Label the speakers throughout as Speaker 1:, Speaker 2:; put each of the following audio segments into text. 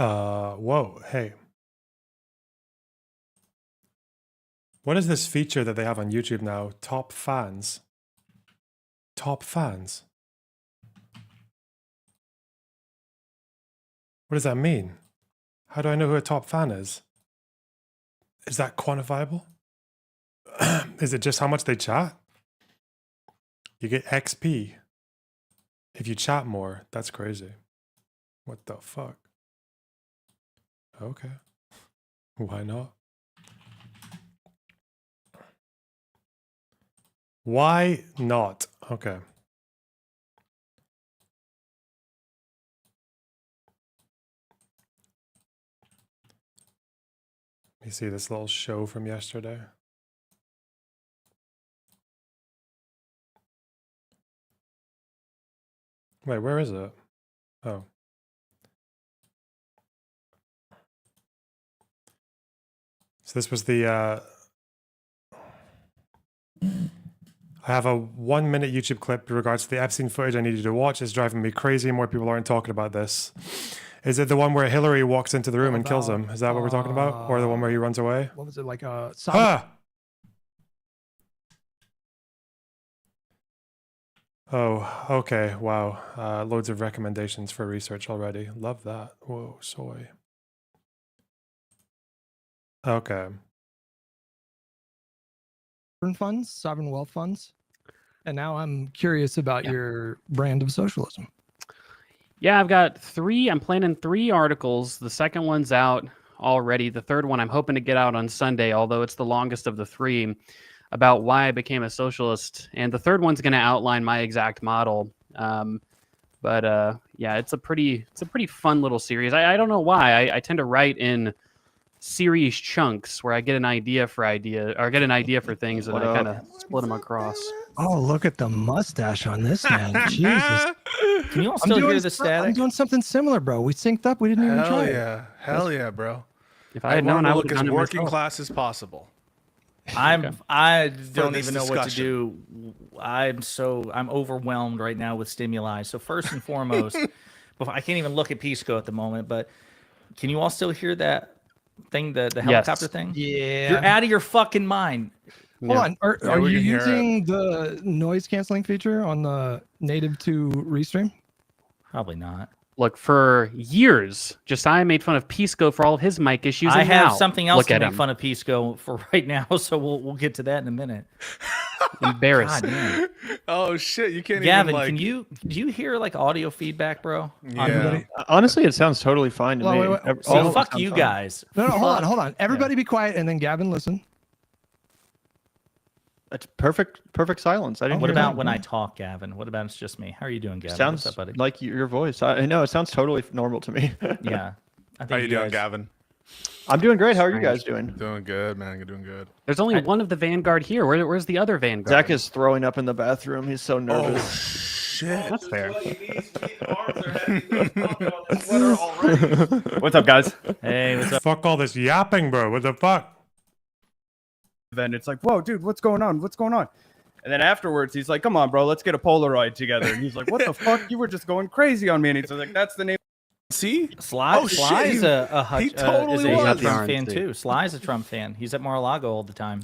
Speaker 1: Whoa, hey. What is this feature that they have on YouTube now? Top fans. Top fans. What does that mean? How do I know who a top fan is? Is that quantifiable? Is it just how much they chat? You get XP if you chat more. That's crazy. What the fuck? Okay. Why not? Why not? Okay. Let me see this little show from yesterday. Wait, where is it? Oh. So this was the, I have a 1 minute YouTube clip in regards to the Epstein footage I need you to watch. It's driving me crazy. More people aren't talking about this. Is it the one where Hillary walks into the room and kills him? Is that what we're talking about? Or the one where he runs away?
Speaker 2: What was it, like a...
Speaker 1: Oh, okay. Wow. Loads of recommendations for research already. Love that. Whoa, soy. Okay.
Speaker 2: funds, sovereign wealth funds. And now I'm curious about your brand of socialism.
Speaker 3: Yeah, I've got 3. I'm planning 3 articles. The second one's out already. The third one I'm hoping to get out on Sunday, although it's the longest of the 3, about why I became a socialist. And the third one's going to outline my exact model. Yeah, it's a pretty fun little series. I don't know why. I tend to write in series chunks where I get an idea for things and I kind of split them across.
Speaker 2: Oh, look at the mustache on this man. Jesus.
Speaker 4: Can you all still hear the static?
Speaker 2: I'm doing something similar, bro. We synced up. We didn't even try it.
Speaker 5: Hell yeah, bro.
Speaker 3: If I had known, I would
Speaker 5: look
Speaker 3: have
Speaker 5: as
Speaker 3: done it
Speaker 5: working
Speaker 3: myself.
Speaker 5: class as possible.
Speaker 4: I don't
Speaker 5: this
Speaker 4: even know what to
Speaker 5: discussion.
Speaker 4: do. I'm overwhelmed right now with stimuli. So first and foremost, I can't even look at Pisco at the moment, but can you all still hear that thing, the helicopter thing?
Speaker 2: Yeah.
Speaker 4: You're out of your fucking mind.
Speaker 2: Hold on. Are
Speaker 5: we
Speaker 2: you
Speaker 5: can hear
Speaker 2: using the noise canceling feature on the native to Restream?
Speaker 4: Probably not.
Speaker 3: Look, for years, Josiah made fun of Pisco for all of his mic issues.
Speaker 4: I
Speaker 3: and
Speaker 4: have
Speaker 3: now,
Speaker 4: something else
Speaker 3: look
Speaker 4: to
Speaker 3: at
Speaker 4: make
Speaker 3: him.
Speaker 4: fun of Pisco for right now, so we'll get to that in a minute.
Speaker 3: Embarrassed.
Speaker 4: God damn.
Speaker 5: Oh shit, you can't
Speaker 4: Gavin,
Speaker 5: even like...
Speaker 4: do you hear like audio feedback, bro?
Speaker 5: Yeah.
Speaker 6: Honestly, it sounds totally fine to me.
Speaker 2: Wait.
Speaker 4: So fuck you guys.
Speaker 2: No, hold on. Everybody be quiet, and then Gavin, listen.
Speaker 6: That's perfect silence. I didn't.
Speaker 4: What
Speaker 6: hear
Speaker 4: about
Speaker 6: that.
Speaker 4: when I talk, Gavin? What about it's just me? How are you doing, Gavin?
Speaker 6: Sounds
Speaker 4: What's up, buddy?
Speaker 6: like your voice. I know it sounds totally normal to me.
Speaker 4: Yeah. I think
Speaker 5: How you doing,
Speaker 4: guys-
Speaker 5: Gavin?
Speaker 6: I'm doing great. How are you guys doing?
Speaker 5: Doing good, man. You're doing good.
Speaker 3: There's only one of the Vanguard here. Where's the other Vanguard?
Speaker 6: Zach is throwing up in the bathroom. He's so nervous.
Speaker 5: Shit.
Speaker 3: That's fair.
Speaker 7: What's up, guys?
Speaker 4: Hey, what's up?
Speaker 1: Fuck all this yapping, bro. What the fuck?
Speaker 7: Then it's like, whoa, dude, what's going on? What's going on? And then afterwards, he's like, come on, bro, let's get a Polaroid together. And he's like, what the fuck? You were just going crazy on me. And he's like, that's the name.
Speaker 5: See?
Speaker 4: Sly,
Speaker 5: Oh,
Speaker 4: Sly
Speaker 5: shit,
Speaker 4: is
Speaker 5: he
Speaker 4: is
Speaker 5: totally
Speaker 4: a
Speaker 5: was.
Speaker 4: Trump fan
Speaker 3: RNC.
Speaker 4: too. Sly's a Trump fan. He's at Mar-a-Lago all the time.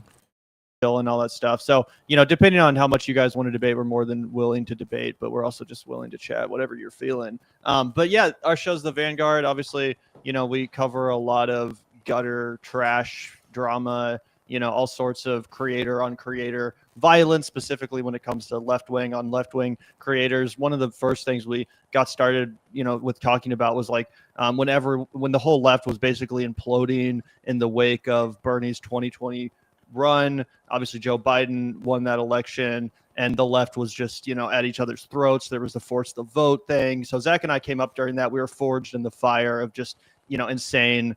Speaker 6: And all that stuff. So, depending on how much you guys want to debate, we're more than willing to debate, but we're also just willing to chat, whatever you're feeling. But yeah, our show's The Vanguard. Obviously, we cover a lot of gutter, trash, drama, all sorts of creator on creator violence, specifically when it comes to left-wing on left-wing creators. One of the first things we got started, with talking about was like when the whole left was basically imploding in the wake of Bernie's 2020 run. Obviously, Joe Biden won that election, and the left was just, at each other's throats. There was the force the vote thing. So Zach and I came up during that. We were forged in the fire of just, insane,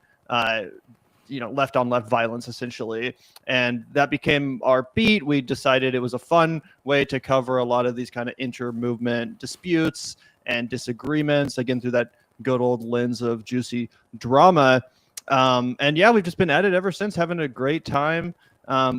Speaker 6: left on left violence, essentially. And that became our beat. We decided it was a fun way to cover a lot of these kind of inter-movement disputes and disagreements, again, through that good old lens of juicy drama. And yeah, we've just been at it ever since, having a great time.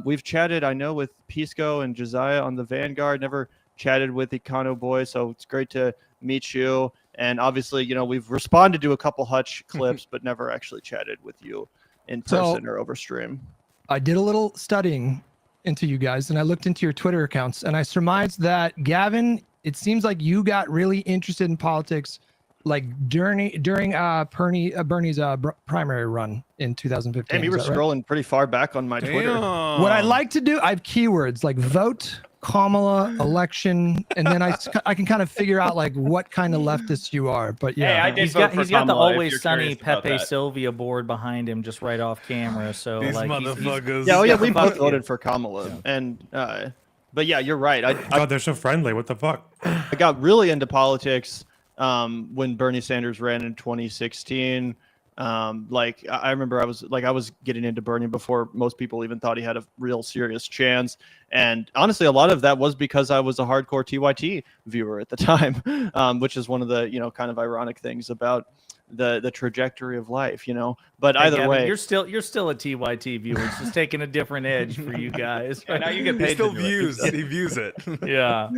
Speaker 6: We've chatted, I know, with Pisco and Josiah on the Vanguard, never chatted with Econo Boy, so it's great to meet you. And obviously, you know, we've responded to a couple Hutch clips, but never actually chatted with you in
Speaker 2: So-
Speaker 6: person or over stream.
Speaker 2: I did a little studying into you guys and I looked into your Twitter accounts and I surmised that Gavin, it seems like you got really interested in politics like during Bernie's primary run in 2015.
Speaker 6: Damn, you
Speaker 2: Is
Speaker 6: were
Speaker 2: that right?
Speaker 6: scrolling pretty far back on my Twitter.
Speaker 2: What I like to do, I have keywords like vote, Kamala, election, and then I can kind of figure out like what kind of leftist you are. But
Speaker 7: Hey,
Speaker 2: yeah,
Speaker 7: I did
Speaker 4: He's
Speaker 7: vote
Speaker 4: got
Speaker 7: for
Speaker 4: he's got the
Speaker 7: Kamala, if
Speaker 4: always
Speaker 7: you're
Speaker 4: sunny
Speaker 7: curious about
Speaker 4: Pepe
Speaker 7: that.
Speaker 4: Sylvia board behind him, just right off camera. So
Speaker 5: These
Speaker 4: like he's-
Speaker 5: motherfuckers.
Speaker 6: Yeah, oh yeah,
Speaker 4: got
Speaker 6: we
Speaker 4: the
Speaker 6: both
Speaker 4: fuck-
Speaker 6: voted for Kamala, and but yeah, you're right. I
Speaker 1: God, they're so friendly. What the fuck?
Speaker 6: I got really into politics when Bernie Sanders ran in 2016. Like I remember I was getting into Bernie before most people even thought he had a real serious chance. And honestly, a lot of that was because I was a hardcore TYT viewer at the time, which is one of the, you know, kind of ironic things about the trajectory of life, you know. But
Speaker 4: Hey,
Speaker 6: either
Speaker 4: Gavin,
Speaker 6: way,
Speaker 4: you're still a TYT viewer. It's just taking a different edge for you guys.
Speaker 7: Yeah, now you get
Speaker 5: He
Speaker 7: paid
Speaker 5: still
Speaker 7: to do it.
Speaker 5: views. He views it.
Speaker 4: Yeah.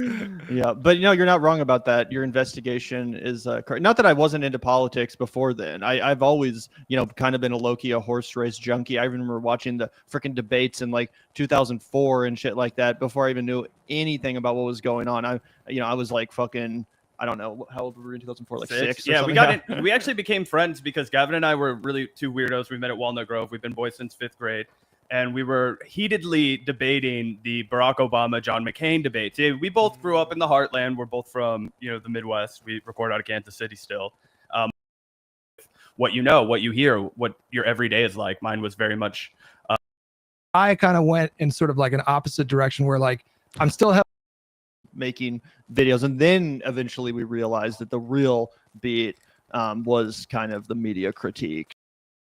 Speaker 6: yeah, but you know, you're not wrong about that. Your investigation is correct. Not that I wasn't into politics before then. I've always, you know, kind of been a low-key a horse race junkie. I remember watching the freaking debates in like 2004 and shit like that before I even knew anything about what was going on. I was like fucking, I don't know, how old were we in 2004? Like six?
Speaker 7: Yeah, we got in, we actually became friends because Gavin and I were really two weirdos. We met at Walnut Grove. We've been boys since 5th grade. And we were heatedly debating the Barack Obama, John McCain debates. Yeah, we both grew up in the heartland. We're both from, you know, the Midwest. We record out of Kansas City still. What you know, what you hear, what your everyday is like. Mine was very much
Speaker 2: I kind of went in sort of like an opposite direction where like I'm still
Speaker 6: making videos, and then eventually we realized that the real beat was kind of the media critique.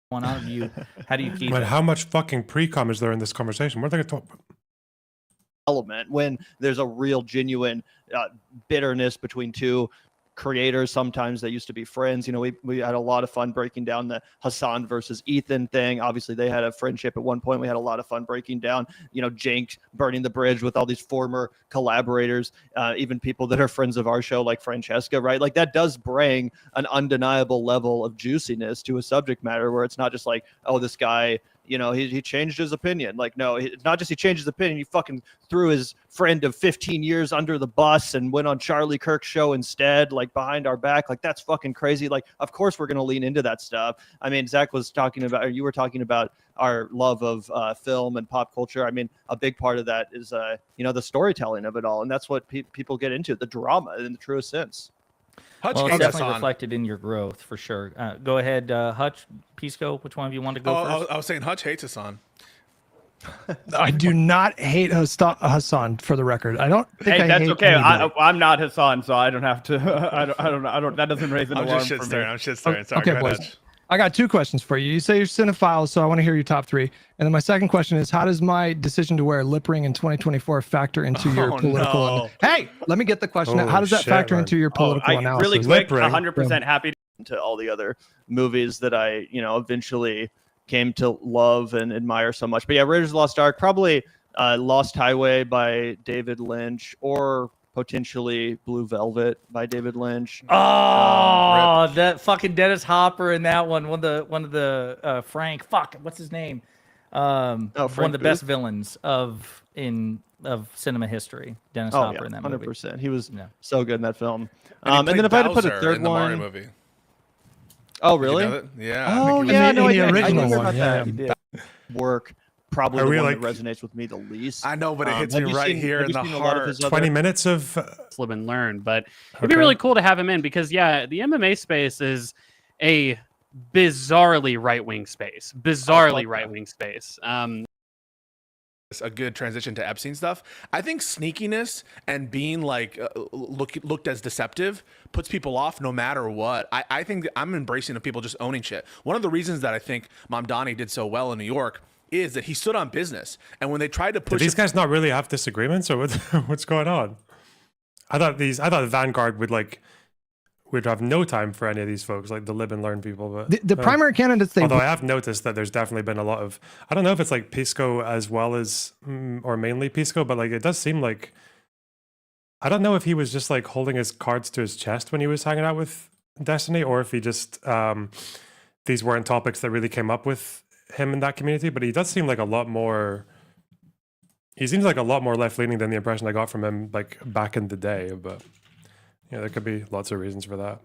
Speaker 4: One out of you. How do you keep
Speaker 1: Man,
Speaker 4: it?
Speaker 1: how much fucking pre-com is there in this conversation? What are they going to talk about?
Speaker 6: Element when there's a real genuine bitterness between two creators sometimes that used to be friends. You know, we had a lot of fun breaking down the Hassan versus Ethan thing. Obviously they had a friendship at one point. We had a lot of fun breaking down, you know, Jank burning the bridge with all these former collaborators, even people that are friends of our show like Francesca, right? Like that does bring an undeniable level of juiciness to a subject matter where it's not just like, oh, this guy, you know, he changed his opinion. Like, no, it's not just he changed his opinion. He fucking threw his friend of 15 years under the bus and went on Charlie Kirk's show instead, like behind our back. Like, that's fucking crazy. Like, of course we're going to lean into that stuff. I mean, Zach was talking about, or you were talking about our love of film and pop culture. I mean, a big part of that is, you know, the storytelling of it all. And that's what people get into, the drama in the truest sense.
Speaker 5: Hutch
Speaker 4: Well, it's
Speaker 5: hates us
Speaker 4: definitely
Speaker 5: on.
Speaker 4: reflected in your growth for sure. Go ahead, Hutch, Pisco. Which one of you want to go first?
Speaker 5: I was saying Hutch hates us on.
Speaker 2: I do not hate Hassan for the record. I don't think
Speaker 7: Hey,
Speaker 2: I
Speaker 7: that's
Speaker 2: hate
Speaker 7: okay.
Speaker 2: anybody.
Speaker 7: I'm not Hassan, so I don't have to. I don't. That doesn't raise an
Speaker 5: I'm
Speaker 7: alarm
Speaker 5: just shit
Speaker 7: for me.
Speaker 5: stirring. I'm shit stirring. Sorry,
Speaker 2: Okay,
Speaker 5: go ahead,
Speaker 2: boys.
Speaker 5: Hutch.
Speaker 2: I got two questions for you. You say you're cinephile, so I want to hear your top three. And then my second question is, how does my decision to wear a lip ring in 2024 factor into your
Speaker 5: Oh,
Speaker 2: political?
Speaker 5: no.
Speaker 2: Hey, let me get the question. out. How
Speaker 1: Holy
Speaker 2: does that
Speaker 1: shit,
Speaker 2: factor
Speaker 1: man.
Speaker 2: into your political analysis?
Speaker 7: Really quick,
Speaker 1: Lip ring.
Speaker 7: 100% happy.
Speaker 6: To all the other movies that I, you know, eventually came to love and admire so much. But yeah, Raiders of the Lost Ark, probably Lost Highway by David Lynch, or potentially Blue Velvet by David Lynch.
Speaker 4: Oh, that fucking Dennis Hopper in that one. One of the Frank. Fuck, what's his name? One of
Speaker 6: Frank
Speaker 4: the best
Speaker 6: Booth?
Speaker 4: villains of cinema history. Dennis
Speaker 6: Oh
Speaker 4: Hopper
Speaker 6: yeah,
Speaker 4: in that movie.
Speaker 6: 100%. He was
Speaker 4: Yeah.
Speaker 6: so good in that film.
Speaker 5: And he
Speaker 6: And then
Speaker 5: played
Speaker 6: if I had to put a
Speaker 5: Bowser
Speaker 6: third
Speaker 5: in the Mario
Speaker 6: one,
Speaker 5: movie.
Speaker 6: oh
Speaker 5: Did you
Speaker 6: really?
Speaker 5: know that? Yeah. I
Speaker 6: Oh
Speaker 5: think he was-
Speaker 6: yeah,
Speaker 2: in
Speaker 6: no,
Speaker 2: the
Speaker 6: I
Speaker 2: original
Speaker 6: hear
Speaker 2: one,
Speaker 6: about
Speaker 2: yeah.
Speaker 6: that. He did. Work probably
Speaker 1: Are
Speaker 6: the
Speaker 1: we,
Speaker 6: one that
Speaker 1: like-
Speaker 6: resonates with me the least.
Speaker 5: I know, but it hits
Speaker 6: Have
Speaker 5: me
Speaker 6: you
Speaker 5: right
Speaker 6: seen-
Speaker 5: here
Speaker 6: have
Speaker 5: in
Speaker 6: you
Speaker 5: the
Speaker 6: seen a lot of
Speaker 5: heart.
Speaker 6: his
Speaker 1: 20
Speaker 6: other-
Speaker 1: minutes of
Speaker 3: live and learn. But it'd be
Speaker 1: Okay.
Speaker 3: really cool to have him in because, yeah, the MMA space is a bizarrely right-wing space. Bizarrely right-wing space.
Speaker 5: A good transition to Epstein stuff. I think sneakiness and being like looked as deceptive puts people off no matter what. I think that I'm embracing of people just owning shit. One of the reasons that I think Mamdani did so well in New York is that he stood on business. And when they tried to
Speaker 1: Do
Speaker 5: push
Speaker 1: these guys not really have disagreements, or what's going on? I thought Vanguard would have no time for any of these folks, like the live and learn people. But
Speaker 2: The primary candidates they
Speaker 1: although I have noticed that there's definitely been a lot of, I don't know if it's like Pisco as well as or mainly Pisco, but like it does seem like, I don't know if he was just like holding his cards to his chest when he was hanging out with Destiny, or if he just these weren't topics that really came up with him in that community. But he does seem like a lot more. He seems like a lot more left leaning than the impression I got from him like back in the day. But yeah, there could be lots of reasons for that.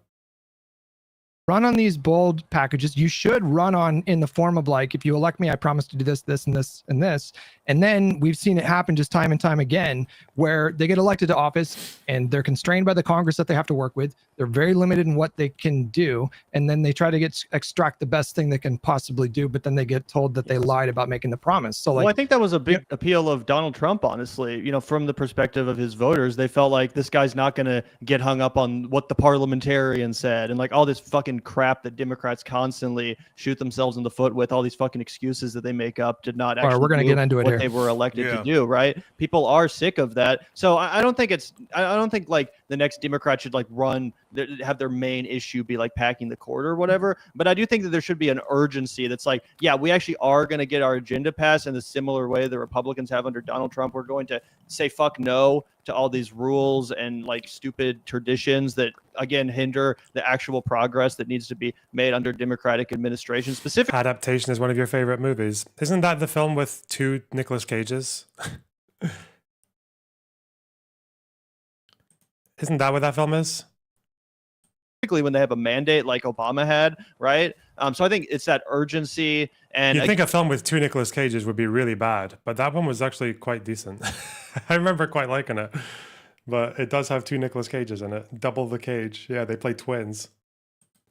Speaker 2: Run on these bold packages. You should run on in the form of like, if you elect me, I promise to do this, this, and this, and this. And then we've seen it happen just time and time again, where they get elected to office and they're constrained by the Congress that they have to work with. They're very limited in what they can do. And then they try to extract the best thing they can possibly do, but then they get told that they lied about making the promise. So like,
Speaker 6: well, I think that was a big appeal of Donald Trump, honestly. You know, from the perspective of his voters, they felt like this guy's not going to get hung up on what the parliamentarian said and like all this fucking crap that Democrats constantly shoot themselves in the foot with, all these fucking excuses that they make up to not actually
Speaker 2: we're gonna
Speaker 6: do
Speaker 2: get into it
Speaker 6: what
Speaker 2: here.
Speaker 6: they were elected to do, right? People are sick of that. So I don't think like the next Democrat should like have their main issue be like packing the court or whatever. But I do think that there should be an urgency that's like, yeah, we actually are going to get our agenda passed in the similar way the Republicans have under Donald Trump. We're going to say fuck no to all these rules and like stupid traditions that again hinder the actual progress that needs to be made under Democratic administration. Specifically,
Speaker 1: Adaptation is one of your favorite movies. Isn't that the film with 2 Nicolas Cages? Isn't that what that film is?
Speaker 6: when they have a mandate like Obama had, right? So I think it's that urgency. And
Speaker 1: You'd think a film with 2 Nicolas Cages would be really bad, but that one was actually quite decent. I remember quite liking it, but it does have 2 Nicolas Cages in it. Double the cage. Yeah, they play twins.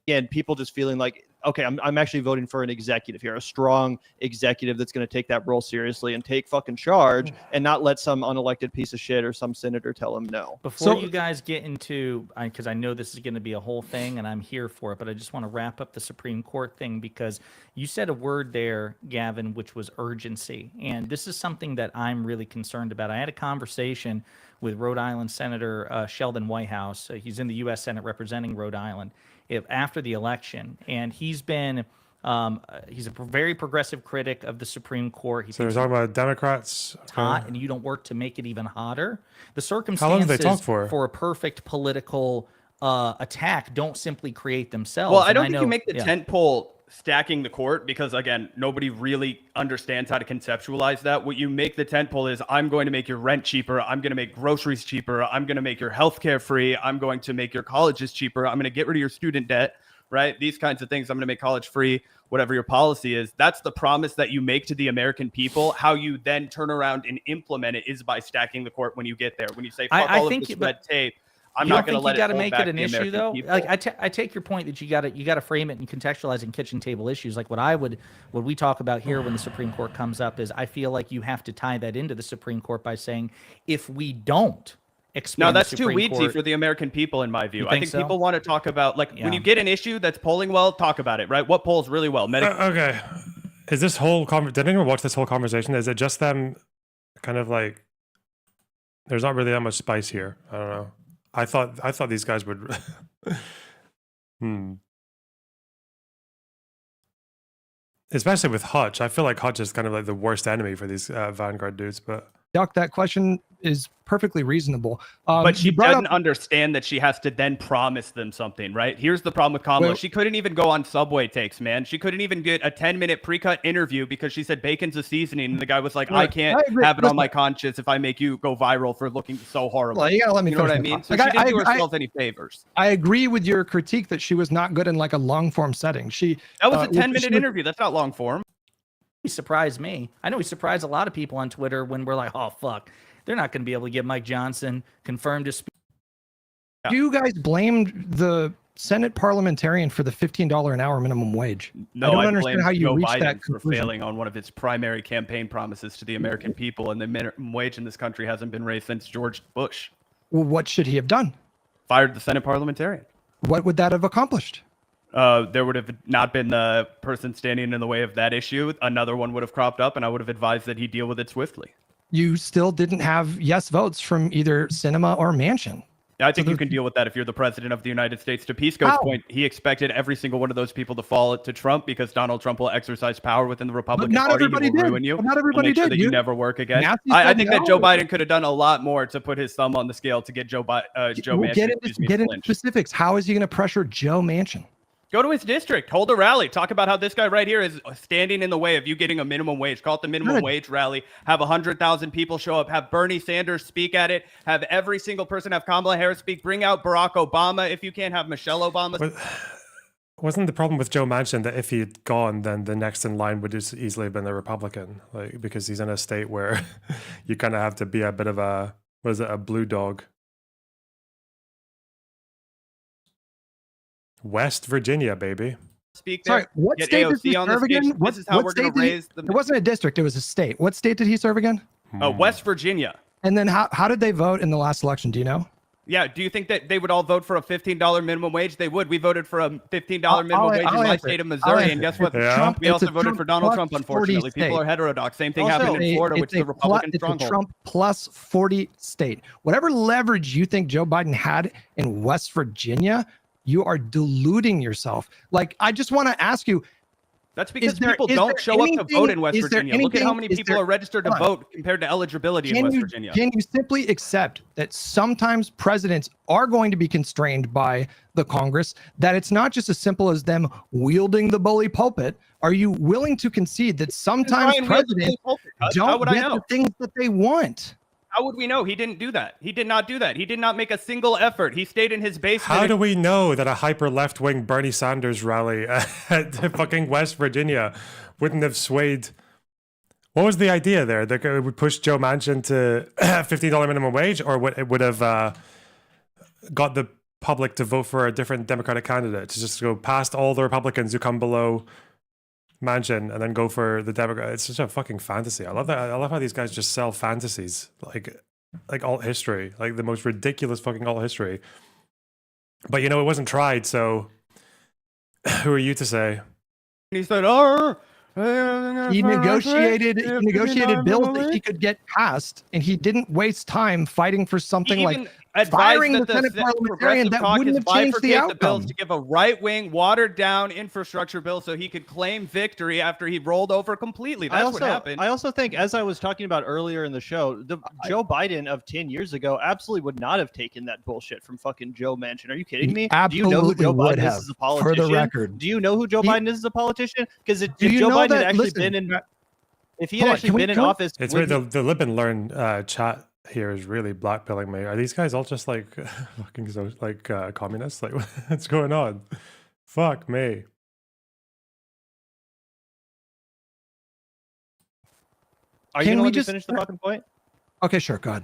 Speaker 6: again, people just feeling like, okay, I'm actually voting for an executive here, a strong executive that's going to take that role seriously and take fucking charge and not let some unelected piece of shit or some senator tell him no.
Speaker 4: Before you guys get into, because I know this is going to be a whole thing and I'm here for it, but I just want to wrap up the Supreme Court thing because you said a word there, Gavin, which was urgency. And this is something that I'm really concerned about. I had a conversation with Rhode Island Senator Sheldon Whitehouse. He's in the U.S. Senate representing Rhode Island after the election. And he's been, he's a very progressive critic of the Supreme Court.
Speaker 1: So they're talking about Democrats.
Speaker 4: It's hot, and you don't work to make it even hotter. The circumstances
Speaker 1: How long did they talk for
Speaker 4: a perfect political attack don't simply create themselves.
Speaker 7: Well, I
Speaker 4: And
Speaker 7: don't think
Speaker 4: know,
Speaker 7: you make the tent pole stacking the court because, again, nobody really understands how to conceptualize that. What you make the tent pole is, I'm going to make your rent cheaper. I'm going to make groceries cheaper. I'm going to make your healthcare free. I'm going to make your colleges cheaper. I'm going to get rid of your student debt, right? These kinds of things. I'm going to make college free, whatever your policy is. That's the promise that you make to the American people. How you then turn around and implement it is by stacking the court when you get there. When you say, fuck all of this red tape, I'm not going to let it hold
Speaker 4: make
Speaker 7: back
Speaker 4: it an
Speaker 7: the
Speaker 4: issue,
Speaker 7: American
Speaker 4: though.
Speaker 7: people.
Speaker 4: Like I take your point that you got to frame it and contextualize in kitchen table issues. Like what we talk about here when the Supreme Court comes up is I feel like you have to tie that into the Supreme Court by saying if we don't explain,
Speaker 7: No, that's
Speaker 4: the
Speaker 7: too
Speaker 4: Supreme
Speaker 7: weedy
Speaker 4: Court,
Speaker 7: for the American people, in my view.
Speaker 4: You
Speaker 7: I
Speaker 4: think
Speaker 7: think
Speaker 4: so?
Speaker 7: people want to talk about, like,
Speaker 4: Yeah.
Speaker 7: when you get an issue that's polling well, talk about it, right? What polls really well?
Speaker 1: Okay. Is this whole did anyone watch this whole conversation? Is it just them kind of like, there's not really that much spice here. I don't know. I thought these guys would especially with Hutch. I feel like Hutch is kind of like the worst enemy for these Vanguard dudes, but
Speaker 2: Duck, that question is perfectly reasonable.
Speaker 7: But she
Speaker 2: you brought
Speaker 7: doesn't
Speaker 2: up-
Speaker 7: understand that she has to then promise them something, right? Here's the problem with Kamala.
Speaker 2: Well-
Speaker 7: She couldn't even go on Subway Takes, man. She couldn't even get a 10-minute pre-cut interview because she said bacon's a seasoning. And the guy was like, I
Speaker 2: Right.
Speaker 7: can't
Speaker 2: I agree.
Speaker 7: have it on
Speaker 2: Listen.
Speaker 7: my conscience if I make you go viral for looking so horrible.
Speaker 2: Well, you gotta let me
Speaker 7: You know what I
Speaker 2: finish my
Speaker 7: mean?
Speaker 2: thought.
Speaker 7: So
Speaker 2: Like,
Speaker 7: she didn't do
Speaker 2: I-
Speaker 7: herself any favors.
Speaker 2: I agree with your critique that she was not good in like a long form setting.
Speaker 7: That was a
Speaker 2: she
Speaker 7: 10-minute
Speaker 2: was-
Speaker 7: interview. That's not long form.
Speaker 4: he surprised me. I know he surprised a lot of people on Twitter when we're like, oh fuck, they're not going to be able to get Mike Johnson confirmed to speak.
Speaker 2: You guys blamed the Senate parliaminarian for the $15 an hour minimum wage.
Speaker 7: No,
Speaker 2: I don't
Speaker 7: I
Speaker 2: understand
Speaker 7: blame
Speaker 2: how you
Speaker 7: Joe
Speaker 2: reached
Speaker 7: Biden
Speaker 2: that
Speaker 7: for
Speaker 2: conclusion.
Speaker 7: failing on one of its primary campaign promises to the American people, and the minimum wage in this country hasn't been raised since George Bush
Speaker 2: Well, what should he have done?
Speaker 7: fired the Senate parliamentarian.
Speaker 2: What would that have accomplished?
Speaker 7: There would have not been the person standing in the way of that issue. Another one would have cropped up, and I would have advised that he deal with it swiftly.
Speaker 2: You still didn't have yes votes from either Cinema or Manchin.
Speaker 7: I think you
Speaker 2: there's-
Speaker 7: can deal with that if you're the president of the United States. To Pisco's
Speaker 2: How?
Speaker 7: point, he expected every single one of those people to fall to Trump because Donald Trump will exercise power within the Republican
Speaker 2: not
Speaker 7: Party.
Speaker 2: everybody
Speaker 7: He will
Speaker 2: did.
Speaker 7: ruin you.
Speaker 2: But not
Speaker 7: He'll
Speaker 2: everybody
Speaker 7: make sure
Speaker 2: did.
Speaker 7: that you never work again.
Speaker 2: Nancy
Speaker 7: I
Speaker 2: said
Speaker 7: think that
Speaker 2: no.
Speaker 7: Joe Biden could have done a lot more to put his thumb on the scale to get Joe
Speaker 2: Well,
Speaker 7: Manchin,
Speaker 2: get
Speaker 7: excuse me,
Speaker 2: into
Speaker 7: to flinch.
Speaker 2: specifics. How is he going to pressure Joe Manchin?
Speaker 7: Go to his district, hold a rally, talk about how this guy right here is standing in the way of you getting a minimum wage. Call it the minimum
Speaker 2: Good.
Speaker 7: wage rally. Have 100,000 people show up. Have Bernie Sanders speak at it. Have every single person. Have Kamala Harris speak. Bring out Barack Obama. If you can't have Michelle Obama.
Speaker 1: But wasn't the problem with Joe Manchin that if he had gone, then the next in line would just easily have been the Republican, like because he's in a state where you kind of have to be a bit of a a blue dog. West Virginia, baby.
Speaker 7: Speak there.
Speaker 2: Sorry, what
Speaker 7: Get
Speaker 2: state does he
Speaker 7: AOC on the
Speaker 2: serve
Speaker 7: stage.
Speaker 2: again?
Speaker 7: This is how we're going to raise the.
Speaker 2: It wasn't a district; it was a state. What state did he serve again?
Speaker 7: West Virginia.
Speaker 2: And then how did they vote in the last election? Do you know?
Speaker 7: Yeah. Do you think that they would all vote for a $15 minimum wage? They would. We voted for a $15 minimum
Speaker 2: I'll
Speaker 7: wage in my
Speaker 2: answer
Speaker 7: state
Speaker 2: it.
Speaker 7: of
Speaker 2: I'll
Speaker 7: Missouri,
Speaker 2: answer
Speaker 7: and
Speaker 2: it.
Speaker 7: guess what?
Speaker 1: Yeah.
Speaker 7: We also
Speaker 2: It's a
Speaker 7: voted
Speaker 2: Trump
Speaker 7: for Donald
Speaker 2: plus
Speaker 7: Trump.
Speaker 2: 40
Speaker 7: Unfortunately, people
Speaker 2: state.
Speaker 7: are heterodox. Same thing
Speaker 6: Also,
Speaker 7: happened in Florida, which is a Republican
Speaker 2: it's a
Speaker 7: stronghold.
Speaker 2: Trump plus 40 state. Whatever leverage you think Joe Biden had in West Virginia, you are deluding yourself. Like, I just want to ask you,
Speaker 7: That's because
Speaker 2: there-
Speaker 7: people
Speaker 2: is
Speaker 7: don't
Speaker 2: there
Speaker 7: show up to
Speaker 2: anything-
Speaker 7: vote in West
Speaker 2: is there
Speaker 7: Virginia. Look at how
Speaker 2: anything-
Speaker 7: many
Speaker 2: is
Speaker 7: people
Speaker 2: there-
Speaker 7: are registered to
Speaker 2: hold on.
Speaker 7: vote compared to eligibility in West Virginia.
Speaker 2: Can you simply accept that sometimes presidents are going to be constrained by the Congress, that it's not just as simple as them wielding the bully pulpit? Are you willing to concede that sometimes
Speaker 7: Ryan Wilson
Speaker 2: presidents
Speaker 7: told me, how
Speaker 2: don't
Speaker 7: would I
Speaker 2: get
Speaker 7: know?
Speaker 2: the things that they want?
Speaker 7: How would we know? He didn't do that. He did not do that. He did not make a single effort. He stayed in his basement.
Speaker 1: How do we know that a hyper left wing Bernie Sanders rally at fucking West Virginia wouldn't have swayed? What was the idea there? That it would push Joe Manchin to $15 minimum wage, or it would have got the public to vote for a different Democratic candidate, to just go past all the Republicans who come below Manchin and then go for the Democrat? It's such a fucking fantasy. I love that. I love how these guys just sell fantasies like alt history, like the most ridiculous fucking alt history. But you know, it wasn't tried, so who are you to say?
Speaker 7: He said, "Oh,
Speaker 2: He negotiated bills that he could get passed, and he didn't waste time fighting for something like firing the Senate parliamentarian that wouldn't have changed the
Speaker 7: bills
Speaker 2: outcome.
Speaker 7: to give a right-wing, watered-down infrastructure bill so he could claim victory after he rolled over completely. That's what happened.
Speaker 6: I also think, as I was talking about earlier in the show, Joe Biden of 10 years ago absolutely would not have taken that bullshit from fucking Joe Manchin. Are you kidding me? Do you know who
Speaker 2: absolutely
Speaker 6: Joe
Speaker 2: would
Speaker 6: Biden
Speaker 2: have,
Speaker 6: is as a
Speaker 2: for the
Speaker 6: politician?
Speaker 2: record.
Speaker 6: Do you know who Joe Biden is as a politician? Because if
Speaker 2: Do you
Speaker 6: Joe
Speaker 2: know
Speaker 6: Biden
Speaker 2: that-
Speaker 6: had actually
Speaker 2: listen,
Speaker 6: been in, if he
Speaker 2: hold
Speaker 6: had
Speaker 2: on,
Speaker 6: actually
Speaker 2: can we-
Speaker 6: been in
Speaker 2: can we-
Speaker 6: office,
Speaker 1: It's
Speaker 6: would
Speaker 1: weird.
Speaker 6: he-
Speaker 1: The Lib and Learn chat here is really blackpilling me. Are these guys all just like fucking communists? Like, what's going on? Fuck me.
Speaker 6: are you
Speaker 2: Can
Speaker 6: going to
Speaker 2: we
Speaker 6: let me
Speaker 2: just-
Speaker 6: finish the fucking point?
Speaker 2: Okay, sure, go ahead.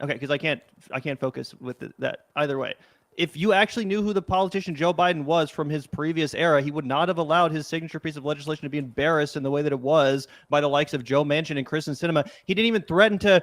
Speaker 6: Okay, because I can't focus with that either way. If you actually knew who the politician Joe Biden was from his previous era, he would not have allowed his signature piece of legislation to be embarrassed in the way that it was by the likes of Joe Manchin and Kristen Sinema. He didn't even threaten to,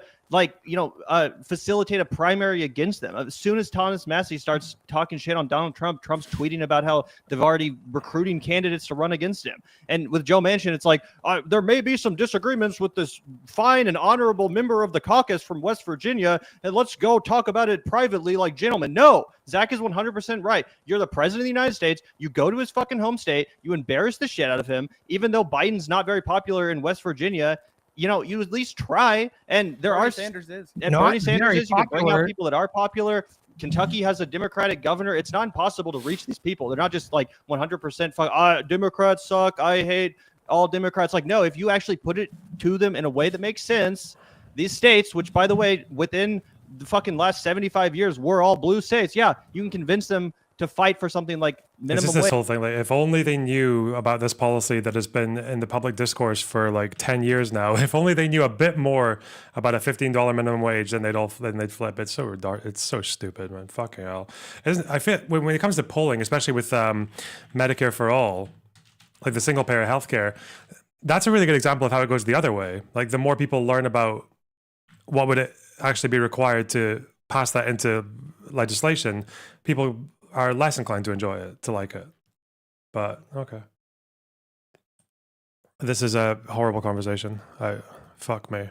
Speaker 6: facilitate a primary against them. As soon as Thomas Massey starts talking shit on Donald Trump, Trump's tweeting about how they've already recruiting candidates to run against him. And with Joe Manchin, it's like, there may be some disagreements with this fine and honorable member of the caucus from West Virginia, and let's go talk about it privately like gentlemen. No, Zach is 100% right. You're the president of the United States. You go to his fucking home state. You embarrass the shit out of him, even though Biden's not very popular in West Virginia. You at least try. And
Speaker 7: Bernie Sanders is.
Speaker 6: and
Speaker 2: Not
Speaker 6: Bernie Sanders
Speaker 2: very
Speaker 6: is. You can bring
Speaker 2: popular.
Speaker 6: out people that are popular. Kentucky has a Democratic governor. It's not impossible to reach these people. They're not just like 100% Democrats suck. I hate all Democrats. Like, no, if you actually put it to them in a way that makes sense, these states, which by the way, within the fucking last 75 years, were all blue states. Yeah, you can convince them to fight for something like
Speaker 1: It's
Speaker 6: minimum
Speaker 1: just this
Speaker 6: wage.
Speaker 1: whole thing. Like, if only they knew about this policy that has been in the public discourse for like 10 years now. If only they knew a bit more about a $15 minimum wage, then they'd flip. It's so dark. It's so stupid, man. Fucking hell. I feel when it comes to polling, especially with Medicare for all, like the single payer healthcare, that's a really good example of how it goes the other way. Like the more people learn about what would it actually be required to pass that into legislation, people are less inclined to enjoy it, to like it. But okay. This is a horrible conversation. Fuck me.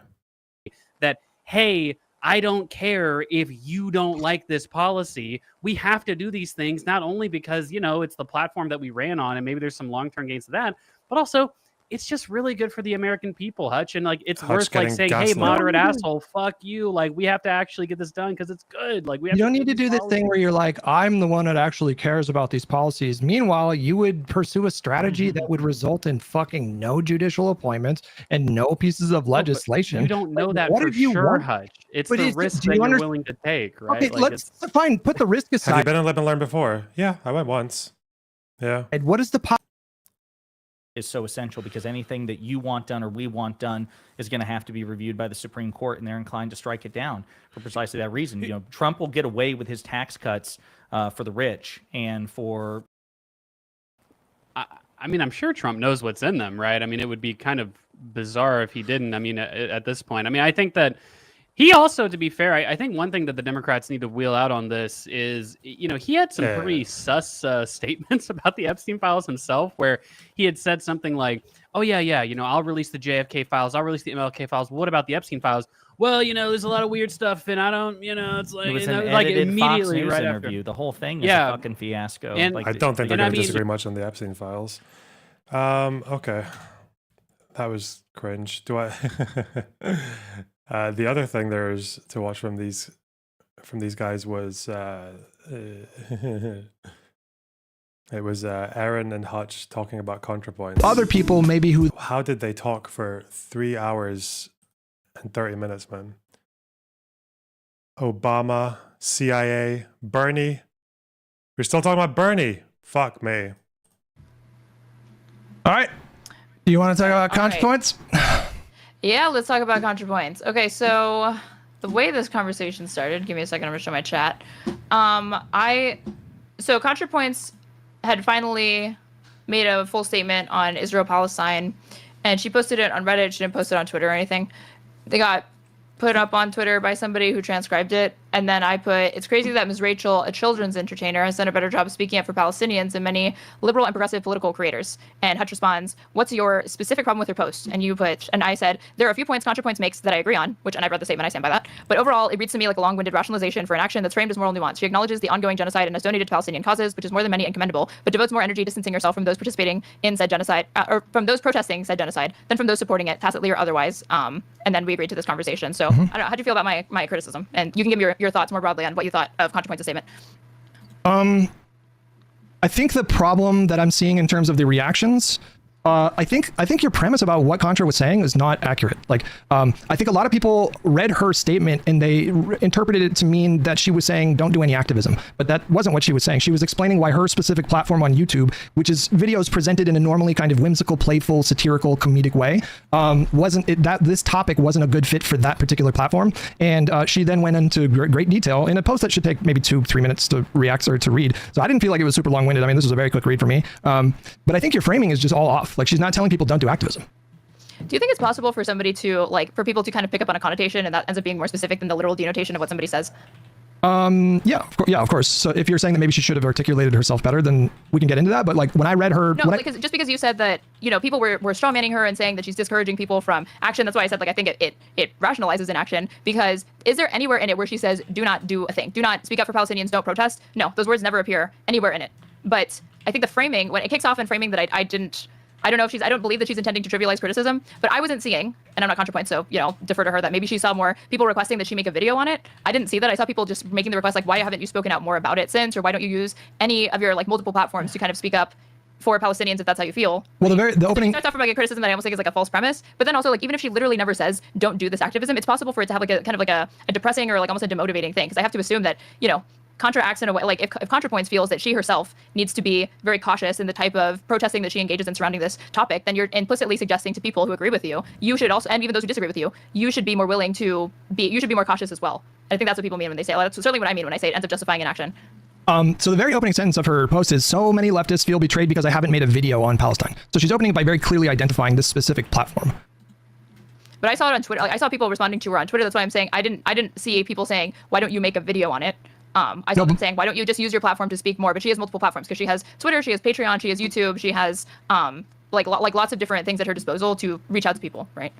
Speaker 3: That, hey, I don't care if you don't like this policy. We have to do these things, not only because, it's the platform that we ran on and maybe there's some long-term gains to that, but also it's just really good for the American people, Hutch. And it's
Speaker 1: Hutch
Speaker 3: worth
Speaker 1: getting
Speaker 3: saying, hey,
Speaker 1: gaslit.
Speaker 3: moderate asshole, fuck you. We have to actually get this done because it's good. We have
Speaker 2: You don't need to
Speaker 3: these
Speaker 2: do this
Speaker 3: policies.
Speaker 2: thing where you're like, I'm the one that actually cares about these policies. Meanwhile, you would pursue a strategy that would result in fucking no judicial appointments and no pieces of legislation.
Speaker 3: You don't know that
Speaker 2: what
Speaker 3: for
Speaker 2: if you
Speaker 3: sure,
Speaker 2: want?
Speaker 3: Hutch. It's
Speaker 2: But
Speaker 3: the
Speaker 2: it's-
Speaker 3: risk
Speaker 2: do
Speaker 3: that
Speaker 2: you
Speaker 3: you're
Speaker 2: under-
Speaker 3: willing to take, right?
Speaker 2: Okay, let's fine. Put the risk
Speaker 1: Have you
Speaker 2: aside.
Speaker 1: been in Live and Learn before? Yeah, I went once. Yeah.
Speaker 2: And what is the
Speaker 4: is so essential because anything that you want done or we want done is going to have to be reviewed by the Supreme Court, and they're inclined to strike it down for precisely that reason. Trump will get away with his tax cuts for the rich and for.
Speaker 3: I mean, I'm sure Trump knows what's in them, right? I mean, it would be kind of bizarre if he didn't. I mean, at this point, I mean, I think that he also, to be fair, I think one thing that the Democrats need to wheel out on this is, he had some pretty sus statements about the Epstein files himself, where he had said something like, oh, yeah, I'll release the JFK files, I'll release the MLK files. What about the Epstein files? Well, there's a lot of weird stuff, and I don't, it's like,
Speaker 4: It was
Speaker 3: an
Speaker 4: edited Fox
Speaker 3: immediately
Speaker 4: News
Speaker 3: right
Speaker 4: interview.
Speaker 3: after.
Speaker 4: The whole thing is
Speaker 3: Yeah.
Speaker 4: a fucking fiasco.
Speaker 3: And
Speaker 1: I don't think they're
Speaker 3: and I
Speaker 1: going to
Speaker 3: mean-
Speaker 1: disagree much on the Epstein files. Okay. That was cringe. Do I? The other thing there is to watch from these guys was it was Aaron and Hutch talking about ContraPoints.
Speaker 2: other people maybe who
Speaker 1: How did they talk for 3 hours and 30 minutes, man? Obama, CIA, Bernie. We're still talking about Bernie. Fuck me.
Speaker 2: All right. Do you want to talk about
Speaker 8: All right.
Speaker 2: ContraPoints?
Speaker 8: Yeah, let's talk about ContraPoints. Okay, so the way this conversation started, give me a second, I'm gonna show my chat. So ContraPoints had finally made a full statement on Israel-Palestine, and she posted it on Reddit. She didn't post it on Twitter or anything. They got put up on Twitter by somebody who transcribed it, and then I put, it's crazy that Ms. Rachel, a children's entertainer, has done a better job of speaking up for Palestinians than many liberal and progressive political creators. And Hutch responds, what's your specific problem with her post? And you put, and I said, there are a few points ContraPoints makes that I agree on, and I've read the statement, I stand by that. But overall, it reads to me like a long-winded rationalization for an action that's framed as moral nuance. She acknowledges the ongoing genocide and has donated to Palestinian causes, which is more than many and commendable, but devotes more energy distancing herself from those participating in said genocide, or from those protesting said genocide, than from those supporting it, tacitly or otherwise. And then we agreed to this conversation. So I don't know, how do you feel about my criticism? And you can give me your thoughts more broadly on what you thought of ContraPoints' statement.
Speaker 2: I think the problem that I'm seeing in terms of the reactions, I think your premise about what Contra was saying is not accurate. I think a lot of people read her statement and they interpreted it to mean that she was saying don't do any activism, but that wasn't what she was saying. She was explaining why her specific platform on YouTube, which is videos presented in a normally kind of whimsical, playful, satirical, comedic way, that this topic wasn't a good fit for that particular platform. And she then went into great detail in a post that should take maybe 2-3 minutes to react or to read. So I didn't feel like it was super long-winded. I mean, this was a very quick read for me. But I think your framing is just all off. Like, she's not telling people don't do activism.
Speaker 8: Do you think it's possible for somebody to, for people to kind of pick up on a connotation and that ends up being more specific than the literal denotation of what somebody says?
Speaker 2: Yeah, of course. So if you're saying that maybe she should have articulated herself better, then we can get into that. But when I read her,
Speaker 8: No, just because you said that, people were strawmanning her and saying that she's discouraging people from action. That's why I said, I think it rationalizes inaction, because is there anywhere in it where she says, do not do a thing, do not speak up for Palestinians, don't protest? No, those words never appear anywhere in it. But I think the framing, when it kicks off in framing that I don't know if I don't believe that she's intending to trivialize criticism, but I wasn't seeing, and I'm not ContraPoint, so, defer to her, that maybe she saw more people requesting that she make a video on it. I didn't see that. I saw people just making the request, why haven't you spoken out more about it since, or why don't you use any of your, multiple platforms to kind of speak up for Palestinians if that's how you feel.
Speaker 2: Well, the opening
Speaker 8: starts off from a criticism that I almost think is a false premise, but then also even if she literally never says don't do this activism, it's possible for it to have a depressing or almost a demotivating thing, because I have to assume that, Contra acts in a way, if ContraPoints feels that she herself needs to be very cautious in the type of protesting that she engages in surrounding this topic, then you're implicitly suggesting to people who agree with you, you should also, and even those who disagree with you, you should be more willing to you should be more cautious as well. I think that's what people mean when they say, that's certainly what I mean when I say it ends up justifying inaction.
Speaker 2: So the very opening sentence of her post is, so many leftists feel betrayed because I haven't made a video on Palestine. So she's opening it by very clearly identifying this specific platform.
Speaker 8: But I saw it on Twitter. I saw people responding to her on Twitter. That's why I'm saying I didn't see people saying, why don't you make a video on it? I saw them saying, why don't you just use your platform to speak more? But she has multiple platforms, because she has Twitter, she has Patreon, she has YouTube, she has lots of different things at her disposal to reach out to people, right?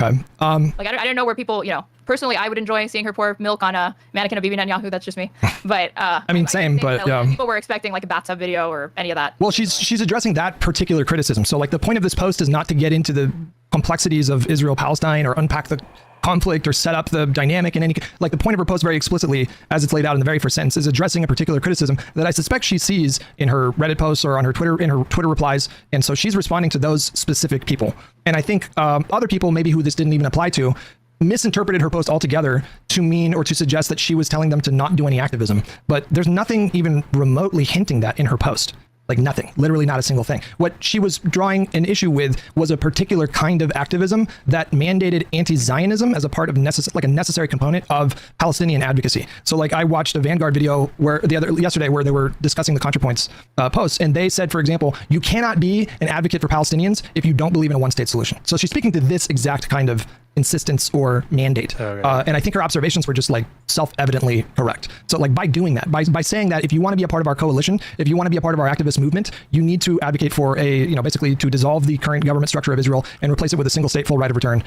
Speaker 2: Okay.
Speaker 8: Like, I don't know where people, personally, I would enjoy seeing her pour milk on a mannequin of Bibi Netanyahu. That's just me. But
Speaker 2: I mean, same,
Speaker 8: think
Speaker 2: but
Speaker 8: that,
Speaker 2: yeah.
Speaker 8: people were expecting like a bathtub video or any of that.
Speaker 2: Well, she's addressing that particular criticism. So like the point of this post is not to get into the complexities of Israel-Palestine or unpack the conflict or set up the dynamic in any, like the point of her post very explicitly, as it's laid out in the very first sentence, is addressing a particular criticism that I suspect she sees in her Reddit posts or on her Twitter replies. And so she's responding to those specific people. And I think other people maybe who this didn't even apply to misinterpreted her post altogether to mean or to suggest that she was telling them to not do any activism. But there's nothing even remotely hinting that in her post. Like nothing, literally not a single thing. What she was drawing an issue with was a particular kind of activism that mandated anti-Zionism as a part of a necessary component of Palestinian advocacy. So like I watched a Vanguard video yesterday where they were discussing the ContraPoints posts, and they said, for example, you cannot be an advocate for Palestinians if you don't believe in a one-state solution. So she's speaking to this exact kind of insistence or mandate.
Speaker 1: Okay.
Speaker 2: And I think her observations were just like self-evidently correct. So like by doing that, by saying that if you want to be a part of our coalition, if you want to be a part of our activist movement, you need to advocate for basically to dissolve the current government structure of Israel and replace it with a single state full right of return,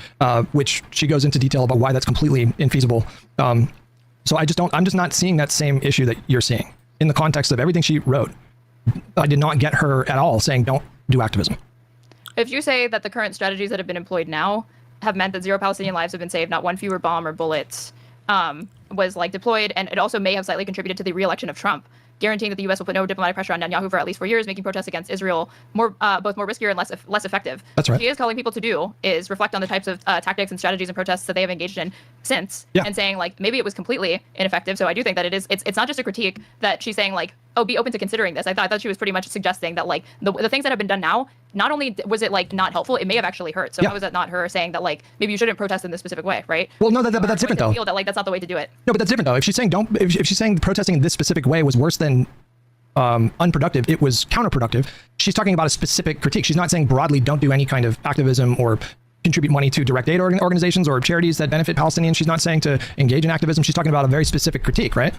Speaker 2: which she goes into detail about why that's completely infeasible. So I'm just not seeing that same issue that you're seeing in the context of everything she wrote. I did not get her at all saying don't do activism.
Speaker 8: If you say that the current strategies that have been employed now have meant that 0 Palestinian lives have been saved, not one fewer bomb or bullets was like deployed, and it also may have slightly contributed to the re-election of Trump, guaranteeing that the U.S. will put no diplomatic pressure on Netanyahu for at least 4 years, making protests against Israel both more riskier and less effective.
Speaker 2: That's right.
Speaker 8: What she is calling people to do is reflect on the types of tactics and strategies and protests that they have engaged in since, and saying like maybe it was completely ineffective. So I do think that it's not just a critique that she's saying like, oh, be open to considering this. I thought she was pretty much suggesting that like the things that have been done now, not only was it like not helpful, it may have actually hurt. So how is that not her saying that like maybe you shouldn't protest in this specific way, right?
Speaker 2: Well, no, but that's different though.
Speaker 8: Feel that like that's not the way to do it.
Speaker 2: No, but that's different though. If she's saying if she's saying protesting in this specific way was worse than unproductive, it was counterproductive. She's talking about a specific critique. She's not saying broadly don't do any kind of activism or contribute money to direct aid organizations or charities that benefit Palestinians. She's not saying to engage in activism. She's talking about a very specific critique, right?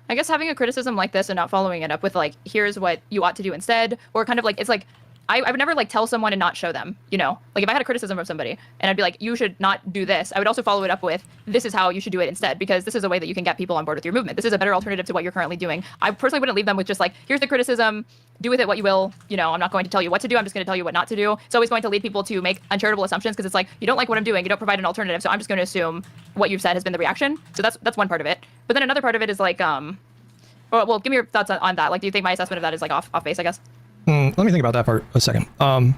Speaker 8: I guess having a criticism like this and not following it up with like, here's what you ought to do instead, or kind of like, it's like, I would never like tell someone and not show them, like if I had a criticism of somebody and I'd be like, you should not do this, I would also follow it up with, this is how you should do it instead, because this is a way that you can get people on board with your movement. This is a better alternative to what you're currently doing. I personally wouldn't leave them with just like, here's the criticism, do with it what you will, I'm not going to tell you what to do, I'm just going to tell you what not to do. It's always going to lead people to make uncharitable assumptions, because it's like, you don't like what I'm doing, you don't provide an alternative, so I'm just going to assume what you've said has been the reaction. So that's one part of it. But then another part of it is like, well, give me your thoughts on that. Like, do you think my assessment of that is like off base, I guess?
Speaker 2: Let me think about that for a second. Well,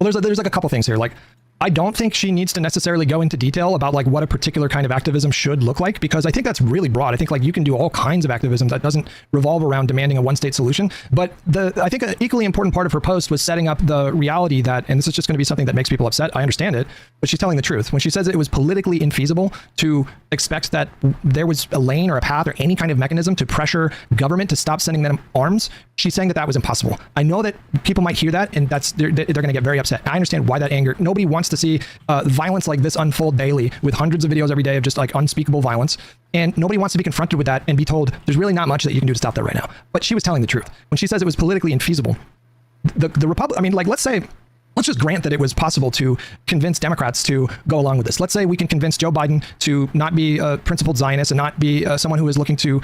Speaker 2: there's like a couple things here. Like, I don't think she needs to necessarily go into detail about like what a particular kind of activism should look like, because I think that's really broad. I think like you can do all kinds of activism that doesn't revolve around demanding a one-state solution. But I think an equally important part of her post was setting up the reality that, and this is just going to be something that makes people upset, I understand it, but she's telling the truth. When she says it was politically infeasible to expect that there was a lane or a path or any kind of mechanism to pressure government to stop sending them arms, she's saying that that was impossible. I know that people might hear that and they're going to get very upset. I understand why that anger. Nobody wants to see violence like this unfold daily with hundreds of videos every day of just like unspeakable violence. And nobody wants to be confronted with that and be told there's really not much that you can do to stop that right now. But she was telling the truth. When she says it was politically infeasible, the Republic, I mean, like, let's just grant that it was possible to convince Democrats to go along with this. Let's say we can convince Joe Biden to not be a principled Zionist and not be someone who is looking to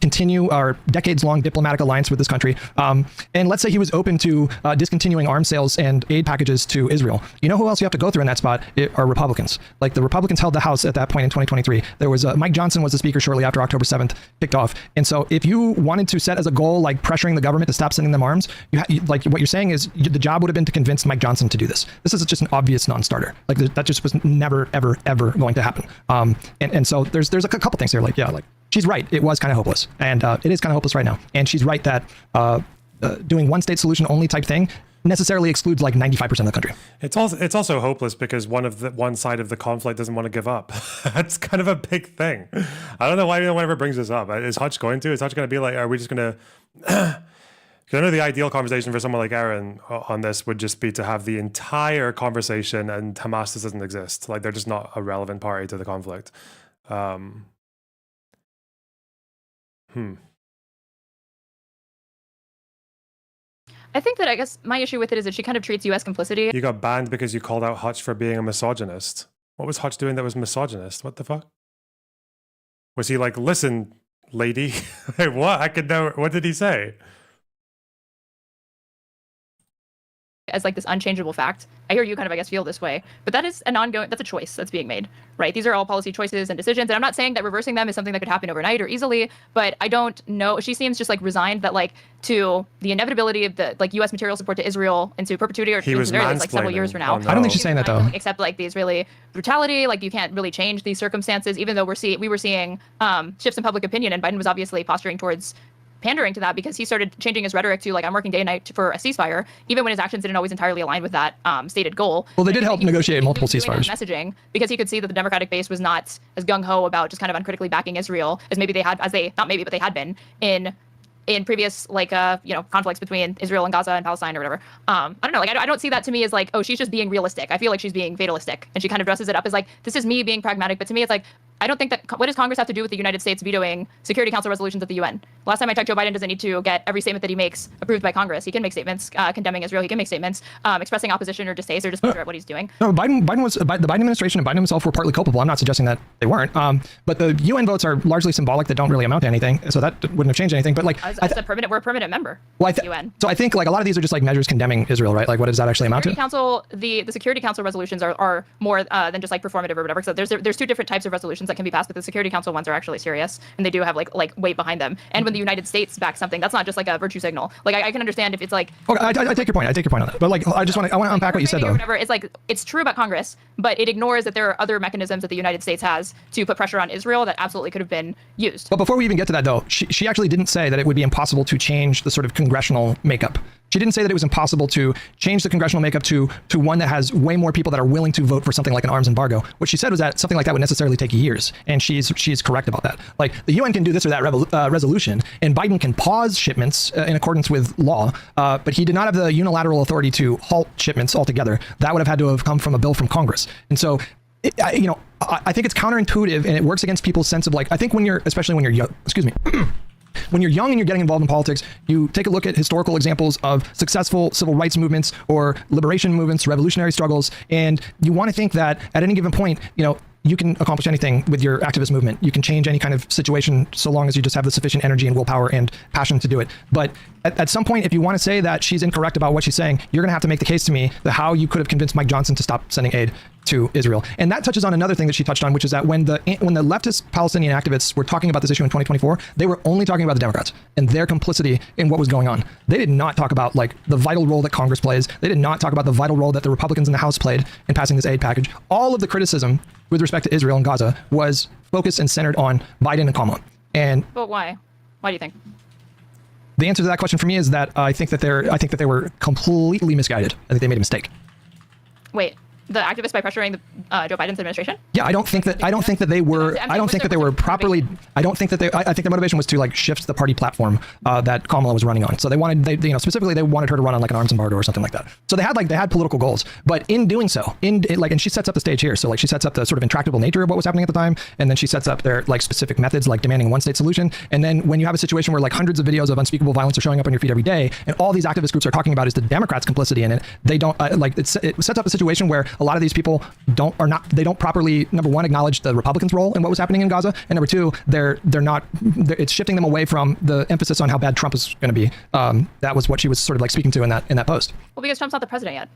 Speaker 2: continue our decades-long diplomatic alliance with this country. And let's say he was open to discontinuing arms sales and aid packages to Israel. You know who else you have to go through in that spot? It are Republicans. Like the Republicans held the House at that point in 2023. There was Mike Johnson was the speaker shortly after October 7th kicked off. And so if you wanted to set as a goal like pressuring the government to stop sending them arms, like what you're saying is the job would have been to convince Mike Johnson to do this. This is just an obvious non-starter. Like that just was never, ever, ever going to happen. And so there's a couple things here. Like, yeah, like she's right. It was kind of hopeless, and it is kind of hopeless right now. And she's right that doing one state solution only type thing necessarily excludes like 95% of the country.
Speaker 1: It's also hopeless because one side of the conflict doesn't want to give up. That's kind of a big thing. I don't know why anyone ever brings this up. Is Hutch going to? Is Hutch going to be like, are we just going to? Because I know the ideal conversation for someone like Aaron on this would just be to have the entire conversation and Hamas just doesn't exist. Like they're just not a relevant party to the conflict.
Speaker 8: I think that I guess my issue with it is that she kind of treats U.S. complicity.
Speaker 1: You got banned because you called out Hutch for being a misogynist. What was Hutch doing that was misogynist? What the fuck? Was he like, listen, lady? Wait, what? I could know. What did he say?
Speaker 8: As like this unchangeable fact. I hear you kind of, I guess, feel this way, but that is an ongoing, that's a choice that's being made, right? These are all policy choices and decisions. And I'm not saying that reversing them is something that could happen overnight or easily, but I don't know. She seems just like resigned that like to the inevitability of the like U.S. material support to Israel into perpetuity or
Speaker 1: He was
Speaker 8: like several years
Speaker 1: mansplaining.
Speaker 8: from now.
Speaker 1: Oh, no.
Speaker 2: I don't think she's saying that though.
Speaker 8: Except like the Israeli brutality, like you can't really change these circumstances, even though we were seeing shifts in public opinion, and Biden was obviously posturing towards pandering to that because he started changing his rhetoric to like, I'm working day and night for a ceasefire, even when his actions didn't always entirely align with that stated goal.
Speaker 2: Well, they did help negotiate multiple ceasefires.
Speaker 8: Messaging because he could see that the Democratic base was not as gung-ho about just kind of uncritically backing Israel as maybe they had, but they had been in previous like conflicts between Israel and Gaza and Palestine or whatever. I don't know, like I don't see that to me as like, oh, she's just being realistic. I feel like she's being fatalistic, and she kind of dresses it up as like, this is me being pragmatic, but to me it's like, I don't think that, what does Congress have to do with the United States vetoing Security Council resolutions at the UN? Last time I checked, Joe Biden doesn't need to get every statement that he makes approved by Congress. He can make statements condemning Israel. He can make statements expressing opposition or distaste or displeasure at what he's doing.
Speaker 2: No, the Biden administration and Biden himself were partly culpable. I'm not suggesting that they weren't. But the UN votes are largely symbolic that don't really amount to anything. So that wouldn't have changed anything. But like,
Speaker 8: We're a permanent member
Speaker 2: well,
Speaker 8: of the UN.
Speaker 2: So I think like a lot of these are just like measures condemning Israel, right? Like, what does that actually amount to?
Speaker 8: The Security Council resolutions are more than just like performative or whatever. So there's two different types of resolutions that can be passed, but the Security Council ones are actually serious, and they do have like weight behind them. And when the United States backs something, that's not just like a virtue signal. Like I can understand if it's like,
Speaker 2: okay, I take your point. I take your point on that. But like, I want to unpack what you said though.
Speaker 8: Whatever. It's like, it's true about Congress, but it ignores that there are other mechanisms that the United States has to put pressure on Israel that absolutely could have been used.
Speaker 2: But before we even get to that though, she actually didn't say that it would be impossible to change the sort of congressional makeup. She didn't say that it was impossible to change the congressional makeup to one that has way more people that are willing to vote for something like an arms embargo. What she said was that something like that would necessarily take years, and she's correct about that. Like the UN can do this or that resolution, and Biden can pause shipments in accordance with law, but he did not have the unilateral authority to halt shipments altogether. That would have had to have come from a bill from Congress, and so. I think it's counterintuitive, and it works against people's sense of like. I think especially when you're young. Excuse me. When you're young and you're getting involved in politics, you take a look at historical examples of successful civil rights movements or liberation movements, revolutionary struggles, and you want to think that at any given point, you can accomplish anything with your activist movement. You can change any kind of situation so long as you just have the sufficient energy and willpower and passion to do it. But at some point, if you want to say that she's incorrect about what she's saying, you're going to have to make the case to me that how you could have convinced Mike Johnson to stop sending aid to Israel. And that touches on another thing that she touched on, which is that when the leftist Palestinian activists were talking about this issue in 2024, they were only talking about the Democrats and their complicity in what was going on. They did not talk about like the vital role that Congress plays. They did not talk about the vital role that the Republicans in the House played in passing this aid package. All of the criticism with respect to Israel and Gaza was focused and centered on Biden and Kamala.
Speaker 8: But why? Why do you think?
Speaker 2: The answer to that question for me is that I think that they were completely misguided. I think they made a mistake.
Speaker 8: Wait, the activists by pressuring the Joe Biden's administration?
Speaker 2: Yeah, I don't think that they were. I don't think that they were properly. I don't think that they. I think the motivation was to like shift the party platform that Kamala was running on. So specifically they wanted her to run on like an arms embargo or something like that. So they had political goals, but in doing so, and she sets up the stage here. So like she sets up the sort of intractable nature of what was happening at the time, and then she sets up their like specific methods, like demanding a one-state solution. And then when you have a situation where like hundreds of videos of unspeakable violence are showing up on your feed every day, and all these activist groups are talking about is the Democrats' complicity in it, they don't it sets up a situation where a lot of these people don't properly, number one, acknowledge the Republicans' role in what was happening in Gaza, and number two, it's shifting them away from the emphasis on how bad Trump is going to be. That was what she was sort of like speaking to in that post.
Speaker 8: Well, because Trump's not the president yet.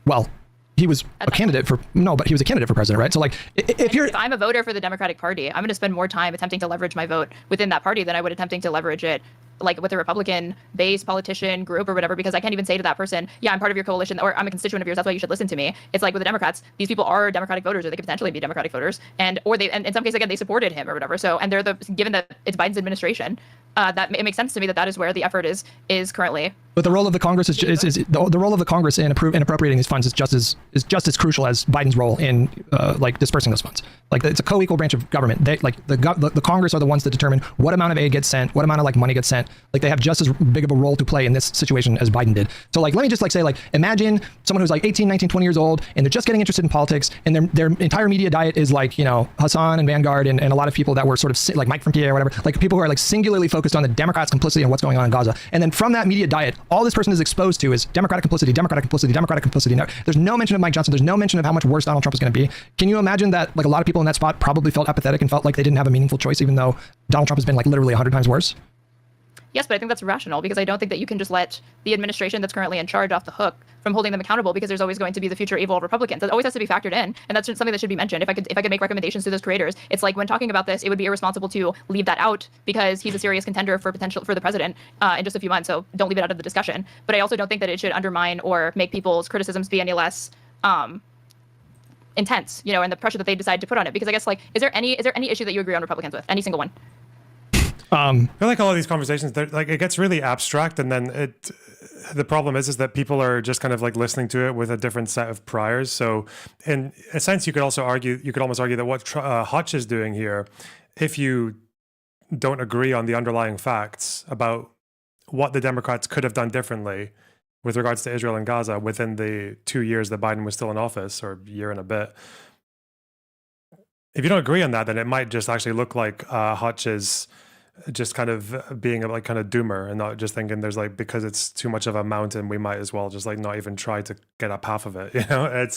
Speaker 2: Well, he was a candidate for president, right? So like, if
Speaker 8: I'm a voter for the Democratic Party, I'm going to spend more time attempting to leverage my vote within that party than I would attempting to leverage it like with a Republican base politician group or whatever, because I can't even say to that person, yeah, I'm part of your coalition or I'm a constituent of yours, that's why you should listen to me. It's like with the Democrats, these people are Democratic voters, or they could potentially be Democratic voters, and in some cases, again, they supported him or whatever. So, and given that it's Biden's administration, that it makes sense to me that is where the effort is currently. But the role of the Congress
Speaker 2: the role of the Congress in appropriating these funds is just as crucial as Biden's role in like dispersing those funds. Like it's a co-equal branch of government. They like the Congress are the ones that determine what amount of aid gets sent, what amount of like money gets sent, that like they have just as big of a role to play in this situation as Biden did. So like, let me just like say, like, imagine someone who's like 18, 19, 20 years old, and they're just getting interested in politics, and their entire media diet is like, you know, Hassan and Vanguard and a lot of people that were sort of like Mike from PA or whatever, like people who are like singularly focused on the Democrats' complicity and what's going on in Gaza. And then from that media diet, all this person is exposed to is Democratic complicity, Democratic complicity, Democratic complicity. No, there's no mention of Mike Johnson. There's no mention of how much worse Donald Trump is going to be. Can you imagine that like a lot of people in that spot probably felt apathetic and felt like they didn't have a meaningful choice, even though Donald Trump has been like literally 100 times worse?
Speaker 8: Yes, but I think that's rational because I don't think that you can just let the administration that's currently in charge off the hook from holding them accountable, because there's always going to be the future evil of Republicans. That always has to be factored in, and that's something that should be mentioned. If I could make recommendations to those creators, it's like when talking about this, it would be irresponsible to leave that out because he's a serious contender for the president in just a few months. So don't leave it out of the discussion. But I also don't think that it should undermine or make people's criticisms be any less intense, you know, and the pressure that they decide to put on it. Because I guess like, is there any issue that you agree on Republicans with? Any single one?
Speaker 1: I feel like all of these conversations, like it gets really abstract, and then the problem is that people are just kind of like listening to it with a different set of priors. So in a sense, you could almost argue that what Hutch is doing here, if you don't agree on the underlying facts about what the Democrats could have done differently with regards to Israel and Gaza within the 2 years that Biden was still in office, or a year and a bit, if you don't agree on that, then it might just actually look like Hutch is just kind of being a like kind of doomer and not just thinking there's like, because it's too much of a mountain, we might as well just like not even try to get up half of it, you know. It's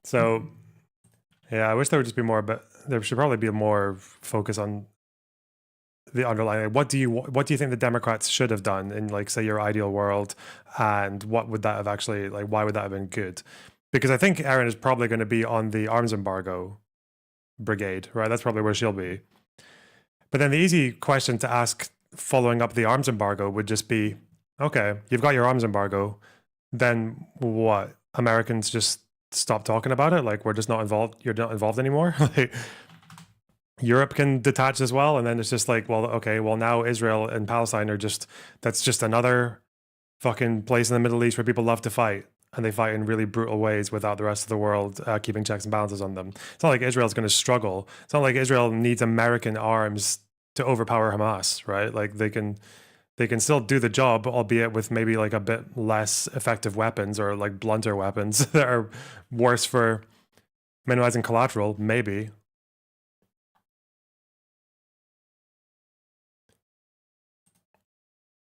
Speaker 1: so yeah, I wish there would just be more, but there should probably be more focus on the underlying, what do you think the Democrats should have done in like, say, your ideal world, and what would that have actually, like, why would that have been good? Because I think Erin is probably going to be on the arms embargo brigade, right? That's probably where she'll be. But then the easy question to ask following up the arms embargo would just be, okay, you've got your arms embargo, then what? Americans just stop talking about it? Like, we're just not involved, you're not involved anymore? Like, Europe can detach as well, and then it's just like, well, okay, well now Israel and Palestine are just, that's just another fucking place in the Middle East where people love to fight, and they fight in really brutal ways without the rest of the world keeping checks and balances on them. It's not like Israel's going to struggle. It's not like Israel needs American arms to overpower Hamas, right? Like they can still do the job, albeit with maybe like a bit less effective weapons, or like blunter weapons that are worse for minimizing collateral, maybe.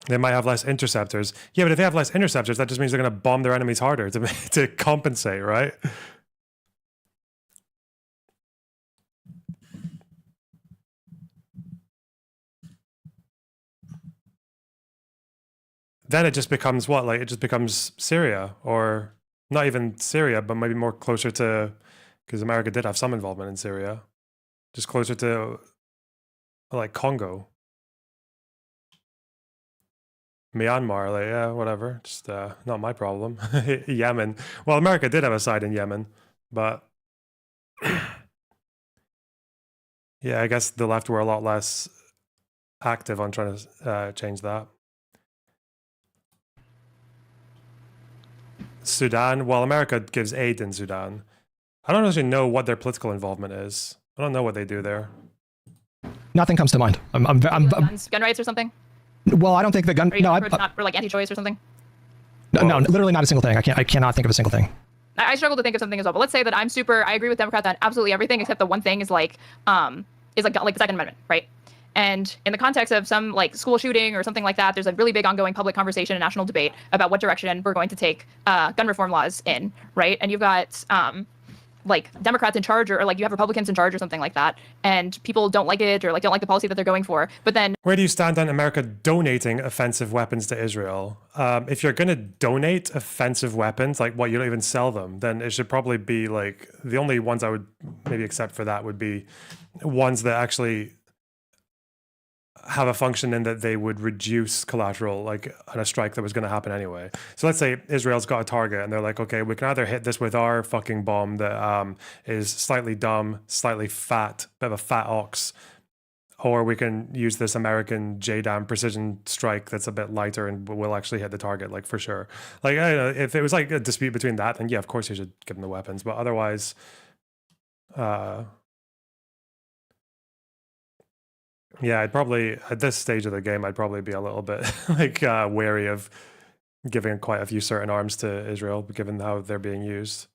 Speaker 1: They might have less interceptors. Yeah, but if they have less interceptors, that just means they're going to bomb their enemies harder to compensate, right? Then it just becomes what? Like, it just becomes Syria, or not even Syria, but maybe more closer to, because America did have some involvement in Syria, just closer to like Congo. Myanmar, like, yeah, whatever. Just not my problem. Yemen. Well, America did have a side in Yemen, but yeah, I guess the left were a lot less active on trying to change that. Sudan. Well, America gives aid in Sudan. I don't actually know what their political involvement is. I don't know what they do there.
Speaker 2: Nothing comes to mind. I'm
Speaker 8: Gun rights or something?
Speaker 2: well, I don't think the gun.
Speaker 8: Or,
Speaker 2: No,
Speaker 8: or like anti-choice or something?
Speaker 2: no, literally not a single thing. I cannot think of a single thing.
Speaker 8: I struggle to think of something as well. But let's say that I agree with Democrats on absolutely everything except the one thing is like the Second Amendment, right? And in the context of some like school shooting or something like that, there's a really big ongoing public conversation and national debate about what direction we're going to take gun reform laws in, right? And you've got like Democrats in charge, or like you have Republicans in charge or something like that, and people don't like it, or like don't like the policy that they're going for. But then,
Speaker 1: where do you stand on America donating offensive weapons to Israel? If you're going to donate offensive weapons, like what, you don't even sell them, then it should probably be like, the only ones I would maybe accept for that would be ones that actually have a function in that they would reduce collateral, like on a strike that was going to happen anyway. So let's say Israel's got a target and they're like, okay, we can either hit this with our fucking bomb that is slightly dumb, slightly fat, bit of a fat ox, or we can use this American JDAM precision strike that's a bit lighter and will actually hit the target, like for sure. Like, I don't know, if it was like a dispute between that, then yeah, of course you should give them the weapons, but otherwise, Yeah, I'd probably at this stage of the game, I'd probably be a little bit like wary of giving quite a few certain arms to Israel, given how they're being used.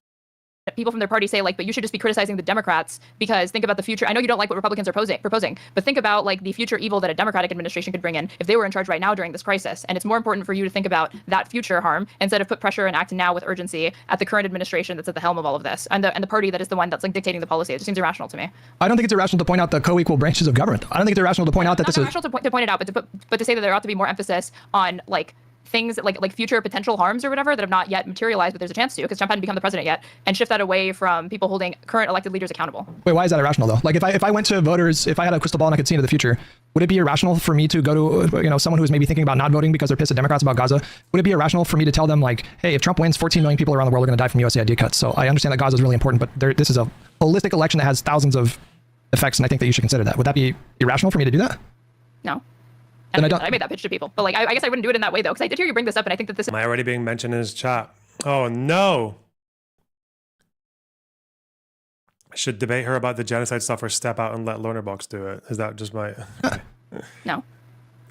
Speaker 8: People from their party say like, but you should just be criticizing the Democrats because think about the future. I know you don't like what Republicans are proposing, but think about like the future evil that a Democratic administration could bring in if they were in charge right now during this crisis. And it's more important for you to think about that future harm instead of put pressure and act now with urgency at the current administration that's at the helm of all of this and the party that is the one that's like dictating the policy. It just seems irrational to me.
Speaker 2: I don't think it's irrational to point out the co-equal branches of government. I don't think it's irrational to point out that this is
Speaker 8: irrational to point it out, but to say that there ought to be more emphasis on like things like future potential harms or whatever that have not yet materialized, but there's a chance to because Trump hadn't become the president yet, and shift that away from people holding current elected leaders accountable.
Speaker 2: Wait, why is that irrational though? Like if I went to voters, if I had a crystal ball and I could see into the future, would it be irrational for me to go to someone who's maybe thinking about not voting because they're pissed at Democrats about Gaza? Would it be irrational for me to tell them like, hey, if Trump wins, 14 million people around the world are going to die from USAID cuts? So I understand that Gaza is really important, but this is a holistic election that has thousands of effects, and I think that you should consider that. Would that be irrational for me to do that?
Speaker 8: No.
Speaker 2: Then
Speaker 8: I made that pitch to people, but like I guess I wouldn't do it in that way though, because I did hear you bring this up, and I think that this.
Speaker 1: Am I already being mentioned in his chat? Oh no! I should debate her about the genocide stuff or step out and let Lonerbox do it. Is that just my?
Speaker 8: No.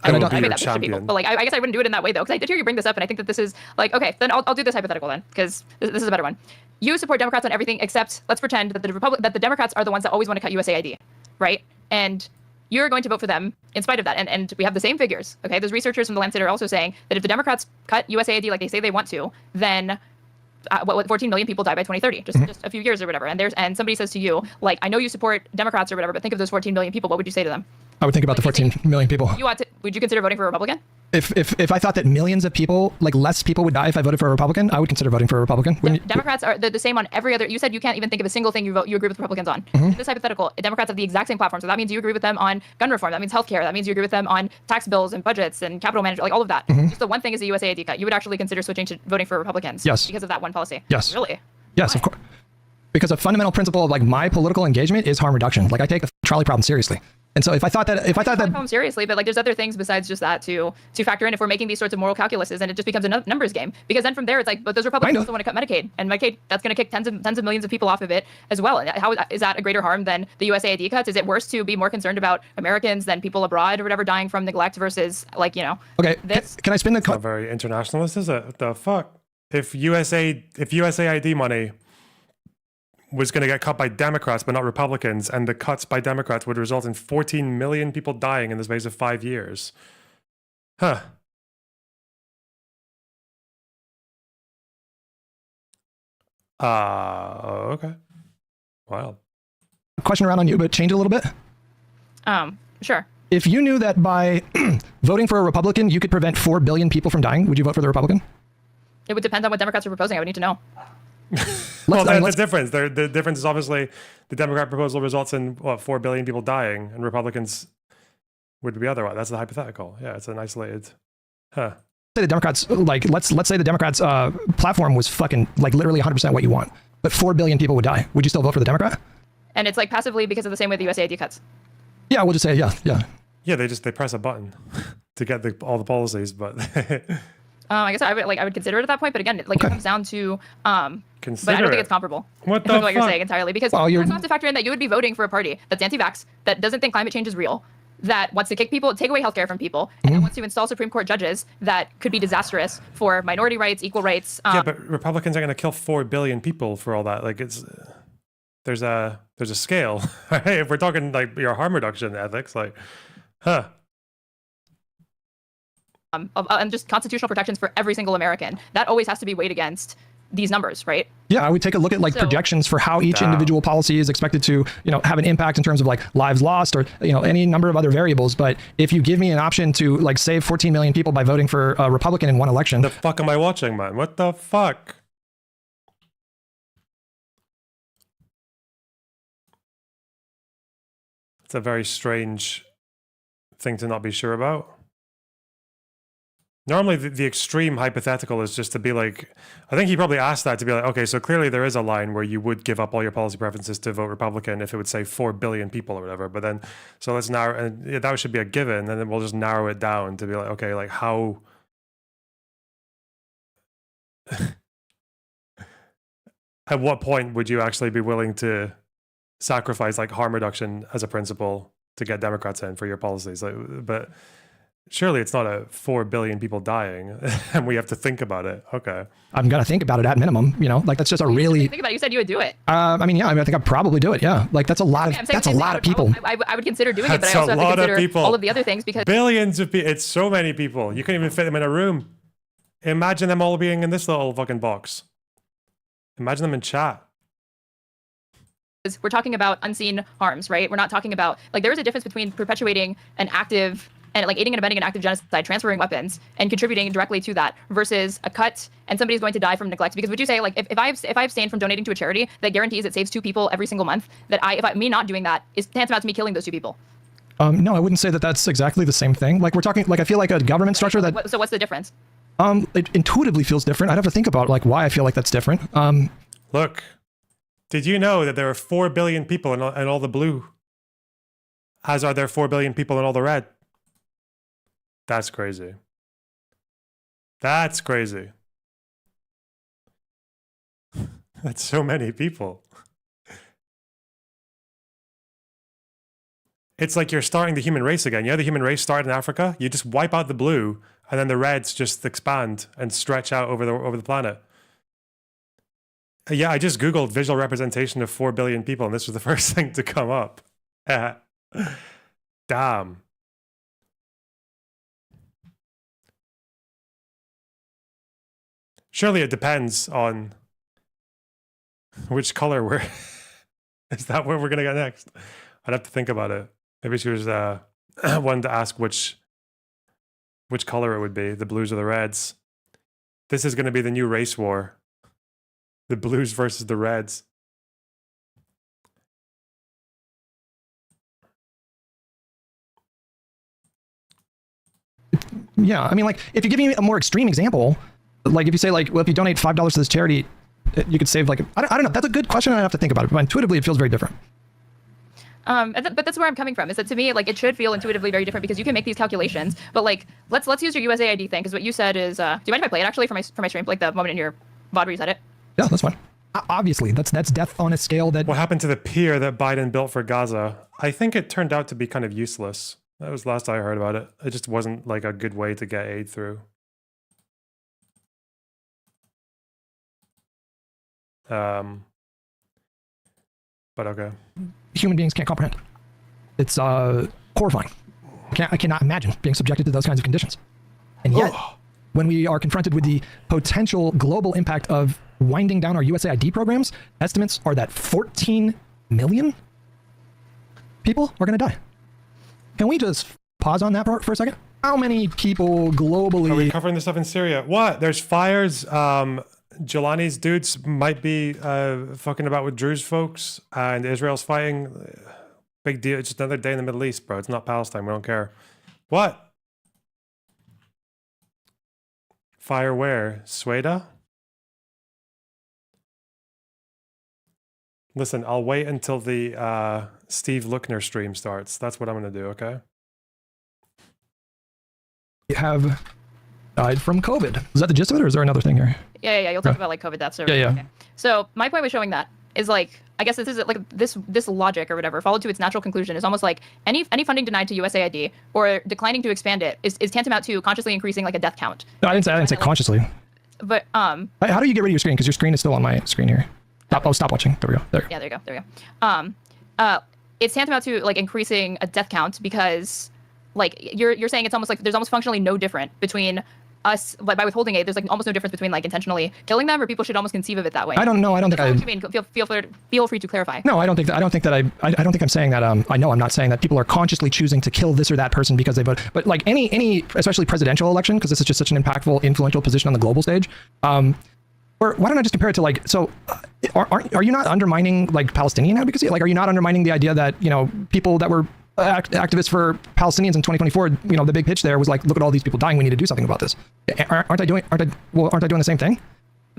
Speaker 1: I will
Speaker 8: I
Speaker 1: be
Speaker 8: made
Speaker 1: your
Speaker 8: that pitch to people,
Speaker 1: champion.
Speaker 8: but like I guess I wouldn't do it in that way though, because I did hear you bring this up, and I think that this is like okay, then I'll do this hypothetical then, because this is a better one. You support Democrats on everything except let's pretend that the Democrats are the ones that always want to cut USAID, right? And you're going to vote for them in spite of that. And we have the same figures, okay? Those researchers from the Lancet are also saying that if the Democrats cut USAID like they say they want to, then 14 million people die by 2030, just a few years or whatever. And somebody says to you, like, I know you support Democrats or whatever, but think of those 14 million people. What would you say to them?
Speaker 2: I would think about the 14 million people.
Speaker 8: Would you consider voting for a Republican?
Speaker 2: If I thought that millions of people, like less people would die if I voted for a Republican, I would consider voting for a Republican.
Speaker 8: Democrats are the same on every other. You said you can't even think of a single thing you agree with Republicans on. In this hypothetical, Democrats have the exact same platform. So that means you agree with them on gun reform. That means healthcare. That means you agree with them on tax bills and budgets and capital management, like all of that. Just the one thing is the USAID cut. You would actually consider switching to voting for Republicans.
Speaker 2: Yes.
Speaker 8: Because of that one policy.
Speaker 2: Yes.
Speaker 8: Really?
Speaker 2: Yes, of course. Because a fundamental principle of like my political engagement is harm reduction. Like I take the trolley problem seriously. And so if I thought that
Speaker 8: problem seriously, but like there's other things besides just that to factor in if we're making these sorts of moral calculuses, and it just becomes a numbers game. Because then from there it's like, but those Republicans also want to cut Medicaid, and Medicaid that's going to kick tens of millions of people off of it as well. And how is that a greater harm than the USAID cuts? Is it worse to be more concerned about Americans than people abroad or whatever dying from neglect versus like
Speaker 2: Okay,
Speaker 8: this?
Speaker 2: can I spin the?
Speaker 1: It's not very internationalist, is it? What the fuck? If USAID money was going to get cut by Democrats but not Republicans, and the cuts by Democrats would result in 14 million people dying in the space of 5 years. Huh. Okay. Wow.
Speaker 2: Question around on you, but change it a little bit.
Speaker 8: Sure.
Speaker 2: If you knew that by voting for a Republican, you could prevent 4 billion people from dying, would you vote for the Republican?
Speaker 8: It would depend on what Democrats are proposing. I would need to know.
Speaker 1: Well, that's the difference. The difference is obviously the Democrat proposal results in 4 billion people dying, and Republicans would be otherwise. That's the hypothetical. Yeah, it's an isolated. Huh.
Speaker 2: Say the Democrats, like let's say the Democrats' platform was fucking like literally 100% what you want, but 4 billion people would die. Would you still vote for the Democrat?
Speaker 8: And it's like passively because of the same way the USAID cuts.
Speaker 2: Yeah, we'll just say yeah.
Speaker 1: Yeah, they press a button to get all the policies, but.
Speaker 8: I guess I would consider it at that point, but again, it comes down to
Speaker 1: Consider
Speaker 8: but I don't think
Speaker 1: it.
Speaker 8: it's comparable.
Speaker 1: What the
Speaker 8: with what you're
Speaker 1: fuck?
Speaker 8: saying entirely, because
Speaker 2: Well,
Speaker 8: you
Speaker 2: you're-
Speaker 8: also have to factor in that you would be voting for a party that's anti-vax, that doesn't think climate change is real, that wants to take away healthcare from people, and that wants to install Supreme Court judges that could be disastrous for minority rights, equal rights.
Speaker 1: Yeah, but Republicans are going to kill 4 billion people for all that. Like there's a scale. Right? If we're talking like your harm reduction ethics, like, huh?
Speaker 8: And just constitutional protections for every single American. That always has to be weighed against these numbers, right?
Speaker 2: Yeah, I would take a look at like
Speaker 8: So-
Speaker 2: projections for how each individual policy is expected to, have an impact in terms of like lives lost or, any number of other variables. But if you give me an option to like save 14 million people by voting for a Republican in one election,
Speaker 1: The fuck am I watching, man? What the fuck? It's a very strange thing to not be sure about. Normally, the extreme hypothetical is just to be like, I think he probably asked that to be like, okay, so clearly there is a line where you would give up all your policy preferences to vote Republican if it would say 4 billion people or whatever. But then, so let's narrow, and yeah, that should be a given, and then we'll just narrow it down to be like, okay, like how. At what point would you actually be willing to sacrifice like harm reduction as a principle to get Democrats in for your policies. Like, but surely it's not a 4 billion people dying, and we have to think about it. Okay.
Speaker 2: I'm gonna think about it at minimum. You know, like that's just a really.
Speaker 8: Think about it. You said you would do it.
Speaker 2: I mean, yeah. I mean, I think I'd probably do it. Yeah. Like that's a lot of.
Speaker 8: I'm saying
Speaker 2: That's a
Speaker 8: the same
Speaker 2: lot
Speaker 8: thing.
Speaker 2: of people.
Speaker 8: I would consider doing it, but
Speaker 1: That's
Speaker 8: I also
Speaker 1: a
Speaker 8: have to
Speaker 1: lot of
Speaker 8: consider
Speaker 1: people.
Speaker 8: all of the other things because
Speaker 1: Billions of people. It's so many people. You couldn't even fit them in a room. Imagine them all being in this little fucking box. Imagine them in chat.
Speaker 8: we're talking about unseen harms, right? We're not talking about like there is a difference between perpetuating an active and like aiding and abetting an active genocide, transferring weapons, and contributing directly to that versus a cut and somebody's going to die from neglect. Because would you say like if I abstain from donating to a charity that guarantees it saves 2 people every single month, that me not doing that is tantamount to me killing those 2 people?
Speaker 2: No, I wouldn't say that that's exactly the same thing. Like we're talking, like I feel like a government structure that.
Speaker 8: So what's the difference?
Speaker 2: It intuitively feels different. I'd have to think about like why I feel like that's different.
Speaker 1: Look, did you know that there are 4 billion people in all the blue, as are there 4 billion people in all the red? That's crazy. That's crazy. That's so many people. It's like you're starting the human race again. You know, the human race started in Africa. You just wipe out the blue, and then the reds just expand and stretch out over the planet. Yeah, I just Googled visual representation of 4 billion people, and this was the first thing to come up. Damn. Surely it depends on which color we're... Is that where we're going to go next? I'd have to think about it. Maybe she was wanted to ask which color it would be, the blues or the reds. This is going to be the new race war. The blues versus the reds.
Speaker 2: Yeah, I mean, like if you give me a more extreme example, like if you say like, well, if you donate $5 to this charity, you could save like I don't know. That's a good question. I have to think about it. But intuitively, it feels very different.
Speaker 8: But that's where I'm coming from. Is that to me, like it should feel intuitively very different because you can make these calculations. But like, let's use your USAID thing because what you said is, do you mind if I play it actually for my stream? Like the moment in your VOD where you said it.
Speaker 2: Yeah, that's fine. Obviously, that's death on a scale that.
Speaker 1: What happened to the pier that Biden built for Gaza? I think it turned out to be kind of useless. That was the last I heard about it. It just wasn't like a good way to get aid through. But okay.
Speaker 2: Human beings can't comprehend. It's horrifying. I cannot imagine being subjected to those kinds of conditions. And yet, when we are confronted with the potential global impact of winding down our USAID programs, estimates are that 14 million people are going to die. Can we just pause on that for a second? How many people globally...
Speaker 1: Are we covering this stuff in Syria? What? There's fires. Jelani's dudes might be fucking about with Drew's folks, and Israel's fighting. Big deal. It's just another day in the Middle East, bro. It's not Palestine. We don't care. What? Fire where? Sweda? Listen, I'll wait until the Steve Lookner stream starts. That's what I'm going to do, okay?
Speaker 2: have died from COVID. Is that the gist of it, or is there another thing here?
Speaker 8: Yeah. You'll talk about like COVID deaths.
Speaker 2: Yeah.
Speaker 8: Okay. So my point with showing that is like, I guess this is like this logic or whatever, followed to its natural conclusion, is almost like any funding denied to USAID or declining to expand it is tantamount to consciously increasing like a death count.
Speaker 2: No, I didn't say consciously.
Speaker 8: But
Speaker 2: how do you get rid of your screen? Because your screen is still on my screen here. Stop watching. There we go. There.
Speaker 8: Yeah, there you go. It's tantamount to like increasing a death count because like you're saying it's almost like there's almost functionally no different between us, like by withholding aid, there's like almost no difference between like intentionally killing them, or people should almost conceive of it that way.
Speaker 2: I don't know. I don't think
Speaker 8: What you mean? Feel free to clarify.
Speaker 2: No, I don't think that. I don't think I'm saying that. I know I'm not saying that people are consciously choosing to kill this or that person because they vote. But like any, especially presidential election, because this is just such an impactful, influential position on the global stage. Or why don't I just compare it to like, so are you not undermining like Palestinian advocacy? Like, are you not undermining the idea that, you know, people that were activists for Palestinians in 2024, you know, the big pitch there was like, look at all these people dying, we need to do something about this. Aren't I doing the same thing?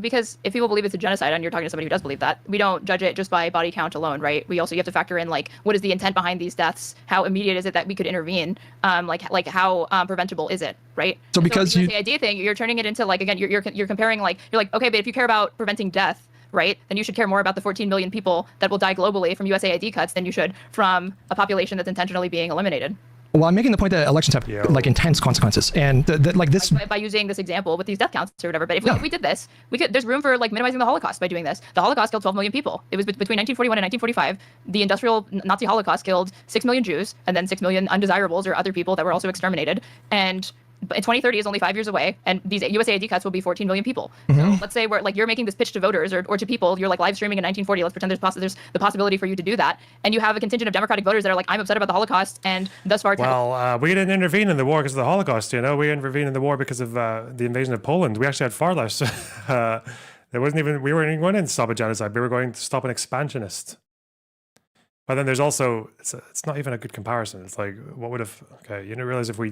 Speaker 8: Because if people believe it's a genocide, and you're talking to somebody who does believe that, we don't judge it just by body count alone, right? You have to factor in like, what is the intent behind these deaths? How immediate is it that we could intervene? Like how preventable is it, right?
Speaker 2: So because
Speaker 8: the idea thing, you're turning it into like, again, you're comparing like, you're like, okay, but if you care about preventing death, right, then you should care more about the 14 million people that will die globally from USAID cuts than you should from a population that's intentionally being eliminated.
Speaker 2: Well, I'm making the point that elections have like intense consequences, and like this
Speaker 8: by using this example with these death counts or whatever. But if we did this, there's room for like minimizing the Holocaust by doing this. The Holocaust killed 12 million people. It was between 1941 and 1945. The industrial Nazi Holocaust killed 6 million Jews and then 6 million undesirables or other people that were also exterminated. And in 2030 is only 5 years away, and these USAID cuts will be 14 million people. So let's say you're making this pitch to voters or to people. You're like live streaming in 1940. Let's pretend there's the possibility for you to do that, and you have a contingent of Democratic voters that are like, I'm upset about the Holocaust, and thus far.
Speaker 1: Well, we didn't intervene in the war because of the Holocaust. You know, we intervened in the war because of the invasion of Poland. We actually had far less. We weren't even going to stop a genocide. We were going to stop an expansionist. But then there's also, it's not even a good comparison. It's like, what would have, okay, you realize if we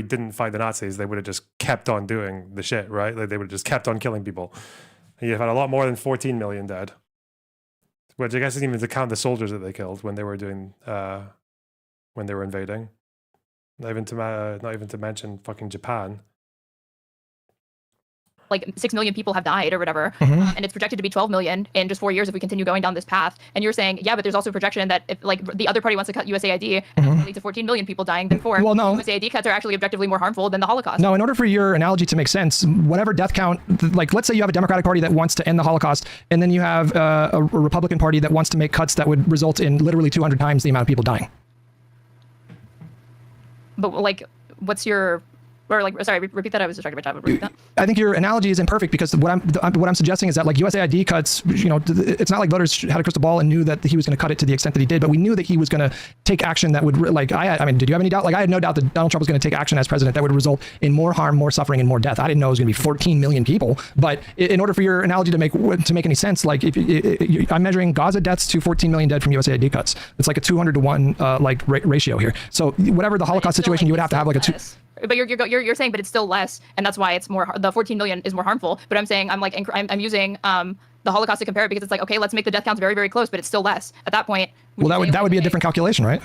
Speaker 1: didn't fight the Nazis, they would have just kept on doing the shit, right? Like they would have just kept on killing people. And you've had a lot more than 14 million dead, which I guess isn't even to count the soldiers that they killed when they were doing, when they were invading. Not even to mention fucking Japan.
Speaker 8: Like 6 million people have died or whatever, and it's projected to be 12 million in just 4 years if we continue going down this path. And you're saying, yeah, but there's also a projection that if like the other party wants to cut USAID, and it'll lead to 14 million people dying. Therefore,
Speaker 2: well, no.
Speaker 8: USAID cuts are actually objectively more harmful than the Holocaust.
Speaker 2: No, in order for your analogy to make sense, whatever death count, like let's say you have a Democratic Party that wants to end the Holocaust, and then you have a Republican Party that wants to make cuts that would result in literally 200 times the amount of people dying.
Speaker 8: But like, what's your... Or like, sorry, repeat that. I was distracted by chat. Repeat that.
Speaker 2: I think your analogy is imperfect because what I'm suggesting is that like USAID cuts, you know, it's not like voters had a crystal ball and knew that he was going to cut it to the extent that he did, but we knew that he was going to take action that would like, I mean, did you have any doubt? Like I had no doubt that Donald Trump was going to take action as president that would result in more harm, more suffering, and more death. I didn't know it was going to be 14 million people, but in order for your analogy to make any sense, like if I'm measuring Gaza deaths to 14 million dead from USAID cuts, it's like a 200 to 1 like ratio here. So whatever the Holocaust situation, you would have to have like a 2.
Speaker 8: But you're saying, but it's still less, and that's why it's more. The 14 million is more harmful. But I'm saying I'm using the Holocaust to compare it because it's like, okay, let's make the death counts very, very close, but it's still less at that point.
Speaker 2: Well, that would be a different calculation, right?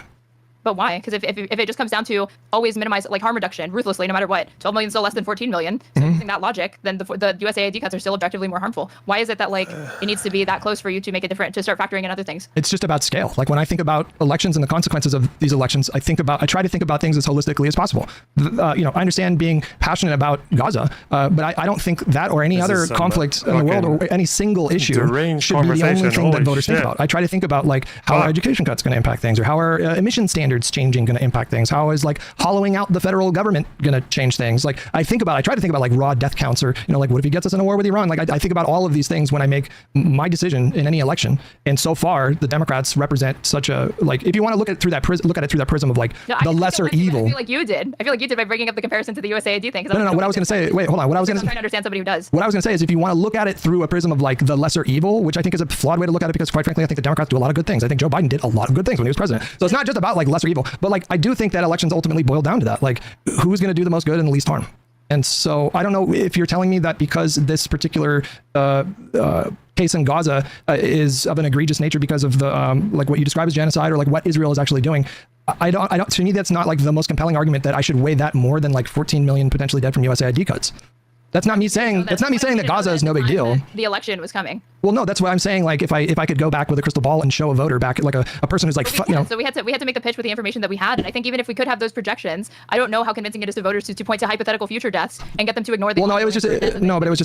Speaker 8: But why? Because if it just comes down to always minimize like harm reduction ruthlessly, no matter what, 12 million is still less than 14 million. So using that logic, then the USAID cuts are still objectively more harmful. Why is it that like it needs to be that close for you to make it different, to start factoring in other things?
Speaker 2: It's just about scale. Like when I think about elections and the consequences of these elections, I try to think about things as holistically as possible. You know, I understand being passionate about Gaza, but I don't think that or any other conflict in the world or any single issue should be the only thing that voters think about. I try to think about like how are education cuts going to impact things, or how are emission standards changing going to impact things? How is like hollowing out the federal government going to change things? Like I try to think about like raw death counts, or you know, like what if he gets us in a war with Iran? Like I think about all of these things when I make my decision in any election. And so far, the Democrats represent such a like. If you want to look at it through that prism of like the lesser evil.
Speaker 8: I feel like you did. by bringing up the comparison to the USAID thing.
Speaker 2: No. What I was going to say. Wait, hold on.
Speaker 8: I'm trying to understand somebody who does.
Speaker 2: What I was going to say is, if you want to look at it through a prism of like the lesser evil, which I think is a flawed way to look at it, because quite frankly, I think the Democrats do a lot of good things. I think Joe Biden did a lot of good things when he was president. So it's not just about like lesser evil, but like I do think that elections ultimately boil down to that. Like who's going to do the most good and the least harm? And so I don't know if you're telling me that because this particular case in Gaza is of an egregious nature because of the like what you describe as genocide, or like what Israel is actually doing. I don't. To me, that's not like the most compelling argument that I should weigh that more than like 14 million potentially dead from USAID cuts. That's not me saying. That's not me saying that Gaza is no big deal.
Speaker 8: The election was coming.
Speaker 2: Well, no, that's what I'm saying. Like, if I could go back with a crystal ball and show a voter back, like a person who's like, you know.
Speaker 8: So we had to make the pitch with the information that we had, and I think even if we could have those projections, I don't know how convincing it is to voters to point to hypothetical future deaths and get them to ignore the.
Speaker 2: Well, no, it was just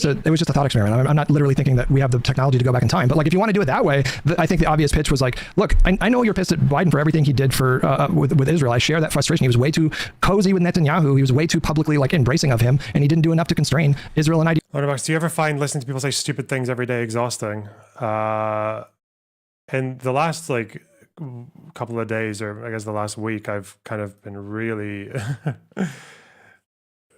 Speaker 2: a thought experiment. I'm not literally thinking that we have the technology to go back in time, but like if you want to do it that way, I think the obvious pitch was like, look, I know you're pissed at Biden for everything he did for with Israel. I share that frustration. He was way too cozy with Netanyahu. He was way too publicly like embracing of him, and he didn't do enough to constrain Israel and
Speaker 1: Max, do you ever find listening to people say stupid things every day exhausting? In the last like couple of days, or I guess the last week, I've kind of been really,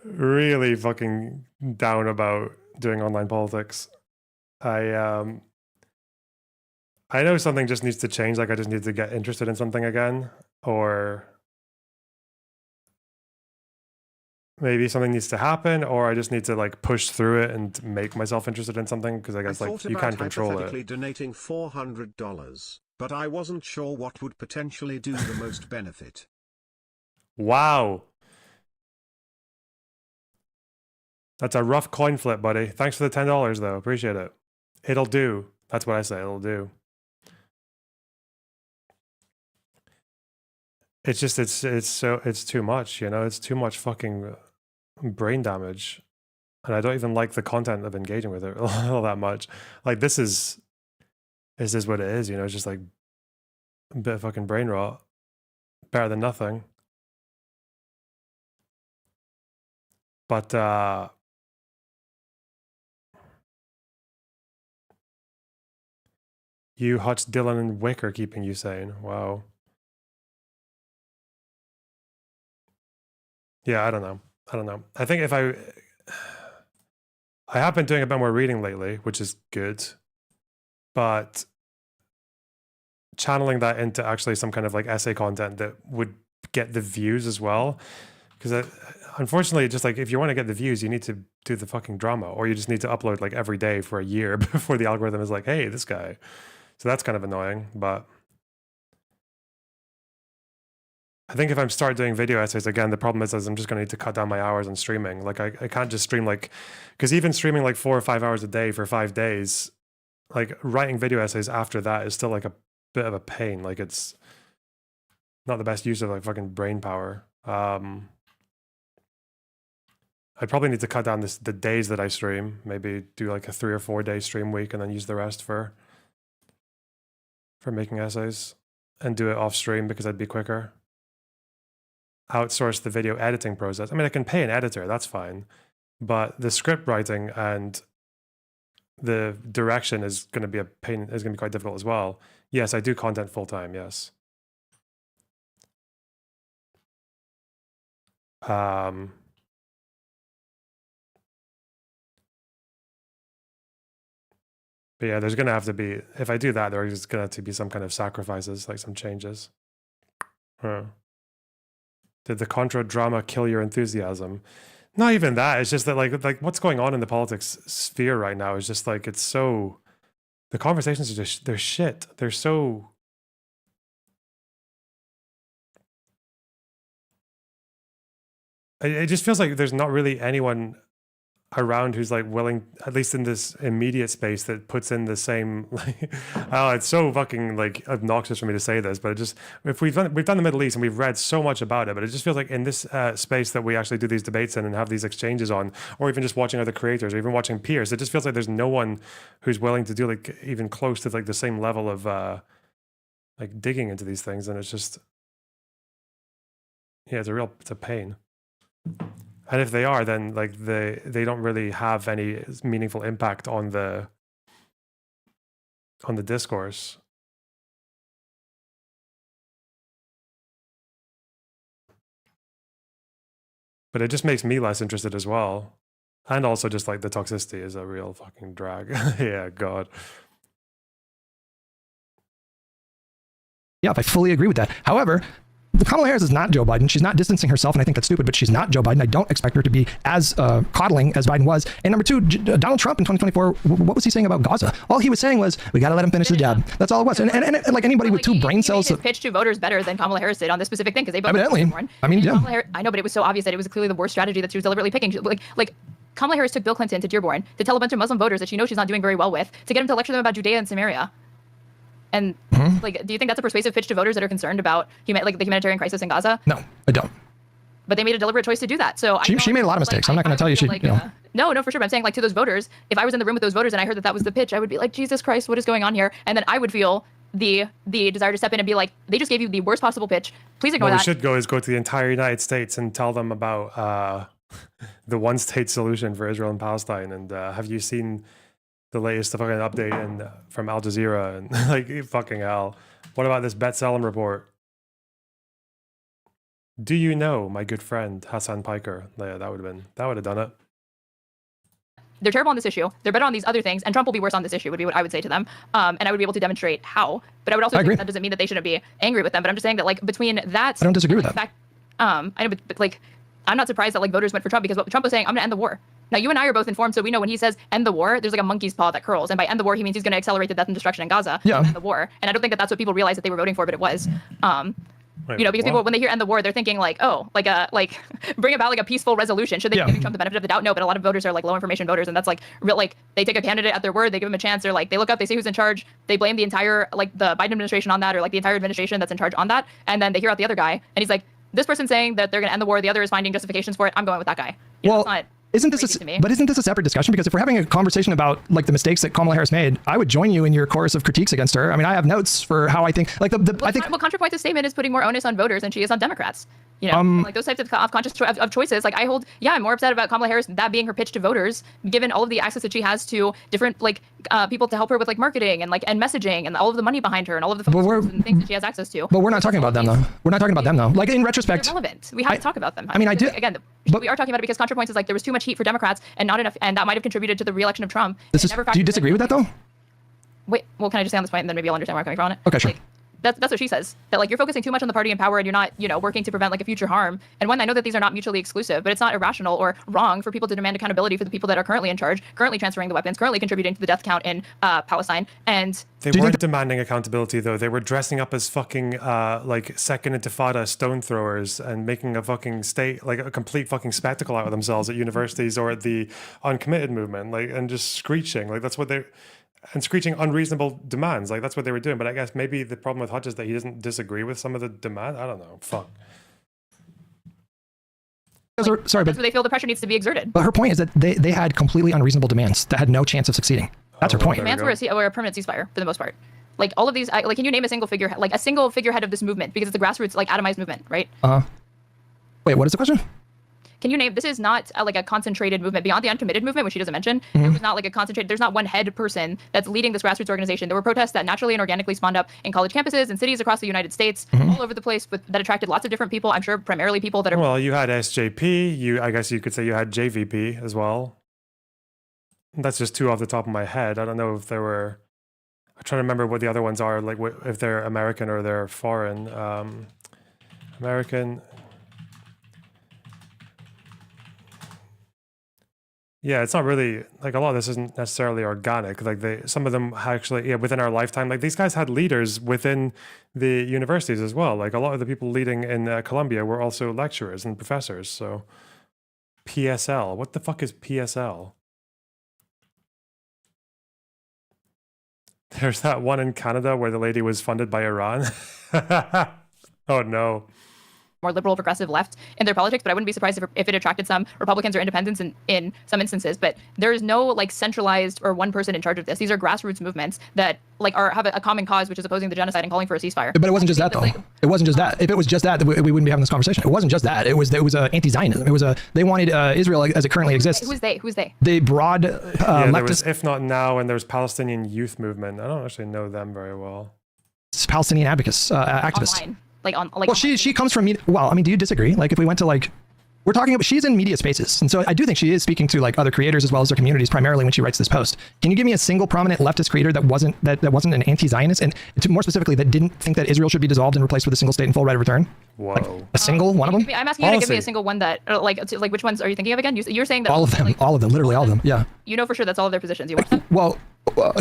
Speaker 1: really fucking down about doing online politics. I know something just needs to change. Like I just need to get interested in something again, or maybe something needs to happen, or I just need to like push through it and make myself interested in something, because I guess like you can't control it.
Speaker 9: Donating $400, but I wasn't sure what would potentially do the most benefit.
Speaker 1: Wow. That's a rough coin flip, buddy. Thanks for the $10 though. Appreciate it. It'll do. That's what I say it'll do. It's just it's too much, you know. It's too much fucking brain damage, and I don't even like the content of engaging with it all that much. Like this is what it is, you know. It's just like a bit of fucking brain rot. Better than nothing. But you, Hutch, Dylan, and Wick are keeping you sane. Wow. Yeah, I don't know. I think if I have been doing a bit more reading lately, which is good, but channeling that into actually some kind of like essay content that would get the views as well. Because unfortunately, just like if you want to get the views, you need to do the fucking drama, or you just need to upload like every day for a year before the algorithm is like, hey, this guy. So that's kind of annoying, but I think if I start doing video essays again, the problem is I'm just going to need to cut down my hours on streaming. Like I can't just stream like, because even streaming like 4 or 5 hours a day for 5 days, like writing video essays after that is still like a bit of a pain. Like it's not the best use of like fucking brain power. I probably need to cut down the days that I stream. Maybe do like a 3 or 4 day stream week and then use the rest for making essays, and do it off stream because I'd be quicker. Outsource the video editing process. I mean, I can pay an editor, that's fine, but the script writing and the direction is going to be a pain. Is going to be quite difficult as well. Yes, I do content full time. Yes. But yeah, there's going to have to be, if I do that, there's going to have to be some kind of sacrifices, like some changes. Huh. Did the Contra drama kill your enthusiasm? Not even that. It's just that like what's going on in the politics sphere right now is just like, it's so, the conversations are just, they're shit. They're so, it just feels like there's not really anyone around who's like willing, at least in this immediate space, that puts in the same like, oh, it's so fucking like obnoxious for me to say this, but it just, if we've done the Middle East and we've read so much about it, but it just feels like in this space that we actually do these debates in and have these exchanges on, or even just watching other creators, or even watching peers, it just feels like there's no one who's willing to do like even close to like the same level of like digging into these things. And it's just, yeah, it's a pain. And if they are, then like they don't really have any meaningful impact on the discourse. But it just makes me less interested as well. And also just like the toxicity is a real fucking drag. Yeah, God.
Speaker 2: Yeah, I fully agree with that. However, Kamala Harris is not Joe Biden. She's not distancing herself, and I think that's stupid, but she's not Joe Biden. I don't expect her to be as coddling as Biden was. And number two, Donald Trump in 2024, what was he saying about Gaza? All he was saying was, we got to let him finish the job. That's all it was. And like anybody with two brain cells.
Speaker 8: He made his pitch to voters better than Kamala Harris did on this specific thing, because they both
Speaker 2: evidently. I mean, yeah.
Speaker 8: Harris, I know, but it was so obvious that it was clearly the worst strategy that she was deliberately picking. Like Kamala Harris took Bill Clinton to Dearborn to tell a bunch of Muslim voters that she knows she's not doing very well with, to get him to lecture them about Judea and Samaria. And like, do you think that's a persuasive pitch to voters that are concerned about the humanitarian crisis in Gaza?
Speaker 2: No, I don't.
Speaker 8: But they made a deliberate choice to do that. So
Speaker 2: she made a lot of mistakes. I'm not going to tell you she.
Speaker 8: Like, no, for sure. But I'm saying, like, to those voters, if I was in the room with those voters and I heard that was the pitch, I would be like, Jesus Christ, what is going on here? And then I would feel the desire to step in and be like, they just gave you the worst possible pitch. Please ignore that.
Speaker 1: What we should go is go to the entire United States and tell them about the one-state solution for Israel and Palestine. And have you seen the latest fucking update from Al Jazeera? And like, fucking hell. What about this Bet Salem report? Do you know my good friend Hassan Piker? Yeah, that would have done it.
Speaker 8: They're terrible on this issue. They're better on these other things, and Trump will be worse on this issue, would be what I would say to them. And I would be able to demonstrate how. But I would also say that doesn't mean that they shouldn't be angry with them. But I'm just saying that, like, between that,
Speaker 2: I don't disagree with that.
Speaker 8: Fact, I know, but like, I'm not surprised that like voters went for Trump, because what Trump was saying, I'm gonna end the war. Now, you and I are both informed, so we know when he says end the war, there's like a monkey's paw that curls. And by end the war, he means he's going to accelerate the death and destruction in Gaza.
Speaker 2: Yeah.
Speaker 8: End the war. And I don't think that that's what people realized that they were voting for, but it was.
Speaker 1: Wait,
Speaker 8: You know, because
Speaker 1: what?
Speaker 8: people, when they hear end the war, they're thinking like, oh, like bring about like a peaceful resolution. Should they be giving Trump the benefit of the doubt? No, but a lot of voters are like low information voters, and that's like real. Like they take a candidate at their word, they give them a chance. They're like, they look up, they see who's in charge, they blame the entire like the Biden administration on that, or like the entire administration that's in charge on that, and then they hear out the other guy, and he's like, this person's saying that they're going to end the war, the other is finding justifications for it. I'm going with that guy. You know,
Speaker 2: Well,
Speaker 8: it's not
Speaker 2: isn't this
Speaker 8: crazy to me.
Speaker 2: but isn't this a separate discussion? Because if we're having a conversation about like the mistakes that Kamala Harris made, I would join you in your chorus of critiques against her. I mean, I have notes for how I think like I think
Speaker 8: Well, ContraPoint's statement is putting more onus on voters than she is on Democrats. You know, like those types of of choices. Like I'm more upset about Kamala Harris, that being her pitch to voters, given all of the access that she has to different like people to help her with like marketing and messaging and all of the money behind her and all of the and things that she has access to.
Speaker 2: But we're not talking about them though. We're not talking about them though. Like in retrospect,
Speaker 8: They're relevant. We have to talk about them.
Speaker 2: I mean, I do.
Speaker 8: Again,
Speaker 2: but
Speaker 8: we are talking about it because ContraPoints is like there was too much heat for Democrats and not enough, and that might have contributed to the re-election of Trump.
Speaker 2: Do you disagree with that though?
Speaker 8: Wait, well, can I just say on this point, and then maybe I'll understand where I'm coming from on it?
Speaker 2: Okay, sure.
Speaker 8: Like, that's what she says. That like you're focusing too much on the party in power, and you're not, working to prevent like a future harm. And one, I know that these are not mutually exclusive, but it's not irrational or wrong for people to demand accountability for the people that are currently in charge, currently transferring the weapons, currently contributing to the death count in Palestine. And
Speaker 1: They weren't demanding accountability though. They were dressing up as fucking like Second Intifada stone throwers and making a fucking state, like a complete fucking spectacle out of themselves at universities or at the uncommitted movement, like, and just screeching. Like that's what they and screeching unreasonable demands. Like that's what they were doing. But I guess maybe the problem with Hutch is that he doesn't disagree with some of the demand. I don't know. Fuck.
Speaker 2: Sorry,
Speaker 8: that's where they feel the pressure needs to be exerted.
Speaker 2: but her point is that they had completely unreasonable demands that had no chance of succeeding. That's her point.
Speaker 8: Demands were a permanent ceasefire for the most part. Like all of these, like can you name a single figurehead of this movement, because it's a grassroots like atomized movement, right?
Speaker 2: Wait, what is the question?
Speaker 8: Can you name, this is not like a concentrated movement beyond the uncommitted movement, which she doesn't mention. There was not like a concentrated, there's not one head person that's leading this grassroots organization. There were protests that naturally and organically spawned up in college campuses and cities across the United States, all over the place, that attracted lots of different people. I'm sure primarily people that are.
Speaker 1: Well, you had SJP. I guess you could say you had JVP as well. That's just two off the top of my head. I don't know if there were. I'm trying to remember what the other ones are, like if they're American or they're foreign. American. Yeah, it's not really like a lot of this isn't necessarily organic. Like some of them actually, within our lifetime, like these guys had leaders within the universities as well. Like a lot of the people leading in Columbia were also lecturers and professors. So PSL, what the fuck is PSL? There's that one in Canada where the lady was funded by Iran. Oh no.
Speaker 8: More liberal, progressive left in their politics, but I wouldn't be surprised if it attracted some Republicans or independents in some instances. But there is no like centralized or one person in charge of this. These are grassroots movements that like have a common cause, which is opposing the genocide and calling for a ceasefire.
Speaker 2: But it wasn't just that though. It wasn't just that. If it was just that, we wouldn't be having this conversation. It wasn't just that. It was anti-Zionism. They wanted Israel as it currently exists.
Speaker 8: Who's they? Who's they?
Speaker 2: The broad
Speaker 1: There
Speaker 2: leftist.
Speaker 1: was If Not Now, and there's Palestinian Youth Movement. I don't actually know them very well.
Speaker 2: Palestinian activists.
Speaker 8: Online.
Speaker 2: Well, she comes from media. Well, I mean, do you disagree? Like, if we went to like, we're talking about, she's in media spaces, and so I do think she is speaking to like other creators as well as their communities primarily when she writes this post. Can you give me a single prominent leftist creator that wasn't an anti-Zionist, and more specifically that didn't think that Israel should be dissolved and replaced with a single state and full right of return?
Speaker 1: Whoa.
Speaker 2: Like, a single one of them?
Speaker 8: I'm asking you to give me a single one that like which ones are you thinking of again? You're saying that
Speaker 2: all of them, literally all of them. Yeah.
Speaker 8: You know for sure that's all of their positions. You watch them?
Speaker 2: Well,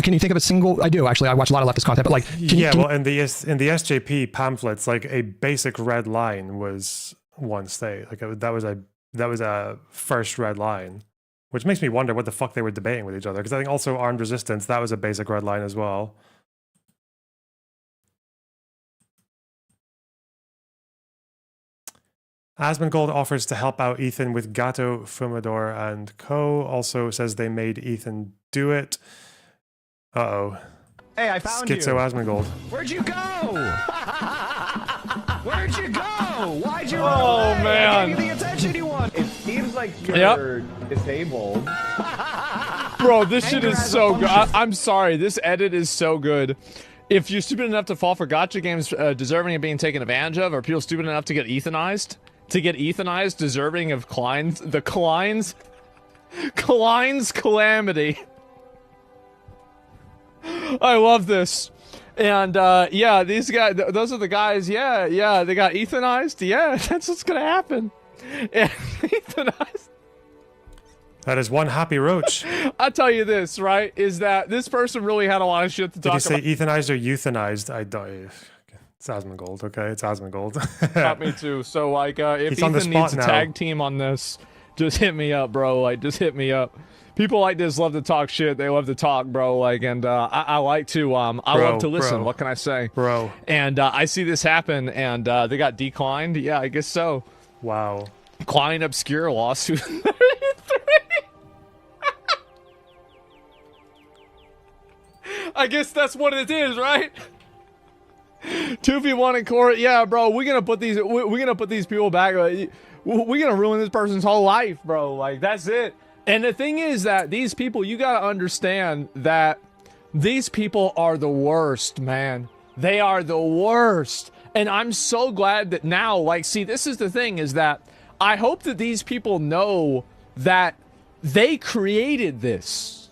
Speaker 2: can you think of a single? I do actually. I watch a lot of leftist content, but like,
Speaker 1: in the SJP pamphlets, like a basic red line was one state. Like that was a first red line, which makes me wonder what the fuck they were debating with each other. Because I think also armed resistance, that was a basic red line as well. Asmongold offers to help out Ethan with Gato, Fumador, and Co. Also says they made Ethan do it. Uh-oh.
Speaker 10: Hey, I found
Speaker 1: Schizo Asmongold.
Speaker 10: Where'd you go? Where'd you go? Why'd you run
Speaker 11: Oh,
Speaker 10: away?
Speaker 11: man.
Speaker 10: I gave you the attention you want. It seems like you're disabled.
Speaker 11: Bro, this shit is so good. I'm sorry, this edit is so good. If you're stupid enough to fall for gotcha games deserving of being taken advantage of, are people stupid enough to get Ethanized? Deserving of Klein's calamity. I love this. And yeah, these guys, those are the guys, yeah, they got Ethanized. Yeah, that's what's gonna happen. And Ethanized.
Speaker 1: That is one happy roach.
Speaker 11: I'll tell you this, right, is that this person really had a lot of shit to talk about.
Speaker 1: Did you say euthanized or euthanized? I don't. It's Asmongold, okay? It's Asmongold.
Speaker 11: Got me too. So like, if
Speaker 1: He's on the
Speaker 11: Ethan
Speaker 1: spot
Speaker 11: needs a
Speaker 1: now.
Speaker 11: tag team on this, just hit me up, bro. Like, just hit me up. People like this love to talk shit. They love to talk, bro. Like, and I like to love to listen.
Speaker 1: Bro.
Speaker 11: What can I say,
Speaker 1: Bro.
Speaker 11: And I see this happen, and they got declined. Yeah, I guess so.
Speaker 1: Wow.
Speaker 11: Klein obscure lawsuit. I guess that's what it is, right? 2v1 in court. Yeah, bro. We're gonna put these people back. We're gonna ruin this person's whole life, bro. Like, that's it. And the thing is that these people, you gotta understand that these people are the worst, man. They are the worst. And I'm so glad that now, like, see, this is the thing, is that I hope that these people know that they created this.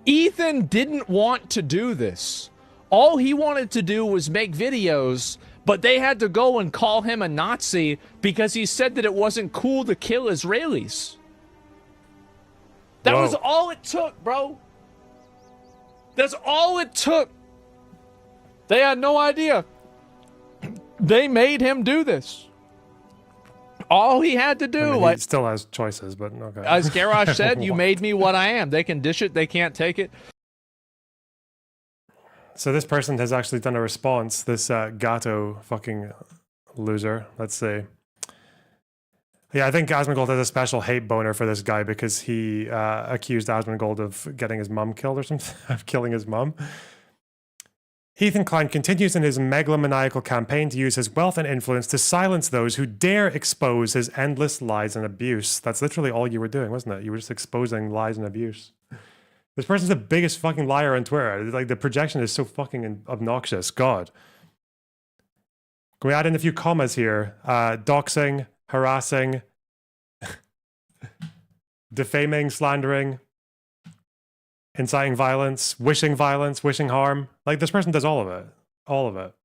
Speaker 11: Ethan didn't want to do this. All he wanted to do was make videos, but they had to go and call him a Nazi because he said that it wasn't cool to kill Israelis. That was all it took, bro. That's all it took. They had no idea. They made him do this. All he had to do,
Speaker 1: He still has choices, but okay.
Speaker 11: as Garrosh said, you made me what I am. They can dish it, they can't take it.
Speaker 1: So this person has actually done a response. This Gato fucking loser. Let's see. Yeah, I think Asmongold has a special hate boner for this guy because he accused Asmongold of getting his mum killed or something, of killing his mum. Ethan Klein continues in his megalomaniacal campaign to use his wealth and influence to silence those who dare expose his endless lies and abuse. That's literally all you were doing, wasn't it? You were just exposing lies and abuse. This person's the biggest fucking liar on Twitter. Like, the projection is so fucking obnoxious. God. Can we add in a few commas here? Doxing, harassing, defaming, slandering, inciting violence, wishing harm. Like, this person does all of it. All of it.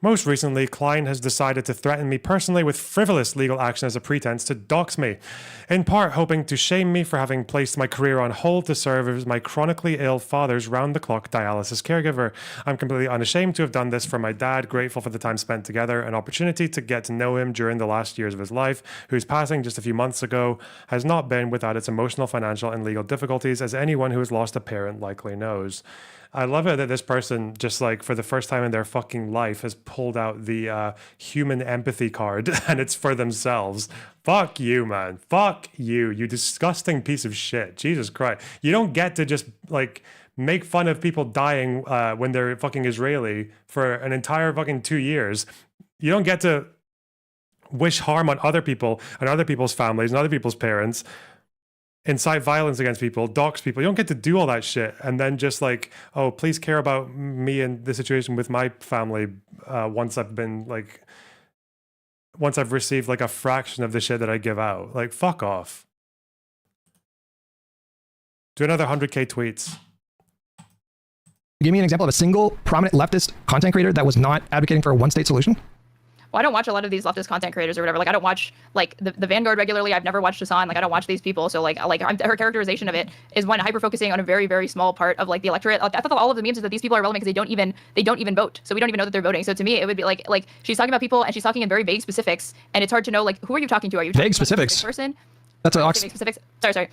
Speaker 1: Most recently, Klein has decided to threaten me personally with frivolous legal action as a pretense to dox me, in part hoping to shame me for having placed my career on hold to serve as my chronically ill father's round-the-clock dialysis caregiver. I'm completely unashamed to have done this for my dad, grateful for the time spent together, an opportunity to get to know him during the last years of his life, whose passing just a few months ago has not been without its emotional, financial, and legal difficulties, as anyone who has lost a parent likely knows. I love it that this person, just like for the first time in their fucking life, has pulled out the human empathy card, and it's for themselves. Fuck you, man. Fuck you, you disgusting piece of shit. Jesus Christ. You don't get to just like make fun of people dying when they're fucking Israeli for an entire fucking 2 years. You don't get to wish harm on other people and other people's families and other people's parents, incite violence against people, dox people. You don't get to do all that shit and then just like, oh, please care about me and the situation with my family once I've received like a fraction of the shit that I give out. Like, fuck off. Do another 100k tweets.
Speaker 2: Give me an example of a single prominent leftist content creator that was not advocating for a one-state solution.
Speaker 8: Well, I don't watch a lot of these leftist content creators or whatever. Like, I don't watch like the Vanguard regularly. I've never watched Hassan. Like, I don't watch these people. So her characterization of it is one hyper focusing on a very, very small part of like the electorate. I thought all of the memes is that these people are relevant because they don't even vote. So we don't even know that they're voting. So to me, it would be like she's talking about people and she's talking in very vague specifics, and it's hard to know like who are you talking to? Are you talking
Speaker 2: Vague
Speaker 8: to a
Speaker 2: specifics.
Speaker 8: specific person?
Speaker 2: That's an
Speaker 8: Specifics. Sorry.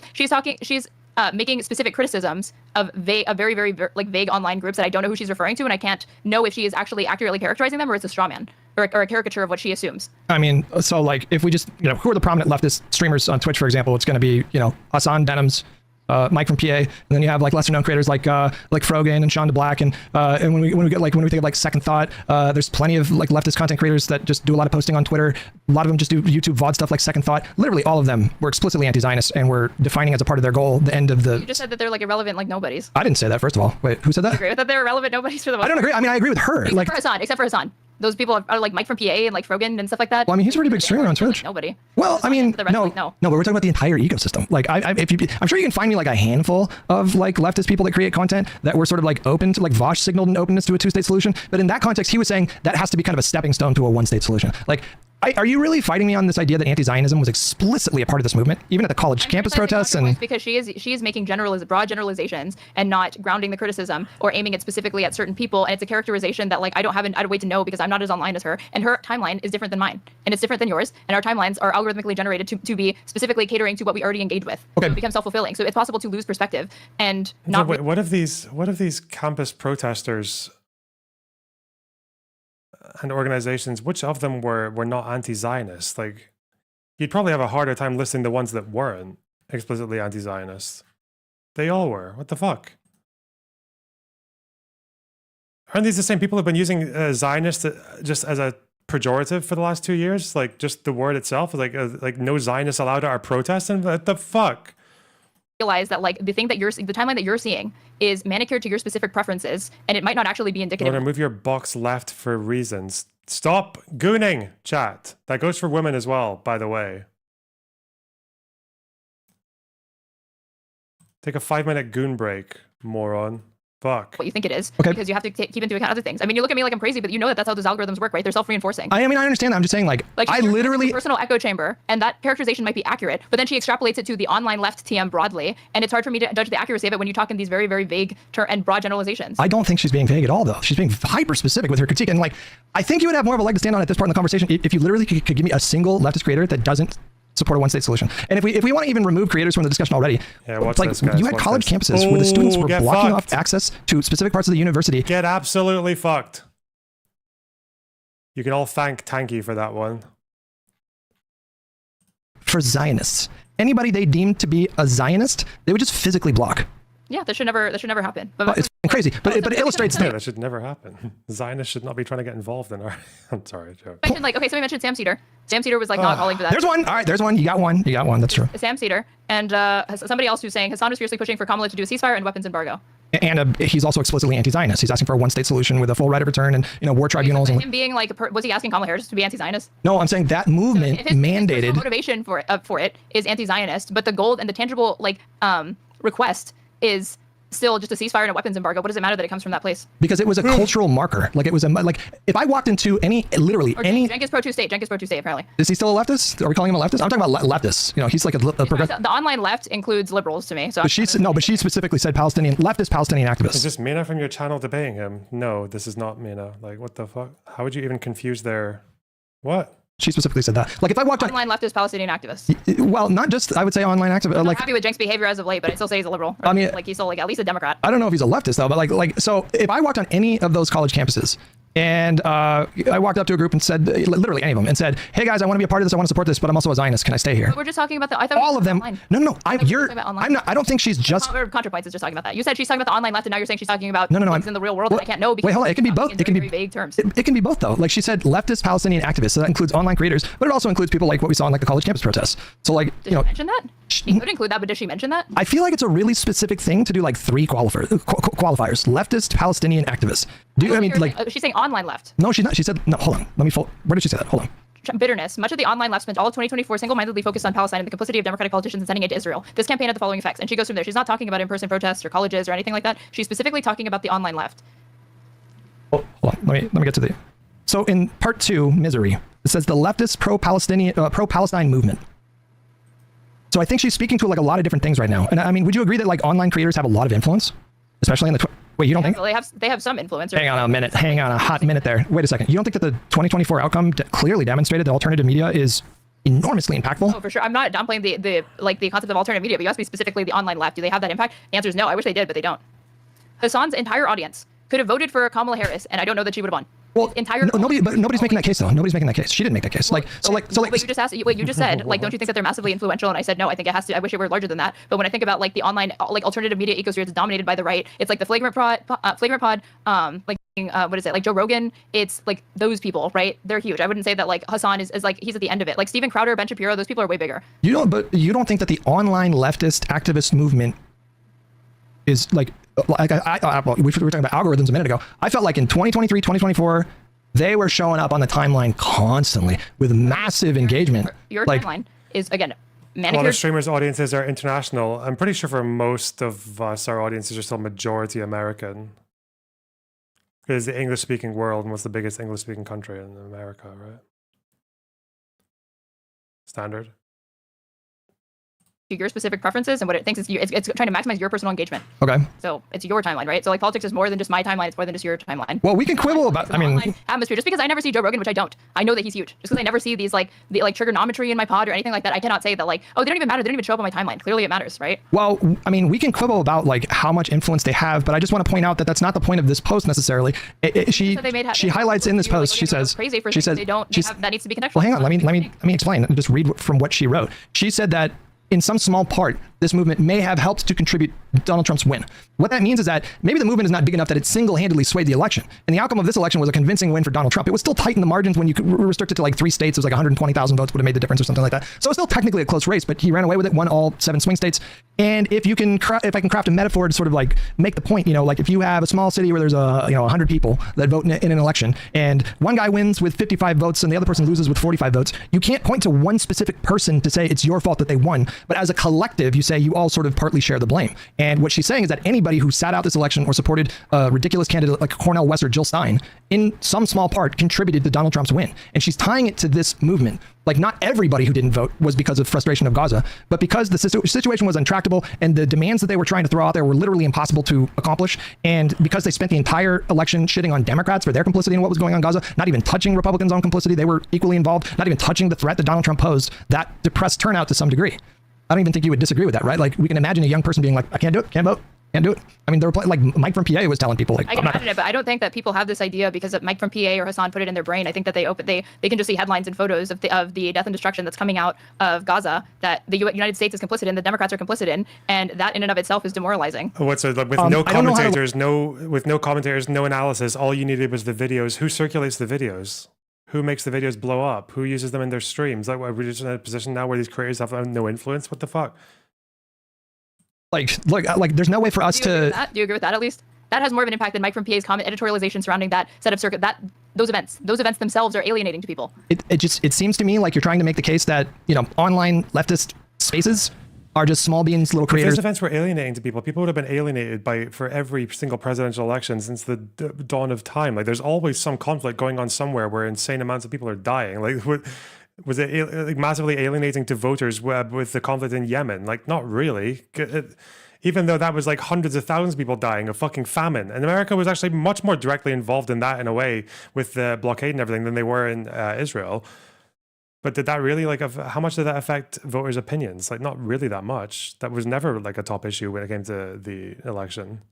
Speaker 8: She's making specific criticisms of very, very like vague online groups that I don't know who she's referring to, and I can't know if she is actually accurately characterizing them or it's a straw man or a caricature of what she assumes.
Speaker 2: I mean, so like if we just, who are the prominent leftist streamers on Twitch, for example? It's going to be, Hassan Denims, Mike from PA, and then you have like lesser known creators like Frogan and Sean DeBlack, and when we think of like Second Thought, there's plenty of like leftist content creators that just do a lot of posting on Twitter. A lot of them just do YouTube VOD stuff like Second Thought. Literally all of them were explicitly anti-Zionist and were defining as a part of their goal the end of the.
Speaker 8: You just said that they're like irrelevant, like nobodies.
Speaker 2: I didn't say that. First of all, wait, who said that?
Speaker 8: I agree with that they're irrelevant nobodies for the most
Speaker 2: I don't agree. I mean, I agree with her.
Speaker 8: Except for Hassan. Those people are like Mike from PA and like Frogan and stuff like that.
Speaker 2: Well, I mean, he's a pretty big streamer on Twitch.
Speaker 8: Like nobody.
Speaker 2: Well, I mean, no,
Speaker 8: no,
Speaker 2: but we're talking about the entire ecosystem. Like, I'm sure you can find me like a handful of like leftist people that create content that were sort of like open to, like Vosh signaled an openness to a two-state solution. But in that context, he was saying that has to be kind of a stepping stone to a one-state solution. Like, Are you really fighting me on this idea that anti-Zionism was explicitly a part of this movement, even at the college campus protests? And
Speaker 8: because she is making broad generalizations and not grounding the criticism or aiming it specifically at certain people, and it's a characterization that like I don't have a way to know because I'm not as online as her, and her timeline is different than mine, and it's different than yours, and our timelines are algorithmically generated to be specifically catering to what we already engage with.
Speaker 2: Okay.
Speaker 8: So it becomes self-fulfilling. So it's possible to lose perspective and
Speaker 1: So
Speaker 8: not.
Speaker 1: wait, what if these campus protesters and organizations, which of them were not anti-Zionist? Like, you'd probably have a harder time listing the ones that weren't explicitly anti-Zionist. They all were. What the fuck? Aren't these the same people who've been using Zionist just as a pejorative for the last 2 years? Like, just the word itself, like no Zionists allowed at our protests, and what the fuck?
Speaker 8: Realize that like the timeline that you're seeing is manicured to your specific preferences, and it might not actually be indicative.
Speaker 1: Or move your box left for reasons. Stop gooning, chat. That goes for women as well, by the way. Take a 5-minute goon break, moron. Fuck.
Speaker 8: What you think it is,
Speaker 2: Okay.
Speaker 8: because you have to keep into account other things. I mean, you look at me like I'm crazy, but you know that that's how those algorithms work, right? They're self-reinforcing.
Speaker 2: I mean, I understand that. I'm just saying, like I
Speaker 8: you're
Speaker 2: literally.
Speaker 8: a personal echo chamber, and that characterization might be accurate, but then she extrapolates it to the online left TM broadly, and it's hard for me to judge the accuracy of it when you talk in these very, very vague and broad generalizations.
Speaker 2: I don't think she's being vague at all, though. She's being hyper specific with her critique, and like I think you would have more of a leg to stand on at this part in the conversation if you literally could give me a single leftist creator that doesn't support a one-state solution. And if we want to even remove creators from the discussion already,
Speaker 1: Yeah, watch
Speaker 2: like
Speaker 1: this, guys.
Speaker 2: you had
Speaker 1: Watch
Speaker 2: college
Speaker 1: this.
Speaker 2: campuses where the students
Speaker 1: Ooh,
Speaker 2: were
Speaker 1: get
Speaker 2: blocking
Speaker 1: fucked.
Speaker 2: off access to specific parts of the university.
Speaker 1: Get absolutely fucked. You can all thank Tanky for that one.
Speaker 2: For Zionists, anybody they deemed to be a Zionist, they would just physically block.
Speaker 8: Yeah, that should never happen. But
Speaker 2: Well, it's crazy, but it illustrates.
Speaker 1: Yeah, that should never happen. Zionists should not be trying to get involved in our... I'm sorry, joke.
Speaker 8: mentioned like okay, so we mentioned Sam Cedar. Sam Cedar was like not calling for that.
Speaker 2: There's one. All right, there's one. You got one. You got one. That's true.
Speaker 8: Sam Cedar and somebody else who's saying Hassan was fiercely pushing for Kamala to do a ceasefire and weapons embargo.
Speaker 2: And he's also explicitly anti-Zionist. He's asking for a one-state solution with a full right of return and war tribunals. And
Speaker 8: Him being like, was he asking Kamala Harris to be anti-Zionist?
Speaker 2: no, I'm saying that movement
Speaker 8: His
Speaker 2: mandated.
Speaker 8: motivation for it is anti-Zionist, but the goal and the tangible request is still just a ceasefire and a weapons embargo. What does it matter that it comes from that place?
Speaker 2: Because it was a cultural marker. Like it was if I walked into any
Speaker 8: Cenk is pro-2 state. Cenk is pro-2 state apparently.
Speaker 2: Is he still a leftist? Are we calling him a leftist? I'm talking about leftists. He's like a progressive.
Speaker 8: The online left includes liberals to me. So
Speaker 2: But she specifically said leftist Palestinian activists.
Speaker 1: Is this Mina from your channel debating him? No, this is not Mina. Like, what the fuck? How would you even confuse their... What?
Speaker 2: She specifically said that. Like if I walked on,
Speaker 8: online leftist Palestinian activists.
Speaker 2: well, not just I would say online activists.
Speaker 8: I'm
Speaker 2: Like
Speaker 8: happy with Cenk's behavior as of late, but I'd still say he's a liberal.
Speaker 2: I mean,
Speaker 8: like he's still like at least a Democrat.
Speaker 2: I don't know if he's a leftist though, but like so if I walked on any of those college campuses and I walked up to a group and said, literally any of them, and said, hey guys, I want to be a part of this, I want to support this, but I'm also a Zionist, can I stay here?
Speaker 8: But we're just talking about I thought
Speaker 2: all of them.
Speaker 8: online.
Speaker 2: No,
Speaker 8: I
Speaker 2: don't think she's just
Speaker 8: ContraPoints is just talking about that. You said she's talking about the online left, and now you're saying she's talking about
Speaker 2: No,
Speaker 8: things in the real world. And I can't know because
Speaker 2: wait, hold on. It can be both.
Speaker 8: in
Speaker 2: It can be
Speaker 8: very vague terms.
Speaker 2: It can be both though. Like she said, leftist Palestinian activists. So that includes online creators, but it also includes people like what we saw in like the college campus protests. So like
Speaker 8: Did she mention that? She could include that, but did she mention that?
Speaker 2: I feel like it's a really specific thing to do like 3 qualifiers. Leftist Palestinian activists.
Speaker 8: She's saying online left.
Speaker 2: No, she's not. She said no. Hold on. Where did she say that? Hold on.
Speaker 8: Bitterness. Much of the online left spent all of 2024 single-mindedly focused on Palestine and the complicity of democratic politicians in sending aid to Israel. This campaign had the following effects, and she goes from there. She's not talking about in-person protests or colleges or anything like that. She's specifically talking about the online left.
Speaker 2: Hold on. Let me get to the. So in part 2, misery, it says the leftist pro-Palestine movement. So I think she's speaking to like a lot of different things right now. And I mean, would you agree that like online creators have a lot of influence, especially in the wait, you don't think?
Speaker 8: Well, they have some influence.
Speaker 2: Hang on a minute. Hang on a hot minute there. Wait a second. You don't think that the 2024 outcome clearly demonstrated that alternative media is enormously impactful?
Speaker 8: Oh, for sure. I'm not downplaying the concept of alternative media, but you asked me specifically the online left. Do they have that impact? The answer is no. I wish they did, but they don't. Hassan's entire audience could have voted for Kamala Harris, and I don't know that she would have won.
Speaker 2: Well, nobody's making that case though. Nobody's making that case. She didn't make that case. But
Speaker 8: you just asked. Wait, you just said like, don't you think that they're massively influential? And I said no. I think it has to. I wish it were larger than that. But when I think about like the online like alternative media ecosphere, it's dominated by the right. It's like the Flagrant Pod, what is it? Like Joe Rogan. It's like those people, right? They're huge. I wouldn't say that like Hassan is like he's at the end of it. Like Steven Crowder, Ben Shapiro, those people are way bigger.
Speaker 2: You don't think that the online leftist activist movement is like we were talking about algorithms a minute ago. I felt like in 2023, 2024, they were showing up on the timeline constantly with massive engagement.
Speaker 8: Your timeline is again manicured.
Speaker 1: A lot of streamers' audiences are international. I'm pretty sure for most of us, our audiences are still majority American. Because the English-speaking world, and what's the biggest English-speaking country in America, right? Standard.
Speaker 8: to your specific preferences and what it thinks is it's trying to maximize your personal engagement.
Speaker 2: Okay.
Speaker 8: So it's your timeline, right? So like politics is more than just my timeline. It's more than just your timeline.
Speaker 2: Well, we can quibble about. I mean,
Speaker 8: atmosphere. Just because I never see Joe Rogan, which I don't, I know that he's huge. Just because I never see these like trigonometry in my pod or anything like that, I cannot say that like, oh, they don't even matter. They don't even show up on my timeline. Clearly, it matters, right?
Speaker 2: Well, I mean, we can quibble about like how much influence they have, but I just want to point out that that's not the point of this post necessarily. She highlights in this post. She says
Speaker 8: they don't. That needs to be contextual.
Speaker 2: Well, hang on. Let me explain. Just read from what she wrote. She said that in some small part, this movement may have helped to contribute Donald Trump's win. What that means is that maybe the movement is not big enough that it single-handedly swayed the election. And the outcome of this election was a convincing win for Donald Trump. It was still tight in the margins when you restrict it to like 3 states. It was like 120,000 votes would have made the difference or something like that. So it's still technically a close race, but he ran away with it, won all 7 swing states. And if I can craft a metaphor to sort of like make the point, like if you have a small city where there's 100 people that vote in an election, and one guy wins with 55 votes and the other person loses with 45 votes, you can't point to one specific person to say it's your fault that they won. But as a collective, you say you all sort of partly share the blame. And what she's saying is that anybody who sat out this election or supported a ridiculous candidate like Cornel West or Jill Stein, in some small part, contributed to Donald Trump's win. And she's tying it to this movement. Like, not everybody who didn't vote was because of frustration of Gaza, but because the situation was intractable and the demands that they were trying to throw out there were literally impossible to accomplish. And because they spent the entire election shitting on Democrats for their complicity in what was going on in Gaza, not even touching Republicans on complicity, they were equally involved, not even touching the threat that Donald Trump posed, that depressed turnout to some degree. I don't even think you would disagree with that, right? Like, we can imagine a young person being like, I can't do it, can't vote, can't do it. I mean, they were like Mike from PA was telling people like,
Speaker 8: I can imagine it, but I don't think that people have this idea because Mike from PA or Hassan put it in their brain. I think that they can just see headlines and photos of the death and destruction that's coming out of Gaza that the United States is complicit in, the Democrats are complicit in, and that in and of itself is demoralizing.
Speaker 1: What's it like, with no commentators, no analysis? All you needed was the videos. Who circulates the videos? Who makes the videos blow up? Who uses them in their streams? Like, we're just in a position now where these creators have no influence. What the fuck?
Speaker 2: Like, look, like, there's no way for us to.
Speaker 8: Do you agree with that? At least that has more of an impact than Mike from PA's comment editorialization surrounding that set of circuit. Those events themselves are alienating to people.
Speaker 2: It seems to me like you're trying to make the case that online leftist spaces are just small beans, little creators.
Speaker 1: If those events were alienating to people, people would have been alienated for every single presidential election since the dawn of time. Like, there's always some conflict going on somewhere where insane amounts of people are dying. Like, was it like massively alienating to voters with the conflict in Yemen? Like, not really. Even though that was like hundreds of thousands of people dying of fucking famine. And America was actually much more directly involved in that in a way with the blockade and everything than they were in Israel. But did that really, like, how much did that affect voters' opinions? Like, not really that much. That was never like a top issue when it came to the election.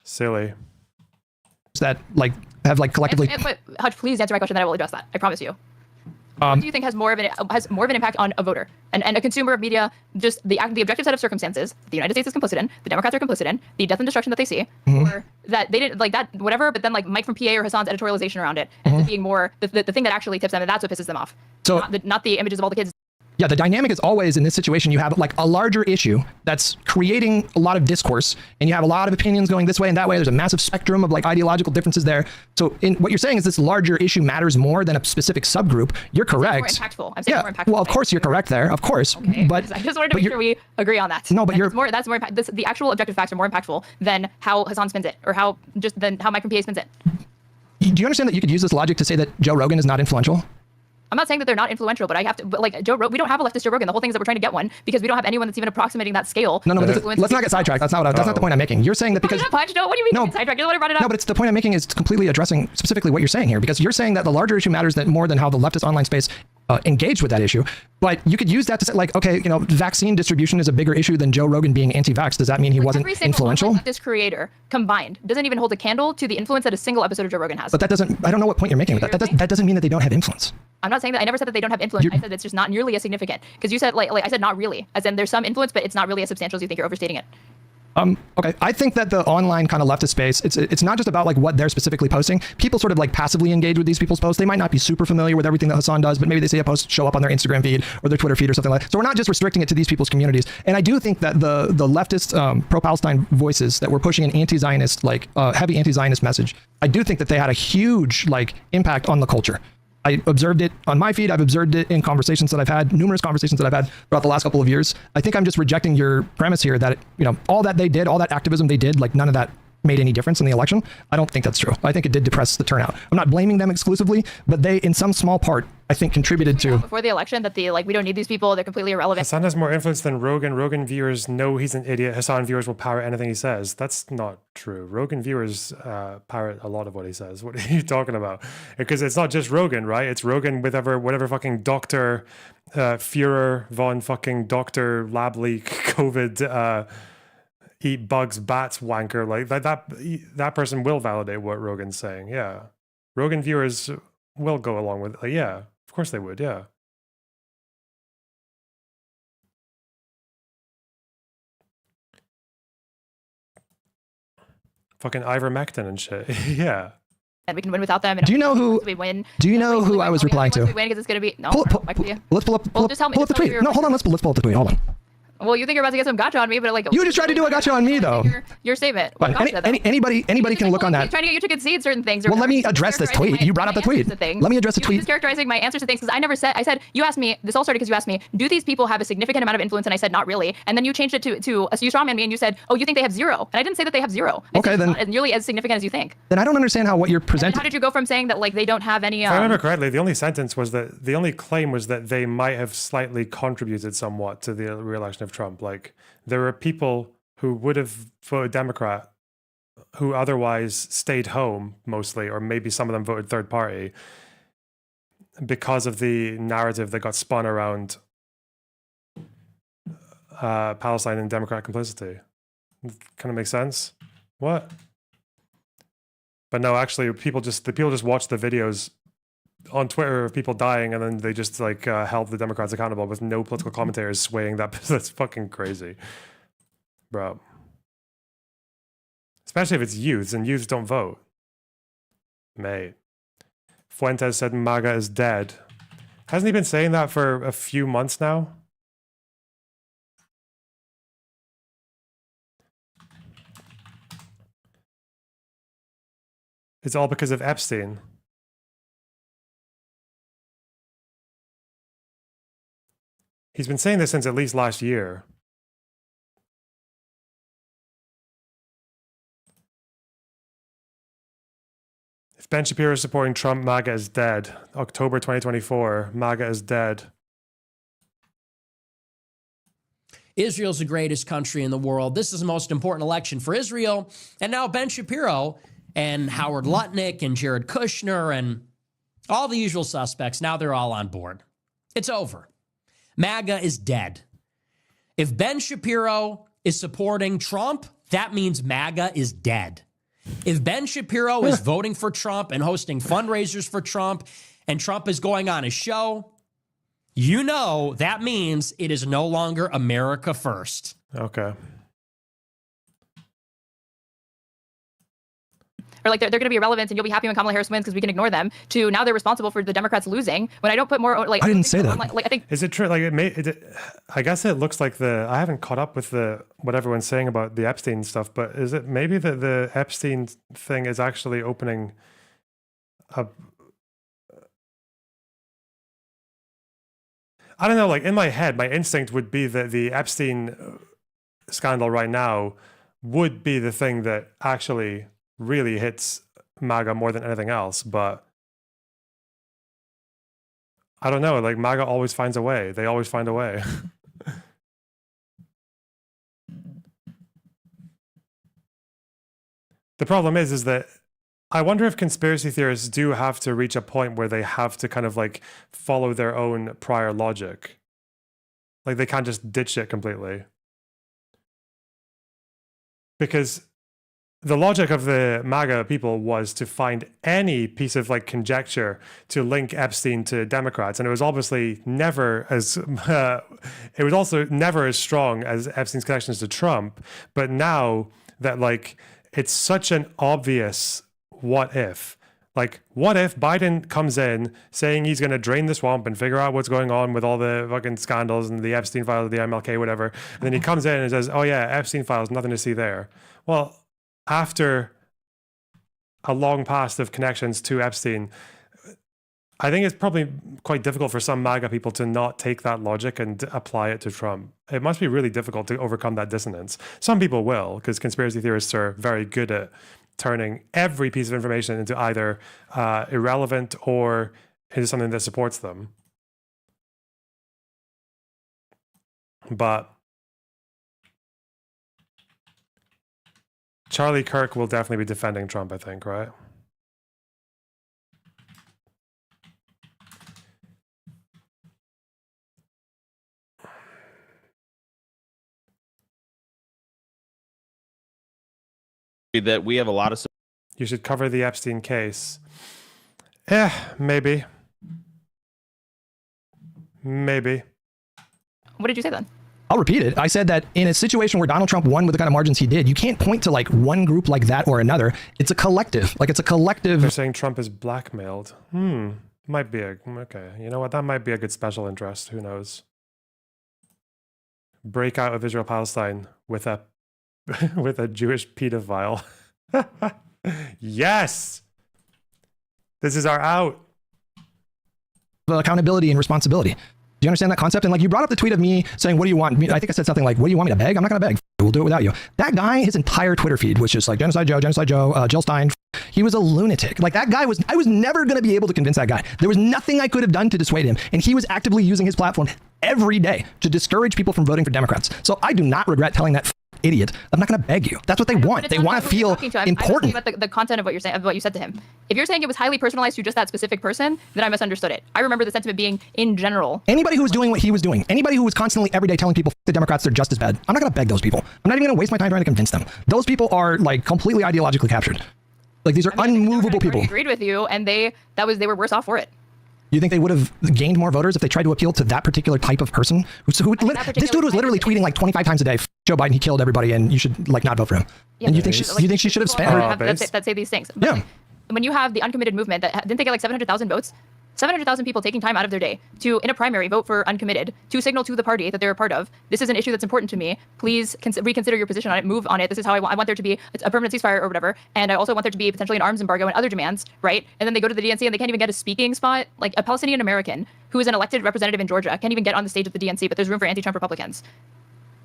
Speaker 1: Silly.
Speaker 2: That like have like collectively.
Speaker 8: But Hutch, please answer my question, then I will address that. I promise you. What do you think has more of an impact on a voter and a consumer of media? Just the objective set of circumstances the United States is complicit in, the Democrats are complicit in, the death and destruction that they see, or that they didn't like that, whatever. But then like Mike from PA or Hassan's editorialization around it ends up being more the thing that actually tips them, and that's what pisses them off. So not the images of all the kids.
Speaker 2: Yeah, the dynamic is always in this situation, you have like a larger issue that's creating a lot of discourse, and you have a lot of opinions going this way and that way. There's a massive spectrum of like ideological differences there. So in what you're saying is this larger issue matters more than a specific subgroup. You're correct.
Speaker 8: More impactful. I'm saying more impactful.
Speaker 2: Well, of course you're correct there. Of course.
Speaker 8: Okay.
Speaker 2: But
Speaker 8: I just wanted to make sure we agree on that.
Speaker 2: No, but
Speaker 8: that's more the actual objective facts are more impactful than how Hassan spins it or how Mike from PA spins it.
Speaker 2: Do you understand that you could use this logic to say that Joe Rogan is not influential?
Speaker 8: I'm not saying that they're not influential, but like Joe Rogan, we don't have a leftist Joe Rogan. The whole thing is that we're trying to get one because we don't have anyone that's even approximating that scale.
Speaker 2: No, but let's not get sidetracked. That's not the point I'm making. You're saying that because
Speaker 8: what do you mean sidetracked? You're the one who brought it up.
Speaker 2: No, but it's the point I'm making is completely addressing specifically what you're saying here, because you're saying that the larger issue matters more than how the leftist online space engaged with that issue. But you could use that to say, like, okay, vaccine distribution is a bigger issue than Joe Rogan being anti-vax. Does that mean he wasn't influential?
Speaker 8: This creator combined doesn't even hold a candle to the influence that a single episode of Joe Rogan has.
Speaker 2: But I don't know what point you're making with that. That doesn't mean that they don't have influence.
Speaker 8: I'm not saying that. I never said that they don't have influence. I said it's just not nearly as significant. Because you said, like I said, not really. As in, there's some influence, but it's not really as substantial as you think. You're overstating it.
Speaker 2: Okay. I think that the online kind of leftist space, it's not just about like what they're specifically posting. People sort of like passively engage with these people's posts. They might not be super familiar with everything that Hassan does, but maybe they see a post show up on their Instagram feed or their Twitter feed or something like that. So we're not just restricting it to these people's communities. And I do think that the leftist pro-Palestine voices that were pushing an anti-Zionist, like heavy anti-Zionist message, I do think that they had a huge like impact on the culture. I observed it on my feed. I've observed it in conversations that I've had, numerous conversations that I've had throughout the last couple of years. I think I'm just rejecting your premise here that, all that they did, all that activism they did, like none of that made any difference in the election. I don't think that's true. I think it did depress the turnout. I'm not blaming them exclusively, but they, in some small part, I think contributed to.
Speaker 8: Before the election that we don't need these people. They're completely irrelevant.
Speaker 1: Hassan has more influence than Rogan. Rogan viewers know he's an idiot. Hassan viewers will parrot anything he says. That's not true. Rogan viewers parrot a lot of what he says. What are you talking about? Because it's not just Rogan, right? It's Rogan with whatever fucking Dr. Führer von fucking Dr. Lab Leak COVID eat bugs bats wanker. Like that person will validate what Rogan's saying. Yeah. Rogan viewers will go along with it. Yeah. Of course they would. Yeah. Fucking ivermectin and shit. Yeah.
Speaker 8: And we can win without them. And
Speaker 2: Do you know who?
Speaker 8: we win?
Speaker 2: Do you know who I was replying to?
Speaker 8: We win because it's gonna be no.
Speaker 2: Let's pull up
Speaker 8: just tell me.
Speaker 2: the tweet. No, hold on. Let's pull up the tweet. Hold on.
Speaker 8: Well, you think you're about to get some gotcha on me, but like
Speaker 2: You just tried to do a gotcha on me, though.
Speaker 8: Your statement.
Speaker 2: But anybody can look on that.
Speaker 8: Trying to get you to concede certain things.
Speaker 2: Well, let me address this tweet. You brought up the tweet. Let me address the tweet.
Speaker 8: You're mischaracterizing my answers to things because I never said. I said you asked me. This all started because you asked me, do these people have a significant amount of influence? And I said not really. And then you changed it to so you strawman me and you said, oh, you think they have zero? And I didn't say that they have zero.
Speaker 2: Okay, then
Speaker 8: not nearly as significant as you think.
Speaker 2: Then I don't understand what you're presenting.
Speaker 8: How did you go from saying that like they don't have any?
Speaker 1: If I remember correctly, the only claim was that they might have slightly contributed somewhat to the re-election of Trump. Like there were people who would have voted Democrat who otherwise stayed home mostly, or maybe some of them voted third party because of the narrative that got spun around Palestine and Democrat complicity. Kind of makes sense. What? But no, actually, people just watch the videos on Twitter of people dying, and then they just held the Democrats accountable with no political commentators swaying that. That's fucking crazy, bro. Especially if it's youths, and youths don't vote. Mate. Fuentes said MAGA is dead. Hasn't he been saying that for a few months now? It's all because of Epstein. He's been saying this since at least last year. If Ben Shapiro is supporting Trump, MAGA is dead. October 2024, MAGA is dead.
Speaker 12: Israel's the greatest country in the world. This is the most important election for Israel. And now Ben Shapiro and Howard Lutnick and Jared Kushner and all the usual suspects, now they're all on board. It's over. MAGA is dead. If Ben Shapiro is supporting Trump, that means MAGA is dead. If Ben Shapiro is voting for Trump and hosting fundraisers for Trump, and Trump is going on his show, you know that means it is no longer America first.
Speaker 1: Okay.
Speaker 8: Or like they're going to be irrelevant and you'll be happy when Kamala Harris wins because we can ignore them, to now they're responsible for the Democrats losing when I don't put more like.
Speaker 2: I didn't say that.
Speaker 8: Like I think.
Speaker 1: Is it true? Like I guess it looks like I haven't caught up with what everyone's saying about the Epstein stuff, but is it maybe that the Epstein thing is actually opening up? I don't know, like in my head, my instinct would be that the Epstein scandal right now would be the thing that actually really hits MAGA more than anything else, but I don't know, like MAGA always finds a way. They always find a way. The problem is that I wonder if conspiracy theorists do have to reach a point where they have to kind of like follow their own prior logic. Like they can't just ditch it completely. Because the logic of the MAGA people was to find any piece of like conjecture to link Epstein to Democrats, and it was obviously never as it was also never as strong as Epstein's connections to Trump. But now that like it's such an obvious what if, like what if Biden comes in saying he's going to drain the swamp and figure out what's going on with all the fucking scandals and the Epstein files, the MLK, whatever, and then he comes in and says, "Oh yeah, Epstein files, nothing to see there." Well, after a long past of connections to Epstein, I think it's probably quite difficult for some MAGA people to not take that logic and apply it to Trump. It must be really difficult to overcome that dissonance. Some people will, because conspiracy theorists are very good at turning every piece of information into either irrelevant or into something that supports them. But Charlie Kirk will definitely be defending Trump, I think, right?
Speaker 13: That we have a lot of.
Speaker 1: You should cover the Epstein case. Maybe. Maybe.
Speaker 8: What did you say then?
Speaker 2: I'll repeat it. I said that in a situation where Donald Trump won with the kind of margins he did, you can't point to like one group like that or another. It's a collective. Like it's a collective.
Speaker 1: They're saying Trump is blackmailed. Might be okay. You know what? That might be a good special interest. Who knows? Breakout of Israel-Palestine with a with a Jewish pedophile. Yes! This is our out.
Speaker 2: Accountability and responsibility. Do you understand that concept? And like you brought up the tweet of me saying, what do you want? I think I said something like, what do you want me to beg? I'm not going to beg. We'll do it without you. That guy, his entire Twitter feed was just like Genocide Joe, Jill Stein. He was a lunatic. Like that guy I was never going to be able to convince that guy. There was nothing I could have done to dissuade him. And he was actively using his platform every day to discourage people from voting for Democrats. So I do not regret telling that idiot, I'm not going to beg you. That's what they want. They want to feel important.
Speaker 8: I'm about the content of what you're saying, of what you said to him. If you're saying it was highly personalized to just that specific person, then I misunderstood it. I remember the sentiment being in general.
Speaker 2: Anybody who was doing what he was doing, anybody who was constantly every day telling people the Democrats, they're just as bad. I'm not going to beg those people. I'm not even going to waste my time trying to convince them. Those people are like completely ideologically captured. Like these are unmovable people.
Speaker 8: I agreed with you, and they were worse off for it.
Speaker 2: You think they would have gained more voters if they tried to appeal to that particular type of person? This dude was literally tweeting like 25 times a day, Joe Biden, he killed everybody, and you should like not vote for him.
Speaker 8: Yeah,
Speaker 2: and you think she should have spent her
Speaker 8: that say these things? But
Speaker 2: yeah.
Speaker 8: When you have the uncommitted movement that didn't they get like 700,000 votes? 700,000 people taking time out of their day to, in a primary, vote for uncommitted, to signal to the party that they're a part of. This is an issue that's important to me. Please reconsider your position on it, move on it. This is how I want there to be a permanent ceasefire or whatever. And I also want there to be potentially an arms embargo and other demands, right? And then they go to the DNC and they can't even get a speaking spot. Like a Palestinian American who is an elected representative in Georgia can't even get on the stage at the DNC, but there's room for anti-Trump Republicans.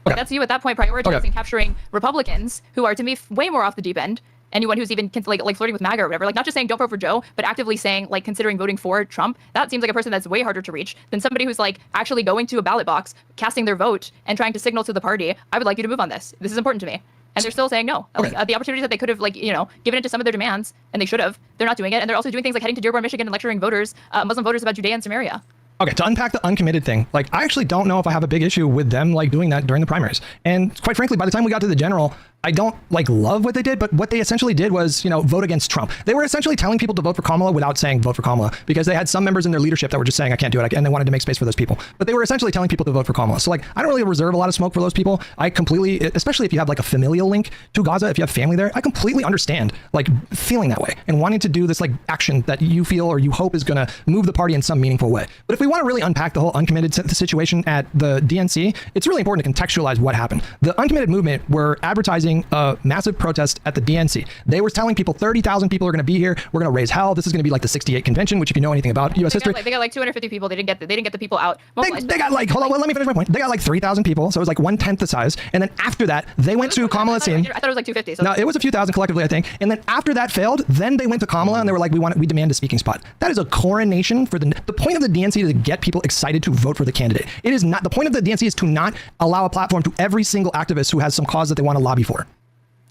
Speaker 8: Like, that's you at that point prioritizing capturing Republicans who are, to me, way more off the deep end. Anyone who's even like flirting with MAGA or whatever, like not just saying don't vote for Joe, but actively saying like considering voting for Trump. That seems like a person that's way harder to reach than somebody who's like actually going to a ballot box, casting their vote, and trying to signal to the party, I would like you to move on this. This is important to me. And they're still saying no. Like, the opportunities that they could have, like, given into some of their demands, and they should have, they're not doing it. And they're also doing things like heading to Dearborn, Michigan, and lecturing voters, Muslim voters, about Judea and Samaria.
Speaker 2: Okay, to unpack the uncommitted thing, like I actually don't know if I have a big issue with them like doing that during the primaries. And quite frankly, by the time we got to the general, I don't like love what they did, but what they essentially did was, vote against Trump. They were essentially telling people to vote for Kamala without saying vote for Kamala, because they had some members in their leadership that were just saying I can't do it, and they wanted to make space for those people. But they were essentially telling people to vote for Kamala. So like, I don't really reserve a lot of smoke for those people. I completely, especially if you have like a familial link to Gaza, if you have family there, I completely understand like feeling that way and wanting to do this like action that you feel or you hope is going to move the party in some meaningful way. But if we want to really unpack the whole uncommitted situation at the DNC, it's really important to contextualize what happened. The uncommitted movement were advertising a massive protest at the DNC. They were telling people 30,000 people are going to be here. We're going to raise hell. This is going to be like the '68 convention, which if you know anything about U.S. history,
Speaker 8: they got like 250 people. They didn't get the people out.
Speaker 2: They got like, hold on, let me finish my point. They got like 3,000 people, so it was like 1/10 the size. And then after that, they went to Kamala scene.
Speaker 8: I thought it was like 250. So
Speaker 2: no, it was a few thousand collectively, I think. And then after that failed, then they went to Kamala and they were like, we demand a speaking spot. That is a coronation for the point of the DNC is to get people excited to vote for the candidate. It is not, the point of the DNC is to not allow a platform to every single activist who has some cause that they want to lobby for.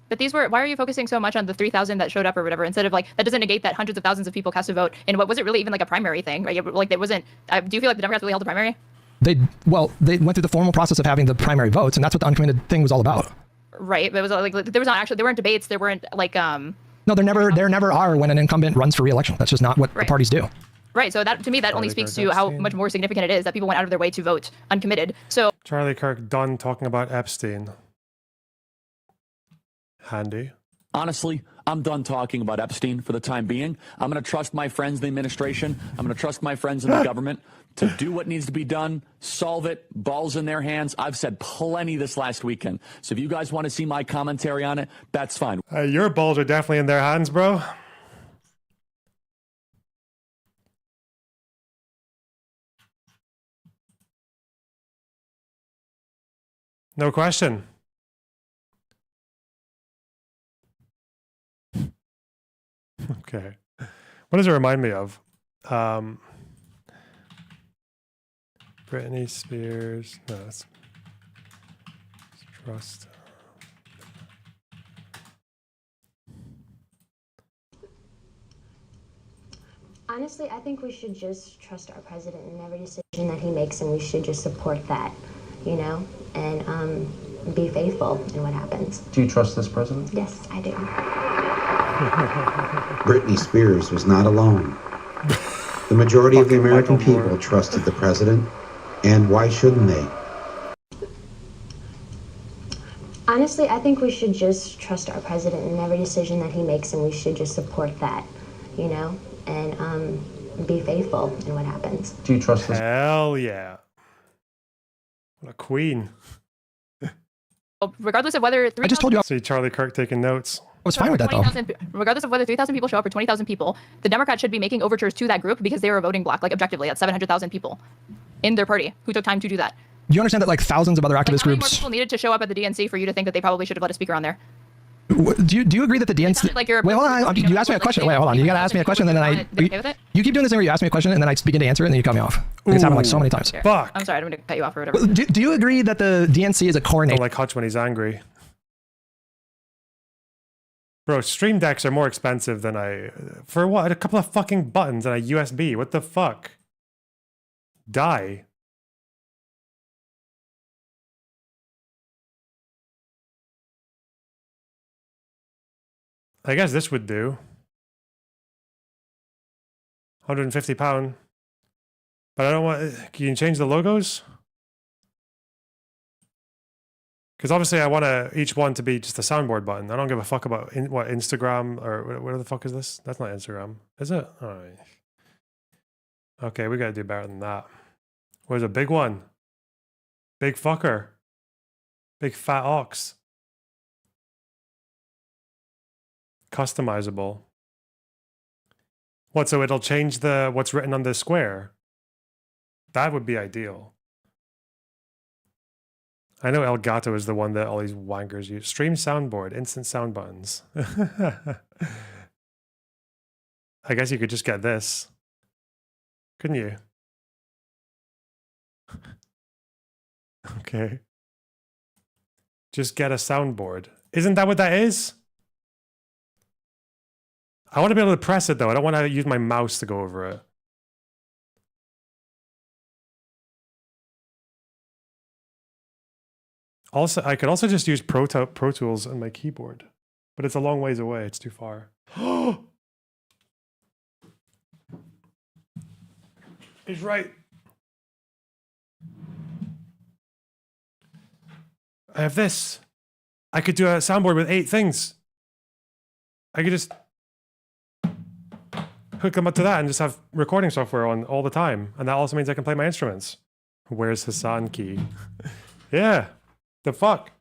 Speaker 8: But why are you focusing so much on the 3,000 that showed up or whatever, instead of like, that doesn't negate that hundreds of thousands of people cast a vote? And what was it really even like a primary thing, right? Like it wasn't, do you feel like the Democrats really held the primary?
Speaker 2: They went through the formal process of having the primary votes, and that's what the uncommitted thing was all about.
Speaker 8: Right, but it was like, there weren't debates, there weren't like,
Speaker 2: No, there never are when an incumbent runs for re-election. That's just not what the parties do.
Speaker 8: Right, so that to me, that only speaks to how much more significant it is that people went out of their way to vote uncommitted. So
Speaker 1: Charlie Kirk done talking about Epstein. Handy.
Speaker 14: Honestly, I'm done talking about Epstein for the time being. I'm going to trust my friends in the administration. I'm going to trust my friends in the government to do what needs to be done, solve it, balls in their hands. I've said plenty this last weekend. So if you guys want to see my commentary on it, that's fine.
Speaker 1: Your balls are definitely in their hands, bro. No question. Okay. What does it remind me of? Britney Spears. No, that's trust.
Speaker 15: Honestly, I think we should just trust our president in every decision that he makes, and we should just support that, you know, and be faithful in what happens.
Speaker 16: Do you trust this president?
Speaker 15: Yes, I do.
Speaker 17: Britney Spears was not alone. The majority of the American people trusted the president, and why shouldn't they?
Speaker 15: Honestly, I think we should just trust our president in every decision that he makes, and we should just support that, you know, and be faithful in what happens.
Speaker 16: Do you trust this?
Speaker 1: Hell yeah. What a queen.
Speaker 8: Regardless of whether
Speaker 2: I just told you.
Speaker 1: See Charlie Kirk taking notes.
Speaker 2: I was fine with that, though.
Speaker 8: Regardless of whether 3,000 people show up or 20,000 people, the Democrats should be making overtures to that group because they were a voting bloc, like objectively, at 700,000 people in their party who took time to do that.
Speaker 2: Do you understand that like thousands of other activist
Speaker 8: How many more
Speaker 2: groups?
Speaker 8: people needed to show up at the DNC for you to think that they probably should have let a speaker on there?
Speaker 2: Do you agree that the DNC?
Speaker 8: Like you're
Speaker 2: Wait, hold on. You asked me a question. Wait, hold on. You gotta ask me a question, and then you keep doing this thing where you ask me a question, and then I begin to answer it, and then you cut me off. It's happened like so many times.
Speaker 1: Fuck.
Speaker 8: I'm sorry, I don't mean to cut you off or whatever.
Speaker 2: Well, do you agree that the DNC is a core
Speaker 1: I
Speaker 2: nation?
Speaker 1: don't like Hutch when he's angry. Bro, stream decks are more expensive than for what? A couple of fucking buttons and a USB. What the fuck? Die. I guess this would do. £150. But I don't want... Can you change the logos? Because obviously I want each one to be just a soundboard button. I don't give a fuck about what Instagram or what the fuck is this? That's not Instagram. Is it? All right. Okay, we got to do better than that. Where's a big one? Big fucker. Big fat ox. Customizable. What, so it'll change what's written on the square? That would be ideal. I know Elgato is the one that all these wankers use. Stream soundboard, instant sound buttons. I guess you could just get this. Couldn't you? Okay. Just get a soundboard. Isn't that what that is? I want to be able to press it though. I don't want to use my mouse to go over it. Also, I could also just use Pro Tools on my keyboard, but it's a long ways away. It's too far. He's right. I have this. I could do a soundboard with 8 things. I could just hook them up to that and just have recording software on all the time. And that also means I can play my instruments. Where's Hassan key? Yeah. The fuck?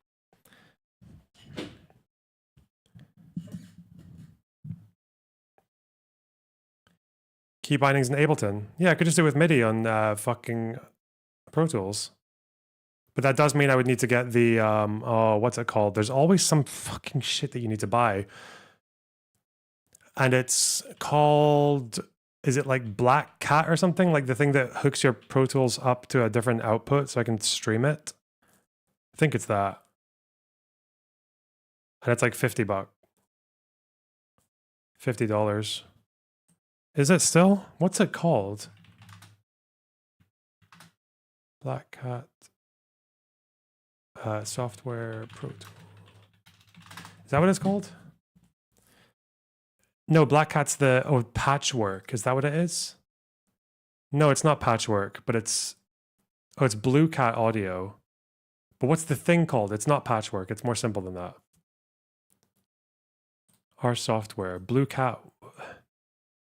Speaker 1: Key bindings in Ableton. Yeah, I could just do it with MIDI on fucking Pro Tools. But that does mean I would need to get the, oh, what's it called? There's always some fucking shit that you need to buy. And it's called, is it like Black Cat or something? Like the thing that hooks your Pro Tools up to a different output so I can stream it? I think it's that. And it's like $50. $50. Is it still? What's it called? Black Cat. Software Pro Tool. Is that what it's called? No, Black Cat's Patchwork. Is that what it is? No, it's not Patchwork, but it's Blue Cat Audio. But what's the thing called? It's not Patchwork. It's more simple than that. Our software. Blue Cat.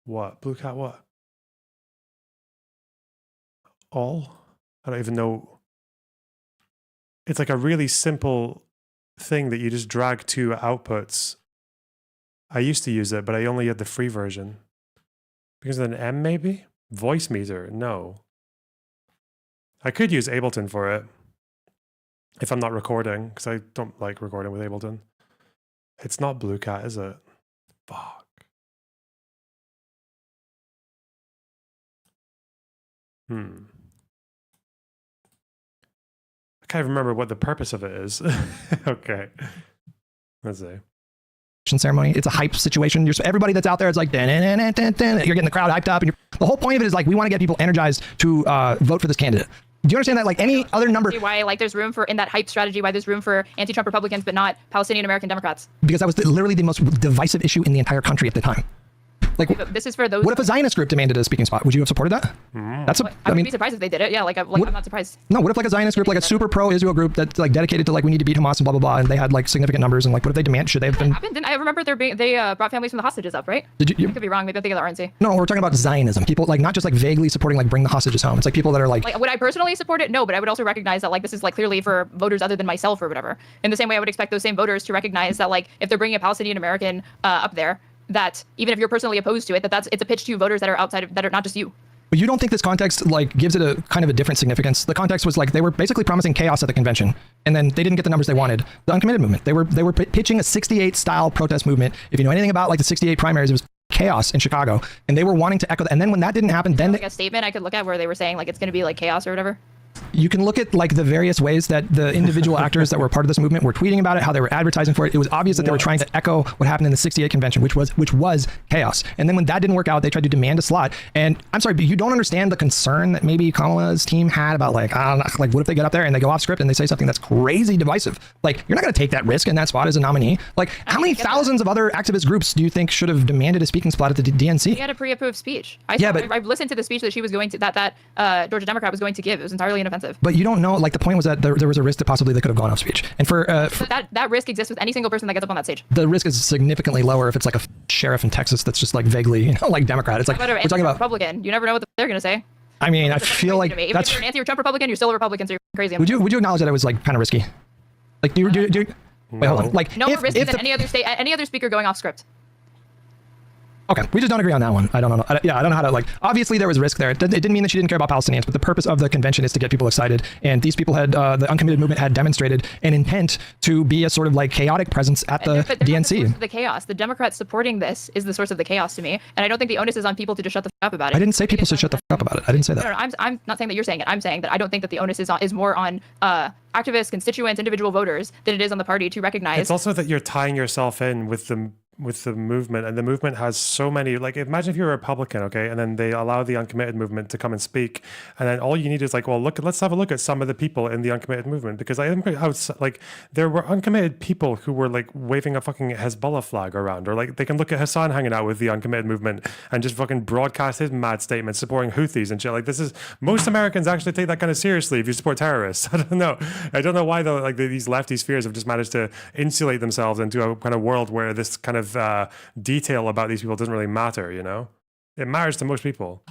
Speaker 1: What? Blue Cat what? All? I don't even know. It's like a really simple thing that you just drag 2 outputs. I used to use it, but I only had the free version. Because of an M maybe? Voice meter? No. I could use Ableton for it. If I'm not recording, because I don't like recording with Ableton. It's not Blue Cat, is it? Fuck. I can't remember what the purpose of it is. Okay. Let's see.
Speaker 2: Ceremony. It's a hype situation. Everybody that's out there is like, you're getting the crowd hyped up. And the whole point of it is like, we want to get people energized to vote for this candidate. Do you understand that? Like any other number?
Speaker 8: Why like there's room for in that hype strategy? Why there's room for anti-Trump Republicans but not Palestinian American Democrats?
Speaker 2: Because that was literally the most divisive issue in the entire country at the time. Like,
Speaker 8: this is for those.
Speaker 2: What if a Zionist group demanded a speaking spot? Would you have supported that?
Speaker 8: That's I would be surprised if they did it. Yeah, I'm not surprised.
Speaker 2: No, what if like a Zionist group, like a super pro-Israel group that's like dedicated to like we need to beat Hamas and blah blah blah, and they had like significant numbers, and like what if they demand? Should they have been?
Speaker 8: Didn't I remember they brought families from the hostages up, right?
Speaker 2: Did you?
Speaker 8: I could be wrong. Maybe I'm thinking of the RNC.
Speaker 2: No, we're talking about Zionism. People like not just like vaguely supporting like bring the hostages home. It's like people that are like
Speaker 8: would I personally support it? No, but I would also recognize that like this is like clearly for voters other than myself or whatever. In the same way, I would expect those same voters to recognize that like if they're bringing a Palestinian American up there, that even if you're personally opposed to it, it's a pitch to voters that are outside of that are not just you.
Speaker 2: But you don't think this context like gives it a kind of a different significance? The context was like they were basically promising chaos at the convention, and then they didn't get the numbers they wanted. The uncommitted movement, they were pitching a 68 style protest movement. If you know anything about like the 68 primaries, it was chaos in Chicago, and they were wanting to echo that. And then when that didn't happen, then
Speaker 8: like a statement I could look at where they were saying like it's going to be like chaos or whatever.
Speaker 2: You can look at like the various ways that the individual actors that were part of this movement were tweeting about it, how they were advertising for it. It was obvious that they were trying to echo what happened in the 68 convention, which was chaos. And then when that didn't work out, they tried to demand a slot. And I'm sorry, but you don't understand the concern that maybe Kamala's team had about like, I don't know, like what if they get up there and they go off script and they say something that's crazy divisive? Like you're not going to take that risk in that spot as a nominee. Like how many thousands of other activist groups do you think should have demanded a speaking spot at the DNC?
Speaker 8: She had a pre-approved speech. I listened to the speech that she was going to that Georgia Democrat was going to give. It was entirely inoffensive.
Speaker 2: But you don't know, like the point was that there was a risk that possibly they could have gone off speech. And for
Speaker 8: that risk exists with any single person that gets up on that stage.
Speaker 2: The risk is significantly lower if it's like a sheriff in Texas that's just like vaguely, like Democrat. It's like we're talking about
Speaker 8: Republican. You never know what they're going to say.
Speaker 2: I mean, I feel like
Speaker 8: that's if you're an anti-Trump Republican, you're still a Republican, so you're crazy.
Speaker 2: Would you acknowledge that it was like kind of risky? Like do you wait, hold on. Like
Speaker 8: no more risky than any other speaker going off script.
Speaker 2: Okay, we just don't agree on that one. I don't know. I don't know how to like. Obviously, there was risk there. It didn't mean that she didn't care about Palestinians, but the purpose of the convention is to get people excited. And these people had the uncommitted movement had demonstrated an intent to be a sort of like chaotic presence at the DNC.
Speaker 8: The chaos. The Democrats supporting this is the source of the chaos to me, and I don't think the onus is on people to just shut the fuck up about it.
Speaker 2: I didn't say people should shut the fuck up about it. I didn't say that.
Speaker 8: No, I'm not saying that you're saying it. I'm saying that I don't think that the onus is more on activists, constituents, individual voters than it is on the party to recognize.
Speaker 1: It's also that you're tying yourself in with the movement, and the movement has so many, like imagine if you're a Republican, okay, and then they allow the uncommitted movement to come and speak, and then all you need is like, well, let's have a look at some of the people in the uncommitted movement, because I was like, there were uncommitted people who were like waving a fucking Hezbollah flag around, or like they can look at Hassan hanging out with the uncommitted movement and just fucking broadcast his mad statements supporting Houthis and shit. Like this is, most Americans actually take that kind of seriously if you support terrorists. I don't know why though, like these lefty spheres have just managed to insulate themselves into a kind of world where this kind of detail about these people doesn't really matter, you know? It matters to most people.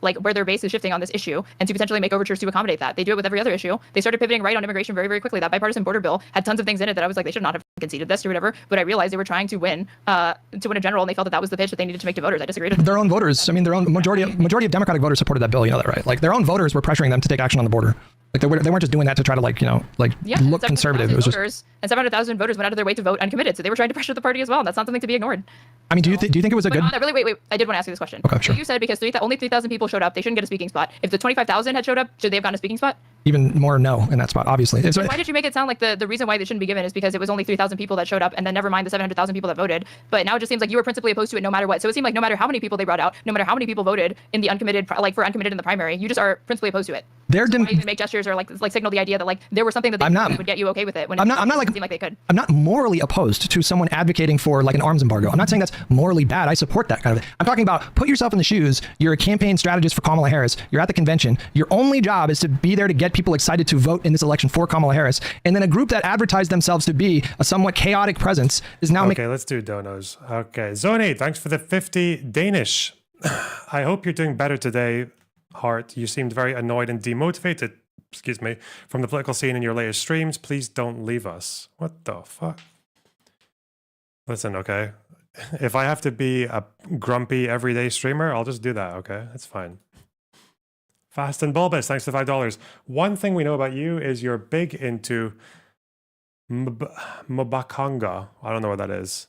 Speaker 8: Like where their base is shifting on this issue and to potentially make overtures to accommodate that. They do it with every other issue. They started pivoting right on immigration very, very quickly. That bipartisan border bill had tons of things in it that I was like, they should not have conceded this or whatever. But I realized they were trying to win a general, and they felt that was the pitch that they needed to make to voters. I disagreed with
Speaker 2: their own voters. I mean, their own majority of Democratic voters supported that bill. You know that, right? Like their own voters were pressuring them to take action on the border. Like they weren't just doing that to try to like, you know, like look conservative. It was just,
Speaker 8: and 700,000 voters went out of their way to vote uncommitted. So they were trying to pressure the party as well. And that's not something to be ignored.
Speaker 2: I mean, do you think it was a good?
Speaker 8: Really, wait. I did want to ask you this question.
Speaker 2: Okay, sure.
Speaker 8: So you said because only 3,000 people showed up, they shouldn't get a speaking spot. If the 25,000 had showed up, should they have gotten a speaking spot?
Speaker 2: Even more no in that spot, obviously.
Speaker 8: Why did you make it sound like the reason why they shouldn't be given is because it was only 3,000 people that showed up, and then never mind the 700,000 people that voted. But now it just seems like you were principally opposed to it no matter what. So it seemed like no matter how many people they brought out, no matter how many people voted in the uncommitted, like for uncommitted in the primary, you just are principally opposed to it. Why even make gestures or like signal the idea that like there was something that they would get you okay with it when
Speaker 2: I'm not like
Speaker 8: seem like they could.
Speaker 2: I'm not morally opposed to someone advocating for like an arms embargo. I'm not saying that's morally bad. I support that kind of thing. I'm talking about put yourself in the shoes. You're a campaign strategist for Kamala Harris. You're at the convention. Your only job is to be there to get people excited to vote in this election for Kamala Harris. And then a group that advertised themselves to be a somewhat chaotic presence is now
Speaker 1: okay, let's do donos. Okay, Zoni, thanks for the 50 Danish. I hope you're doing better today, Hart. You seemed very annoyed and demotivated, excuse me, from the political scene in your latest streams. Please don't leave us. What the fuck? Listen, okay. If I have to be a grumpy everyday streamer, I'll just do that, okay? That's fine. Fast and bulbous, thanks to $5. One thing we know about you is you're big into Mbakanga. I don't know what that is.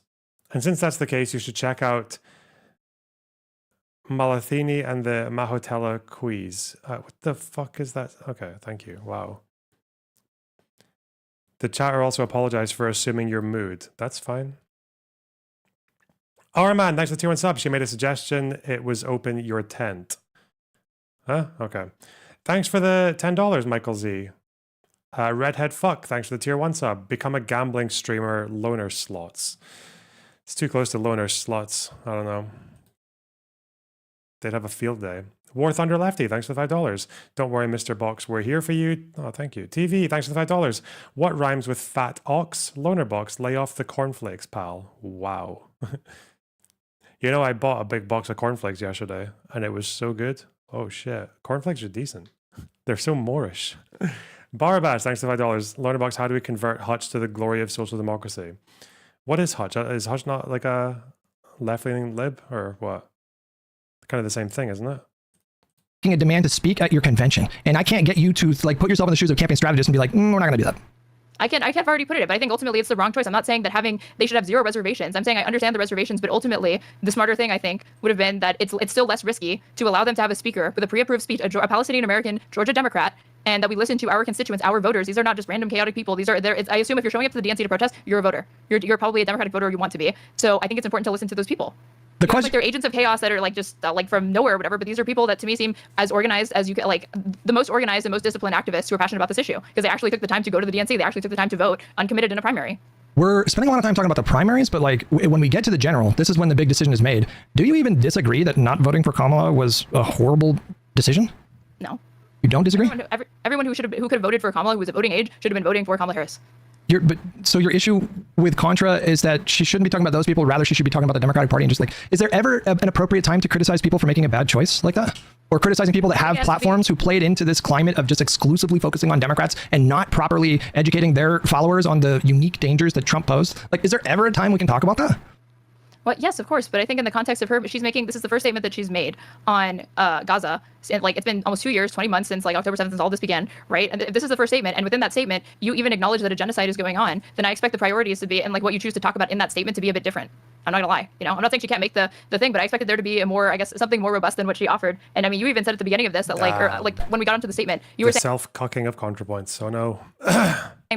Speaker 1: And since that's the case, you should check out Malathini and the Mahotella quiz. What the fuck is that? Okay, thank you. Wow. The chatter also apologized for assuming your mood. That's fine. Our man, thanks for the tier 1 sub. She made a suggestion. It was open your tent. Huh? Okay. Thanks for the $10, Michael Z. Redhead Fuck, thanks for the tier 1 sub. Become a gambling streamer, loner slots. It's too close to loner slots. I don't know. They'd have a field day. War Thunder Lefty, thanks for the $5. Don't worry, Mr. Box, we're here for you. Oh, thank you. TV, thanks for the $5. What rhymes with fat ox? Loner Box, lay off the cornflakes, pal. Wow. You know, I bought a big box of cornflakes yesterday, and it was so good. Oh, shit. Cornflakes are decent. They're so Moorish. Barabash, thanks for the $5. Loner Box, how do we convert Hutch to the glory of social democracy? What is Hutch? Is Hutch not like a left-leaning lib, or what? Kind of the same thing, isn't it?
Speaker 2: A demand to speak at your convention, and I can't get you to like put yourself in the shoes of campaign strategists and be like, we're not going to do that.
Speaker 8: I have already put it, but I think ultimately it's the wrong choice. I'm not saying that they should have 0 reservations. I'm saying I understand the reservations, but ultimately the smarter thing I think would have been that it's still less risky to allow them to have a speaker with a pre-approved speech, a Palestinian American Georgia Democrat, and that we listen to our constituents, our voters. These are not just random chaotic people. These are I assume if you're showing up to the DNC to protest, you're a voter. You're probably a Democratic voter, or you want to be. So I think it's important to listen to those people. The question, like they're agents of chaos that are like just like from nowhere or whatever, but these are people that to me seem as organized as you can, like the most organized and most disciplined activists who are passionate about this issue because they actually took the time to go to the DNC. They actually took the time to vote uncommitted in a primary.
Speaker 2: We're spending a lot of time talking about the primaries, but like when we get to the general, this is when the big decision is made. Do you even disagree that not voting for Kamala was a horrible decision?
Speaker 8: No.
Speaker 2: You don't disagree?
Speaker 8: Everyone who could have voted for Kamala, who was at voting age, should have been voting for Kamala Harris.
Speaker 2: So your issue with Contra is that she shouldn't be talking about those people. Rather, she should be talking about the Democratic Party. And just like, is there ever an appropriate time to criticize people for making a bad choice like that? Or criticizing people that have platforms who played into this climate of just exclusively focusing on Democrats and not properly educating their followers on the unique dangers that Trump posed? Like, is there ever a time we can talk about that?
Speaker 8: Well, yes, of course. But I think in the context of her, this is the first statement that she's made on Gaza. And like, it's been almost 2 years, 20 months since like October 7th, since all this began, right? And if this is the first statement, and within that statement, you even acknowledge that a genocide is going on, then I expect the priorities to be, and like what you choose to talk about in that statement to be a bit different. I'm not gonna lie. You know, I'm not saying she can't make the thing, but I expected there to be a more, I guess, something more robust than what she offered. And I mean, you even said at the beginning of this that like when we got into the statement, you were saying
Speaker 1: self-cucking of ContraPoints. So no.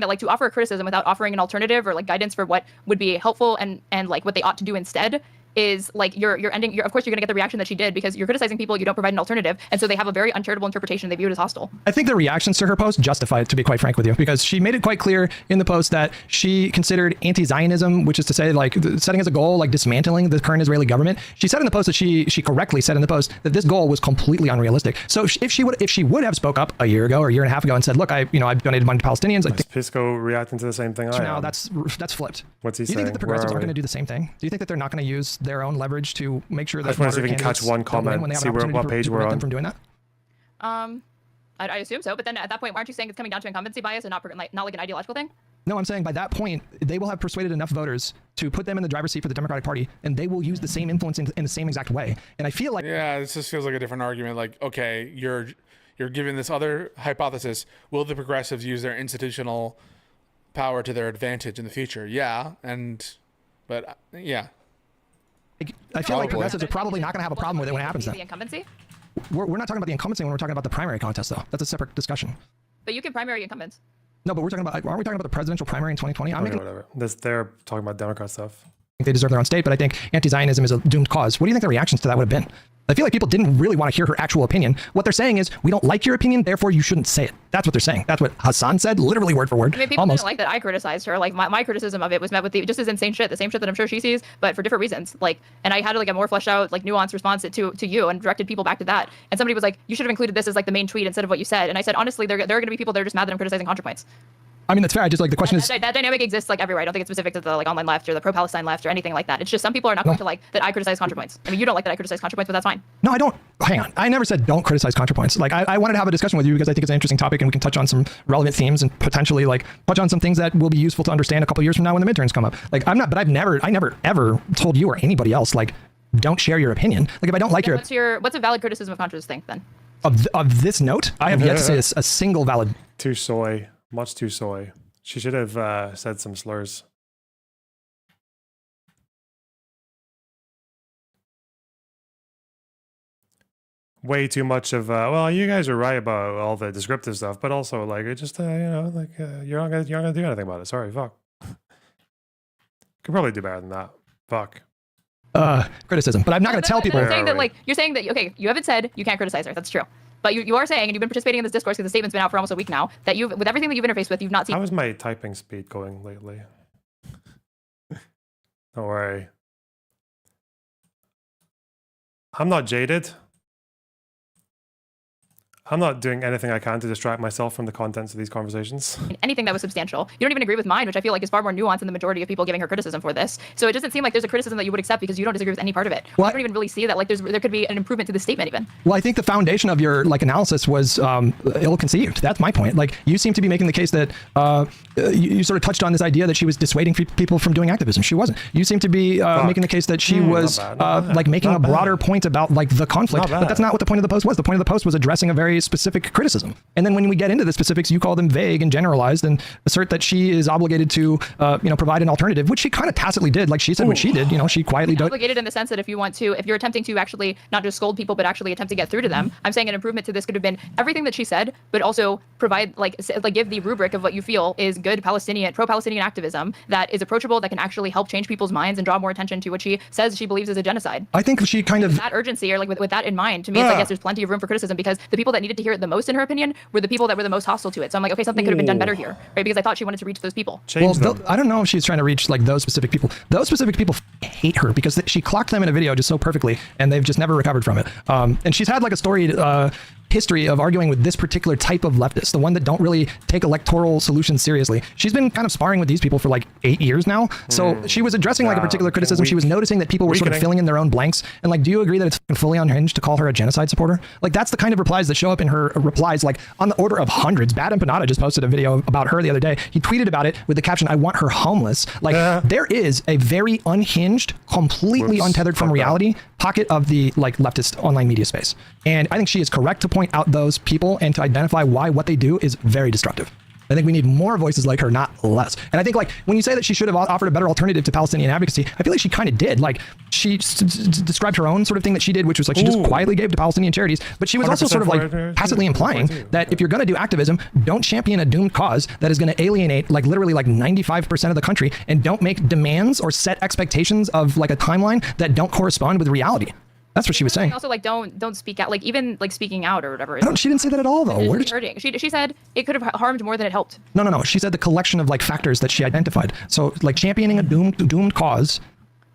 Speaker 8: that like to offer a criticism without offering an alternative or like guidance for what would be helpful and like what they ought to do instead is like you're of course you're gonna get the reaction that she did because you're criticizing people, you don't provide an alternative, and so they have a very uncharitable interpretation. They view it as hostile. I think the reactions to her post justify it, to be quite frank with you, because she made it quite clear in the post that she considered anti-Zionism, which is to say like setting as a goal like dismantling the current Israeli government. She said in the post that she correctly said in the post that this goal was completely unrealistic. So if she would have spoke up a year ago or a year and a half ago and said, look, I've donated money to Palestinians.
Speaker 1: Is Pisco reacting to the same thing I am?
Speaker 2: No, that's flipped.
Speaker 1: What's he saying?
Speaker 2: Do you think that the progressives aren't going to do the same thing? Do you think that they're not going to use their own leverage to make sure that
Speaker 1: I just want to see if we can catch one comment, see what page we're on.
Speaker 2: From doing that?
Speaker 8: I assume so, but then at that point, aren't you saying it's coming down to incumbency bias and not like an ideological thing?
Speaker 2: No, I'm saying by that point, they will have persuaded enough voters to put them in the driver's seat for the Democratic Party, and they will use the same influence in the same exact way. And I feel like
Speaker 5: this just feels like a different argument. Like, okay, you're giving this other hypothesis. Will the progressives use their institutional power to their advantage in the future? Yeah, but yeah.
Speaker 2: I feel like progressives are probably not going to have a problem with it when it happens.
Speaker 8: The incumbency?
Speaker 2: We're not talking about the incumbency when we're talking about the primary contest, though. That's a separate discussion.
Speaker 8: But you can primary incumbents.
Speaker 2: No, but aren't we talking about the presidential primary in 2020?
Speaker 1: Whatever. They're talking about Democrat stuff.
Speaker 2: I think they deserve their own state, but I think anti-Zionism is a doomed cause. What do you think the reactions to that would have been? I feel like people didn't really want to hear her actual opinion. What they're saying is, we don't like your opinion, therefore you shouldn't say it. That's what they're saying. That's what Hassan said, literally word for word.
Speaker 8: I mean, people didn't like that I criticized her. Like my criticism of it was met with just as insane shit, the same shit that I'm sure she sees, but for different reasons. Like, and I had like a more fleshed out, like nuanced response to you and directed people back to that. And somebody was like, you should have included this as like the main tweet instead of what you said. And I said, honestly, there are going to be people that are just mad that I'm criticizing ContraPoints.
Speaker 2: I mean, that's fair. I just like the question is
Speaker 8: that dynamic exists like everywhere. I don't think it's specific to the like online left or the pro-Palestine left or anything like that. It's just some people are not going to like that I criticize ContraPoints. I mean, you don't like that I criticize ContraPoints, but that's fine.
Speaker 2: No, I don't. Hang on. I never said don't criticize ContraPoints. Like I wanted to have a discussion with you because I think it's an interesting topic and we can touch on some relevant themes and potentially like touch on some things that will be useful to understand a couple years from now when the midterms come up. Like I never ever told you or anybody else like don't share your opinion. Like if I don't like
Speaker 8: what's a valid criticism of Contra's thing then?
Speaker 2: Of this note, I have yet to say a single valid.
Speaker 1: Too soy. Much too soy. She should have said some slurs. Way too much of well, you guys are right about all the descriptive stuff, but also like it just you're not gonna do anything about it. Sorry, fuck. Could probably do better than that. Fuck.
Speaker 2: Criticism, but I'm not going to tell people.
Speaker 8: You're saying that, like, you're saying that, okay, you haven't said you can't criticize her. That's true. But you are saying, and you've been participating in this discourse because the statement's been out for almost a week now, that with everything that you've interfaced with, you've not seen.
Speaker 1: How is my typing speed going lately? Don't worry. I'm not jaded. I'm not doing anything I can to distract myself from the contents of these conversations.
Speaker 8: Anything that was substantial. You don't even agree with mine, which I feel like is far more nuanced than the majority of people giving her criticism for this. So it doesn't seem like there's a criticism that you would accept because you don't disagree with any part of it. Well, I don't even really see that like there could be an improvement to the statement even.
Speaker 2: Well, I think the foundation of your like analysis was ill-conceived. That's my point. Like you seem to be making the case that you sort of touched on this idea that she was dissuading people from doing activism. She wasn't. You seem to be making the case that she was like making a broader point about like the conflict, but that's not what the point of the post was. The point of the post was addressing a very specific criticism. And then when we get into the specifics, you call them vague and generalized and assert that she is obligated to, provide an alternative, which she kind of tacitly did. Like she said what she did, she quietly did.
Speaker 8: Obligated in the sense that if you're attempting to actually not just scold people, but actually attempt to get through to them, I'm saying an improvement to this could have been everything that she said, but also provide give the rubric of what you feel is good pro-Palestinian activism that is approachable, that can actually help change people's minds and draw more attention to what she says she believes is a genocide.
Speaker 2: I think she kind of
Speaker 8: that urgency or like with that in mind, to me, it's like, yes, there's plenty of room for criticism because the people that needed to hear it the most in her opinion were the people that were the most hostile to it. So I'm like, okay, something could have been done better here, right? Because I thought she wanted to reach those people.
Speaker 2: I don't know if she's trying to reach like those specific people. Those specific people hate her because she clocked them in a video just so perfectly, and they've just never recovered from it. And she's had like a storied history of arguing with this particular type of leftist, the one that don't really take electoral solutions seriously. She's been kind of sparring with these people for like 8 years now. So she was addressing like a particular criticism. She was noticing that people were sort of filling in their own blanks. And like, do you agree that it's fully unhinged to call her a genocide supporter? Like that's the kind of replies that show up in her replies, like on the order of hundreds. Bad Empanada just posted a video about her the other day. He tweeted about it with the caption, "I want her homeless." Like there is a very unhinged, completely untethered from reality pocket of the like leftist online media space. And I think she is correct to point out those people and to identify why what they do is very destructive. I think we need more voices like her, not less. And I think like when you say that she should have offered a better alternative to Palestinian advocacy, I feel like she kind of did. Like she described her own sort of thing that she did, which was like she just quietly gave to Palestinian charities. But she was also sort of like tacitly implying that if you're going to do activism, don't champion a doomed cause that is going to alienate like literally like 95% of the country, and don't make demands or set expectations of like a timeline that don't correspond with reality. That's what she was saying.
Speaker 8: Also, like, don't speak out. Like, even like speaking out or whatever.
Speaker 2: She didn't say that at all, though. Where did
Speaker 8: hurting? She said it could have harmed more than it helped.
Speaker 2: No. She said the collection of like factors that she identified. So like championing a doomed cause,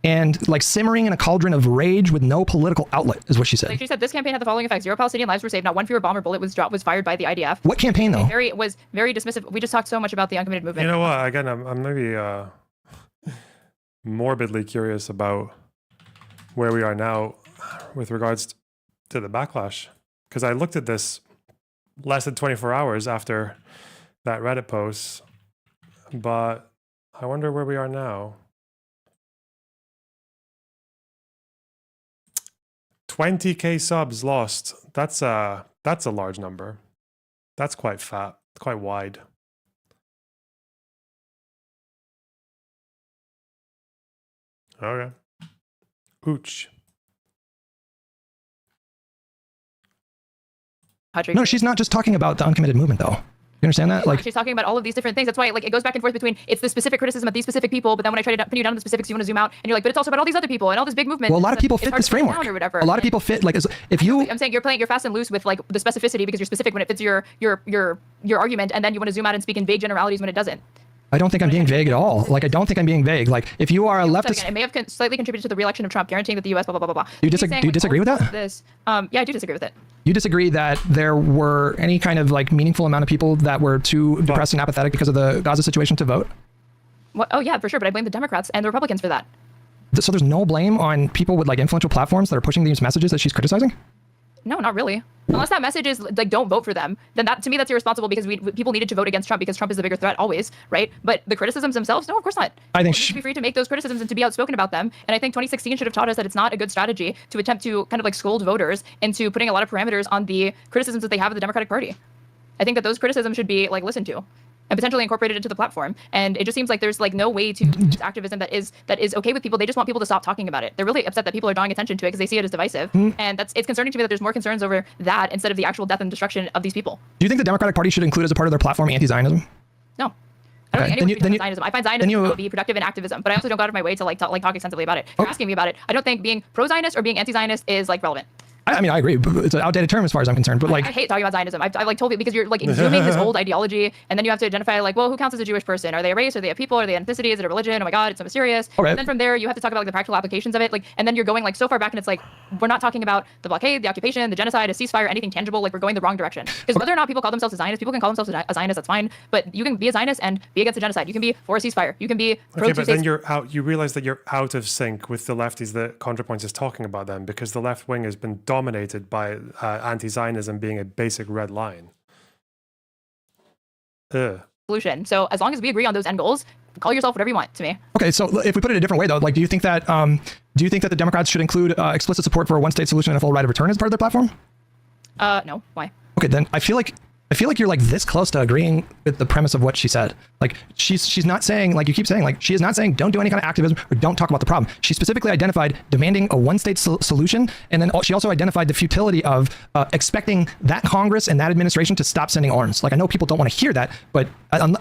Speaker 2: and like simmering in a cauldron of rage with no political outlet is what she said.
Speaker 8: Like she said, this campaign had the following effects: 0 Palestinian lives were saved, not one fewer bomb or bullet was fired by the IDF.
Speaker 2: What campaign though?
Speaker 8: It was very dismissive. We just talked so much about the uncommitted movement.
Speaker 1: You know what? Again, I'm maybe morbidly curious about where we are now with regards to the backlash, because I looked at this less than 24 hours after that Reddit post, but I wonder where we are now. 20K subs lost. That's a large number. That's quite fat, quite wide. Okay. Ooch.
Speaker 2: No, she's not just talking about the uncommitted movement, though. You understand that? Like
Speaker 8: she's talking about all of these different things. That's why like it goes back and forth between it's the specific criticism of these specific people, but then when I try to pin you down to the specifics, you want to zoom out, and you're like, but it's also about all these other people and all this big movement.
Speaker 2: Well, a lot of people fit this framework.
Speaker 8: Or whatever.
Speaker 2: A lot of people fit like if you.
Speaker 8: I'm saying you're fast and loose with like the specificity because you're specific when it fits your argument, and then you want to zoom out and speak in vague generalities when it doesn't.
Speaker 2: I don't think I'm being vague at all. Like, I don't think I'm being vague. Like, if you are a leftist...
Speaker 8: It may have slightly contributed to the re-election of Trump, guaranteeing that the U.S. blah, blah, blah, blah.
Speaker 2: Do you disagree with that?
Speaker 8: Yeah, I do disagree with it.
Speaker 2: You disagree that there were any kind of, like, meaningful amount of people that were too depressed and apathetic because of the Gaza situation to vote?
Speaker 8: Oh, yeah, for sure. But I blame the Democrats and the Republicans for that.
Speaker 2: So there's no blame on people with, like, influential platforms that are pushing these messages that she's criticizing?
Speaker 8: No, not really. Unless that message is like, don't vote for them, then that to me that's irresponsible because people needed to vote against Trump because Trump is the bigger threat always, right? But the criticisms themselves, no, of course not.
Speaker 2: I think
Speaker 8: People should be free to make those criticisms and to be outspoken about them. And I think 2016 should have taught us that it's not a good strategy to attempt to kind of like scold voters into putting a lot of parameters on the criticisms that they have of the Democratic Party. I think that those criticisms should be like listened to and potentially incorporated into the platform. And it just seems like there's like no way to use activism that is okay with people. They just want people to stop talking about it. They're really upset that people are drawing attention to it because they see it as divisive. And it's concerning to me that there's more concerns over that instead of the actual death and destruction of these people.
Speaker 2: Do you think the Democratic Party should include as a part of their platform anti-Zionism?
Speaker 8: No. I don't think anyone should be Zionism. I find Zionism
Speaker 2: you-
Speaker 8: to be productive in activism, but I also don't go out of my way to talk extensively about it. If you're asking me about it, I don't think being pro-Zionist or being anti-Zionist is like relevant.
Speaker 2: I mean, I agree. It's an outdated term as far as I'm concerned. But like,
Speaker 8: I hate talking about Zionism. I've like told you because you're like exhuming this old ideology, and then you have to identify like, well, who counts as a Jewish person? Are they a race? Are they a people? Are they an ethnicity? Is it a religion? Oh my God, it's so mysterious.
Speaker 2: Okay.
Speaker 8: And then from there, you have to talk about like the practical applications of it. Like, and then you're going like so far back, and it's like we're not talking about the blockade, the occupation, the genocide, a ceasefire, anything tangible. Like we're going the wrong direction. Because whether or not people call themselves a Zionist, people can call themselves a Zionist. That's fine. But you can be a Zionist and be against the genocide. You can be for a ceasefire. You can be pro
Speaker 1: Okay,
Speaker 8: two
Speaker 1: but
Speaker 8: states.
Speaker 1: then you're out. You realize that you're out of sync with the lefties that ContraPoints is talking about them because the left wing has been dominated by anti-Zionism being a basic red line.
Speaker 8: Solution. So as long as we agree on those end goals, call yourself whatever you want to me.
Speaker 2: okay, so if we put it a different way though, like, do you think that the Democrats should include explicit support for a one-state solution and a full right of return as part of their platform?
Speaker 8: No. Why?
Speaker 2: Okay, then I feel like you're like this close to agreeing with the premise of what she said. Like she's not saying, like you keep saying, like she is not saying don't do any kind of activism or don't talk about the problem. She specifically identified demanding a one-state solution, and then she also identified the futility of expecting that Congress and that administration to stop sending arms. Like I know people don't want to hear that, but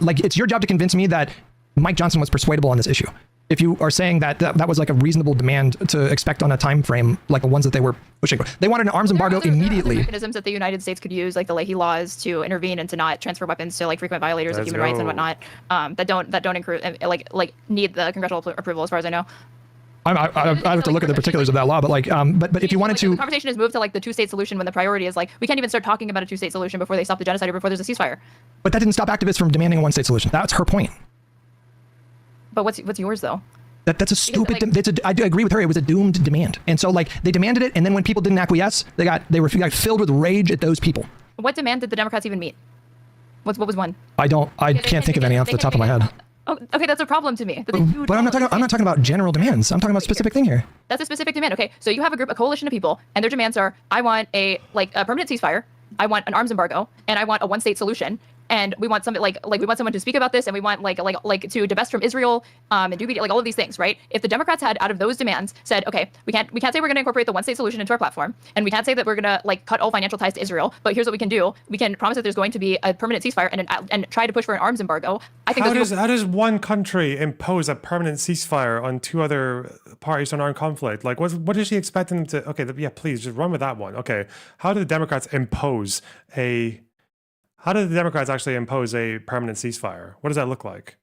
Speaker 2: like it's your job to convince me that Mike Johnson was persuadable on this issue. If you are saying that that was like a reasonable demand to expect on a time frame, like the ones that they were pushing, they wanted an arms embargo immediately.
Speaker 8: There are mechanisms that the United States could use, like the Leahy laws, to intervene and to not transfer weapons to like frequent violators of human rights and whatnot. That don't include like need the congressional approval, as far as I know.
Speaker 2: I have to look at the particulars of that law, but like, but if you wanted to,
Speaker 8: the conversation has moved to like the two-state solution when the priority is like we can't even start talking about a two-state solution before they stop the genocide or before there's a ceasefire.
Speaker 2: But that didn't stop activists from demanding a one-state solution. That's her point.
Speaker 8: But what's yours though?
Speaker 2: That's a stupid. I do agree with her. It was a doomed demand, and so like they demanded it, and then when people didn't acquiesce, they got filled with rage at those people.
Speaker 8: What demand did the Democrats even meet? What was one?
Speaker 2: I can't think of any off the top of my head.
Speaker 8: Oh, okay, that's a problem to me.
Speaker 2: But I'm not talking about general demands. I'm talking about a specific thing here.
Speaker 8: That's a specific demand. Okay, so you have a coalition of people, and their demands are: I want a permanent ceasefire, I want an arms embargo, and I want a one-state solution. And we want somebody we want someone to speak about this, and we want like to divest from Israel, and do like all of these things, right? If the Democrats had out of those demands said, okay, we can't say we're going to incorporate the one-state solution into our platform, and we can't say that we're going to like cut all financial ties to Israel, but here's what we can do: we can promise that there's going to be a permanent ceasefire and try to push for an arms embargo. I think
Speaker 1: how does one country impose a permanent ceasefire on two other parties to an armed conflict? Like what is she expecting them to? Okay, yeah, please just run with that one. Okay, how do the Democrats impose a? How do the Democrats actually impose a permanent ceasefire? What does that look like?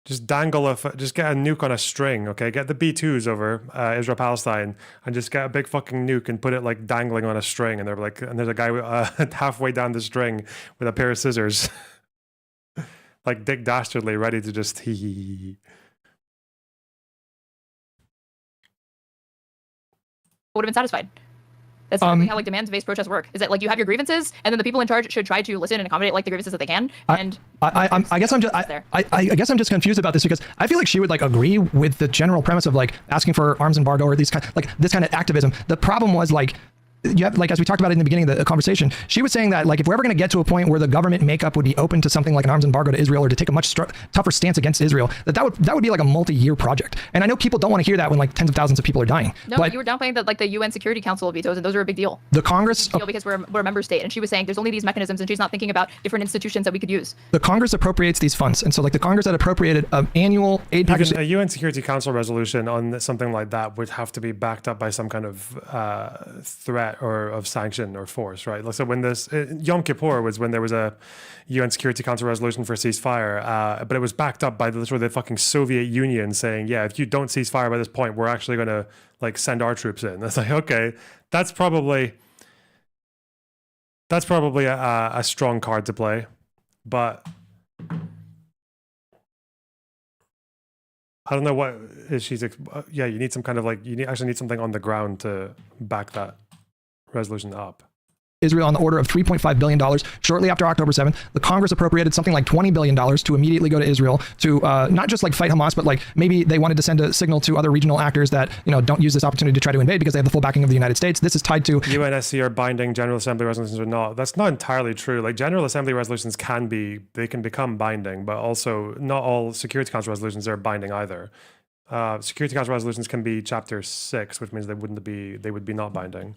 Speaker 1: Just just get a nuke on a string, okay? Get the B-2s over Israel-Palestine and just get a big fucking nuke and put it like dangling on a string. And they're like, and there's a guy halfway down the string with a pair of scissors, like Dick Dastardly, ready to just
Speaker 8: would have been satisfied. That's exactly how like demands-based protests work. Is that like you have your grievances, and then the people in charge should try to listen and accommodate like the grievances that they can. And
Speaker 2: I guess I'm just confused about this because I feel like she would like agree with the general premise of like asking for arms embargo or these kind this kind of activism. The problem was like. You have, like as we talked about in the beginning of the conversation, she was saying that like if we're ever going to get to a point where the government makeup would be open to something like an arms embargo to Israel or to take a much tougher stance against Israel, that would be like a multi-year project. And I know people don't want to hear that when like tens of thousands of people are dying.
Speaker 8: No,
Speaker 2: but
Speaker 8: you were downplaying that like the UN Security Council vetoes, and those are a big deal.
Speaker 2: The Congress
Speaker 8: because we're a member state, and she was saying there's only these mechanisms, and she's not thinking about different institutions that we could use.
Speaker 2: The Congress appropriates these funds, and so like the Congress had appropriated an annual aid package.
Speaker 1: A UN Security Council resolution on something like that would have to be backed up by some kind of threat or of sanction or force, right? So when this Yom Kippur was when there was a UN Security Council resolution for ceasefire, but it was backed up by the fucking Soviet Union saying, yeah, if you don't cease fire by this point, we're actually going to like send our troops in. That's like, okay, that's probably a strong card to play, but I don't know what is she's. Yeah, you need some kind of like actually need something on the ground to back that resolution up.
Speaker 2: Israel on the order of $3.5 billion. Shortly after October 7th, the Congress appropriated something like $20 billion to immediately go to Israel to not just like fight Hamas, but like maybe they wanted to send a signal to other regional actors that, you know, don't use this opportunity to try to invade because they have the full backing of the United States. This is tied to
Speaker 1: UNSC are binding, General Assembly resolutions are not. That's not entirely true. Like General Assembly resolutions can become binding, but also not all Security Council resolutions are binding either. Security Council resolutions can be Chapter 6, which means they would be not binding.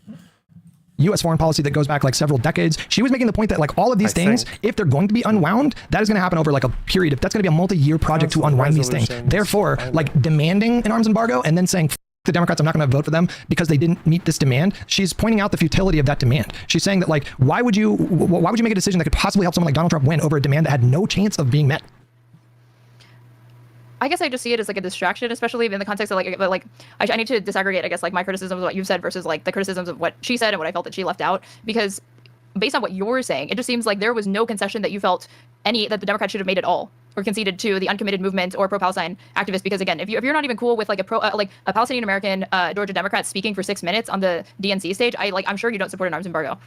Speaker 2: U.S. foreign policy that goes back like several decades. She was making the point that like all of these things, if they're going to be unwound, that is going to happen over like a period. That's going to be a multi-year project to unwind these things. Therefore, like demanding an arms embargo and then saying, the Democrats, I'm not going to vote for them because they didn't meet this demand. She's pointing out the futility of that demand. She's saying that like, why would you make a decision that could possibly help someone like Donald Trump win over a demand that had no chance of being met?
Speaker 8: I guess I just see it as like a distraction, especially in the context of like I need to disaggregate, I guess, like my criticisms of what you've said versus like the criticisms of what she said and what I felt that she left out. Because based on what you're saying, it just seems like there was no concession that you felt that the Democrats should have made at all or conceded to the uncommitted movement or pro-Palestine activists. Because again, if you're not even cool with like a Palestinian American Georgia Democrat speaking for 6 minutes on the DNC stage, I'm sure you don't support an arms embargo.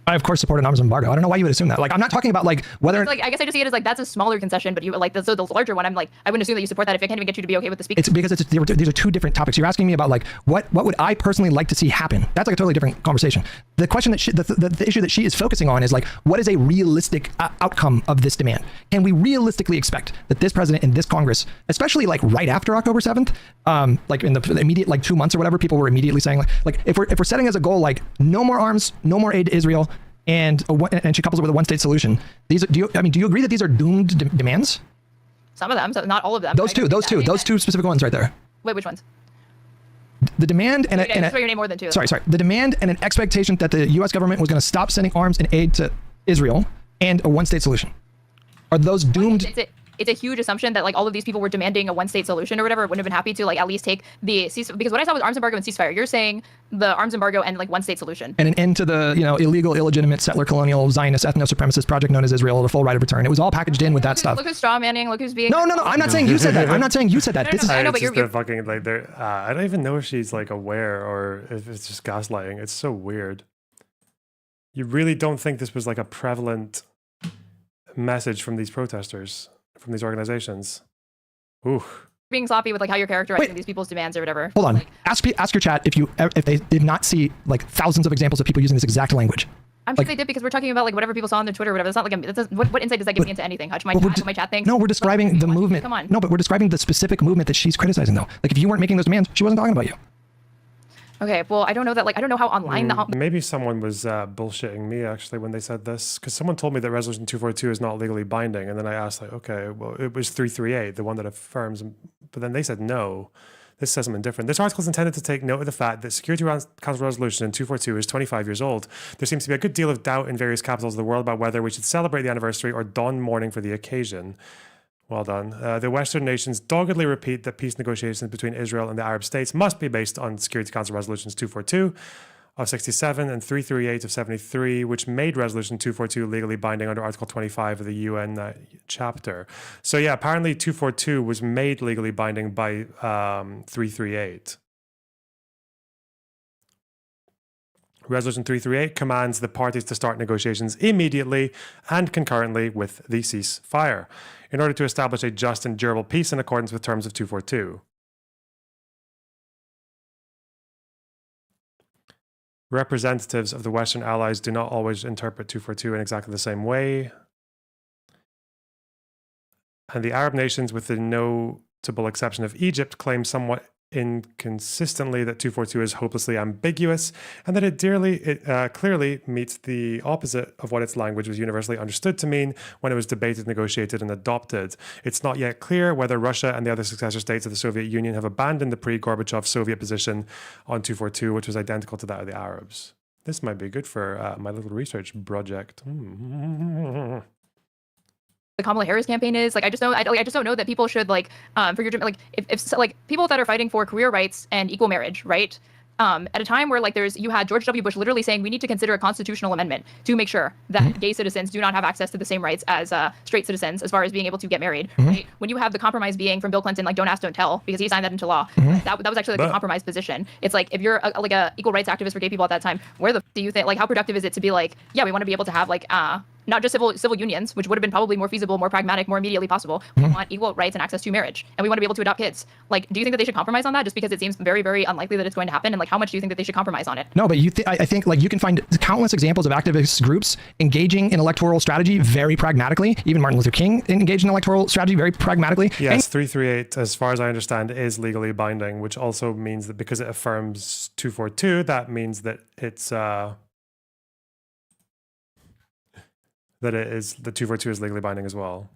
Speaker 2: I of course support an arms embargo. I don't know why you would assume that. Like, I'm not talking about like whether.
Speaker 8: Like, I guess I just see it as like that's a smaller concession, but you like the larger one. I'm like, I wouldn't assume that you support that if it can't even get you to be okay with the speaker.
Speaker 2: It's because these are two different topics. You're asking me about like what would I personally like to see happen? That's like a totally different conversation. The question that the issue that she is focusing on is like, what is a realistic outcome of this demand? Can we realistically expect that this president and this Congress, especially like right after October 7th, like in the immediate like 2 months or whatever, people were immediately saying like if we're setting as a goal like no more arms, no more aid to Israel. And she couples it with a one-state solution. Do you agree that these are doomed demands?
Speaker 8: Some of them, so not all of them.
Speaker 2: Those two specific ones right there.
Speaker 8: Wait, which ones?
Speaker 2: The demand and
Speaker 8: your name more than two.
Speaker 2: Sorry. The demand and an expectation that the U.S. government was going to stop sending arms and aid to Israel, and a one-state solution. Are those doomed?
Speaker 8: It's a huge assumption that like all of these people were demanding a one-state solution or whatever. Wouldn't have been happy to like at least take the ceasefire, because what I saw was arms embargo and ceasefire. You're saying the arms embargo and like one-state solution
Speaker 2: and an end to the illegal, illegitimate, settler, colonial, Zionist, ethno-supremacist project known as Israel, the full right of return. It was all packaged in with that stuff.
Speaker 8: Look who's straw manning. Look who's being.
Speaker 2: No. I'm not saying you said that. I'm not saying you said that.
Speaker 8: I know, but you're
Speaker 1: fucking like they're. I don't even know if she's like aware or if it's just gaslighting. It's so weird. You really don't think this was like a prevalent message from these protesters? From these organizations. Ooh.
Speaker 8: Being sloppy with like how you're characterizing these people's demands or whatever.
Speaker 2: Hold on. Ask your chat if they did not see like thousands of examples of people using this exact language.
Speaker 8: I'm sure they did, because we're talking about like whatever people saw on their Twitter or whatever. That's not like what insight does that give me into anything? Hutch, my chat thing.
Speaker 2: No, we're describing the movement.
Speaker 8: Come on.
Speaker 2: No, but we're describing the specific movement that she's criticizing though. Like if you weren't making those demands, she wasn't talking about you.
Speaker 8: Okay, well, I don't know that. Like, I don't know how online
Speaker 1: maybe someone was bullshitting me actually when they said this, because someone told me that Resolution 242 is not legally binding, and then I asked like, okay, well, it was 338, the one that affirms, but then they said no. This says something different. This article is intended to take note of the fact that Security Council Resolution 242 is 25 years old. There seems to be a good deal of doubt in various capitals of the world about whether we should celebrate the anniversary or don mourning for the occasion. Well done. The Western nations doggedly repeat that peace negotiations between Israel and the Arab states must be based on Security Council Resolutions 242 of 67 and 338 of 73, which made Resolution 242 legally binding under Article 25 of the UN chapter. So yeah, apparently 242 was made legally binding by 338. Resolution 338 commands the parties to start negotiations immediately and concurrently with the ceasefire in order to establish a just and durable peace in accordance with terms of 242. Representatives of the Western allies do not always interpret 242 in exactly the same way. And the Arab nations, with the notable exception of Egypt, claim somewhat inconsistently that 242 is hopelessly ambiguous, and that it clearly meets the opposite of what its language was universally understood to mean when it was debated, negotiated, and adopted. It's not yet clear whether Russia and the other successor states of the Soviet Union have abandoned the pre-Gorbachev Soviet position on 242, which was identical to that of the Arabs. This might be good for my little research project.
Speaker 8: The Kamala Harris campaign is like, I just don't know that people should like for your like if like people that are fighting for career rights and equal marriage, right? at a time where like you had George W. Bush literally saying we need to consider a constitutional amendment to make sure that gay citizens do not have access to the same rights as straight citizens as far as being able to get married. Right? When you have the compromise being from Bill Clinton, like don't ask, don't tell, because he signed that into law. That was actually like a compromise position. It's like if you're like a equal rights activist for gay people at that time, where the do you think like how productive is it to be like, yeah, we want to be able to have like not just civil unions, which would have been probably more feasible, more pragmatic, more immediately possible. We want equal rights and access to marriage, and we want to be able to adopt kids. Like, do you think that they should compromise on that just because it seems very, very unlikely that it's going to happen? And like, how much do you think that they should compromise on it?
Speaker 2: No, but I think like you can find countless examples of activist groups engaging in electoral strategy very pragmatically. Even Martin Luther King engaged in electoral strategy very pragmatically.
Speaker 1: Yes, 338, as far as I understand, is legally binding, which also means that because it affirms 242, that means that it's that it is the 242 is legally binding as well.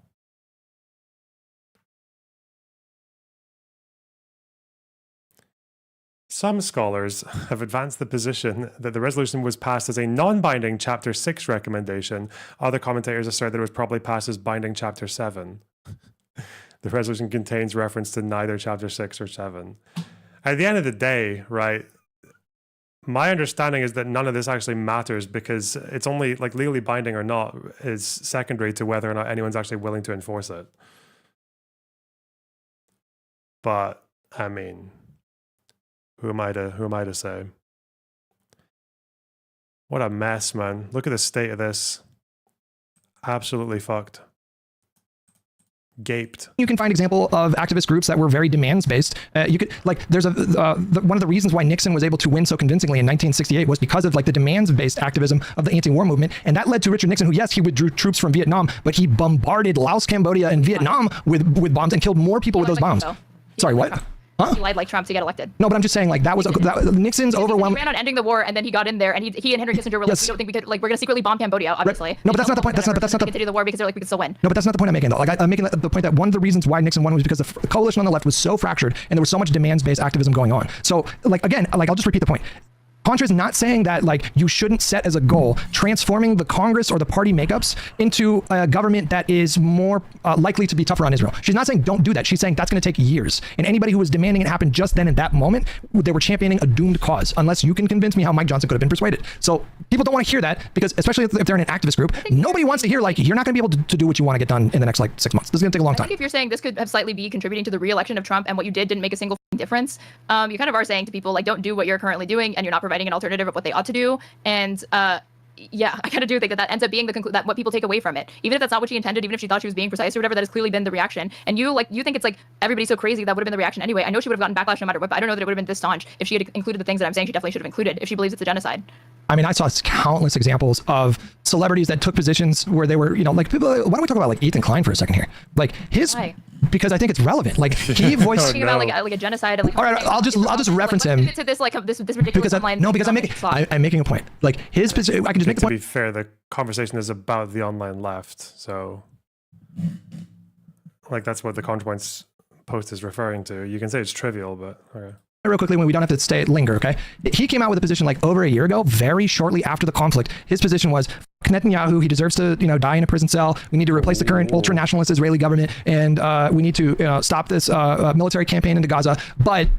Speaker 1: Some scholars have advanced the position that the resolution was passed as a non-binding Chapter 6 recommendation. Other commentators assert that it was probably passed as binding Chapter 7. The resolution contains reference to neither Chapter 6 or 7. At the end of the day, right, my understanding is that none of this actually matters because it's only like legally binding or not is secondary to whether or not anyone's actually willing to enforce it. But I mean, who am I to say? What a mess, man. Look at the state of this. Absolutely fucked. Gaped.
Speaker 2: You can find example of activist groups that were very demands based. You could like there's one of the reasons why Nixon was able to win so convincingly in 1968 was because of like the demands based activism of the anti-war movement, and that led to Richard Nixon, who yes he withdrew troops from Vietnam, but he bombarded Laos, Cambodia, and Vietnam with bombs and killed more people with those bombs. Sorry, what? Huh?
Speaker 8: He lied like Trump to get elected.
Speaker 2: No, but I'm just saying like that was Nixon's overwhelming.
Speaker 8: He ran on ending the war, and then he got in there, and he and Henry Kissinger were like, we don't think we could, like, we're gonna secretly bomb Cambodia, obviously.
Speaker 2: No, but that's not the point. That's not the
Speaker 8: continue the war because they're like we can still win.
Speaker 2: No, but that's not the point I'm making though. Like I'm making the point that one of the reasons why Nixon won was because the coalition on the left was so fractured, and there was so much demands-based activism going on. So like again, like I'll just repeat the point. Contra is not saying that like you shouldn't set as a goal transforming the Congress or the party makeups into a government that is more likely to be tougher on Israel. She's not saying don't do that. She's saying that's going to take years. And anybody who was demanding it happen just then in that moment, they were championing a doomed cause. Unless you can convince me how Mike Johnson could have been persuaded. So people don't want to hear that because especially if they're in an activist group, nobody wants to hear like you're not going to be able to do what you want to get done in the next like 6 months. This is going to take a long time.
Speaker 8: I think if you're saying this could have slightly be contributing to the re-election of Trump and what you didn't make a single difference, you kind of are saying to people like don't do what you're currently doing and you're not providing an alternative of what they ought to do. And yeah, I kind of do think that ends up being that what people take away from it, even if that's not what she intended, even if she thought she was being precise or whatever, that has clearly been the reaction. And you think it's like everybody's so crazy that would have been the reaction anyway. I know she would have gotten backlash no matter what, but I don't know that it would have been this staunch if she had included the things that I'm saying she definitely should have included if she believes it's a genocide.
Speaker 2: I mean, I saw countless examples of celebrities that took positions where they were, like people. Why don't we talk about like Ethan Klein for a second here? Like his, because I think it's relevant. Like he voiced
Speaker 8: talking about like a genocide. Like,
Speaker 2: all right, I'll just reference him
Speaker 8: to this like this ridiculous
Speaker 2: because
Speaker 8: online.
Speaker 2: No, because I'm making a point. Like his position, I can just make a point.
Speaker 1: To be fair, the conversation is about the online left, so like that's what the ContraPoints post is referring to. You can say it's trivial, but okay.
Speaker 2: Real quickly, when we don't have to linger, okay? He came out with a position like over a year ago, very shortly after the conflict. His position was Netanyahu. He deserves to, die in a prison cell. We need to replace the current ultra-nationalist Israeli government, and we need to stop this military campaign into Gaza. But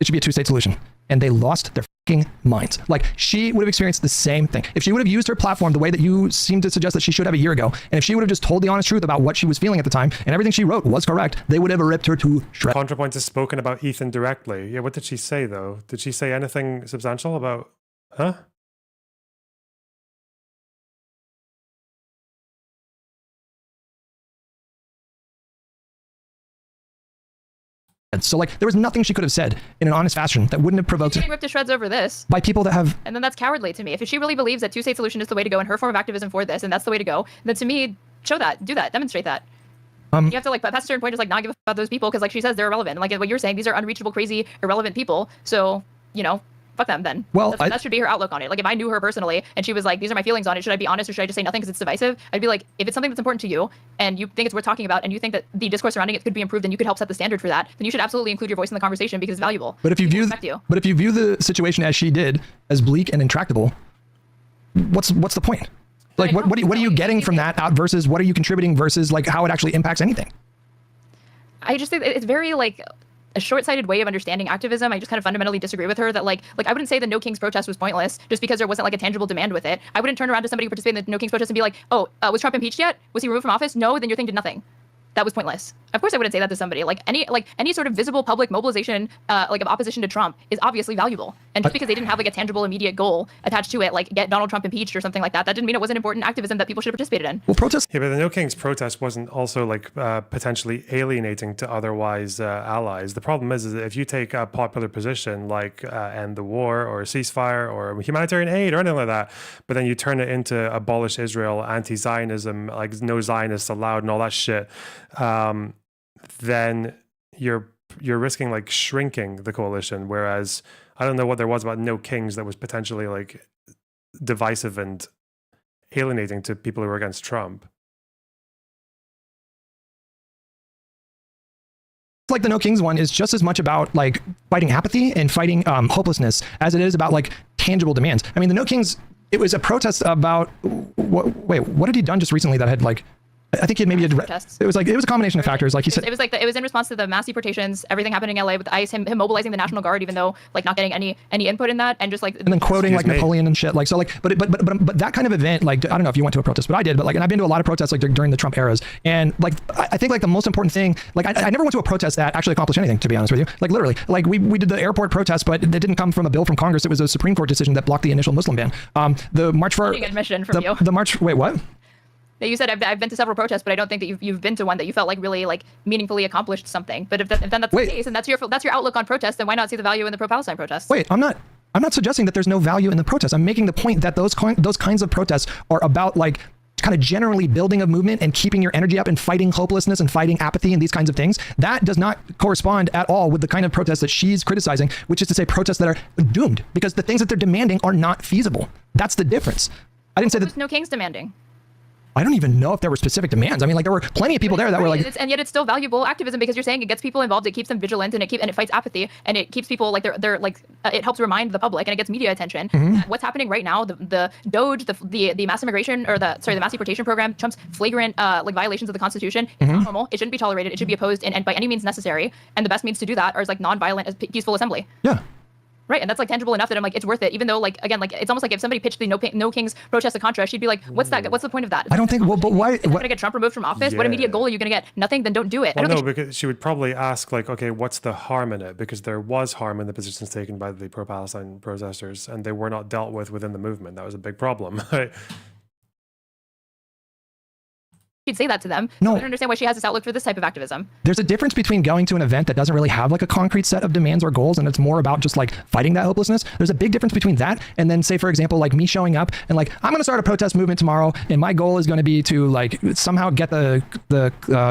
Speaker 2: it should be a two-state solution. And they lost their fucking minds. Like she would have experienced the same thing if she would have used her platform the way that you seem to suggest that she should have a year ago. And if she would have just told the honest truth about what she was feeling at the time and everything she wrote was correct, they would have ripped her to shreds.
Speaker 1: ContraPoints has spoken about Ethan directly. Yeah, what did she say though? Did she say anything substantial about? Huh?
Speaker 2: So like there was nothing she could have said in an honest fashion that wouldn't have provoked
Speaker 8: getting ripped to shreds over this
Speaker 2: by people that have.
Speaker 8: And then that's cowardly to me. If she really believes that two-state solution is the way to go and her form of activism for this, and that's the way to go, then to me, show that, do that, demonstrate that. You have to like past a certain point, just like not give a fuck about those people because like she says they're irrelevant. And, like what you're saying, these are unreachable, crazy, irrelevant people. So fuck them then.
Speaker 2: Well,
Speaker 8: that should be her outlook on it. Like if I knew her personally and she was like, these are my feelings on it, should I be honest or should I just say nothing because it's divisive? I'd be like, if it's something that's important to you and you think it's worth talking about and you think that the discourse surrounding it could be improved and you could help set the standard for that, then you should absolutely include your voice in the conversation because it's valuable.
Speaker 2: But if you view the situation as she did, as bleak and intractable, what's the point? Like what are you getting from that out versus what are you contributing versus like how it actually impacts anything?
Speaker 8: I just think it's very like a short-sighted way of understanding activism. I just kind of fundamentally disagree with her that like I wouldn't say the No Kings protest was pointless just because there wasn't like a tangible demand with it. I wouldn't turn around to somebody who participated in the No Kings protest and be like, oh, was Trump impeached yet? Was he removed from office? No, then your thing did nothing. That was pointless. Of course I wouldn't say that to somebody. Like any sort of visible public mobilization like of opposition to Trump is obviously valuable. And just because they didn't have like a tangible immediate goal attached to it, like get Donald Trump impeached or something like that, that didn't mean it wasn't important activism that people should have participated in.
Speaker 2: Well, protest.
Speaker 1: Yeah, but the No Kings protest wasn't also like potentially alienating to otherwise allies. The problem is that if you take a popular position like end the war or ceasefire or humanitarian aid or anything like that, but then you turn it into abolish Israel, anti-Zionism, like no Zionists allowed and all that shit, then you're risking like shrinking the coalition. Whereas I don't know what there was about No Kings that was potentially like divisive and alienating to people who were against Trump.
Speaker 2: Like the No Kings one is just as much about like fighting apathy and fighting hopelessness as it is about like tangible demands. I mean, the No Kings, it was a protest about what had he done just recently that had like, I think he had maybe it was a combination of factors. Like he said,
Speaker 8: it was in response to the mass deportations, everything happening in LA with ICE, him mobilizing the National Guard, even though like not getting any input in that, and just like
Speaker 2: and then quoting like Napoleon and shit. Like so, like but that kind of event, like I don't know if you went to a protest, but I did. But like, and I've been to a lot of protests like during the Trump eras, and like I think like the most important thing, like I never went to a protest that actually accomplished anything. To be honest with you, like literally, like we did the airport protest, but it didn't come from a bill from Congress. It was a Supreme Court decision that blocked the initial Muslim ban. The march for
Speaker 8: admission from you.
Speaker 2: The march. Wait, what?
Speaker 8: You said I've been to several protests, but I don't think that you've been to one that you felt like really like meaningfully accomplished something. But if then that's the case, and that's your outlook on protests, then why not see the value in the pro-Palestine protests?
Speaker 2: Wait, I'm not suggesting that there's no value in the protests. I'm making the point that those kinds of protests are about like kind of generally building a movement and keeping your energy up and fighting hopelessness and fighting apathy and these kinds of things. That does not correspond at all with the kind of protests that she's criticizing, which is to say protests that are doomed because the things that they're demanding are not feasible. That's the difference. I didn't say that.
Speaker 8: No Kings demanding.
Speaker 2: I don't even know if there were specific demands. I mean, like there were plenty of people there that were like,
Speaker 8: and yet it's still valuable activism because you're saying it gets people involved, it keeps them vigilant, and it fights apathy, and it keeps people like they're like it helps remind the public, and it gets media attention. What's happening right now, the Doge, the mass immigration or the mass deportation program, Trump's flagrant like violations of the Constitution, it's not normal. It shouldn't be tolerated. It should be opposed and by any means necessary. And the best means to do that are like nonviolent, peaceful assembly.
Speaker 2: Yeah.
Speaker 8: Right, and that's like tangible enough that I'm like, it's worth it. Even though, like, again, like it's almost like if somebody pitched the No Kings protest to Contra, she'd be like, "What's that? What's the point of that?"
Speaker 2: I don't think. Well, but why?
Speaker 8: Is going to get Trump removed from office?
Speaker 1: Yeah.
Speaker 8: What immediate goal are you going to get? Nothing. Then don't do it.
Speaker 1: Well, no, because she would probably ask, like, okay, what's the harm in it? Because there was harm in the positions taken by the pro-Palestine protesters, and they were not dealt with within the movement. That was a big problem.
Speaker 8: She'd say that to them.
Speaker 2: No.
Speaker 8: I don't understand why she has this outlook for this type of activism.
Speaker 2: There's a difference between going to an event that doesn't really have like a concrete set of demands or goals, and it's more about just like fighting that hopelessness. There's a big difference between that and then say, for example, like me showing up and like, I'm going to start a protest movement tomorrow, and my goal is going to be to like somehow get the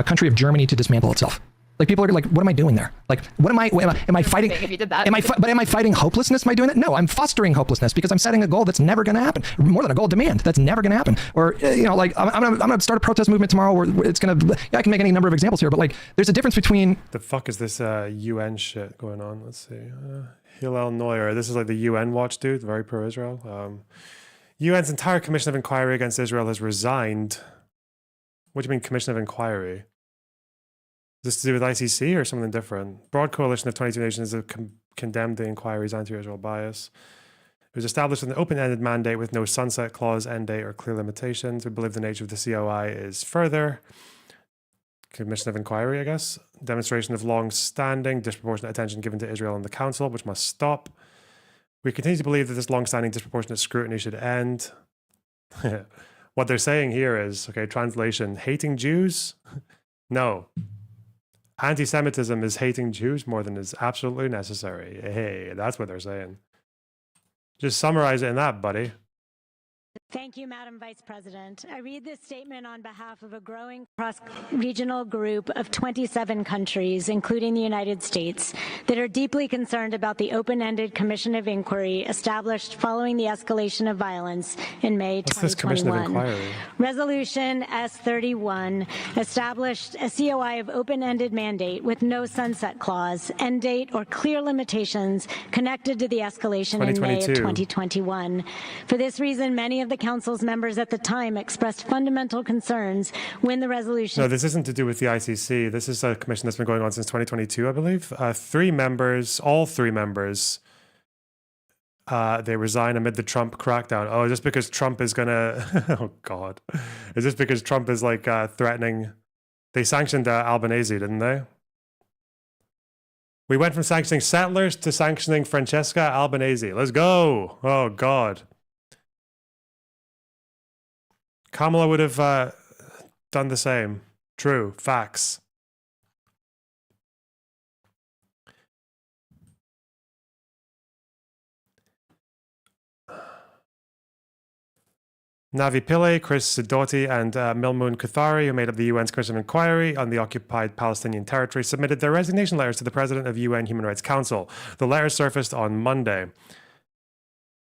Speaker 2: country of Germany to dismantle itself. Like people are like, what am I doing there? Like, what am I fighting?
Speaker 8: If you did that,
Speaker 2: am I fighting hopelessness? Am I doing that? No, I'm fostering hopelessness because I'm setting a goal that's never going to happen. More than a goal, demand that's never going to happen. Or you know, like I'm gonna start a protest movement tomorrow where it's gonna. Yeah, I can make any number of examples here, but like, there's a difference between.
Speaker 1: The fuck is this UN shit going on? Let's see. Hillel Neuer. This is like the UN watch dude, very pro-Israel. UN's entire commission of inquiry against Israel has resigned. What do you mean, commission of inquiry? Is this to do with ICC or something different? Broad coalition of 22 nations have condemned the inquiry's anti-Israel bias. It was established with an open-ended mandate with no sunset clause, end date, or clear limitations. We believe the nature of the COI is further. Commission of inquiry, I guess. Demonstration of long-standing, disproportionate attention given to Israel in the Council, which must stop. We continue to believe that this long-standing disproportionate scrutiny should end. What they're saying here is, okay, translation, hating Jews? No. Anti-Semitism is hating Jews more than is absolutely necessary. Hey, that's what they're saying. Just summarize it in that, buddy.
Speaker 16: Thank you, Madam Vice President. I read this statement on behalf of a growing cross-regional group of 27 countries, including the United States, that are deeply concerned about the open-ended Commission of Inquiry established following the escalation of violence in May 2021. Resolution S31 established a COI of open-ended mandate with no sunset clause, end date, or clear limitations connected to the escalation in May of 2021. For this reason, many of the Council's members at the time expressed fundamental concerns when the resolution.
Speaker 1: No, this isn't to do with the ICC. This is a commission that's been going on since 2022, I believe. Three members, all three members, they resign amid the Trump crackdown. Oh, just because Trump is gonna, oh God. Is this because Trump is like threatening? They sanctioned Albanese, didn't they? We went from sanctioning settlers to sanctioning Francesca Albanese. Let's go. Oh, God. Kamala would have done the same. True. Facts. Navi Pillay, Chris Sidoti, and Milmoon Kuthari, who made up the UN's Commission of Inquiry on the occupied Palestinian territory, submitted their resignation letters to the President of UN Human Rights Council. The letters surfaced on Monday.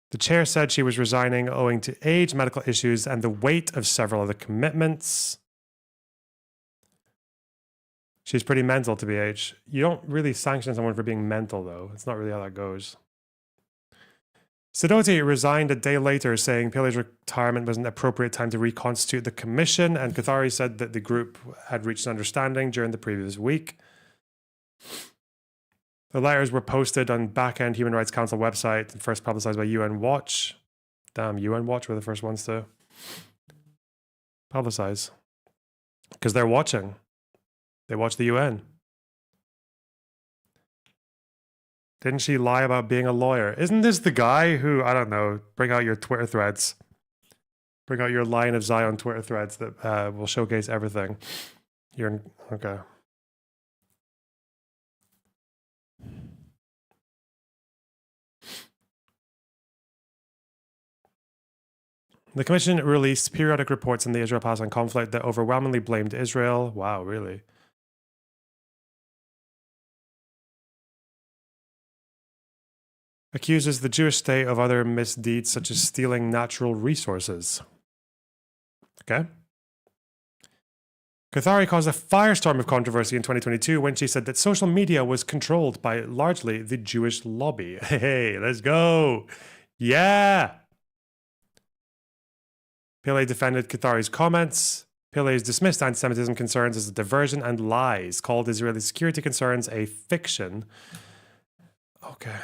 Speaker 1: The chair said she was resigning owing to age, medical issues, and the weight of several other commitments. She's pretty mental, to BH. You don't really sanction someone for being mental, though. It's not really how that goes. Sidoti resigned a day later, saying Pillay's retirement was an appropriate time to reconstitute the commission, and Kuthari said that the group had reached an understanding during the previous week. The letters were posted on back-end Human Rights Council website and first publicized by UN Watch. Damn, UN Watch were the first ones to publicize. Because they're watching. They watch the UN. Didn't she lie about being a lawyer? Isn't this the guy who, I don't know, bring out your Twitter threads. Bring out your Lion of Zion Twitter threads that will showcase everything. Okay. The commission released periodic reports on the Israel-Palestine conflict that overwhelmingly blamed Israel. Wow, really? Accuses the Jewish state of other misdeeds such as stealing natural resources. Okay. Kuthari caused a firestorm of controversy in 2022 when she said that social media was controlled by largely the Jewish lobby. Hey, let's go. Yeah. Pillay defended Kuthari's comments. Pillay dismissed anti-Semitism concerns as a diversion and lies, called Israeli security concerns a fiction. Okay.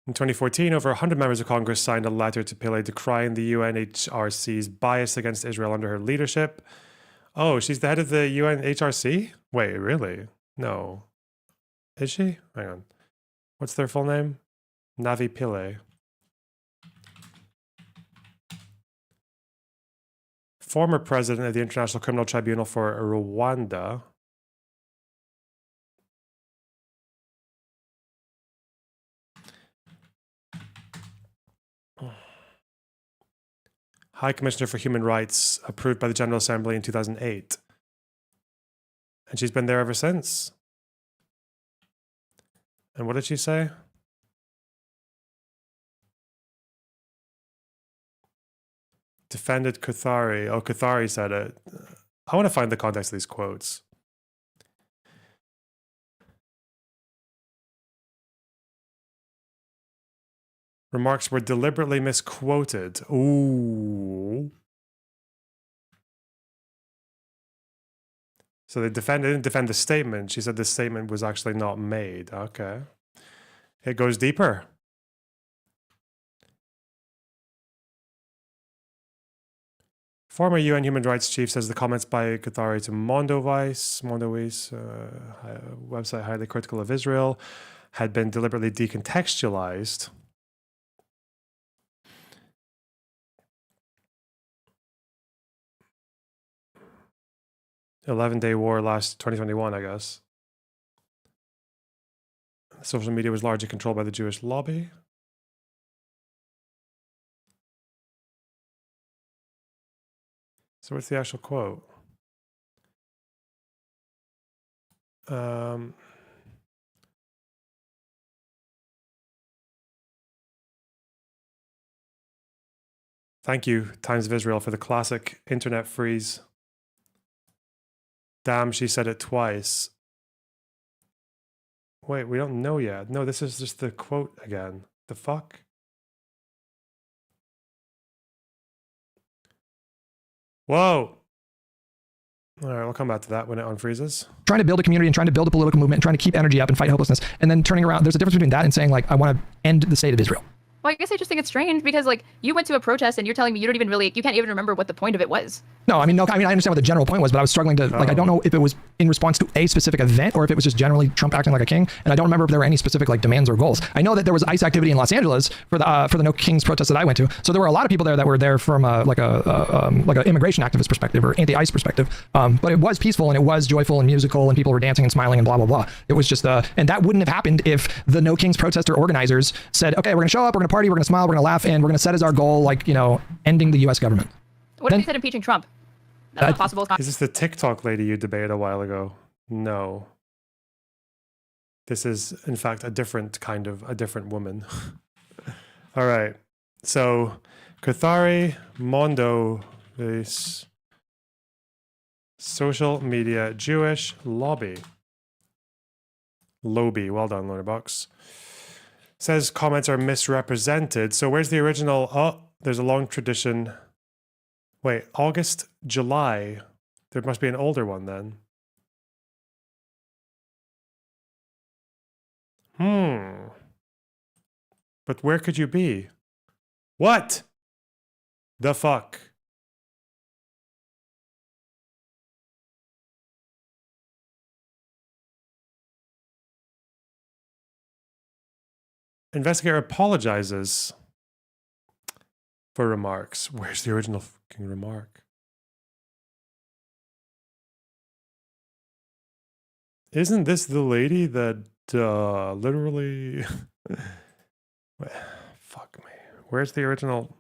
Speaker 1: In 2014, over 100 members of Congress signed a letter to Pillay decrying the UNHRC's bias against Israel under her leadership. Oh, she's the head of the UNHRC? Wait, really? No. Is she? Hang on. What's their full name? Navi Pillay. Former president of the International Criminal Tribunal for Rwanda. High Commissioner for Human Rights, approved by the General Assembly in 2008. And she's been there ever since. And what did she say? Defended Kuthari. Oh, Kuthari said it. I want to find the context of these quotes. Remarks were deliberately misquoted. Ooh. So they didn't defend the statement. She said the statement was actually not made. Okay. It goes deeper. Former UN Human Rights Chief says the comments by Kuthari to Mondovice, website highly critical of Israel, had been deliberately decontextualized. 11-day war last 2021, I guess. Social media was largely controlled by the Jewish lobby. So what's the actual quote? Thank you, Times of Israel, for the classic internet freeze. Damn, she said it twice. Wait, we don't know yet. No, this is just the quote again. The fuck? Whoa. All right, we'll come back to that when it unfreezes.
Speaker 2: Trying to build a community and trying to build a political movement and trying to keep energy up and fight hopelessness. And then turning around, there's a difference between that and saying, like, I want to end the state of Israel.
Speaker 8: Well, I guess I just think it's strange because, like, you went to a protest and you're telling me you can't even remember what the point of it was.
Speaker 2: No, I understand what the general point was, but I was struggling to, like, I don't know if it was in response to a specific event or if it was just generally Trump acting like a king. And I don't remember if there were any specific, like, demands or goals. I know that there was ICE activity in Los Angeles for the No Kings protest that I went to. So there were a lot of people there that were there from like an immigration activist perspective or anti-ICE perspective. But it was peaceful and it was joyful and musical and people were dancing and smiling and blah, blah, blah. It was just, and that wouldn't have happened if the No Kings protester organizers said, okay, we're going to show up, we're going to party, we're going to smile, we're going to laugh, and we're going to set as our goal, like, ending the U.S. government.
Speaker 8: What if they said impeaching Trump? That's not possible.
Speaker 1: Is this the TikTok lady you debated a while ago? No. This is, in fact, a different woman. All right. So, Cathari Mondo is social media Jewish lobby. Well done, Loaderbox. Says comments are misrepresented. So where's the original? Oh, there's a long tradition. Wait, August, July. There must be an older one then. But where could you be? What the fuck? Investigator apologizes for remarks. Where's the original fucking remark? Isn't this the lady that literally... Fuck me. Where's the original?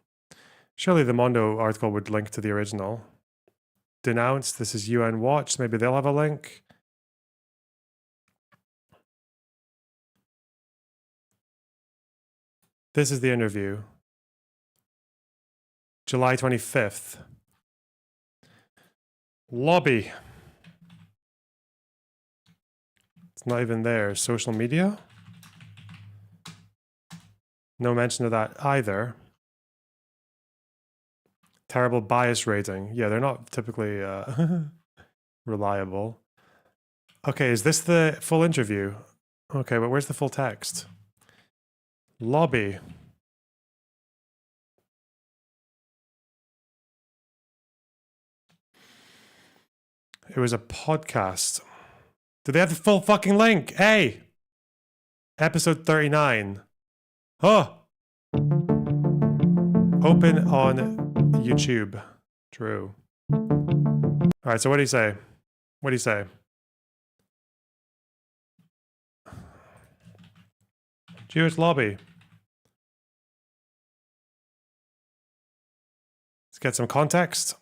Speaker 1: Surely the Mondo article would link to the original. Denounced. This is UN Watch. Maybe they'll have a link. This is the interview. July 25th. Lobby. It's not even there. Social media? No mention of that either. Terrible bias rating. Yeah, they're not typically reliable. Okay, is this the full interview? Okay, but where's the full text? Lobby. It was a podcast. Do they have the full fucking link? Hey! Episode 39. Oh! Open on YouTube. True. Alright, so what do you say? What do you say? Jewish lobby. Let's get some context.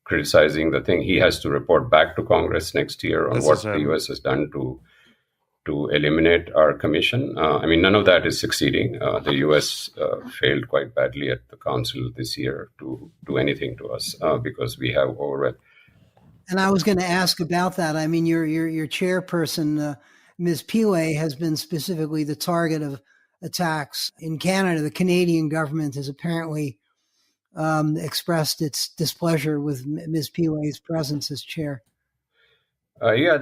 Speaker 18: Criticizing the thing. He has to report back to Congress next year on what the U.S. has done to eliminate our commission. I mean, none of that is succeeding. The U.S. Failed quite badly at the council this year to do anything to us because we have overread.
Speaker 19: And I was going to ask about that. I mean, your chairperson, Ms. Pillay, has been specifically the target of attacks in Canada. The Canadian government has apparently expressed its displeasure with Ms. Pillay's presence as chair.
Speaker 18: Yeah,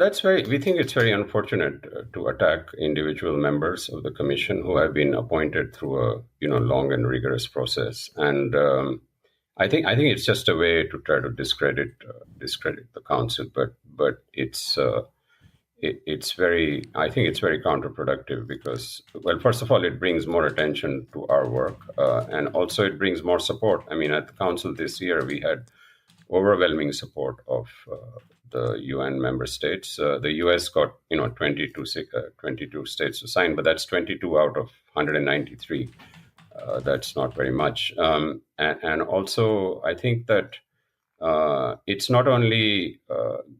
Speaker 18: we think it's very unfortunate to attack individual members of the commission who have been appointed through a long and rigorous process. And I think it's just a way to try to discredit the council. But it's very counterproductive because, well, first of all, it brings more attention to our work, and also it brings more support. I mean, at the council this year, we had overwhelming support of the UN member states. The US got 22 states to sign, but that's 22 out of 193. That's not very much. And also, I think that it's not only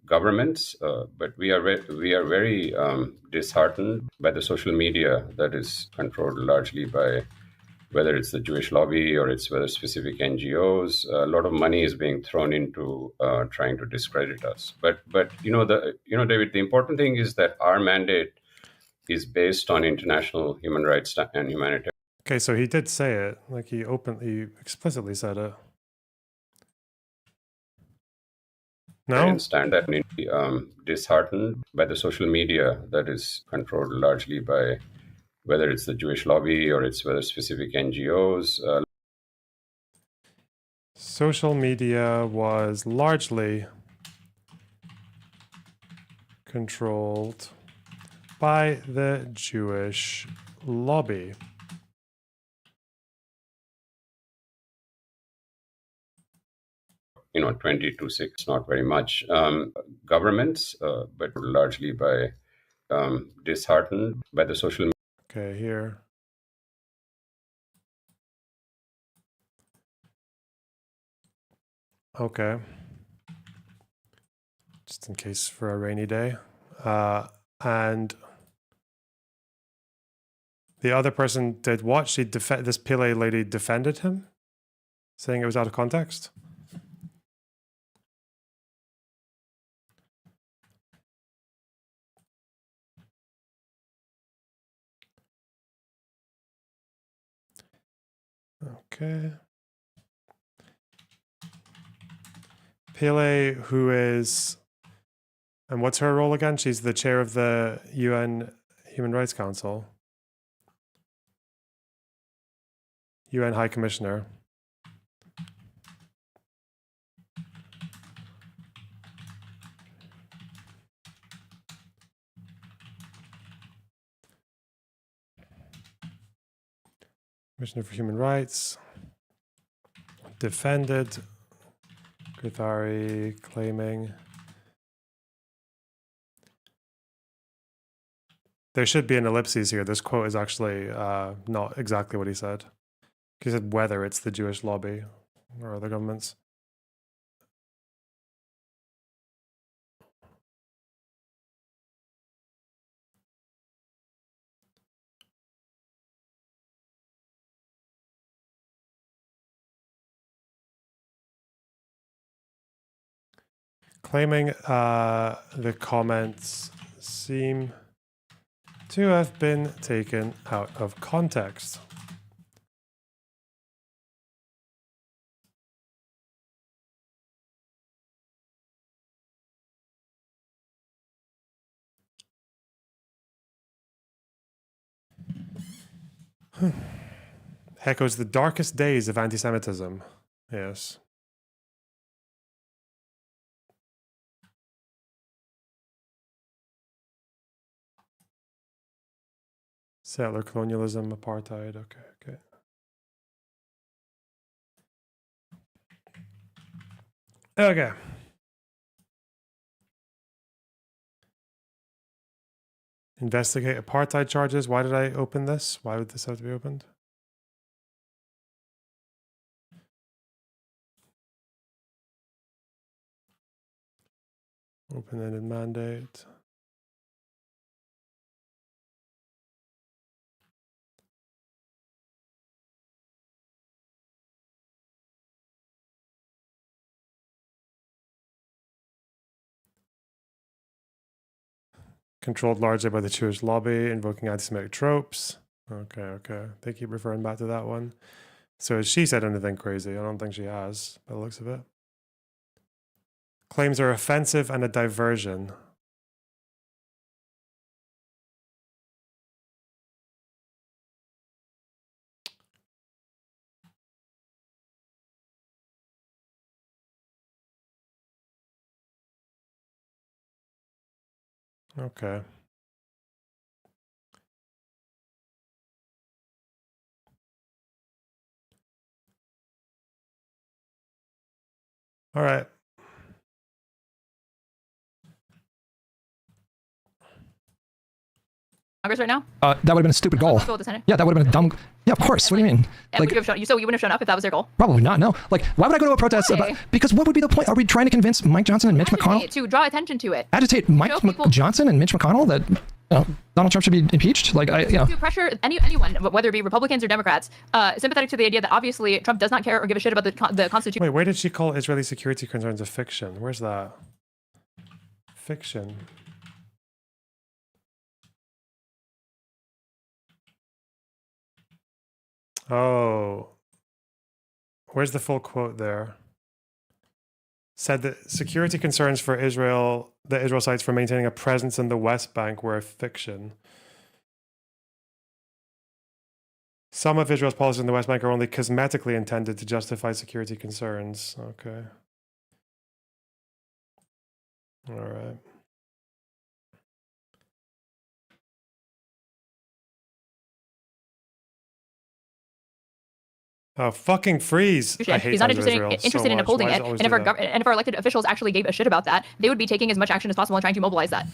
Speaker 18: governments, but we are very disheartened by the social media that is controlled largely by whether it's the Jewish lobby or it's whether specific NGOs. A lot of money is being thrown into trying to discredit us. But David, the important thing is that our mandate is based on international human rights and humanitarian.
Speaker 1: Okay, so he did say it. Like he explicitly said it. No?
Speaker 18: Stand that disheartened by the social media that is controlled largely by whether it's the Jewish lobby or it's whether specific NGOs.
Speaker 1: Social media was largely controlled by the Jewish lobby.
Speaker 18: You know, 20 to 6, not very much. Governments, but largely by disheartened by the social media.
Speaker 1: Okay, here. Okay. Just in case for a rainy day. And the other person did what? This Pile lady defended him, saying it was out of context. Okay. Pele, who is, and what's her role again? She's the chair of the UN Human Rights Council. UN High Commissioner. Commissioner for Human Rights. Defended Guthari claiming there should be an ellipses here. This quote is actually not exactly what he said. He said whether it's the Jewish lobby or other governments. Claiming the comments seem to have been taken out of context. Echoes the darkest days of anti-Semitism. Yes. Settler colonialism, apartheid. Okay, okay. Okay. Investigate apartheid charges. Why did I open this? Why would this have to be opened? Open-ended mandate. Controlled largely by the Jewish lobby, invoking anti-Semitic tropes. Okay, okay. They keep referring back to that one. So has she said anything crazy? I don't think she has, by the looks of it. Claims are offensive and a diversion. Okay. All right.
Speaker 8: Congress right now?
Speaker 2: That would have been a stupid goal.
Speaker 8: Go with the Senate?
Speaker 2: Yeah, that would have been a dumb. Yeah, of course. What do you mean?
Speaker 8: And would you have shown, so you wouldn't have shown up if that was their goal?
Speaker 2: Probably not. No. Like, why would I go to a protest about? Because what would be the point? Are we trying to convince Mike Johnson and Mitch McConnell?
Speaker 8: To draw attention to it.
Speaker 2: Agitate Mike Johnson and Mitch McConnell that Donald Trump should be impeached. Like,
Speaker 8: to pressure anyone, whether it be Republicans or Democrats, sympathetic to the idea that obviously Trump does not care or give a shit about the Constitution.
Speaker 1: Wait, where did she call Israeli security concerns a fiction? Where's that? Fiction. Oh. Where's the full quote there? Said that security concerns for Israel, the Israel sites for maintaining a presence in the West Bank were a fiction. Some of Israel's policies in the West Bank are only cosmetically intended to justify security concerns. Okay. All right. Oh, fucking freeze. I hate
Speaker 8: He's not
Speaker 1: Israel
Speaker 8: interested
Speaker 1: so
Speaker 8: in
Speaker 1: much.
Speaker 8: upholding
Speaker 1: Why
Speaker 8: it.
Speaker 1: does it always
Speaker 8: And if
Speaker 1: do
Speaker 8: our
Speaker 1: that?
Speaker 8: and if our elected officials actually gave a shit about that, they would be taking as much action as possible and trying to mobilize that,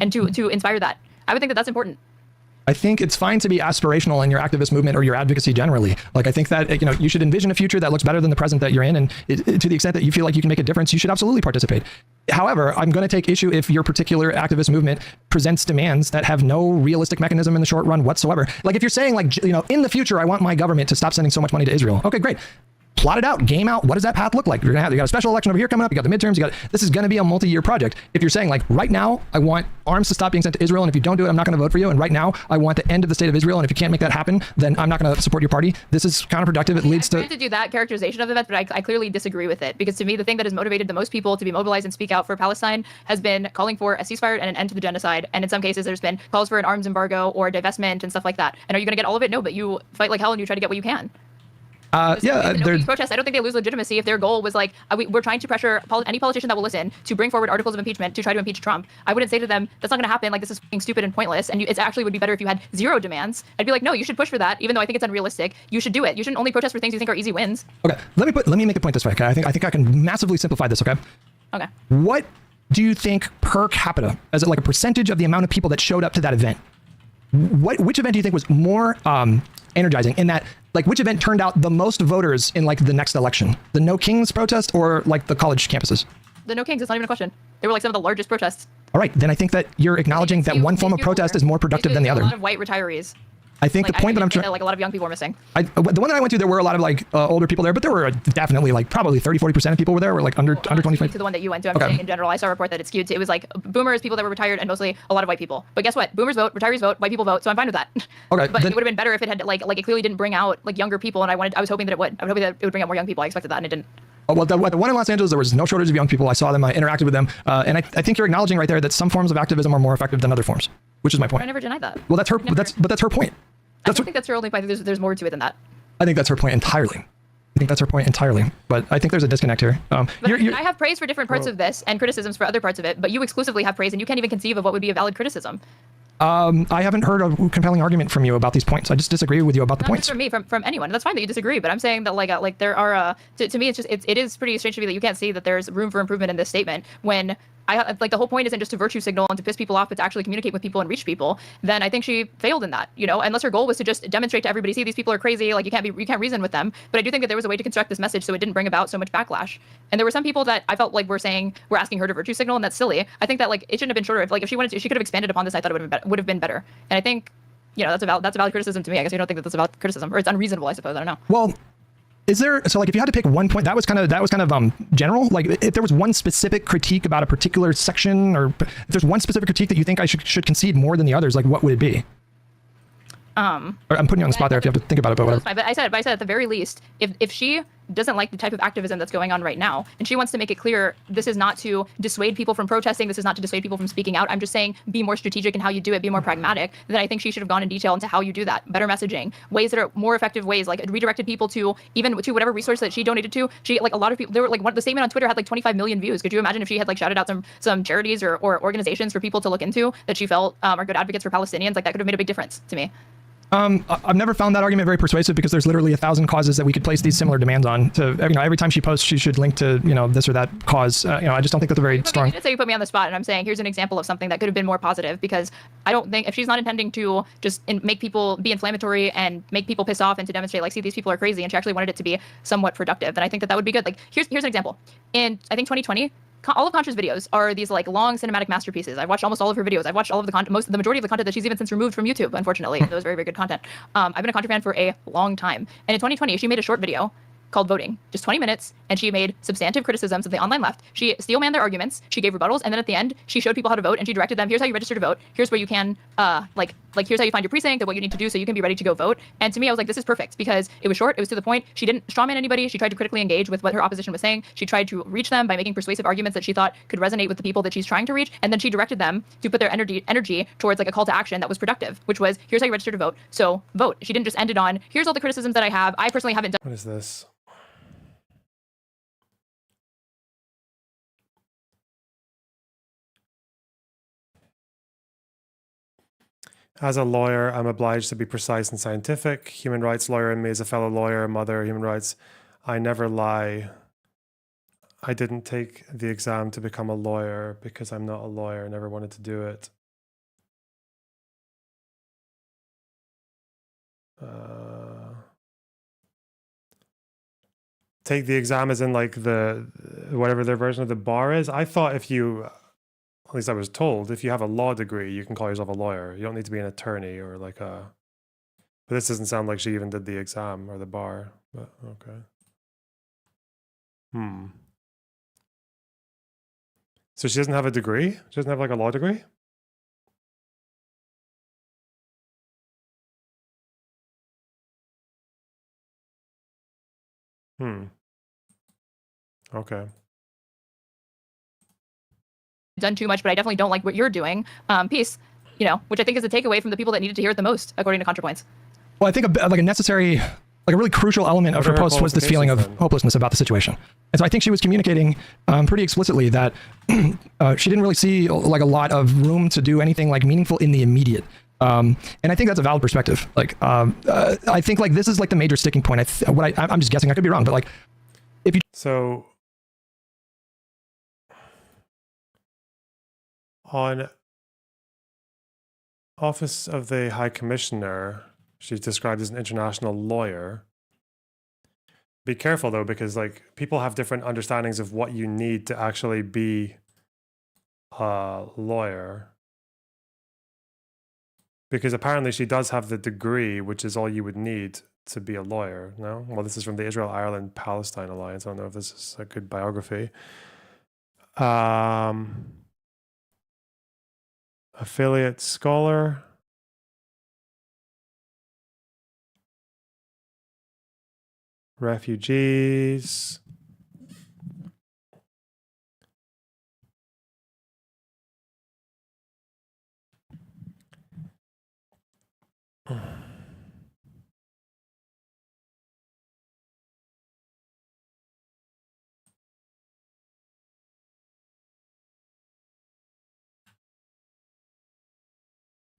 Speaker 8: and to inspire that. I would think that that's important.
Speaker 2: I think it's fine to be aspirational in your activist movement or your advocacy generally. Like, I think that, you should envision a future that looks better than the present that you're in. And to the extent that you feel like you can make a difference, you should absolutely participate. However, I'm going to take issue if your particular activist movement presents demands that have no realistic mechanism in the short run whatsoever. Like, if you're saying, like, in the future, I want my government to stop sending so much money to Israel. Okay, great. Plot it out, game out. What does that path look like? You got a special election over here coming up. You got the midterms. This is going to be a multi-year project. If you're saying, like, right now, I want arms to stop being sent to Israel, and if you don't do it, I'm not going to vote for you. And right now, I want the end of the state of Israel. And if you can't make that happen, then I'm not going to support your party. This is counterproductive. It leads
Speaker 8: to do that characterization of events, but I clearly disagree with it, because to me, the thing that has motivated the most people to be mobilized and speak out for Palestine has been calling for a ceasefire and an end to the genocide. And in some cases, there's been calls for an arms embargo or divestment and stuff like that. And are you going to get all of it? No, but you fight like hell and you try to get what you can. These protests, I don't think they lose legitimacy if their goal was like, we're trying to pressure any politician that will listen to bring forward articles of impeachment to try to impeach Trump. I wouldn't say to them, that's not going to happen. Like, this is fucking stupid and pointless. And it actually would be better if you had zero demands. I'd be like, no, you should push for that, even though I think it's unrealistic. You should do it. You shouldn't only protest for things you think are easy wins.
Speaker 2: Okay, let me make the point this way. Okay, I think I can massively simplify this. Okay.
Speaker 8: Okay.
Speaker 2: What do you think per capita, as like a percentage of the amount of people that showed up to that event? Which event do you think was more energizing in that? Like, which event turned out the most voters in, like, the next election? The No Kings protest or, like, the college campuses?
Speaker 8: The No Kings, it's not even a question. They were, like, some of the largest protests.
Speaker 2: All right, then I think that you're acknowledging that one form of protest is more productive than the other.
Speaker 8: A lot of white retirees.
Speaker 2: I think the point that I'm trying,
Speaker 8: like, a lot of young people were missing.
Speaker 2: The one that I went to, there were a lot of like older people there, but there were definitely like probably 30-40% of people were there were like under 25.
Speaker 8: To the one that you went to, I'm saying in general, I saw a report that it skewed to, it was like boomers, people that were retired, and mostly a lot of white people. But guess what? Boomers vote, retirees vote, white people vote, so I'm fine with that.
Speaker 2: Okay,
Speaker 8: but it would have been better if it had like it clearly didn't bring out like younger people, and I was hoping that it would. I was hoping that it would bring out more young people. I expected that, and it didn't.
Speaker 2: Oh, well, the one in Los Angeles, there was no shortage of young people. I saw them, I interacted with them, and I think you're acknowledging right there that some forms of activism are more effective than other forms, which is my point.
Speaker 8: I never denied that.
Speaker 2: Well, that's her. That's her point.
Speaker 8: I don't think that's her only point. There's more to it than that.
Speaker 2: I think that's her point entirely. I think that's her point entirely. But I think there's a disconnect here.
Speaker 8: I have praise for different parts of this and criticisms for other parts of it, but you exclusively have praise, and you can't even conceive of what would be a valid criticism.
Speaker 2: I haven't heard a compelling argument from you about these points. I just disagree with you about the points.
Speaker 8: Not just from anyone. That's fine that you disagree, but I'm saying that like there are to me it is pretty strange to me that you can't see that there's room for improvement in this statement when the whole point isn't just to virtue signal and to piss people off, but to actually communicate with people and reach people. Then I think she failed in that, unless her goal was to just demonstrate to everybody, see, these people are crazy, like you can't reason with them. But I do think that there was a way to construct this message so it didn't bring about so much backlash. And there were some people that I felt like we're asking her to virtue signal, and that's silly. I think that like it shouldn't have been shorter. If she wanted to, she could have expanded upon this. I thought it would have been better. And I think, that's a valid criticism to me. I guess you don't think that that's a valid criticism, or it's unreasonable, I suppose. I don't know.
Speaker 2: Well, is there, so like if you had to pick one point, that was kind of general, like if there was one specific critique about a particular section, or if there's one specific critique that you think I should concede more than the others, like what would it be? Or I'm putting you on the spot there if you have to think about it, but whatever.
Speaker 8: But I said at the very least, if she doesn't like the type of activism that's going on right now, and she wants to make it clear, this is not to dissuade people from protesting, this is not to dissuade people from speaking out, I'm just saying be more strategic in how you do it, be more pragmatic, then I think she should have gone in detail into how you do that. Better messaging, ways that are more effective ways, like redirected people to whatever resource that she donated to. She, like a lot of people, there were like the statement on Twitter had like 25 million views. Could you imagine if she had like shouted out some charities or organizations for people to look into that she felt are good advocates for Palestinians? Like that could have made a big difference to me.
Speaker 2: I've never found that argument very persuasive because there's literally 1,000 causes that we could place these similar demands on. To every time she posts, she should link to this or that cause. I just don't think that's a very strong.
Speaker 8: So you put me on the spot, and I'm saying here's an example of something that could have been more positive, because I don't think if she's not intending to just make people be inflammatory and make people piss off and to demonstrate like, see, these people are crazy, and she actually wanted it to be somewhat productive, then I think that would be good. Like here's an example. In I think 2020. all of Contra's videos are these like long cinematic masterpieces. I've watched almost all of her videos. I've watched all of the the majority of the content that she's even since removed from YouTube, unfortunately. That was very, very good content. I've been a Contra fan for a long time. And in 2020, she made a short video called Voting, just 20 minutes, and she made substantive criticisms of the online left. She steel-manned their arguments, she gave rebuttals, and then at the end, she showed people how to vote, and she directed them, here's how you register to vote, here's where you can, here's how you find your precinct, and what you need to do so you can be ready to go vote. And to me, I was like, this is perfect, because it was short, it was to the point, she didn't strawman anybody, she tried to critically engage with what her opposition was saying, she tried to reach them by making persuasive arguments that she thought could resonate with the people that she's trying to reach, and then she directed them to put their energy towards like a call to action that was productive, which was, here's how you register to vote, so vote. She didn't just end it on, here's all the criticisms that I have, I personally haven't done.
Speaker 1: What is this? As a lawyer, I'm obliged to be precise and scientific. Human rights lawyer in me is a fellow lawyer, mother, human rights. I never lie. I didn't take the exam to become a lawyer because I'm not a lawyer. I never wanted to do it. Take the exam as in like whatever their version of the bar is. I thought if you, at least I was told, if you have a law degree, you can call yourself a lawyer. You don't need to be an attorney or like a... But this doesn't sound like she even did the exam or the bar. But okay. So she doesn't have a degree? She doesn't have like a law degree? Okay.
Speaker 8: Done too much, but I definitely don't like what you're doing. Peace, which I think is a takeaway from the people that needed to hear it the most, according to ContraPoints.
Speaker 2: Well, I think like a necessary, like a really crucial element of her post was this feeling of hopelessness about the situation. And so I think she was communicating pretty explicitly that she didn't really see like a lot of room to do anything like meaningful in the immediate. And I think that's a valid perspective. Like, I think like this is like the major sticking point. I'm just guessing, I could be wrong, but like, if you...
Speaker 1: So... On Office of the High Commissioner, she's described as an international lawyer. Be careful though, because like people have different understandings of what you need to actually be a lawyer. Because apparently she does have the degree, which is all you would need to be a lawyer, no? Well, this is from the Israel-Ireland-Palestine Alliance. I don't know if this is a good biography. Affiliate scholar. Refugees.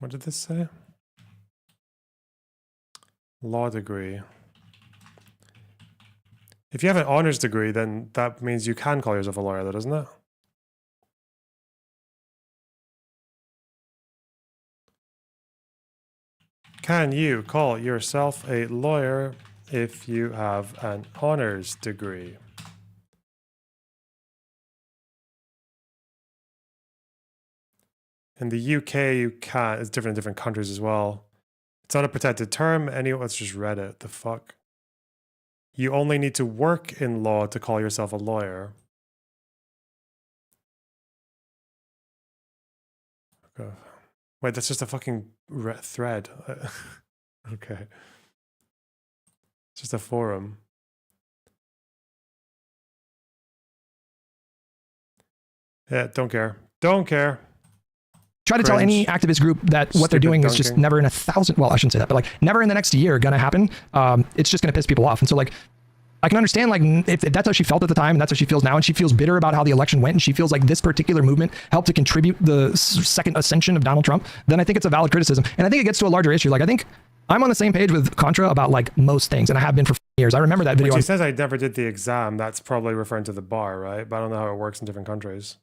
Speaker 1: What did this say? Law degree. If you have an honors degree, then that means you can call yourself a lawyer, though, doesn't it? Can you call yourself a lawyer if you have an honors degree? In the UK, you can't. It's different in different countries as well. It's not a protected term. Let's just read it. The fuck? You only need to work in law to call yourself a lawyer. Okay. Wait, that's just a fucking thread. Okay. It's just a forum. Yeah, don't care. Don't care.
Speaker 2: Try to tell any activist group that what they're doing is just never in a thousand, well, I shouldn't say that, but like never in the next year gonna happen. It's just gonna piss people off. And so like, I can understand like if that's how she felt at the time and that's how she feels now, and she feels bitter about how the election went, and she feels like this particular movement helped to contribute the second ascension of Donald Trump, then I think it's a valid criticism. And I think it gets to a larger issue. Like I think I'm on the same page with Contra about like most things, and I have been for years. I remember that video.
Speaker 1: When she says I never did the exam, that's probably referring to the bar, right? But I don't know how it works in different countries.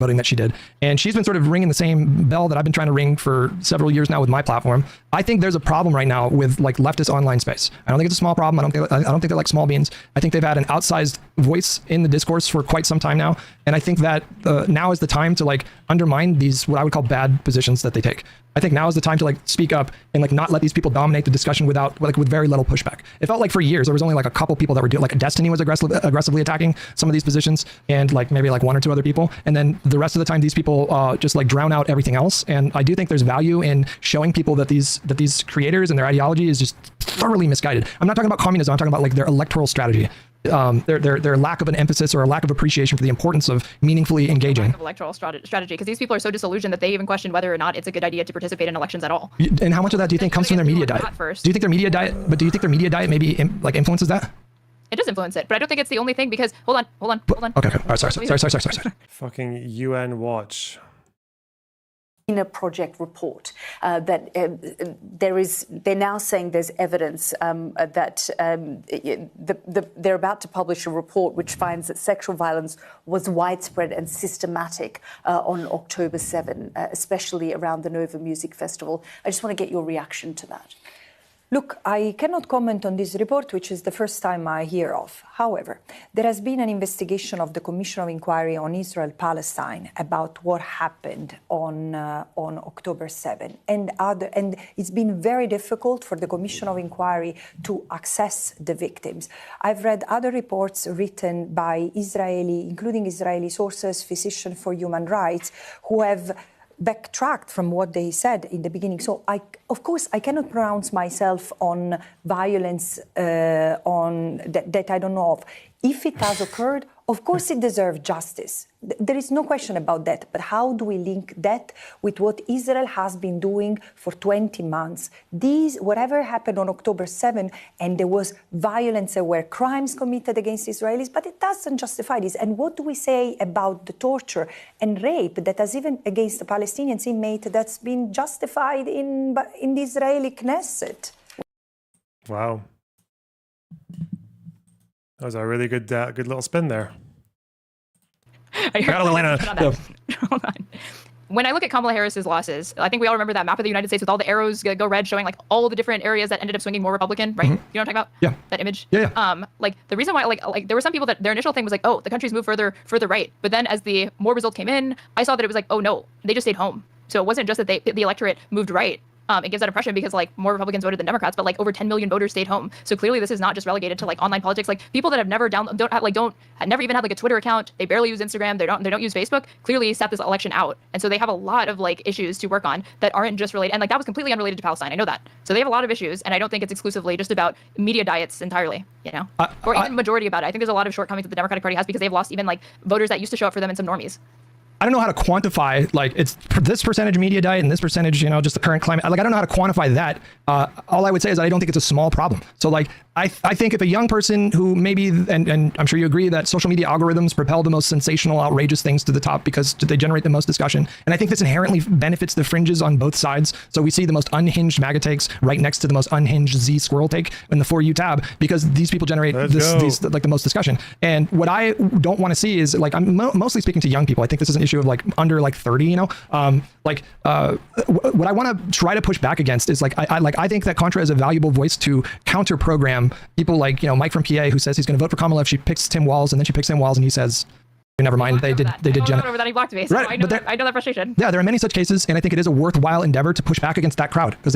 Speaker 2: Voting that she did. And she's been sort of ringing the same bell that I've been trying to ring for several years now with my platform. I think there's a problem right now with like leftist online space. I don't think it's a small problem. I don't think they're like small beans. I think they've had an outsized voice in the discourse for quite some time now, and I think that now is the time to like undermine these what I would call bad positions that they take. I think now is the time to like speak up and like not let these people dominate the discussion without like with very little pushback. It felt like for years there was only like a couple people that were doing, like Destiny was aggressively attacking some of these positions, and like maybe like one or two other people, and then the rest of the time these people just like drown out everything else. And I do think there's value in showing people that these creators and their ideology is just thoroughly misguided. I'm not talking about communism. I'm talking about like their electoral strategy. Their lack of an emphasis or a lack of appreciation for the importance of meaningfully engaging.
Speaker 8: Electoral strategy, because these people are so disillusioned that they even question whether or not it's a good idea to participate in elections at all.
Speaker 2: And how much of that do you think comes from their media diet? Do you think their media diet? But do you think their media diet maybe like influences that?
Speaker 8: It does influence it, but I don't think it's the only thing because hold on.
Speaker 2: Okay. All right, sorry.
Speaker 1: Fucking UN Watch.
Speaker 20: In a project report that they're now saying there's evidence that they're about to publish a report which finds that sexual violence was widespread and systematic on October 7, especially around the Nova Music Festival. I just want to get your reaction to that.
Speaker 21: Look, I cannot comment on this report, which is the first time I hear of. However, there has been an investigation of the Commission of Inquiry on Israel-Palestine about what happened on October 7. And it's been very difficult for the Commission of Inquiry to access the victims. I've read other reports written by including Israeli sources, Physicians for Human Rights, who have backtracked from what they said in the beginning. So, of course, I cannot pronounce myself on violence that I don't know of. If it has occurred, of course it deserves justice. There is no question about that. But how do we link that with what Israel has been doing for 20 months? Whatever happened on October 7, and there was violence, there were crimes committed against Israelis, but it doesn't justify this. And what do we say about the torture and rape that has even against the Palestinians inmate that's been justified in the Israeli Knesset?
Speaker 1: Wow. That was a really good little spin there.
Speaker 8: Hold on. When I look at Kamala Harris's losses, I think we all remember that map of the United States with all the arrows go red, showing like all the different areas that ended up swinging more Republican, right? You know what I'm talking about?
Speaker 2: Yeah.
Speaker 8: That image.
Speaker 2: Yeah.
Speaker 8: Like the reason why, like there were some people that their initial thing was like, oh, the country's moved further right, but then as the more results came in, I saw that it was like, oh no, they just stayed home. So it wasn't just that the electorate moved right. It gives that impression because like more Republicans voted than Democrats, but like over 10 million voters stayed home. So clearly this is not just relegated to like online politics. Like people that have never never even had like a Twitter account, they barely use Instagram, they don't use Facebook, clearly sat this election out. And so they have a lot of like issues to work on that aren't just related. And like that was completely unrelated to Palestine. I know that. So they have a lot of issues, and I don't think it's exclusively just about media diets entirely, you know, or even majority about it. I think there's a lot of shortcomings that the Democratic Party has because they've lost even like voters that used to show up for them and some normies.
Speaker 2: I don't know how to quantify, like, it's this percentage media diet and this percentage, you know, just the current climate. Like, I don't know how to quantify that. All I would say is that I don't think it's a small problem. So, like, I think if a young person who maybe, and I'm sure you agree that social media algorithms propel the most sensational, outrageous things to the top because they generate the most discussion. And I think this inherently benefits the fringes on both sides. So we see the most unhinged MAGA takes right next to the most unhinged Z squirrel take in the For You tab, because these people generate these like the most discussion. And what I don't want to see is, like, I'm mostly speaking to young people. I think this is an issue of like under like 30, you know, what I want to try to push back against is I think that Contra is a valuable voice to counter program people like, you know, Mike from PA, who says he's going to vote for Kamala if she picks Tim Walz, and then she picks Tim Walz and he says, never mind, they did
Speaker 8: over that he blocked me, so right, I know that frustration.
Speaker 2: Yeah, there are many such cases, and I think it is a worthwhile endeavor to push back against that crowd, because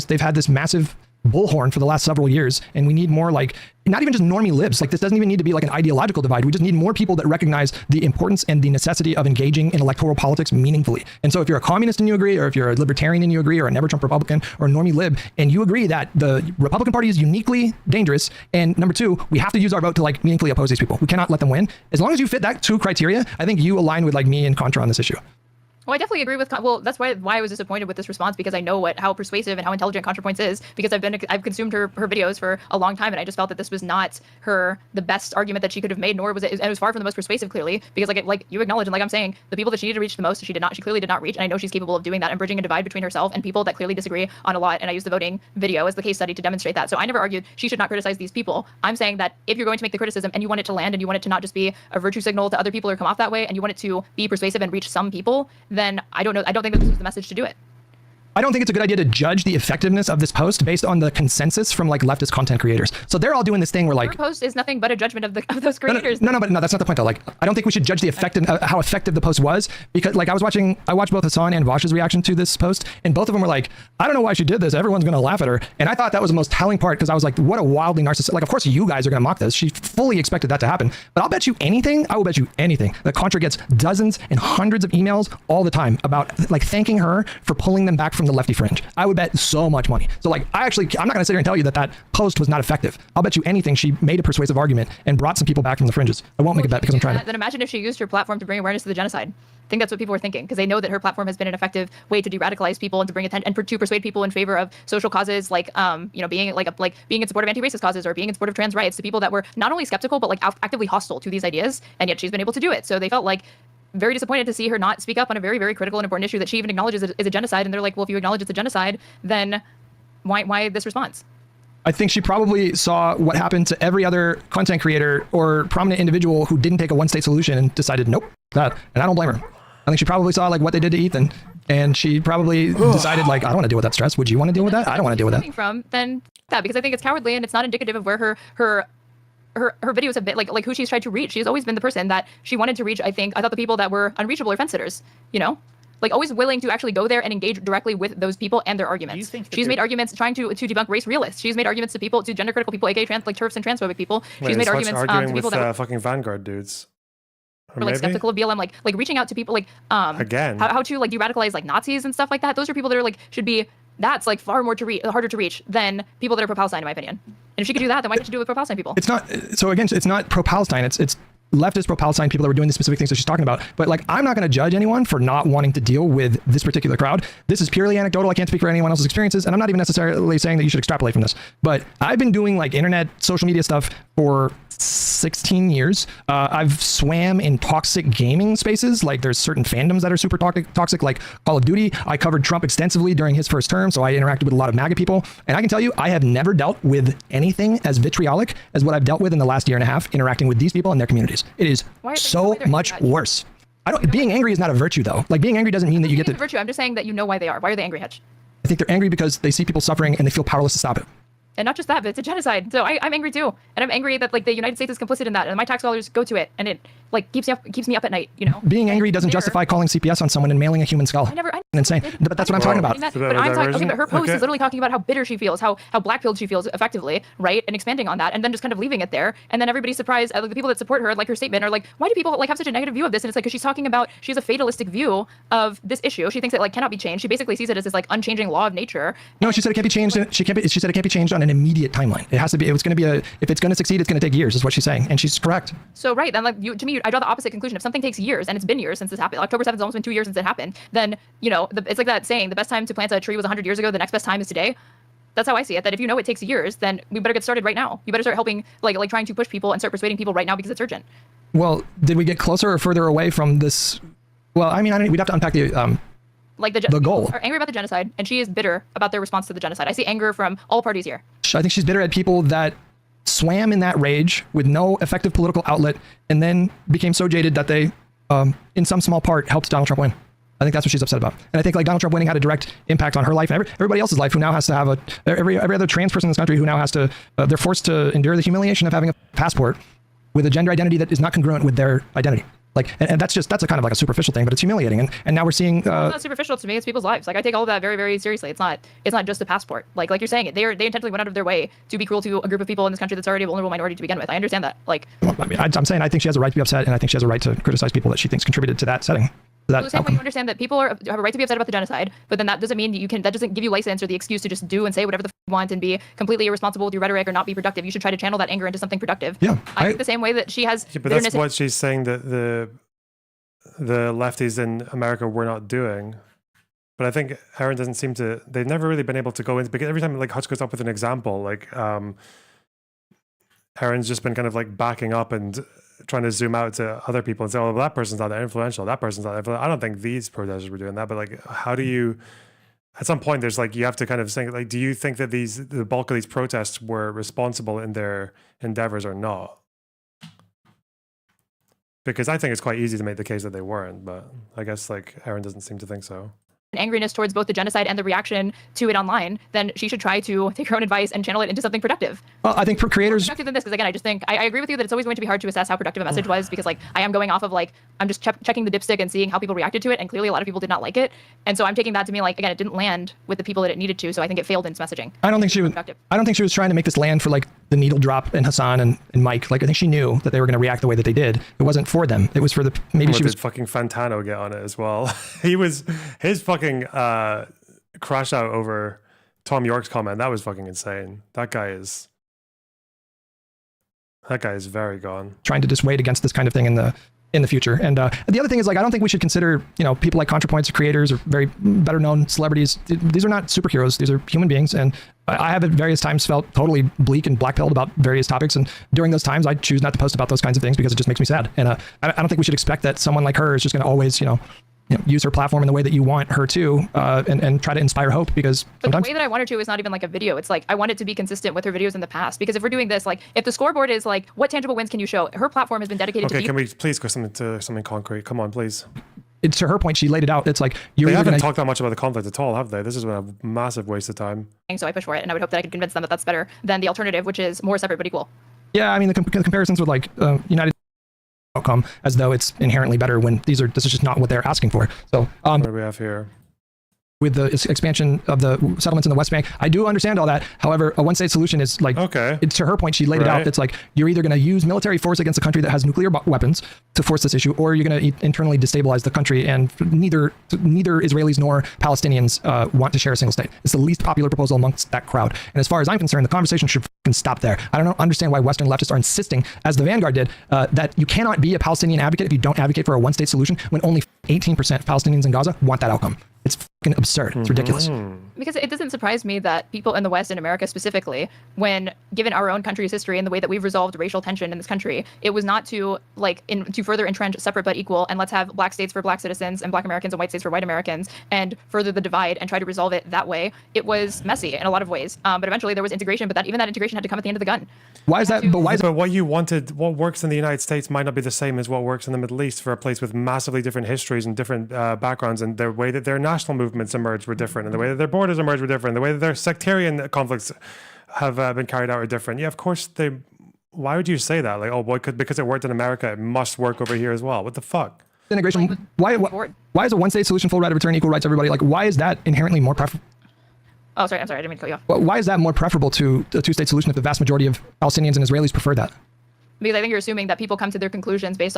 Speaker 2: they've had this massive bullhorn for the last several years, and we need more, like, not even just normie libs. Like, this doesn't even need to be like an ideological divide. We just need more people that recognize the importance and the necessity of engaging in electoral politics meaningfully. And so if you're a communist and you agree, or if you're a libertarian and you agree, or a never Trump Republican or a normie lib, and you agree that the Republican Party is uniquely dangerous, and number two, we have to use our vote to like meaningfully oppose these people. We cannot let them win. As long as you fit that two criteria, I think you align with like me and Contra on this issue.
Speaker 8: Well, I definitely agree with. Well, that's why I was disappointed with this response, because I know how persuasive and how intelligent ContraPoints is, because I've consumed her videos for a long time, and I just felt that this was not the best argument that she could have made, nor was it. It was far from the most persuasive, clearly, because like you acknowledge, and like I'm saying, the people that she needed to reach the most, she clearly did not reach, and I know she's capable of doing that and bridging a divide between herself and people that clearly disagree on a lot. And I used the voting video as the case study to demonstrate that. So I never argued she should not criticize these people. I'm saying that if you're going to make the criticism and you want it to land and you want it to not just be a virtue signal to other people or come off that way, and you want it to be persuasive and reach some people, then I don't think that this is the message to do it.
Speaker 2: I don't think it's a good idea to judge the effectiveness of this post based on the consensus from like leftist content creators. So they're all doing this thing where like
Speaker 8: Her post is nothing but a judgment of those creators.
Speaker 2: No, that's not the point though. Like, I don't think we should judge the effective, how effective the post was, because like I watched both Hassan and Vash's reaction to this post, and both of them were like, I don't know why she did this. Everyone's gonna laugh at her, and I thought that was the most telling part because I was like, what a wildly narcissistic. Like, of course you guys are gonna mock this. She fully expected that to happen, but I'll bet you anything. I will bet you anything that Contra gets dozens and hundreds of emails all the time about like thanking her for pulling them back from the lefty fringe. I would bet so much money. So like, I'm not going to sit here and tell you that post was not effective. I'll bet you anything she made a persuasive argument and brought some people back from the fringes. I won't make a bet because I'm trying to.
Speaker 8: Then imagine if she used her platform to bring awareness to the genocide. I think that's what people were thinking because they know that her platform has been an effective way to de-radicalize people and to bring attention and to persuade people in favor of social causes like being being in support of anti-racist causes or being in support of trans rights to people that were not only skeptical but like actively hostile to these ideas, and yet she's been able to do it. So they felt like very disappointed to see her not speak up on a very, very critical and important issue that she even acknowledges is a genocide. And they're like, well, if you acknowledge it's a genocide, then why this response?
Speaker 2: I think she probably saw what happened to every other content creator or prominent individual who didn't take a one-state solution and decided, nope, that. And I don't blame her. I think she probably saw like what they did to Ethan, and she probably decided like, I don't want to deal with that stress. Would you want to deal with that? I don't want to deal with that.
Speaker 8: From then that because I think it's cowardly and it's not indicative of where her videos have been like who she's tried to reach. She's always been the person that she wanted to reach. I thought the people that were unreachable are fence sitters, like always willing to actually go there and engage directly with those people and their arguments. She's made arguments trying to debunk race realists. She's made arguments to gender critical people, aka trans, like TERFs and transphobic people. She's made arguments to people that
Speaker 1: fucking Vanguard dudes.
Speaker 8: Or like skeptical of BLM, like reaching out to people like
Speaker 1: again
Speaker 8: how to like de-radicalize like Nazis and stuff like that. Those are people that are like should be that's like far more harder to reach than people that are pro-Palestine, in my opinion. And if she could do that, then why can't she do it with pro-Palestine people?
Speaker 2: It's not. So again, it's not pro-Palestine. It's leftist pro-Palestine people that were doing the specific things that she's talking about. But like, I'm not going to judge anyone for not wanting to deal with this particular crowd. This is purely anecdotal. I can't speak for anyone else's experiences, and I'm not even necessarily saying that you should extrapolate from this. But I've been doing like internet, social media stuff for 16 years. I've swam in toxic gaming spaces. Like there's certain fandoms that are super toxic, like Call of Duty. I covered Trump extensively during his first term, so I interacted with a lot of MAGA people. And I can tell you, I have never dealt with anything as vitriolic as what I've dealt with in the last year and a half interacting with these people and their communities. It is so much worse. Being angry is not a virtue though. Like being angry doesn't mean that you get to.
Speaker 8: Virtue. I'm just saying that you know why they are. Why are they angry, Hedge?
Speaker 2: I think they're angry because they see people suffering and they feel powerless to stop it.
Speaker 8: And not just that, but it's a genocide. So I'm angry too, and I'm angry that like the United States is complicit in that, and my tax dollars go to it, and it like keeps me up at night.
Speaker 2: Being angry doesn't justify calling CPS on someone and mailing a human skull. Insane. But that's what I'm talking about.
Speaker 8: But I'm talking. Okay, but her post is literally talking about how bitter she feels, how black-pilled she feels, effectively, right, and expanding on that, and then just kind of leaving it there, and then everybody's surprised. Like the people that support her, like her statement, are like, why do people like have such a negative view of this? And it's like because she's talking about she has a fatalistic view of this issue. She thinks it like cannot be changed. She basically sees it as this like unchanging law of nature.
Speaker 2: No, she said it can't be changed. She said it can't be changed on an immediate timeline. It has to be. It's going to be if it's going to succeed, it's going to take years. Is what she's saying, and she's correct.
Speaker 8: So right then, like to me, I draw the opposite conclusion. If something takes years, and it's been years since this happened, October 7th has almost been 2 years since it happened. Then it's like that saying: the best time to plant a tree was 100 years ago. The next best time is today. That's how I see it. That if you know it takes years, then we better get started right now. You better start helping, like trying to push people and start persuading people right now because it's urgent.
Speaker 2: Well, did we get closer or further away from this? Well, I mean, we'd have to unpack the goal.
Speaker 8: Are angry about the genocide, and she is bitter about their response to the genocide. I see anger from all parties here.
Speaker 2: I think she's bitter at people that swam in that rage with no effective political outlet and then became so jaded that they, in some small part, helped Donald Trump win. I think that's what she's upset about. And I think like Donald Trump winning had a direct impact on her life and everybody else's life who now has to have every other trans person in this country who now has to, they're forced to endure the humiliation of having a passport with a gender identity that is not congruent with their identity. Like, and that's a kind of like a superficial thing, but it's humiliating. And now we're seeing.
Speaker 8: It's not superficial to me. It's people's lives. Like I take all of that very, very seriously. It's not just a passport. Like you're saying, they intentionally went out of their way to be cruel to a group of people in this country that's already a vulnerable minority to begin with. I understand that. Like,
Speaker 2: I mean, I'm saying I think she has a right to be upset, and I think she has a right to criticize people that she thinks contributed to that setting.
Speaker 8: The same way you understand that people have a right to be upset about the genocide, but then that doesn't mean that doesn't give you license or the excuse to just do and say whatever the you want and be completely irresponsible with your rhetoric or not be productive. You should try to channel that anger into something productive.
Speaker 2: Yeah,
Speaker 8: I think the same way that she has.
Speaker 1: Yeah, but that's what she's saying that the lefties in America were not doing. But I think Aaron doesn't seem to. They've never really been able to go into because every time like Hutch goes up with an example, like Aaron's just been kind of like backing up and trying to zoom out to other people and say, "Oh, well, that person's not that influential. That person's not that influential." I don't think these protesters were doing that, but like, how do you? At some point, there's like you have to kind of think like, do you think that the bulk of these protests were responsible in their endeavors or not? Because I think it's quite easy to make the case that they weren't, but I guess like Aaron doesn't seem to think so.
Speaker 8: angriness towards both the genocide and the reaction to it online, then she should try to take her own advice and channel it into something productive.
Speaker 2: Well, I think for creators,
Speaker 8: more productive than this, because again, I just think I agree with you that it's always going to be hard to assess how productive a message was, because like I am going off of like I'm just checking the dipstick and seeing how people reacted to it, and clearly a lot of people did not like it, and so I'm taking that to mean like again, it didn't land with the people that it needed to, so I think it failed in its messaging.
Speaker 2: I don't think she was trying to make this land for like the needle drop and Hassan and Mike. Like I think she knew that they were going to react the way that they did. It wasn't for them. It was for the maybe she was
Speaker 1: fucking Fantano get on it as well. his fucking crash out over Tom York's comment. That was fucking insane. That guy is very gone.
Speaker 2: Trying to dissuade against this kind of thing in the future. And the other thing is like I don't think we should consider people like ContraPoints or creators or very better known celebrities. These are not superheroes. These are human beings, and I have at various times felt totally bleak and blackpilled about various topics, and during those times I choose not to post about those kinds of things because it just makes me sad. And I don't think we should expect that someone like her is just going to always use her platform in the way that you want her to, and try to inspire hope, because
Speaker 8: but the way that I want her to is not even like a video. It's like I want it to be consistent with her videos in the past, because if we're doing this, like if the scoreboard is like what tangible wins can you show, her platform has been dedicated to
Speaker 1: can we please go something concrete? Come on, please.
Speaker 2: It's to her point, she laid it out. It's like
Speaker 1: they haven't talked that much about the conflict at all, have they? This has been a massive waste of time.
Speaker 8: So I push for it, and I would hope that I could convince them that that's better than the alternative, which is more separate but equal.
Speaker 2: Yeah, I mean the comparisons with like United outcome as though it's inherently better when this is just not what they're asking for. So
Speaker 1: what do we have here?
Speaker 2: With the expansion of the settlements in the West Bank, I do understand all that. However, a one-state solution is like, it's to her point, she laid it out. It's like, you're either going to use military force against a country that has nuclear weapons to force this issue, or you're going to internally destabilize the country. And neither Israelis nor Palestinians want to share a single state. It's the least popular proposal amongst that crowd. And as far as I'm concerned, the conversation should stop there. I don't understand why Western leftists are insisting, as the Vanguard did, that you cannot be a Palestinian advocate if you don't advocate for a one-state solution when only 18% of Palestinians in Gaza want that outcome. It's fucking absurd. It's ridiculous.
Speaker 8: Because it doesn't surprise me that people in the West and America specifically, when given our own country's history and the way that we've resolved racial tension in this country, it was not to to further entrench separate but equal, and let's have black states for black citizens and black Americans and white states for white Americans, and further the divide and try to resolve it that way. It was messy in a lot of ways, but eventually there was integration. But even that integration had to come at the end of the gun.
Speaker 2: Why is that?
Speaker 1: But what you wanted, what works in the United States might not be the same as what works in the Middle East for a place with massively different histories and different backgrounds, and the way that their national movements emerged were different, and the way that their borders emerged were different, the way that their sectarian conflicts have been carried out are different. Yeah, of course they. Why would you say that? Like, oh boy, because it worked in America, it must work over here as well. What the fuck?
Speaker 2: Integration. Why is a one-state solution, full right of return, equal rights, everybody? Like, why is that inherently more preferable?
Speaker 8: Oh, sorry, I'm sorry, I didn't mean to cut you off.
Speaker 2: Well, why is that more preferable to a two-state solution if the vast majority of Palestinians and Israelis prefer that?
Speaker 8: Because I think you're assuming that people come to their conclusions based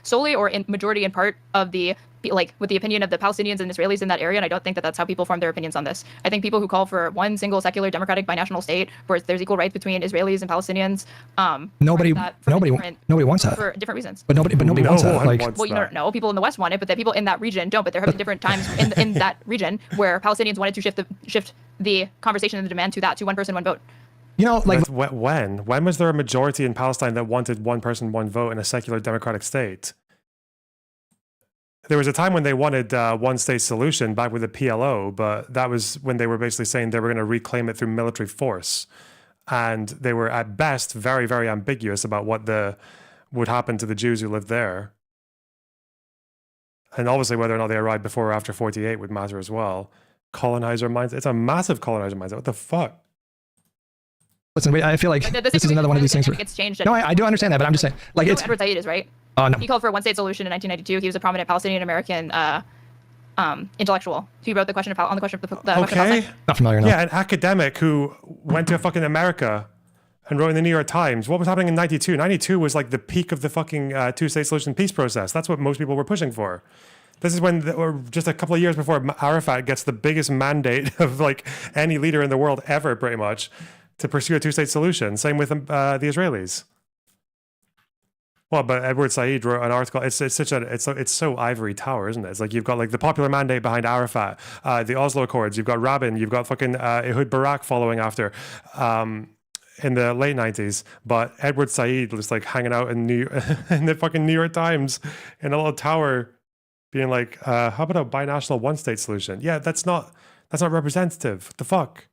Speaker 8: solely or in majority in part of with the opinion of the Palestinians and Israelis in that area, and I don't think that that's how people form their opinions on this. I think people who call for one single secular democratic binational state where there's equal rights between Israelis and Palestinians.
Speaker 2: Nobody wants that
Speaker 8: for different reasons.
Speaker 2: But nobody wants that. Like,
Speaker 8: well, you don't know. People in the West want it, but the people in that region don't. But there have been different times in that region where Palestinians wanted to shift the conversation and the demand to one person, one vote.
Speaker 1: Like when was there a majority in Palestine that wanted one person, one vote in a secular democratic state? There was a time when they wanted one state solution back with the PLO, but that was when they were basically saying they were going to reclaim it through military force, and they were at best very, very ambiguous about what would happen to the Jews who lived there, and obviously whether or not they arrived before or after 48 would matter as well. Colonizer mindset. It's a massive colonizer mindset. What the fuck?
Speaker 2: Listen, I feel like this is another one of these things.
Speaker 8: It's changed.
Speaker 2: No, I do understand that, but I'm just saying, like, it's
Speaker 8: Edward Said is right.
Speaker 2: No.
Speaker 8: He called for a one-state solution in 1992. He was a prominent Palestinian American intellectual. He wrote the question of on the question of the question of Palestine.
Speaker 2: Not familiar enough.
Speaker 1: Yeah, an academic who went to fucking America and wrote in the New York Times. What was happening in 92? 92 was like the peak of the fucking two-state solution peace process. That's what most people were pushing for. This is when, or just a couple of years before Arafat gets the biggest mandate of like any leader in the world ever, pretty much, to pursue a two-state solution. Same with the Israelis. Well, but Edward Said wrote an article. It's so ivory tower, isn't it? It's like you've got like the popular mandate behind Arafat, the Oslo Accords. You've got Rabin. You've got fucking Ehud Barak following after in the late 90s. But Edward Said was like hanging out in in the fucking New York Times in a little tower, being like, "How about a binational one-state solution?" Yeah, that's not representative. What the fuck?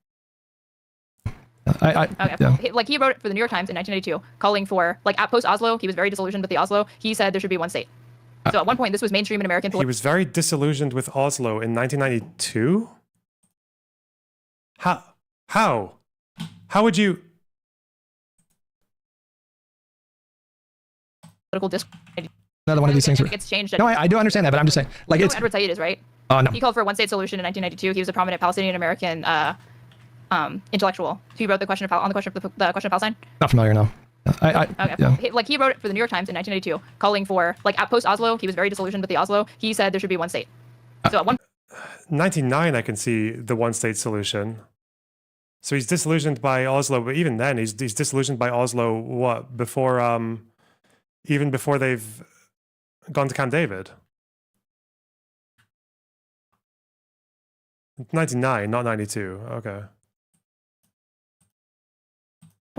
Speaker 8: Like he wrote it for the New York Times in 1992, calling for at post Oslo. He was very disillusioned with the Oslo. He said there should be one state. So at one point, this was mainstream in American
Speaker 1: He
Speaker 8: politics.
Speaker 1: was very disillusioned with Oslo in 1992. How would you?
Speaker 8: Political discourse.
Speaker 2: Another one of these things.
Speaker 8: Gets changed.
Speaker 2: No, I do understand that, but I'm just saying, like,
Speaker 8: You know
Speaker 2: it's.
Speaker 8: who Edward Said is, right?
Speaker 2: Oh no.
Speaker 8: He called for a one-state solution in 1992. He was a prominent Palestinian American intellectual. He wrote the question of Palestine.
Speaker 2: Not familiar, no.
Speaker 8: Okay.
Speaker 2: Yeah.
Speaker 8: He wrote it for the New York Times in 1992, calling for at post Oslo. He was very disillusioned with the Oslo. He said there should be one state. So at one
Speaker 1: 99, I can see the one-state solution. So he's disillusioned by Oslo, but even then, he's disillusioned by Oslo. What before? Even before they've gone to Camp David. 99, not 92. Okay.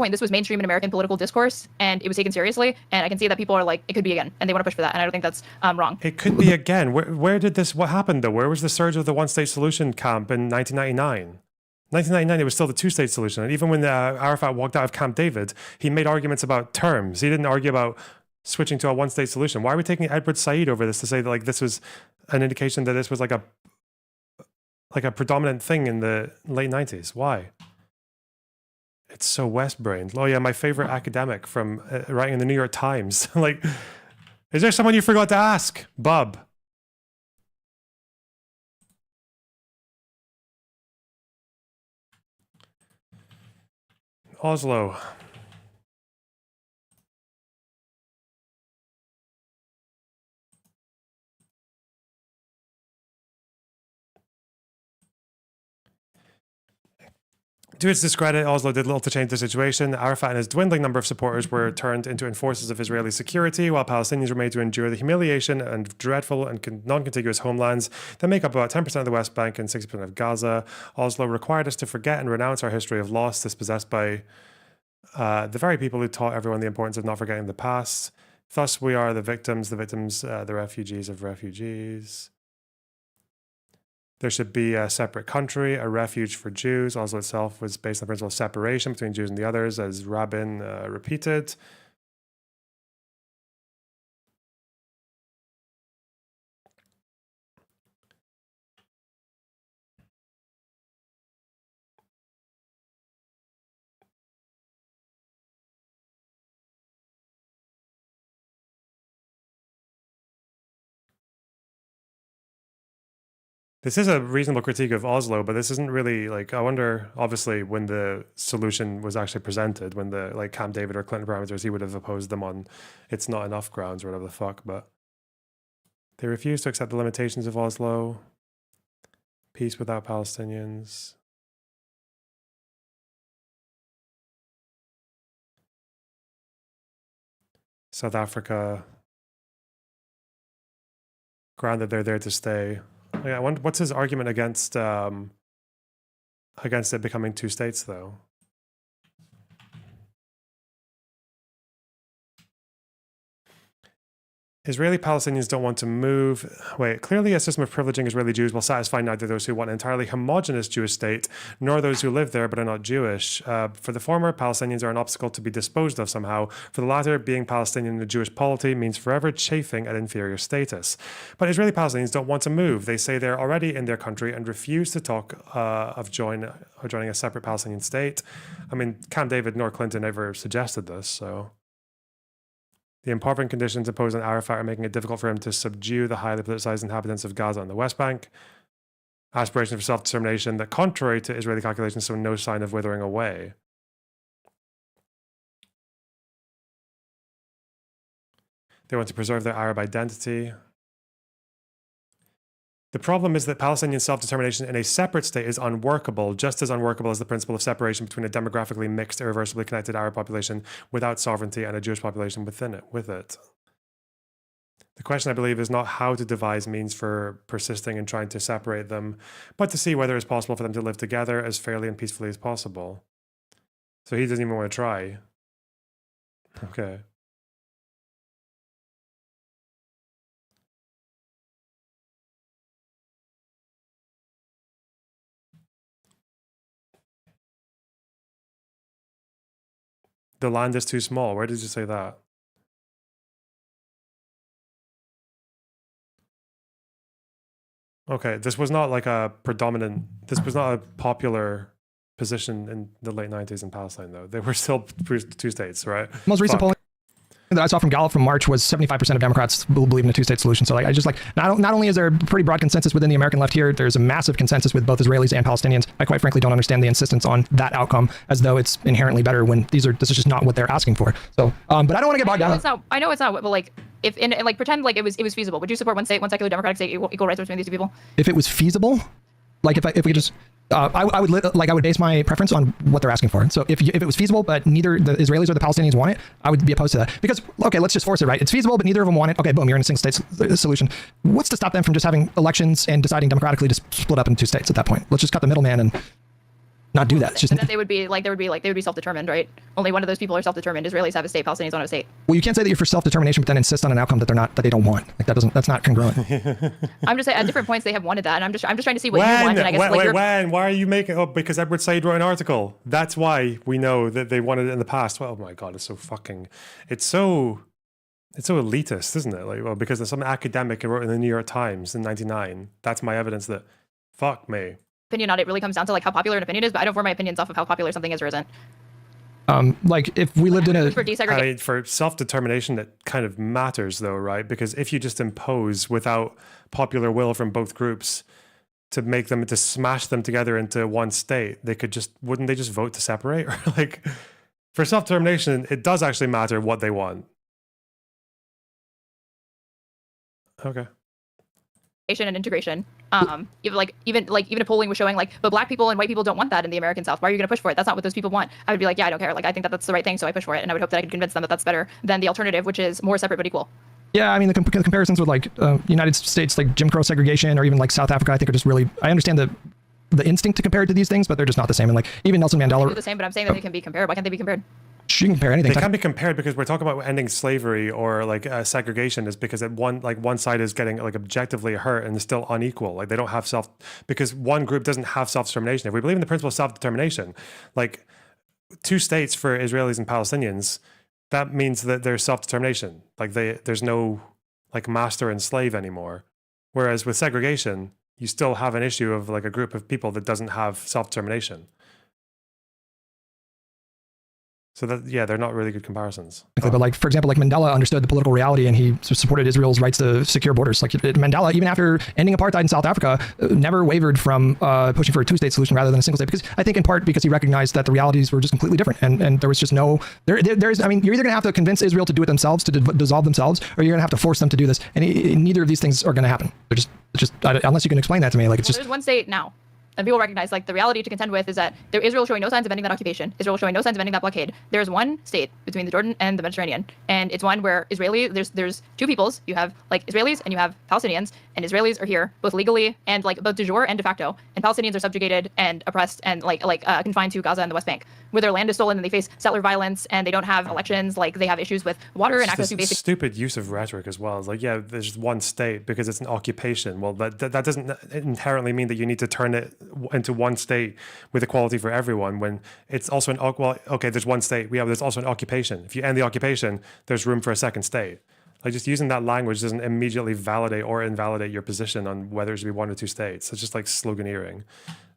Speaker 8: point, this was mainstream in American political discourse, and it was taken seriously. And I can see that people are like, it could be again, and they want to push for that. And I don't think that's wrong.
Speaker 1: It could be again. Where did this? What happened though? Where was the surge of the one-state solution camp in 1999? 1999, it was still the two-state solution. And even when Arafat walked out of Camp David, he made arguments about terms. He didn't argue about switching to a one-state solution. Why are we taking Edward Said over this to say that like this was an indication that this was like a predominant thing in the late 90s? Why? It's so West-brained. Oh yeah, my favorite academic from writing in the New York Times. Like, is there someone you forgot to ask? Bub. Oslo. To its discredit, Oslo did little to change the situation. Arafat and his dwindling number of supporters were turned into enforcers of Israeli security, while Palestinians were made to endure the humiliation and dreadful and non-contiguous homelands that make up about 10% of the West Bank and 60% of Gaza. Oslo required us to forget and renounce our history of loss dispossessed by the very people who taught everyone the importance of not forgetting the past. Thus, we are the victims, the refugees of refugees. There should be a separate country, a refuge for Jews. Oslo itself was based on the principle of separation between Jews and the others, as Rabin repeated. This is a reasonable critique of Oslo, but this isn't really like, I wonder, obviously, when the solution was actually presented, when the like Camp David or Clinton parameters, he would have opposed them on it's not enough grounds or whatever the fuck, but they refused to accept the limitations of Oslo. Peace without Palestinians. South Africa. Granted, they're there to stay. Yeah, I wonder, what's his argument against it becoming two states, though? Israeli Palestinians don't want to move. Wait, clearly a system of privileging Israeli Jews will satisfy neither those who want an entirely homogenous Jewish state, nor those who live there but are not Jewish. For the former, Palestinians are an obstacle to be disposed of somehow. For the latter, being Palestinian in the Jewish polity means forever chafing at inferior status. But Israeli Palestinians don't want to move. They say they're already in their country and refuse to talk of joining a separate Palestinian state. I mean, Camp David nor Clinton ever suggested this, so... The impoverishing conditions imposed on Arafat are making it difficult for him to subdue the highly politicized inhabitants of Gaza and the West Bank. Aspiration for self-determination that, contrary to Israeli calculations, show no sign of withering away. They want to preserve their Arab identity. The problem is that Palestinian self-determination in a separate state is unworkable, just as unworkable as the principle of separation between a demographically mixed, irreversibly connected Arab population without sovereignty and a Jewish population with it. The question, I believe, is not how to devise means for persisting and trying to separate them, but to see whether it's possible for them to live together as fairly and peacefully as possible. So he doesn't even want to try. Okay. The land is too small. Where did you say that? Okay, this was not like a predominant. This was not a popular position in the late 90s in Palestine, though. They were still two states, right?
Speaker 2: Most recent polling that I saw from Gallup from March was 75% of Democrats believe in a two-state solution. So like, I just like, not only is there a pretty broad consensus within the American left here, there's a massive consensus with both Israelis and Palestinians. I quite frankly don't understand the insistence on that outcome as though it's inherently better when this is just not what they're asking for. So, but I don't want to get bogged down.
Speaker 8: I know it's not, but like, if in like pretend like it was feasible, would you support one state, one secular democratic state, equal rights between these two people?
Speaker 2: If it was feasible, like if we just, I would base my preference on what they're asking for. So if it was feasible, but neither the Israelis or the Palestinians want it, I would be opposed to that. Because, okay, let's just force it, right? It's feasible, but neither of them want it. Okay, boom, you're in a single state solution. What's to stop them from just having elections and deciding democratically to split up into two states at that point? Let's just cut the middleman and not do that. It's just,
Speaker 8: then they would be self-determined, right? Only one of those people are self-determined. Israelis have a state, Palestinians don't have a state.
Speaker 2: well, you can't say that you're for self-determination, but then insist on an outcome that they don't want. Like that's not congruent.
Speaker 8: I'm just saying at different points they have wanted that, and I'm just trying to see what you want. And I guess
Speaker 1: why are you making? Oh, because Edward Said wrote an article. That's why we know that they wanted it in the past. Well, oh my god, it's so elitist, isn't it? Like, well, because there's some academic who wrote in the New York Times in '99. That's my evidence that, fuck me.
Speaker 8: Opinion on it really comes down to like how popular an opinion is, but I don't form my opinions off of how popular something is or isn't.
Speaker 2: Like if we lived in a
Speaker 1: for self-determination, it kind of matters though, right? Because if you just impose without popular will from both groups to smash them together into one state, wouldn't they just vote to separate? Or like for self-determination, it does actually matter what they want. Okay.
Speaker 8: And integration. Even a polling was showing but black people and white people don't want that in the American South. Why are you going to push for it? That's not what those people want. I would be like, yeah, I don't care. Like I think that's the right thing, so I push for it, and I would hope that I could convince them that that's better than the alternative, which is more separate but equal.
Speaker 2: Yeah, I mean the comparisons with United States, like Jim Crow segregation, or even like South Africa, I think are just really. I understand the instinct to compare it to these things, but they're just not the same. And like even Nelson Mandela.
Speaker 8: They're the same, but I'm saying that they can be compared. Why can't they be compared?
Speaker 2: You can compare anything.
Speaker 1: They can't be compared because we're talking about ending slavery or segregation is because one side is getting objectively hurt and is still unequal. Like they don't have because one group doesn't have self-determination. If we believe in the principle of self-determination, like two states for Israelis and Palestinians, that means that there's self-determination. Like there's no master and slave anymore. Whereas with segregation, you still have an issue of a group of people that doesn't have self-determination. So they're not really good comparisons.
Speaker 2: But for example, Mandela understood the political reality and he supported Israel's rights to secure borders. Mandela, even after ending apartheid in South Africa, never wavered from pushing for a two-state solution rather than a single state. Because I think in part because he recognized that the realities were just completely different, and there was just no there's. I mean, you're either going to have to convince Israel to do it themselves, to dissolve themselves, or you're going to have to force them to do this. And neither of these things are going to happen. They're just unless you can explain that to me.
Speaker 8: There's one state now. And people recognize the reality to contend with is that Israel showing no signs of ending that occupation. Israel showing no signs of ending that blockade. There's one state between the Jordan and the Mediterranean, and it's one where there's two peoples. You have Israelis and you have Palestinians, and Israelis are here both legally and both de jure and de facto, and Palestinians are subjugated and oppressed and confined to Gaza and the West Bank, where their land is stolen and they face settler violence and they don't have elections. They have issues with water and access to basic.
Speaker 1: Stupid use of rhetoric as well. It's there's just one state because it's an occupation. Well, that doesn't inherently mean that you need to turn it into one state with equality for everyone when it's also there's one state. There's also an occupation. If you end the occupation, there's room for a second state. Just using that language doesn't immediately validate or invalidate your position on whether it should be one or two states. It's just sloganeering.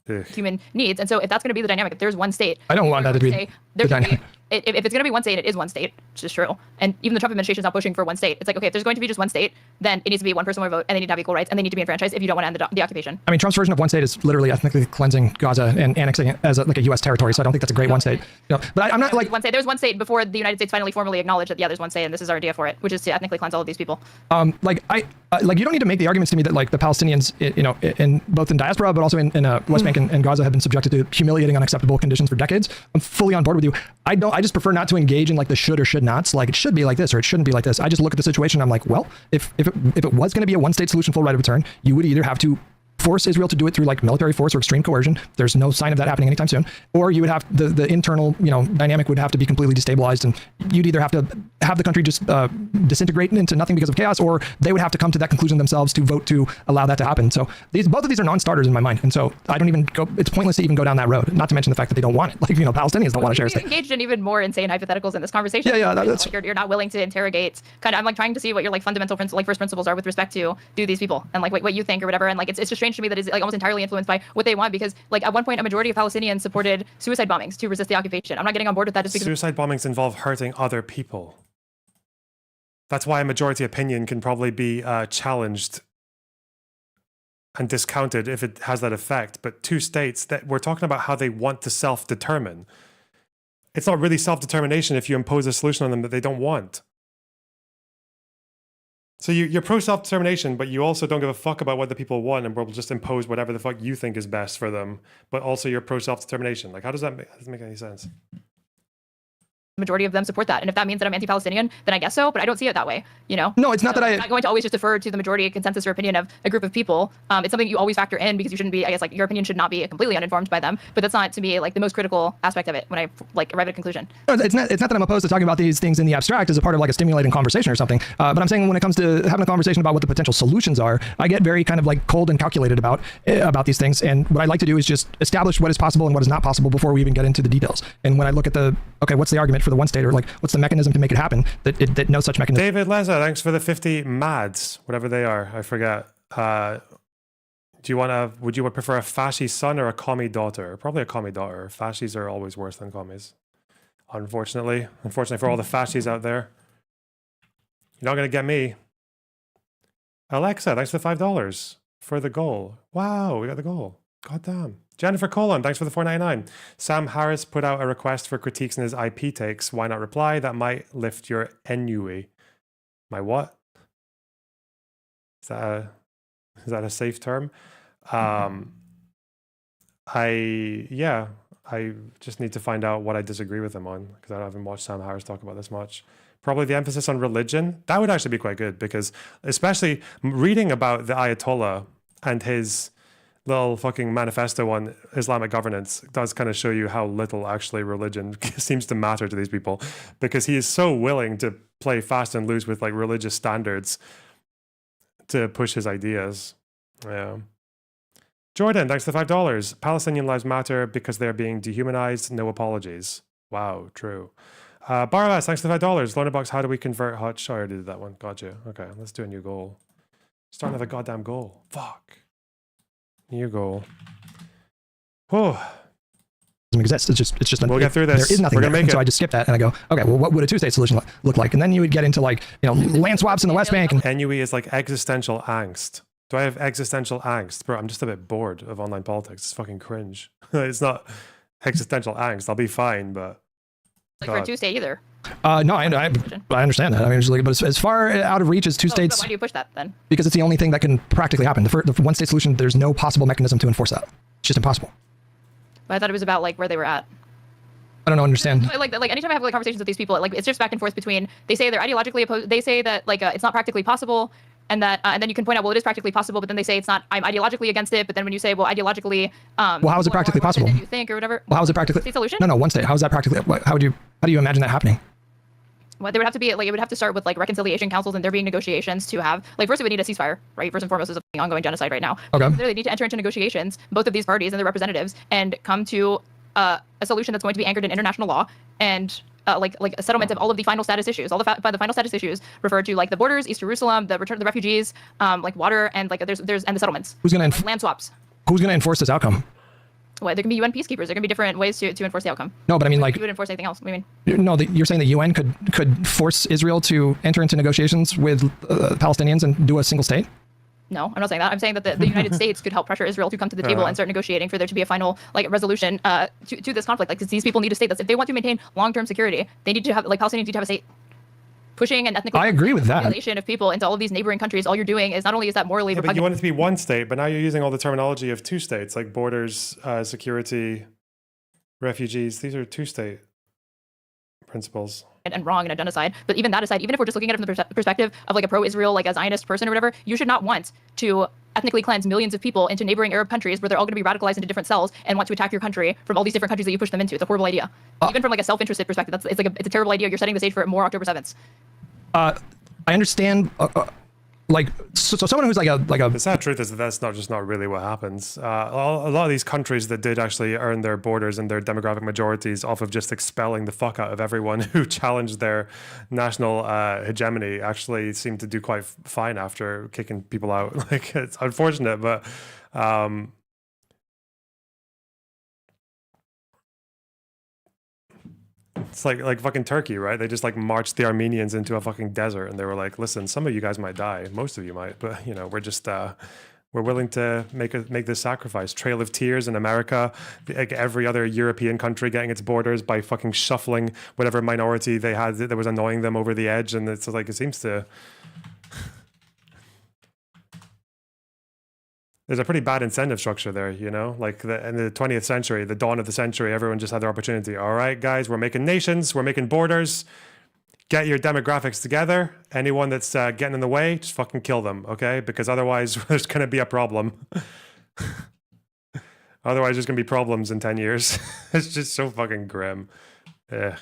Speaker 8: Human needs. And so if that's going to be the dynamic, if there's one state,
Speaker 2: I don't want that to be the dynamic.
Speaker 8: If it's going to be one state, it is one state, which is true. And even the Trump administration is not pushing for one state. It's okay, if there's going to be just one state, then it needs to be one person, one vote, and they need to have equal rights, and they need to be enfranchised if you don't want to end the occupation. I
Speaker 2: mean, Trump's version of one state is literally ethnically cleansing Gaza and annexing it as a U.S. territory. So I don't think that's a great one state. But I'm not
Speaker 8: one state. There's one state before the United States finally formally acknowledged that there's one state, and this is our idea for it, which is to ethnically cleanse all of these people.
Speaker 2: You don't need to make the arguments to me that the Palestinians, in both in diaspora but also in West Bank and Gaza have been subjected to humiliating, unacceptable conditions for decades. I'm fully on board with you. I just prefer not to engage in the should or should nots. It should be like this or it shouldn't be like this. I just look at the situation. And I'm like, well, if it was going to be a one-state solution, full right of return, you would either have to force Israel to do it through like military force or extreme coercion. There's no sign of that happening anytime soon. Or you would have the internal, dynamic would have to be completely destabilized, and you'd either have to have the country just disintegrate into nothing because of chaos, or they would have to come to that conclusion themselves to vote to allow that to happen. So both of these are non-starters in my mind, and so I don't even go. It's pointless to even go down that road. Not to mention the fact that they don't want it. Like Palestinians don't want to share a
Speaker 8: You're
Speaker 2: state.
Speaker 8: engaged in even more insane hypotheticals in this conversation.
Speaker 2: Yeah, that's
Speaker 8: like you're not willing to interrogate. I'm like trying to see what your like fundamental first principles are with respect to do these people and like what you think or whatever. And like it's just strange to me that it's like almost entirely influenced by what they want, because like at one point a majority of Palestinians supported suicide bombings to resist the occupation. I'm not getting on board with that just because
Speaker 1: suicide bombings involve hurting other people. That's why a majority opinion can probably be challenged and discounted if it has that effect. But two states, that we're talking about how they want to self-determine. It's not really self-determination if you impose a solution on them that they don't want. So you're pro self-determination, but you also don't give a fuck about what the people want, and will just impose whatever the fuck you think is best for them. But also you're pro self-determination. Like, how does that doesn't make any sense?
Speaker 8: majority of them support that. And if that means that I'm anti-Palestinian, then I guess so, but I don't see it that way,
Speaker 2: No, it's not that
Speaker 8: I'm not going to always just defer to the majority consensus or opinion of a group of people. It's something you always factor in because you shouldn't be, I guess, like your opinion should not be completely uninformed by them, but that's not to me like the most critical aspect of it when I like arrive at a conclusion.
Speaker 2: No, it's not that I'm opposed to talking about these things in the abstract as a part of like a stimulating conversation or something. But I'm saying when it comes to having a conversation about what the potential solutions are, I get very kind of like cold and calculated about these things. And what I like to do is just establish what is possible and what is not possible before we even get into the details. And when I look at okay, what's the argument for the one state, or like what's the mechanism to make it happen, that no such mechanism.
Speaker 1: David Leza, thanks for the 50 mads, whatever they are. I forget. Would you prefer a fasci son or a commie daughter? Probably a commie daughter. Fascis are always worse than commies. Unfortunately for all the fascis out there. You're not going to get me. Alexa, thanks for the $5 for the goal. Wow, we got the goal. God damn. Jennifer Colon, thanks for the $4.99. Sam Harris put out a request for critiques in his IP takes. Why not reply? That might lift your ennui. My what? Is that a safe term? I just need to find out what I disagree with him on, because I haven't watched Sam Harris talk about this much. Probably the emphasis on religion. That would actually be quite good, because especially reading about the Ayatollah and his little fucking manifesto on Islamic governance does kind of show you how little actually religion seems to matter to these people, because he is so willing to play fast and loose with like religious standards to push his ideas. Yeah. Jordan, thanks for the $5. Palestinian lives matter because they're being dehumanized. No apologies. Wow, true. Barabas, thanks for the $5. Loanerbox, how do we convert Hutch? I already did that one. Gotcha. Okay, let's do a new goal. Start another goddamn goal. Fuck. New goal. Whoa.
Speaker 2: Exists. It's just
Speaker 1: we'll get through this.
Speaker 2: There is nothing
Speaker 1: We're gonna
Speaker 2: there.
Speaker 1: make it.
Speaker 2: So I just skip that and I go, okay, well, what would a two-state solution look like? And then you would get into like, land swaps in the West Bank. And
Speaker 1: Ennui is like existential angst. Do I have existential angst? Bro, I'm just a bit bored of online politics. It's fucking cringe. It's not existential angst. I'll be fine, but
Speaker 8: like for a two-state either.
Speaker 2: No, I understand that. I mean, but as far out of reach as two states.
Speaker 8: But why do you push that then?
Speaker 2: Because it's the only thing that can practically happen. The one-state solution, there's no possible mechanism to enforce that. It's just impossible.
Speaker 8: But I thought it was about like where they were at.
Speaker 2: I don't understand.
Speaker 8: Like anytime I have like conversations with these people, like it's just back and forth between they say they're ideologically opposed. They say that like it's not practically possible, and that and then you can point out, well, it is practically possible, but then they say it's not. I'm ideologically against it, but then when you say, well, ideologically,
Speaker 2: well, how is it practically possible?
Speaker 8: You think or whatever.
Speaker 2: Well, how is it practically?
Speaker 8: State solution?
Speaker 2: No, one state. How is that practically? How do you imagine that happening?
Speaker 8: Well, there would have to be like it would have to start with like reconciliation councils and there being negotiations to have like first we would need a ceasefire, right? First and foremost is an ongoing genocide right now.
Speaker 2: Okay.
Speaker 8: They need to enter into negotiations, both of these parties and their representatives, and come to a solution that's going to be anchored in international law and like a settlement of all of the final status issues. All the final status issues refer to like the borders, East Jerusalem, the return of the refugees, like water, and like there's and the settlements.
Speaker 2: Who's gonna
Speaker 8: land swaps?
Speaker 2: Who's gonna enforce this outcome?
Speaker 8: Well, there can be UN peacekeepers. There can be different ways to enforce the outcome.
Speaker 2: No, but I mean, like,
Speaker 8: you would enforce anything else. What do you mean?
Speaker 2: No, you're saying the UN could force Israel to enter into negotiations with Palestinians and do a single state?
Speaker 8: No, I'm not saying that. I'm saying that the United States could help pressure Israel to come to the table and start negotiating for there to be a final like resolution to this conflict. Like, 'cause these people need a state. If they want to maintain long-term security, they need to have like Palestinians need to have a state. Pushing and ethnically
Speaker 2: I agree with that.
Speaker 8: Population of people into all of these neighboring countries. All you're doing is not only is that morally
Speaker 1: yeah, but you want it to be one state, but now you're using all the terminology of two states, like borders, security, refugees. These are two state. principles.
Speaker 8: And wrong and a genocide. But even that aside, even if we're just looking at it from the perspective of like a pro-Israel, like a Zionist person or whatever, you should not want to ethnically cleanse millions of people into neighboring Arab countries where they're all going to be radicalized into different cells and want to attack your country from all these different countries that you push them into. It's a horrible idea. Even from like a self-interested perspective, it's a terrible idea. You're setting the stage for more October 7th.
Speaker 2: I understand. Like so someone who's
Speaker 1: The sad truth is that that's not really what happens. A lot of these countries that did actually earn their borders and their demographic majorities off of just expelling the fuck out of everyone who challenged their national hegemony actually seem to do quite fine after kicking people out. Like, it's unfortunate, but it's like fucking Turkey, right? They just like marched the Armenians into a fucking desert, and they were like, "Listen, some of you guys might die, most of you might, but you know, we're just we're willing to make this sacrifice." Trail of Tears in America, like every other European country getting its borders by fucking shuffling whatever minority they had that was annoying them over the edge, and it's like it seems to. There's a pretty bad incentive structure there, you know? Like in the 20th century, the dawn of the century, everyone just had their opportunity. All right, guys, we're making nations, we're making borders. Get your demographics together. Anyone that's getting in the way, just fucking kill them, okay? Because otherwise, there's going to be a problem. Otherwise, there's going to be problems in 10 years. It's just so fucking grim. Yeah.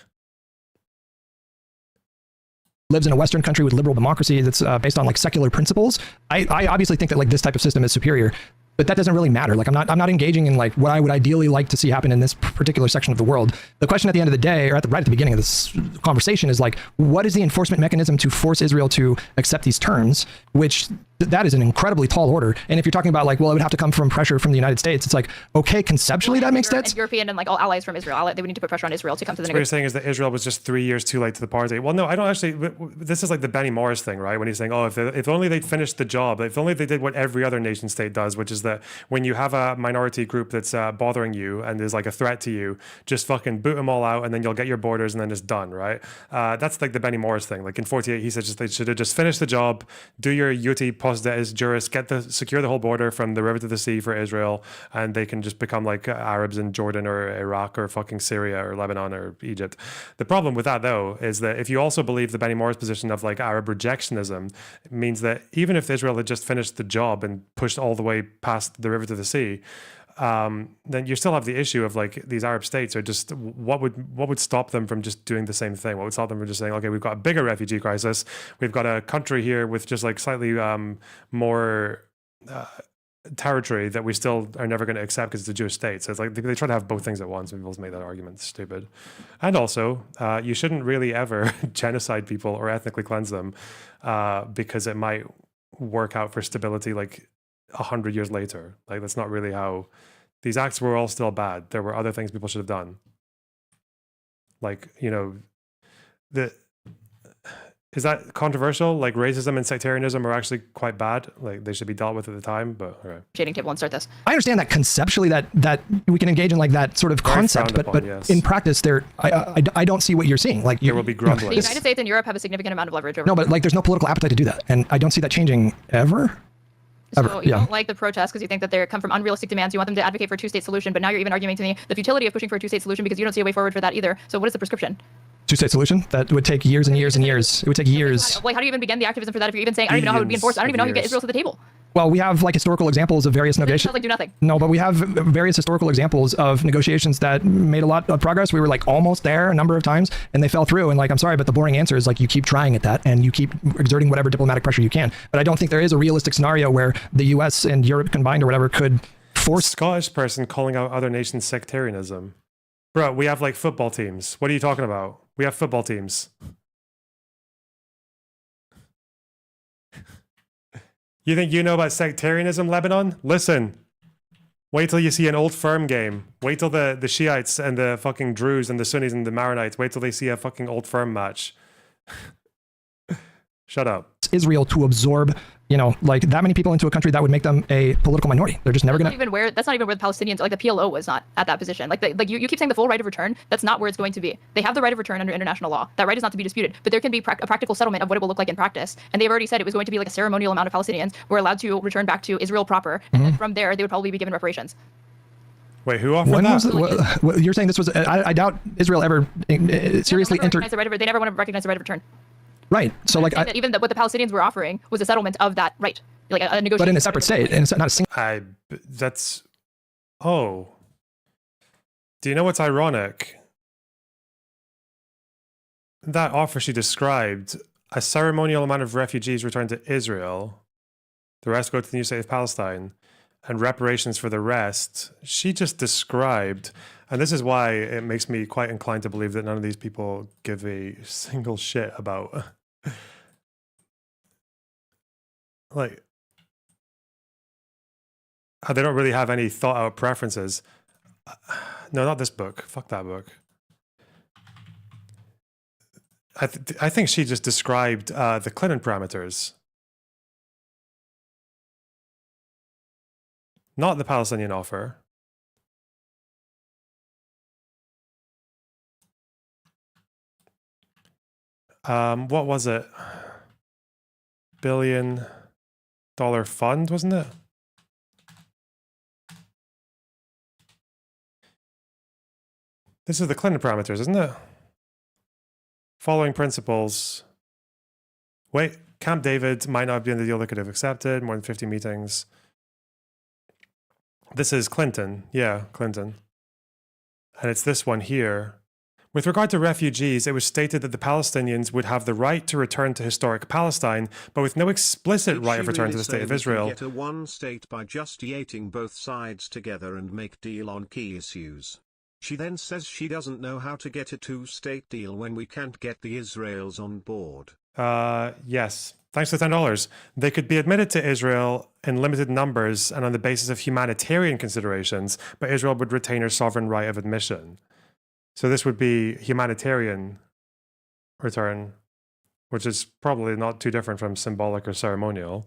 Speaker 2: Lives in a Western country with liberal democracy that's based on like secular principles. I obviously think that like this type of system is superior, but that doesn't really matter. Like I'm not engaging in like what I would ideally like to see happen in this particular section of the world. The question at the end of the day, or right at the beginning of this conversation, is like, what is the enforcement mechanism to force Israel to accept these terms? Which that is an incredibly tall order. And if you're talking about like, well, it would have to come from pressure from the United States. It's like, okay, conceptually that makes sense.
Speaker 8: And European and like all allies from Israel, they would need to put pressure on Israel to come to the
Speaker 1: What you're saying is that Israel was just 3 years too late to the party. Well, no, I don't actually. This is like the Benny Morris thing, right? When he's saying, oh, if only they'd finished the job, if only they did what every other nation state does, which is that when you have a minority group that's bothering you and is like a threat to you, just fucking boot them all out and then you'll get your borders and then it's done, right? That's like the Benny Morris thing. Like in 48, he said they should have just finished the job, do your uti postdetis juris, secure the whole border from the river to the sea for Israel, and they can just become like Arabs in Jordan or Iraq or fucking Syria or Lebanon or Egypt. The problem with that though is that if you also believe the Benny Morris position of like Arab rejectionism, it means that even if Israel had just finished the job and pushed all the way past the river to the sea, then you still have the issue of like these Arab states are just what would stop them from just doing the same thing? What would stop them from just saying, okay, we've got a bigger refugee crisis, we've got a country here with just like slightly more territory that we still are never going to accept because it's a Jewish state. So it's like they try to have both things at once, and people make that argument. It's stupid. And also, you shouldn't really ever genocide people or ethnically cleanse them because it might work out for stability like 100 years later. Like that's not really how these acts were all still bad. There were other things people should have done. Like, you know, is that controversial? Like racism and sectarianism are actually quite bad. Like they should be dealt with at the time, but all right.
Speaker 8: Shading table and start this.
Speaker 2: I understand that conceptually that we can engage in like that sort of concept, but
Speaker 1: yes.
Speaker 2: in practice I don't see what you're seeing. Like
Speaker 1: there will be grumbling.
Speaker 8: The United States and Europe have a significant amount of leverage over.
Speaker 2: No, but like there's no political appetite to do that, and I don't see that changing ever.
Speaker 8: So you don't like the protests because you think that they come from unrealistic demands. You want them to advocate for a two-state solution, but now you're even arguing to me the futility of pushing for a two-state solution because you don't see a way forward for that either. So what is the prescription?
Speaker 2: Two-state solution? That would take years and years and years. It would take years.
Speaker 8: Like, how do you even begin the activism for that if you're even saying, I don't even know how it would be enforced. I don't even know how you get Israel to the table.
Speaker 2: Well, we have like historical examples of various negotiations.
Speaker 8: Sounds like do nothing.
Speaker 2: No, but we have various historical examples of negotiations that made a lot of progress. We were like almost there a number of times and they fell through. And like, I'm sorry, but the boring answer is like you keep trying at that and you keep exerting whatever diplomatic pressure you can. But I don't think there is a realistic scenario where the US and Europe combined or whatever could force.
Speaker 1: Scottish person calling out other nations' sectarianism. Bro, we have like football teams. What are you talking about? We have football teams. You think you know about sectarianism, Lebanon? Listen. Wait till you see an old firm game. Wait till the Shiites and the fucking Druze and the Sunnis and the Maronites. Wait till they see a fucking old firm match. Shut up.
Speaker 2: Israel to absorb, you know, like that many people into a country that would make them a political minority. They're just never going to.
Speaker 8: That's not even where the Palestinians, like the PLO was not at that position. Like you keep saying the full right of return. That's not where it's going to be. They have the right of return under international law. That right is not to be disputed. But there can be a practical settlement of what it will look like in practice. And they've already said it was going to be like a ceremonial amount of Palestinians who are allowed to return back to Israel proper. And then from there, they would probably be given reparations.
Speaker 1: Wait, who offered
Speaker 2: When
Speaker 1: that?
Speaker 2: was you're saying this was? I doubt Israel ever seriously entered.
Speaker 8: They never want to recognize the right of return.
Speaker 2: Right. So like,
Speaker 8: That even what the Palestinians were offering was a settlement of that right, like a negotiation.
Speaker 2: but in a separate state, and it's not a single.
Speaker 1: That's. Oh. Do you know what's ironic? That offer she described, a ceremonial amount of refugees returned to Israel, the rest go to the new state of Palestine, and reparations for the rest, she just described, and this is why it makes me quite inclined to believe that none of these people give a single shit about, like, they don't really have any thought out preferences. No, not this book. Fuck that book. I think she just described the Clinton parameters. Not the Palestinian offer. What was it? $1 billion fund, wasn't it? This is the Clinton parameters, isn't it? Following principles. Wait, Camp David might not have been the deal they could have accepted. More than 50 meetings. This is Clinton. Yeah, Clinton. And it's this one here. With regard to refugees, it was stated that the Palestinians would have the right to return to historic Palestine, but with no explicit right of return to the state of Israel.
Speaker 9: Get a one state by just eating both sides together and make deal on key issues. She then says she doesn't know how to get a two-state deal when we can't get the Israels on board.
Speaker 1: Yes. Thanks for $10. They could be admitted to Israel in limited numbers and on the basis of humanitarian considerations, but Israel would retain her sovereign right of admission. So this would be humanitarian return, which is probably not too different from symbolic or ceremonial.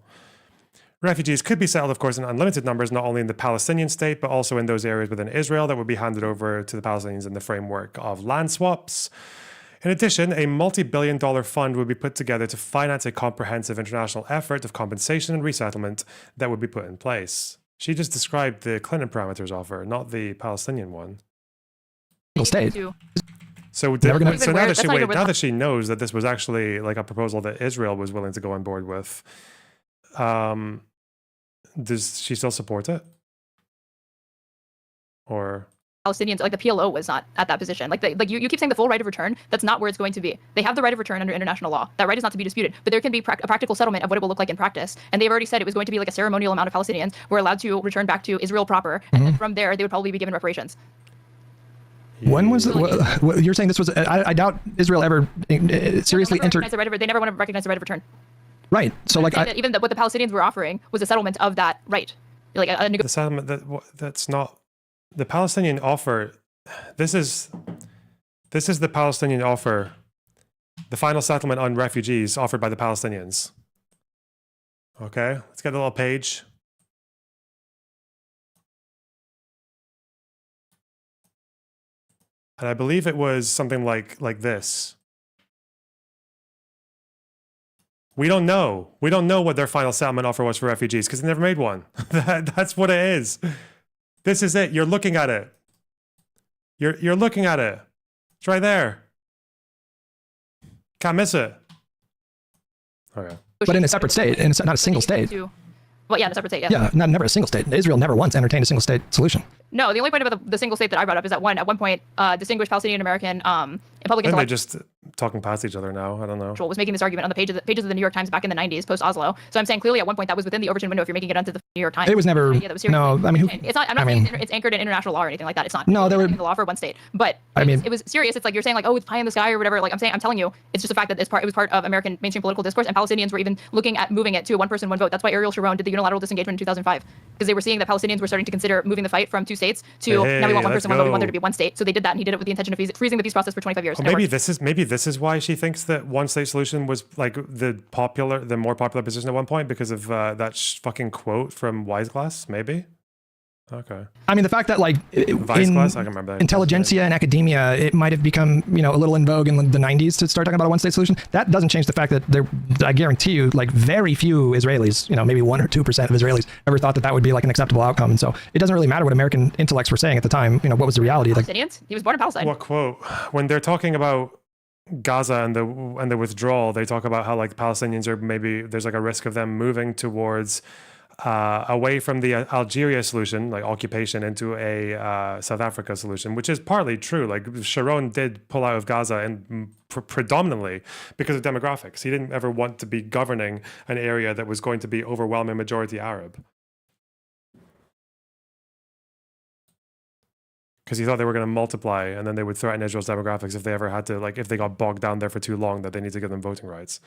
Speaker 1: Refugees could be settled, of course, in unlimited numbers, not only in the Palestinian state, but also in those areas within Israel that would be handed over to the Palestinians in the framework of land swaps. In addition, a multi-billion-dollar fund would be put together to finance a comprehensive international effort of compensation and resettlement that would be put in place. She just described the Clinton parameters offer, not the Palestinian one.
Speaker 2: State.
Speaker 1: So now that she knows that this was actually like a proposal that Israel was willing to go on board with, does she still support it? Or
Speaker 8: Palestinians, like the PLO was not at that position. Like you keep saying the full right of return. That's not where it's going to be. They have the right of return under international law. That right is not to be disputed. But there can be a practical settlement of what it will look like in practice. And they've already said it was going to be like a ceremonial amount of Palestinians were allowed to return back to Israel proper. And then from there, they would probably be given reparations.
Speaker 2: When was you're saying this was? I doubt Israel ever seriously entered.
Speaker 8: They never want to recognize the right of return.
Speaker 2: Right. So like,
Speaker 8: even what the Palestinians were offering was a settlement of that right, like
Speaker 1: the settlement that's not the Palestinian offer. This is the Palestinian offer, the final settlement on refugees offered by the Palestinians. Okay, let's get a little page. And I believe it was something like this. We don't know. We don't know what their final settlement offer was for refugees because they never made one. That's what it is. This is it. You're looking at it. You're looking at it. It's right there. Can't miss it. Okay.
Speaker 2: But in a separate state, and it's not a single state.
Speaker 8: Well, yeah, in a separate state. Yeah.
Speaker 2: Yeah, never a single state. Israel never once entertained a single state solution.
Speaker 8: No, the only point about the single state that I brought up is that at one point, distinguished Palestinian American Republican.
Speaker 1: They're just talking past each other now. I don't know.
Speaker 8: Was making this argument on the pages of the New York Times back in the 90s, post Oslo. So I'm saying clearly at one point that was within the Overton window. If you're making it onto the New York Times,
Speaker 2: it was never. No, I mean,
Speaker 8: it's not. I'm not saying it's anchored in international law or anything like that. It's not.
Speaker 2: No, there were
Speaker 8: the law for one state, but it was serious. It's like you're saying like, oh, it's pie in the sky or whatever. Like I'm telling you, it's just a fact that it was part of American mainstream political discourse, and Palestinians were even looking at moving it to a one person, one vote. That's why Ariel Sharon did the unilateral disengagement in 2005, because they were seeing that Palestinians were starting to consider moving the fight from two states to now we want one person, one vote. We want there to be one state. So they did that, and he did it with the intention of freezing the peace process for 25 years.
Speaker 1: Well, maybe this is why she thinks that one state solution was like the more popular position at one point because of that fucking quote from Wiseglass. Maybe. Okay.
Speaker 2: I mean, the fact that like
Speaker 1: Vice
Speaker 2: in
Speaker 1: class, I can remember that.
Speaker 2: intelligentsia and academia, it might have become, you know, a little in vogue in the 90s to start talking about a one-state solution. That doesn't change the fact that there, I guarantee you, like very few Israelis, you know, maybe 1 or 2% of Israelis ever thought that that would be like an acceptable outcome. And so it doesn't really matter what American intellects were saying at the time. You know, what was the reality? Like,
Speaker 8: Palestinians. He was born in Palestine.
Speaker 1: What quote? When they're talking about Gaza and the withdrawal, they talk about how like Palestinians are maybe there's like a risk of them moving towards away from the Algeria solution, like occupation, into a South Africa solution, which is partly true. Like Sharon did pull out of Gaza and predominantly because of demographics. He didn't ever want to be governing an area that was going to be overwhelming majority Arab. Because he thought they were going to multiply and then they would threaten Israel's demographics if they ever had to, like, if they got bogged down there for too long, that they need to give them voting rights.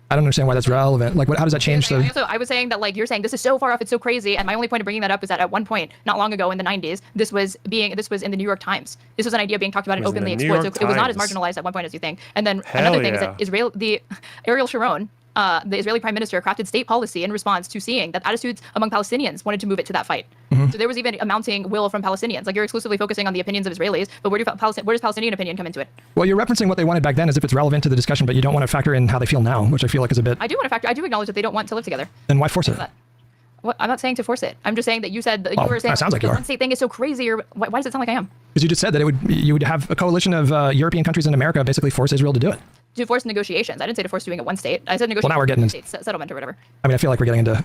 Speaker 2: I don't understand why that's relevant. Like, how does that change?
Speaker 8: I was saying that, like, you're saying this is so far off, it's so crazy. And my only point of bringing that up is that at one point, not long ago in the 90s, this was in the New York Times. This was an idea being talked about and openly explored. So it was not as marginalized at one point as you think. And then another thing is that Ariel Sharon, the Israeli prime minister, crafted state policy in response to seeing that attitudes among Palestinians wanted to move it to that fight. So there was even a mounting will from Palestinians. Like, you're exclusively focusing on the opinions of Israelis, but where does Palestinian opinion come into it?
Speaker 2: Well, you're referencing what they wanted back then as if it's relevant to the discussion, but you don't want to factor in how they feel now, which I feel like is a bit.
Speaker 8: I do acknowledge that they don't want to live together.
Speaker 2: Then why force it?
Speaker 8: What, I'm not saying to force it. I'm just saying that you said that you were saying
Speaker 2: that sounds like
Speaker 8: the
Speaker 2: you are.
Speaker 8: one state thing is so crazy. Or why does it sound like I am?
Speaker 2: Because you just said that you would have a coalition of European countries in America basically force Israel to do it.
Speaker 8: To force negotiations. I didn't say to force doing it one state. I said negotiations.
Speaker 2: Well, now we're getting into
Speaker 8: settlement or whatever.
Speaker 2: I mean, I feel like we're getting into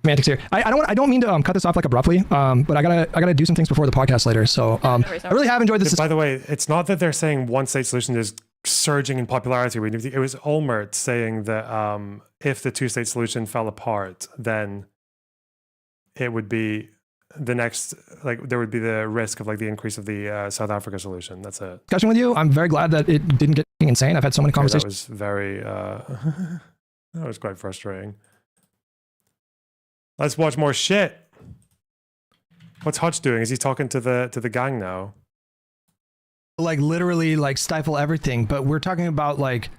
Speaker 2: semantics here. I don't mean to cut this off like abruptly, but I gotta do some things before the podcast later. So I really have enjoyed this.
Speaker 1: By the way, it's not that they're saying one state solution is surging in popularity. It was Olmert saying that if the two-state solution fell apart, then it would be the next, like, there would be the risk of like the increase of the South Africa solution. That's it.
Speaker 2: Discussion with you. I'm very glad that it didn't get insane. I've had so many conversations.
Speaker 1: That was very that was quite frustrating. Let's watch more shit. What's Hutch doing? Is he talking to the gang now?
Speaker 2: Like literally like stifle everything, but we're talking about like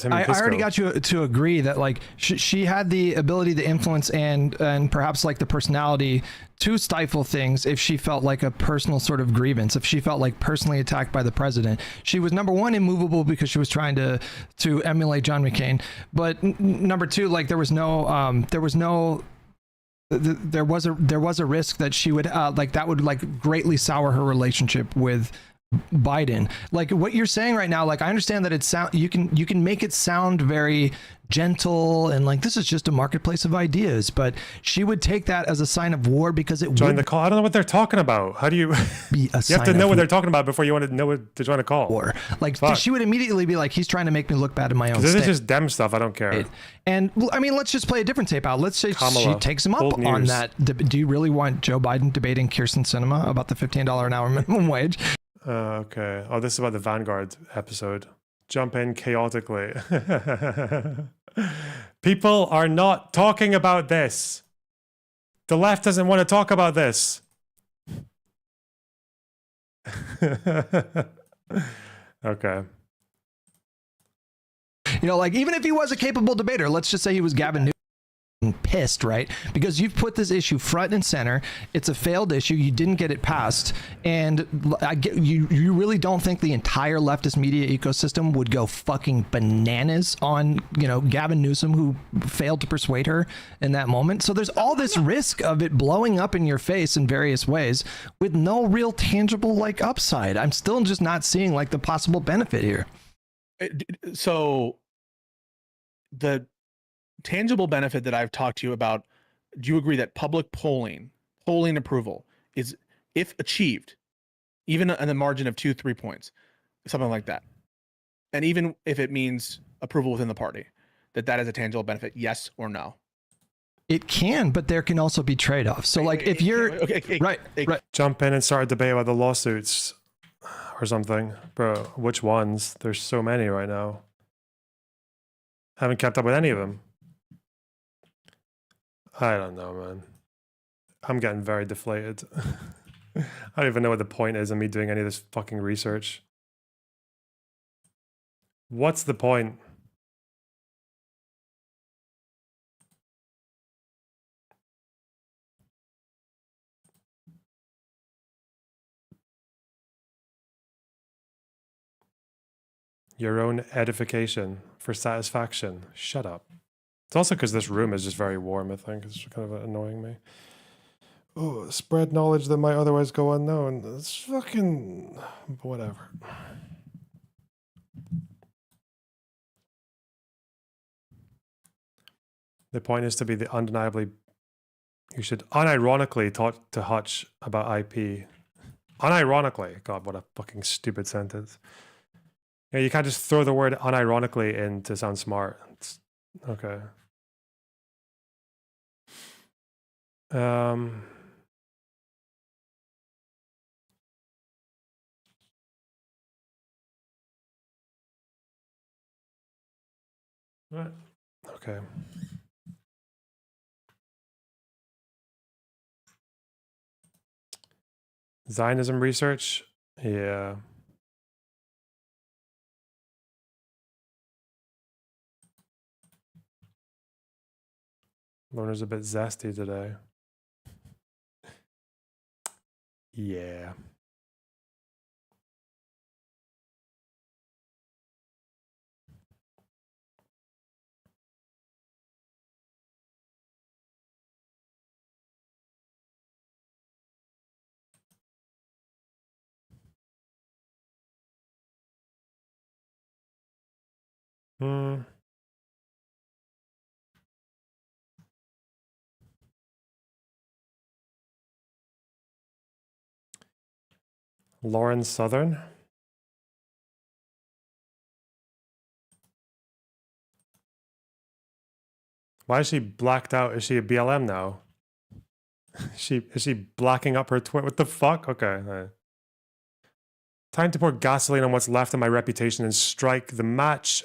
Speaker 2: I already got you to agree that like she had the ability to influence and perhaps like the personality to stifle things if she felt like a personal sort of grievance, if she felt like personally attacked by the president. She was number one immovable because she was trying to emulate John McCain, but number two, like there was a risk that she would like that would like greatly sour her relationship with Biden. Like what you're saying right now, like I understand that you can make it sound very gentle and like this is just a marketplace of ideas, but she would take that as a sign of war because it
Speaker 1: join
Speaker 2: would
Speaker 1: the call. I don't know what they're talking about. How do you
Speaker 2: be a
Speaker 1: you have to know what they're talking about before you want to know what to join a call.
Speaker 2: War. Like she would immediately be like, he's trying to make me look bad in my own
Speaker 1: this
Speaker 2: state.
Speaker 1: is just dem stuff. I don't care.
Speaker 2: And I mean, let's just play a different tape out. Let's say she takes him up on that. Do you really want Joe Biden debating Kirsten Sinema about the $15 an hour minimum wage?
Speaker 1: Okay. Oh, this is about the Vanguard episode. Jump in chaotically. People are not talking about this. The left doesn't want to talk about this. Okay.
Speaker 2: You know, like even if he was a capable debater, let's just say he was Gavin Newsom. Pissed, right? Because you've put this issue front and center. It's a failed issue. You didn't get it passed, and you really don't think the entire leftist media ecosystem would go fucking bananas on, you know, Gavin Newsom, who failed to persuade her in that moment. So there's all this risk of it blowing up in your face in various ways with no real tangible like upside. I'm still just not seeing like the possible benefit here.
Speaker 5: So the tangible benefit that I've talked to you about, do you agree that public polling approval is, if achieved, even in the margin of 2-3 points, something like that, and even if it means approval within the party, that is a tangible benefit, yes or no?
Speaker 2: It can, but there can also be trade-offs. So like if you're right,
Speaker 1: jump in and start a debate about the lawsuits or something. Bro, which ones? There's so many right now. Haven't kept up with any of them. I don't know, man. I'm getting very deflated. I don't even know what the point is of me doing any of this fucking research. What's the point? Your own edification for satisfaction. Shut up. It's also because this room is just very warm, I think. It's kind of annoying me. Oh, spread knowledge that might otherwise go unknown. It's fucking... whatever. The point is to be the undeniably... You should unironically talk to Hutch about IP. Unironically. God, what a fucking stupid sentence. Yeah, you can't just throw the word unironically in to sound smart. It's, okay. Right. Okay. Zionism research? Yeah. Lorna's a bit zesty today. Yeah. Hmm. Lauren Southern? Why is she blacked out? Is she a BLM now? Is she blacking up her twit? What the fuck? Okay. Time to pour gasoline on what's left of my reputation and strike the match.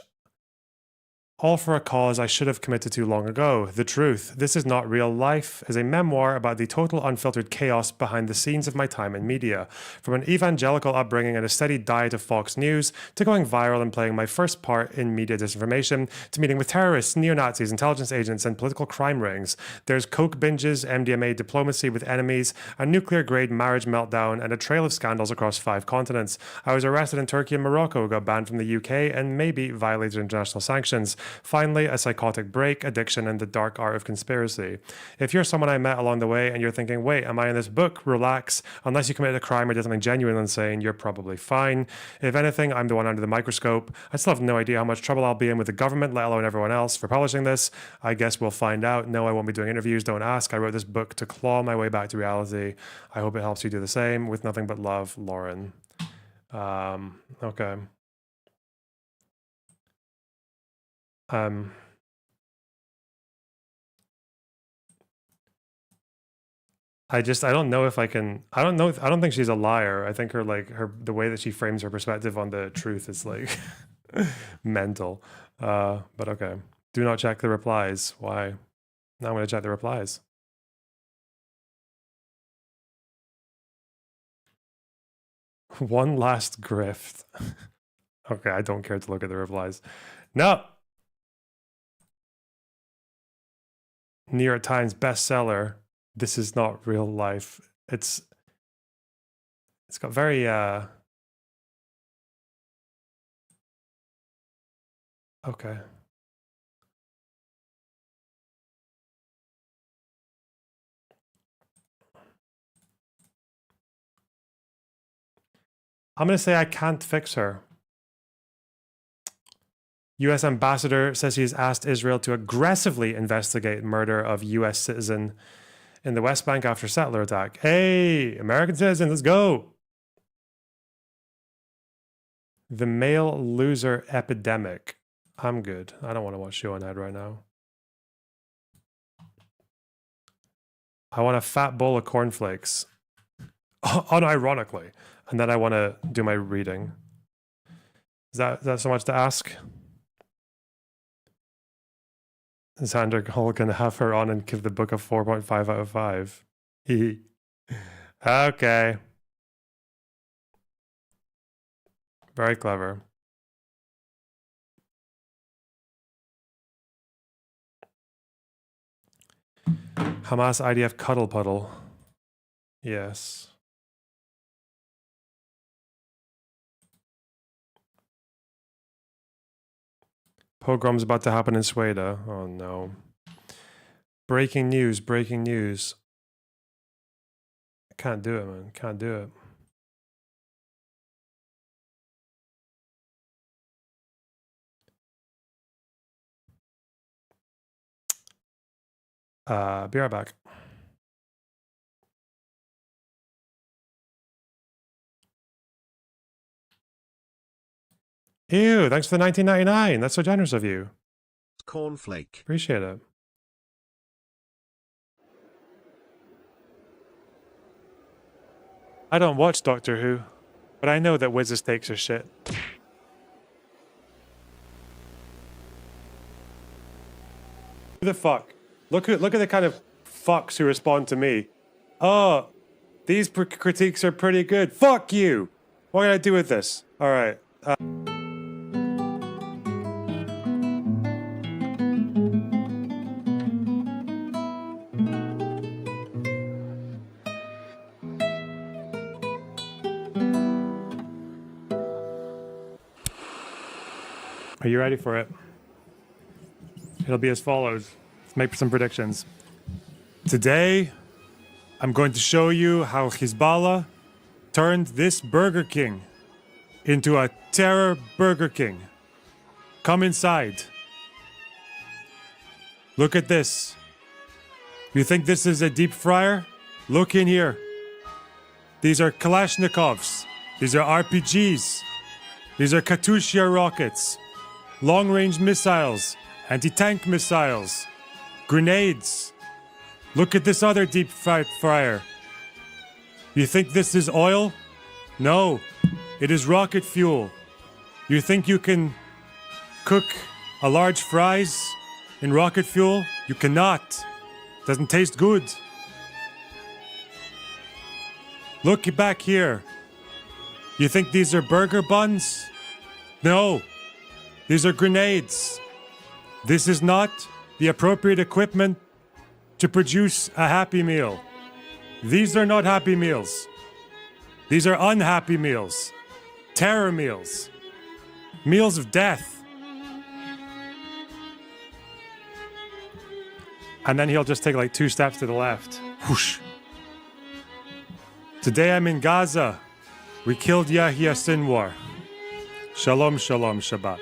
Speaker 1: All for a cause I should have committed to long ago. The truth. This is not real life. Is a memoir about the total unfiltered chaos behind the scenes of my time in media. From an evangelical upbringing and a steady diet of Fox News, to going viral and playing my first part in media disinformation, to meeting with terrorists, neo-Nazis, intelligence agents, and political crime rings. There's coke binges, MDMA diplomacy with enemies, a nuclear-grade marriage meltdown, and a trail of scandals across 5 continents. I was arrested in Turkey and Morocco, got banned from the UK, and maybe violated international sanctions. Finally, a psychotic break, addiction, and the dark art of conspiracy. If you're someone I met along the way and you're thinking, wait, am I in this book? Relax. Unless you committed a crime or did something genuinely insane, you're probably fine. If anything, I'm the one under the microscope. I still have no idea how much trouble I'll be in with the government, let alone everyone else, for publishing this. I guess we'll find out. No, I won't be doing interviews. Don't ask. I wrote this book to claw my way back to reality. I hope it helps you do the same. With nothing but love, Lauren. Okay. I don't know if I can, I don't think she's a liar. I think the way that she frames her perspective on the truth is like mental. But okay. Do not check the replies. Why? Now I'm going to check the replies. One last grift. Okay, I don't care to look at the replies. No. New York Times bestseller. This is not real life. It's got very okay. I'm going to say I can't fix her. U.S. ambassador says he's asked Israel to aggressively investigate murder of U.S. citizen in the West Bank after settler attack. Hey, American citizen, let's go. The male loser epidemic. I'm good. I don't want to watch Show on Head right now. I want a fat bowl of cornflakes. Unironically. And then I want to do my reading. Is that so much to ask? Xander Hall can have her on and give the book a 4.5 out of 5. Okay. Very clever. Hamas IDF cuddle puddle. Yes. Pogrom's about to happen in Sweden. Oh no. Breaking news, breaking news. Can't do it, man. Can't do it. Be right back. Ew, thanks for the 19.99. That's so generous of you.
Speaker 9: Cornflake.
Speaker 1: Appreciate it. I don't watch Doctor Who, but I know that Wiz's takes are shit. Who the fuck? Look at the kind of fucks who respond to me. Oh, these critiques are pretty good. Fuck you! What can I do with this? Alright. Are you ready for it? It'll be as follows. Let's make some predictions. Today, I'm going to show you how Hezbollah turned this Burger King into a terror Burger King. Come inside. Look at this. You think this is a deep fryer? Look in here. These are Kalashnikovs. These are RPGs. These are Katyusha rockets. Long-range missiles, anti-tank missiles, grenades. Look at this other deep fried fryer. You think this is oil? No, it is rocket fuel. You think you can cook a large fries in rocket fuel? You cannot. Doesn't taste good. Look back here. You think these are burger buns? No. These are grenades. This is not the appropriate equipment to produce a Happy Meal. These are not Happy Meals. These are unhappy meals. Terror meals. Meals of death. And then he'll just take like 2 steps to the left. Whoosh. Today I'm in Gaza. We killed Yahya Sinwar. Shalom, shalom, Shabbat.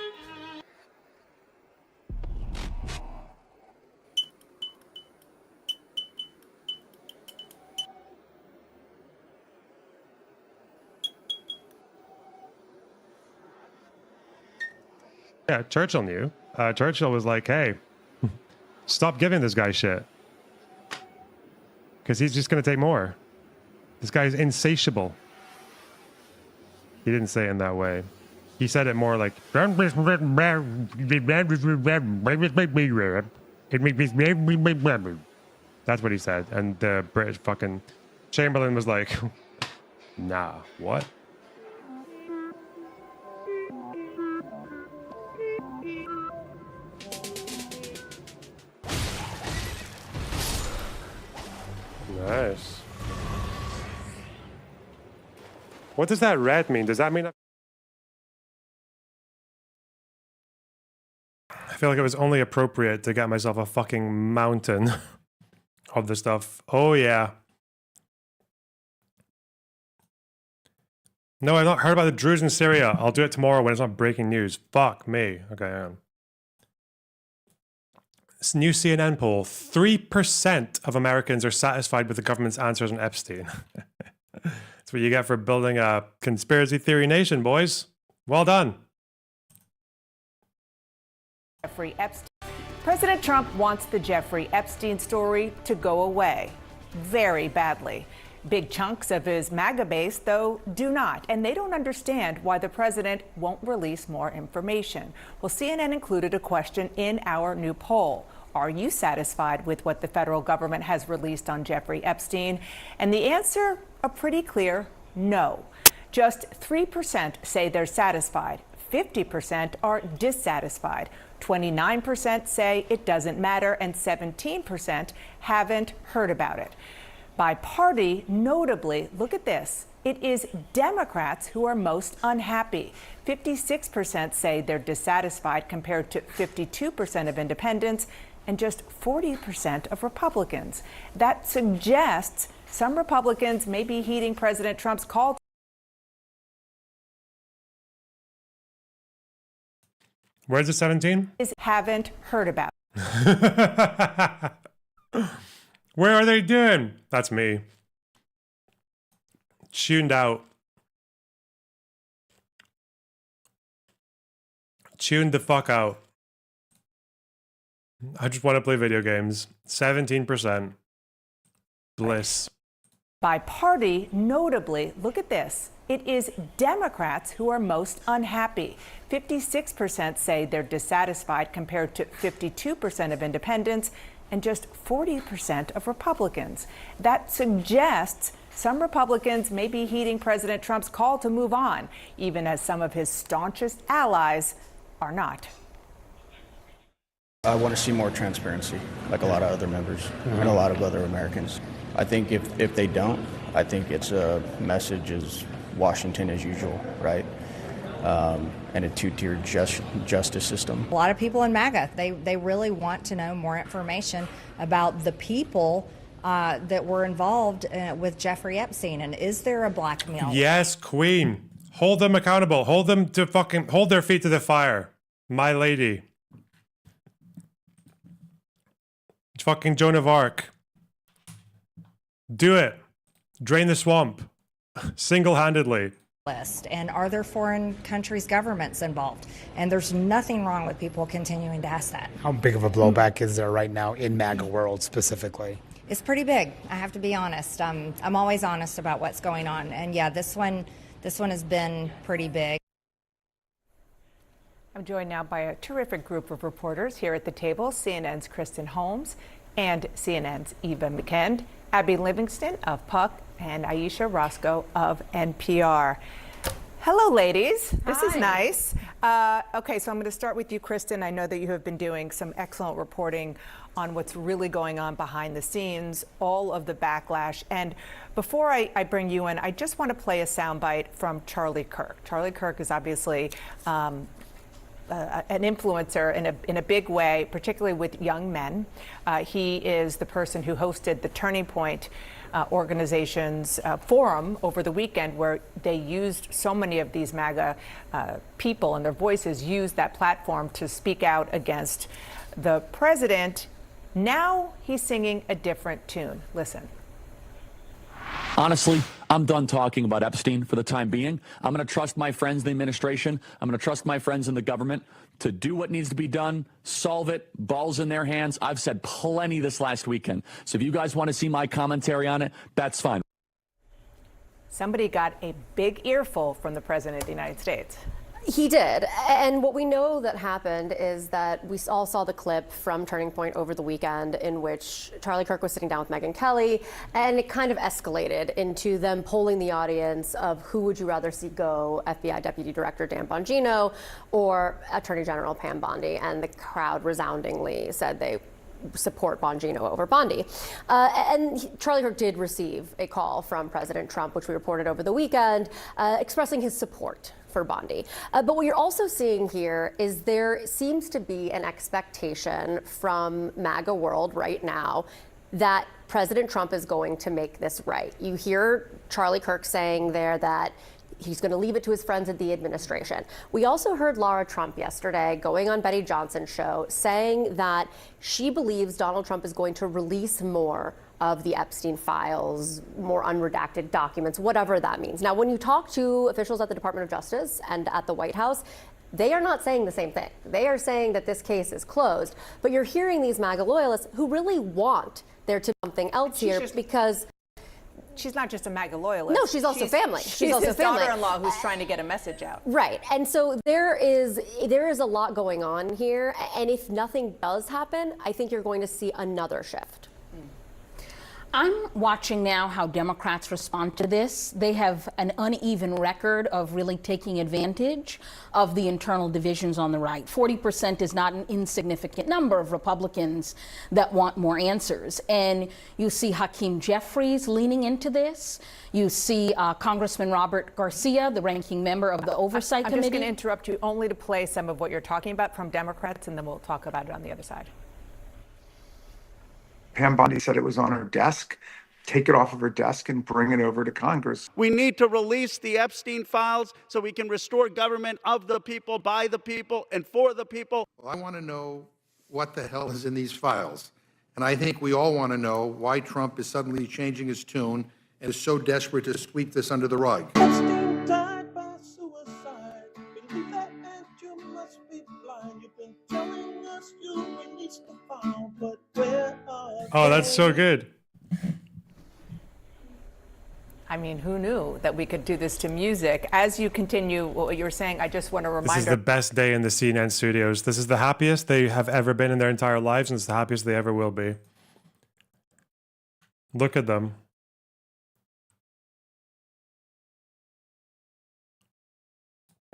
Speaker 1: Yeah, Churchill knew. Churchill was like, hey, stop giving this guy shit. Because he's just going to take more. This guy's insatiable. He didn't say it in that way. He said it more like... That's what he said. And the British fucking... Chamberlain was like, nah, what? Nice. What does that red mean? Does that mean... I feel like it was only appropriate to get myself a fucking mountain of the stuff. Oh, yeah. No, I've not heard about the Druze in Syria. I'll do it tomorrow when it's not breaking news. Fuck me. Okay, This new CNN poll, 3% of Americans are satisfied with the government's answers on Epstein. That's what you get for building a conspiracy theory nation, boys. Well done.
Speaker 7: Jeffrey Epstein. President Trump wants the Jeffrey Epstein story to go away very badly. Big chunks of his MAGA base, though, do not, and they don't understand why the president won't release more information. Well, CNN included a question in our new poll. Are you satisfied with what the federal government has released on Jeffrey Epstein? And the answer, a pretty clear no. Just 3% say they're satisfied. 50% are dissatisfied. 29% say it doesn't matter, and 17% haven't heard about it. By party, notably, look at this. It is Democrats who are most unhappy. 56% say they're dissatisfied compared to 52% of independents and just 40% of Republicans. That suggests some Republicans may be heeding President Trump's call.
Speaker 1: Where's the 17?
Speaker 7: Haven't heard about.
Speaker 1: Where are they doing? That's me. Tuned out. Tuned the fuck out. I just want to play video games. 17%. Bliss.
Speaker 7: By party, notably, look at this. It is Democrats who are most unhappy. 56% say they're dissatisfied compared to 52% of independents and just 40% of Republicans. That suggests some Republicans may be heeding President Trump's call to move on, even as some of his staunchest allies are not.
Speaker 6: I want to see more transparency, like a lot of other members and a lot of other Americans. I think if they don't, I think it's a message as Washington as usual, right? And a two-tiered justice system.
Speaker 22: A lot of people in MAGA, they really want to know more information about the people that were involved with Jeffrey Epstein. And is there a blackmail?
Speaker 1: Yes, Queen. Hold them accountable. Hold them to fucking hold their feet to the fire. My lady. Fucking Joan of Arc. Do it. Drain the swamp. Single-handedly.
Speaker 22: List. And are there foreign countries' governments involved? And there's nothing wrong with people continuing to ask that.
Speaker 23: How big of a blowback is there right now in MAGA world specifically?
Speaker 22: It's pretty big. I have to be honest. I'm always honest about what's going on. And yeah, this one has been pretty big.
Speaker 7: I'm joined now by a terrific group of reporters here at the table. CNN's Kristen Holmes and CNN's Eva McKend, Abby Livingston of Puck, and Aisha Roscoe of NPR. Hello, ladies. This is nice. Okay, so I'm going to start with you, Kristen. I know that you have been doing some excellent reporting on what's really going on behind the scenes, all of the backlash. And before I bring you in, I just want to play a soundbite from Charlie Kirk. Charlie Kirk is obviously an influencer in a big way, particularly with young men. He is the person who hosted the Turning Point organization's forum over the weekend, where they used so many of these MAGA people and their voices used that platform to speak out against the president. Now he's singing a different tune. Listen.
Speaker 14: Honestly, I'm done talking about Epstein for the time being. I'm going to trust my friends in the administration. I'm going to trust my friends in the government to do what needs to be done, solve it, balls in their hands. I've said plenty this last weekend. So if you guys want to see my commentary on it, that's fine.
Speaker 7: Somebody got a big earful from the President of the United States.
Speaker 24: He did. And what we know that happened is that we all saw the clip from Turning Point over the weekend in which Charlie Kirk was sitting down with Megyn Kelly, and it kind of escalated into them polling the audience of who would you rather see go, FBI Deputy Director Dan Bongino or Attorney General Pam Bondi, and the crowd resoundingly said they support Bongino over Bondi. And Charlie Kirk did receive a call from President Trump, which we reported over the weekend, expressing his support for Bondi. But what you're also seeing here is there seems to be an expectation from MAGA world right now that President Trump is going to make this right. You hear Charlie Kirk saying there that he's going to leave it to his friends at the administration. We also heard Lara Trump yesterday going on Betty Johnson's show saying that she believes Donald Trump is going to release more of the Epstein files, more unredacted documents, whatever that means. Now, when you talk to officials at the Department of Justice and at the White House, they are not saying the same thing. They are saying that this case is closed. But you're hearing these MAGA loyalists who really want there to be something else here because
Speaker 7: she's not just a MAGA loyalist.
Speaker 24: No, she's also family.
Speaker 7: She's
Speaker 24: also
Speaker 7: his
Speaker 24: family.
Speaker 7: daughter-in-law who's trying to get a message out.
Speaker 24: Right. And so there is a lot going on here. And if nothing does happen, I think you're going to see another shift.
Speaker 3: I'm watching now how Democrats respond to this. They have an uneven record of really taking advantage of the internal divisions on the right. 40% is not an insignificant number of Republicans that want more answers. And you see Hakeem Jeffries leaning into this. You see Congressman Robert Garcia, the ranking member of the Oversight Committee.
Speaker 7: I'm just going to interrupt you only to play some of what you're talking about from Democrats, and then we'll talk about it on the other side.
Speaker 4: Pam Bondi said it was on her desk. Take it off of her desk and bring it over to Congress.
Speaker 10: We need to release the Epstein files so we can restore government of the people, by the people, and for the people.
Speaker 11: Well, I want to know what the hell is in these files. And I think we all want to know why Trump is suddenly changing his tune and is so desperate to sweep this under the rug.
Speaker 25: Epstein died by suicide. Believe that and you must be blind. You've been telling us you released the file, but where are
Speaker 1: Oh, that's so good.
Speaker 7: I mean, who knew that we could do this to music? As you continue what you're saying, I just want to remind
Speaker 1: This is the best day in the CNN studios. This is the happiest they have ever been in their entire lives, and it's the happiest they ever will be. Look at them.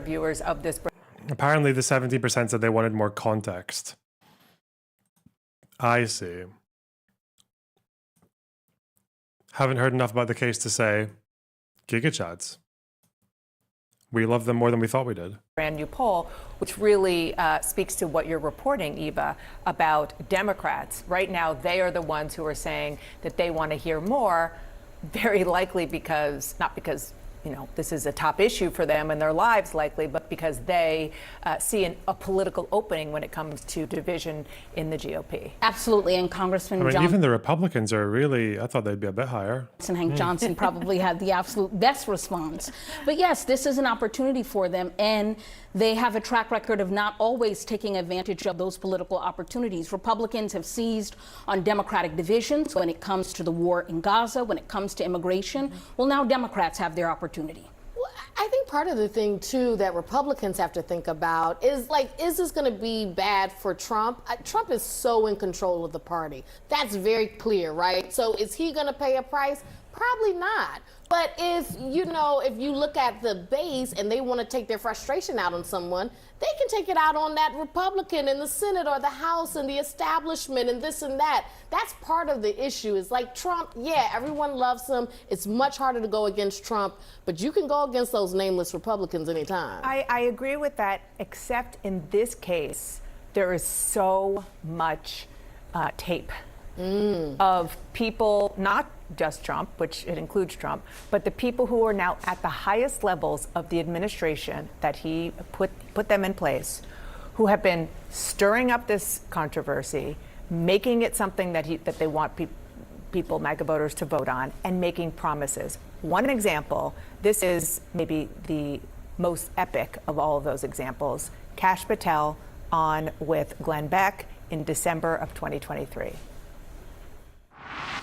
Speaker 7: viewers of this.
Speaker 1: Apparently, the 70% said they wanted more context. I see. Haven't heard enough about the case to say, GigaChats. We love them more than we thought we did.
Speaker 7: Brand new poll, which really speaks to what you're reporting, Eva, about Democrats. Right now, they are the ones who are saying that they want to hear more, very likely because, not because, you know, this is a top issue for them in their lives likely, but because they see a political opening when it comes to division in the GOP.
Speaker 3: Absolutely, and Congressman
Speaker 1: I mean,
Speaker 3: Johnson.
Speaker 1: even the Republicans are really, I thought they'd be a bit higher.
Speaker 3: Hank Johnson probably had the absolute best response. But yes, this is an opportunity for them, and they have a track record of not always taking advantage of those political opportunities. Republicans have seized on Democratic divisions when it comes to the war in Gaza, when it comes to immigration. Well, now Democrats have their opportunity.
Speaker 26: Well, I think part of the thing, too, that Republicans have to think about is, like, is this going to be bad for Trump? Trump is so in control of the party. That's very clear, right? So is he going to pay a price? Probably not. But if you look at the base and they want to take their frustration out on someone, they can take it out on that Republican in the Senate or the House and the establishment and this and that. That's part of the issue. Is like Trump, yeah, everyone loves him. It's much harder to go against Trump, but you can go against those nameless Republicans anytime.
Speaker 7: I agree with that, except in this case, there is so much tape of people, not just Trump, which it includes Trump, but the people who are now at the highest levels of the administration that he put them in place, who have been stirring up this controversy, making it something that they want people, MAGA voters, to vote on, and making promises. One example, this is maybe the most epic of all of those examples, Kash Patel on with Glenn Beck in December of 2023.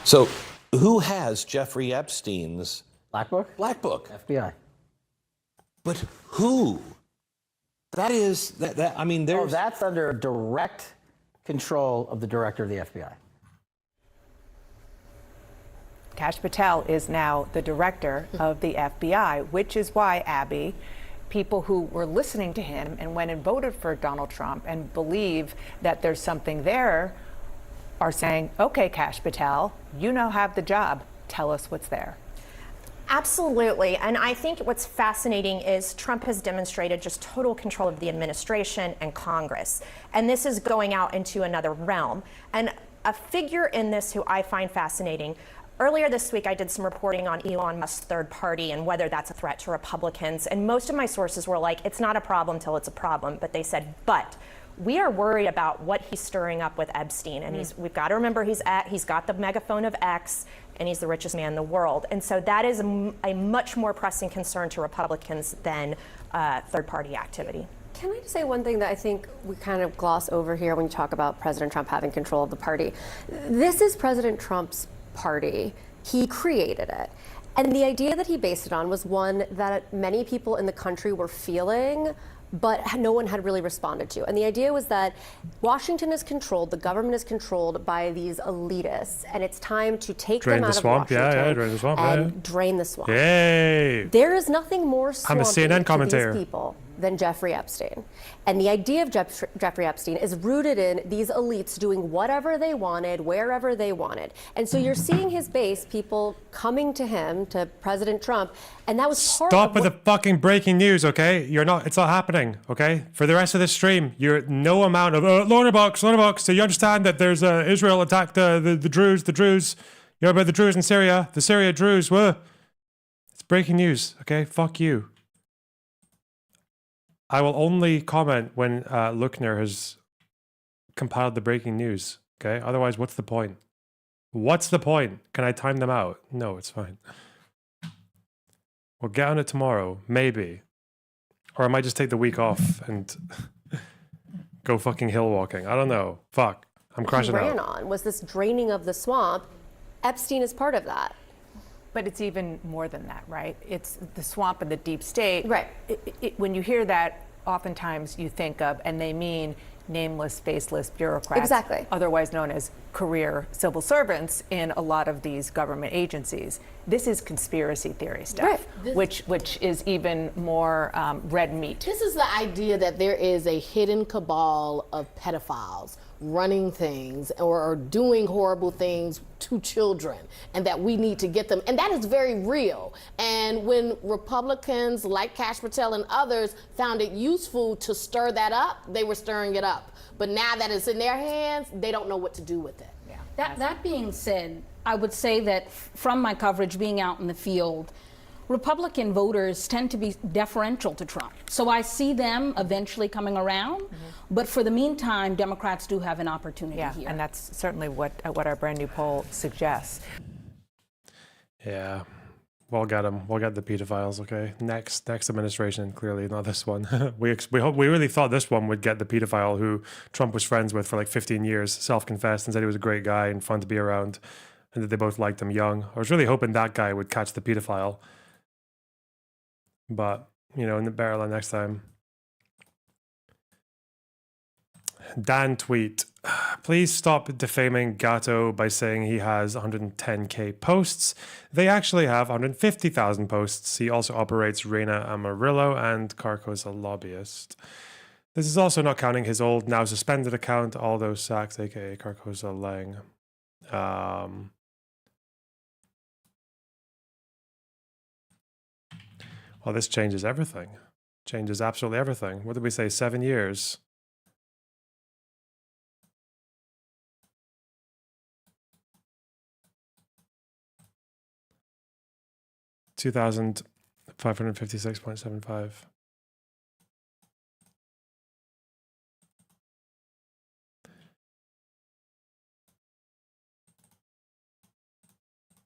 Speaker 27: So, who has Jeffrey Epstein's
Speaker 28: Black Book?
Speaker 27: Black Book?
Speaker 28: FBI.
Speaker 27: But who? That is that. I mean, there's.
Speaker 28: Oh, that's under direct control of the director of the FBI.
Speaker 7: Kash Patel is now the director of the FBI, which is why, Abby, people who were listening to him and went and voted for Donald Trump and believe that there's something there are saying, okay, Kash Patel, you now have the job. Tell us what's there.
Speaker 29: Absolutely. And I think what's fascinating is Trump has demonstrated just total control of the administration and Congress. And this is going out into another realm. And a figure in this who I find fascinating, earlier this week I did some reporting on Elon Musk's third party and whether that's a threat to Republicans. And most of my sources were like, it's not a problem till it's a problem. But they said, but we are worried about what he's stirring up with Epstein. And we've got to remember he's got the megaphone of X, and he's the richest man in the world. And so that is a much more pressing concern to Republicans than third-party activity.
Speaker 24: Can I just say one thing that I think we kind of gloss over here when you talk about President Trump having control of the party? This is President Trump's party. He created it. And the idea that he based it on was one that many people in the country were feeling but no one had really responded to. And the idea was that Washington is controlled, the government is controlled by these elitists, and it's time to take
Speaker 1: Drain
Speaker 24: them
Speaker 1: the
Speaker 24: out
Speaker 1: swamp.
Speaker 24: of Washington
Speaker 1: Drain the swamp.
Speaker 24: and drain the swamp.
Speaker 1: Yay!
Speaker 24: There is nothing more
Speaker 1: I'm a
Speaker 24: swampy
Speaker 1: CNN
Speaker 24: to
Speaker 1: commentator.
Speaker 24: these people than Jeffrey Epstein. And the idea of Jeffrey Epstein is rooted in these elites doing whatever they wanted, wherever they wanted. And so you're seeing his base, people coming to him, to President Trump, and that was part
Speaker 1: Stop
Speaker 24: of
Speaker 1: with
Speaker 24: what,
Speaker 1: the fucking breaking news, okay? It's not happening, okay? For the rest of this stream, you're no amount of Lorna Box. So you understand that there's Israel attacked the Druze. You know about the Druze in Syria, the Syria Druze. Whoa. It's breaking news, okay? Fuck you. I will only comment when Luckner has compiled the breaking news, okay? Otherwise, what's the point? What's the point? Can I time them out? No, it's fine. We'll get on it tomorrow, maybe. Or I might just take the week off and go fucking hill walking. I don't know. Fuck. I'm crashing
Speaker 24: he ran
Speaker 1: out.
Speaker 24: on was this draining of the swamp. Epstein is part of that.
Speaker 7: But it's even more than that, right? It's the swamp and the deep state.
Speaker 24: Right.
Speaker 7: When you hear that, oftentimes you think of, and they mean nameless, faceless bureaucrats.
Speaker 24: Exactly.
Speaker 7: Otherwise known as career civil servants in a lot of these government agencies. This is conspiracy theory stuff,
Speaker 26: Right.
Speaker 7: which is even more red meat.
Speaker 26: This is the idea that there is a hidden cabal of pedophiles running things or doing horrible things to children, and that we need to get them. And that is very real. And when Republicans like Kash Patel and others found it useful to stir that up, they were stirring it up. But now that it's in their hands, they don't know what to do with it.
Speaker 3: Yeah. That being said, I would say that from my coverage being out in the field, Republican voters tend to be deferential to Trump. So I see them eventually coming around. But for the meantime, Democrats do have an opportunity here.
Speaker 7: And that's certainly what our brand new poll suggests.
Speaker 1: Yeah. We'll get them. We'll get the pedophiles, okay? Next administration, clearly not this one. we really thought this one would get the pedophile who Trump was friends with for like 15 years, self-confessed and said he was a great guy and fun to be around, and that they both liked him young. I was really hoping that guy would catch the pedophile. But, you know, in the barrel next time. Dan tweet, please stop defaming Gatto by saying he has 110k posts. They actually have 150,000 posts. He also operates Reina Amarillo and Carco's a lobbyist. This is also not counting his old, now suspended account, Aldo Sachs, aka Carcosa Lang. Well, this changes everything. Changes absolutely everything. What did we say? 7 years. $2,556.75.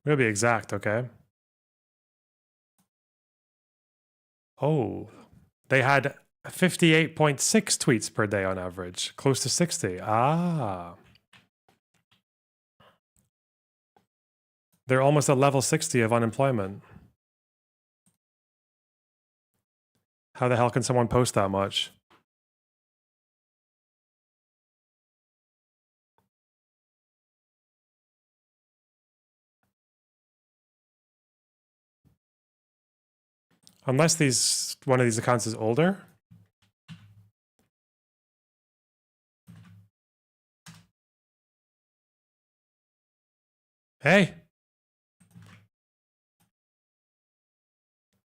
Speaker 1: We'll be exact, okay? Oh, they had 58.6 tweets per day on average, close to 60. Ah. They're almost at level 60 of unemployment. How the hell can someone post that much? Unless one of these accounts is older. Hey.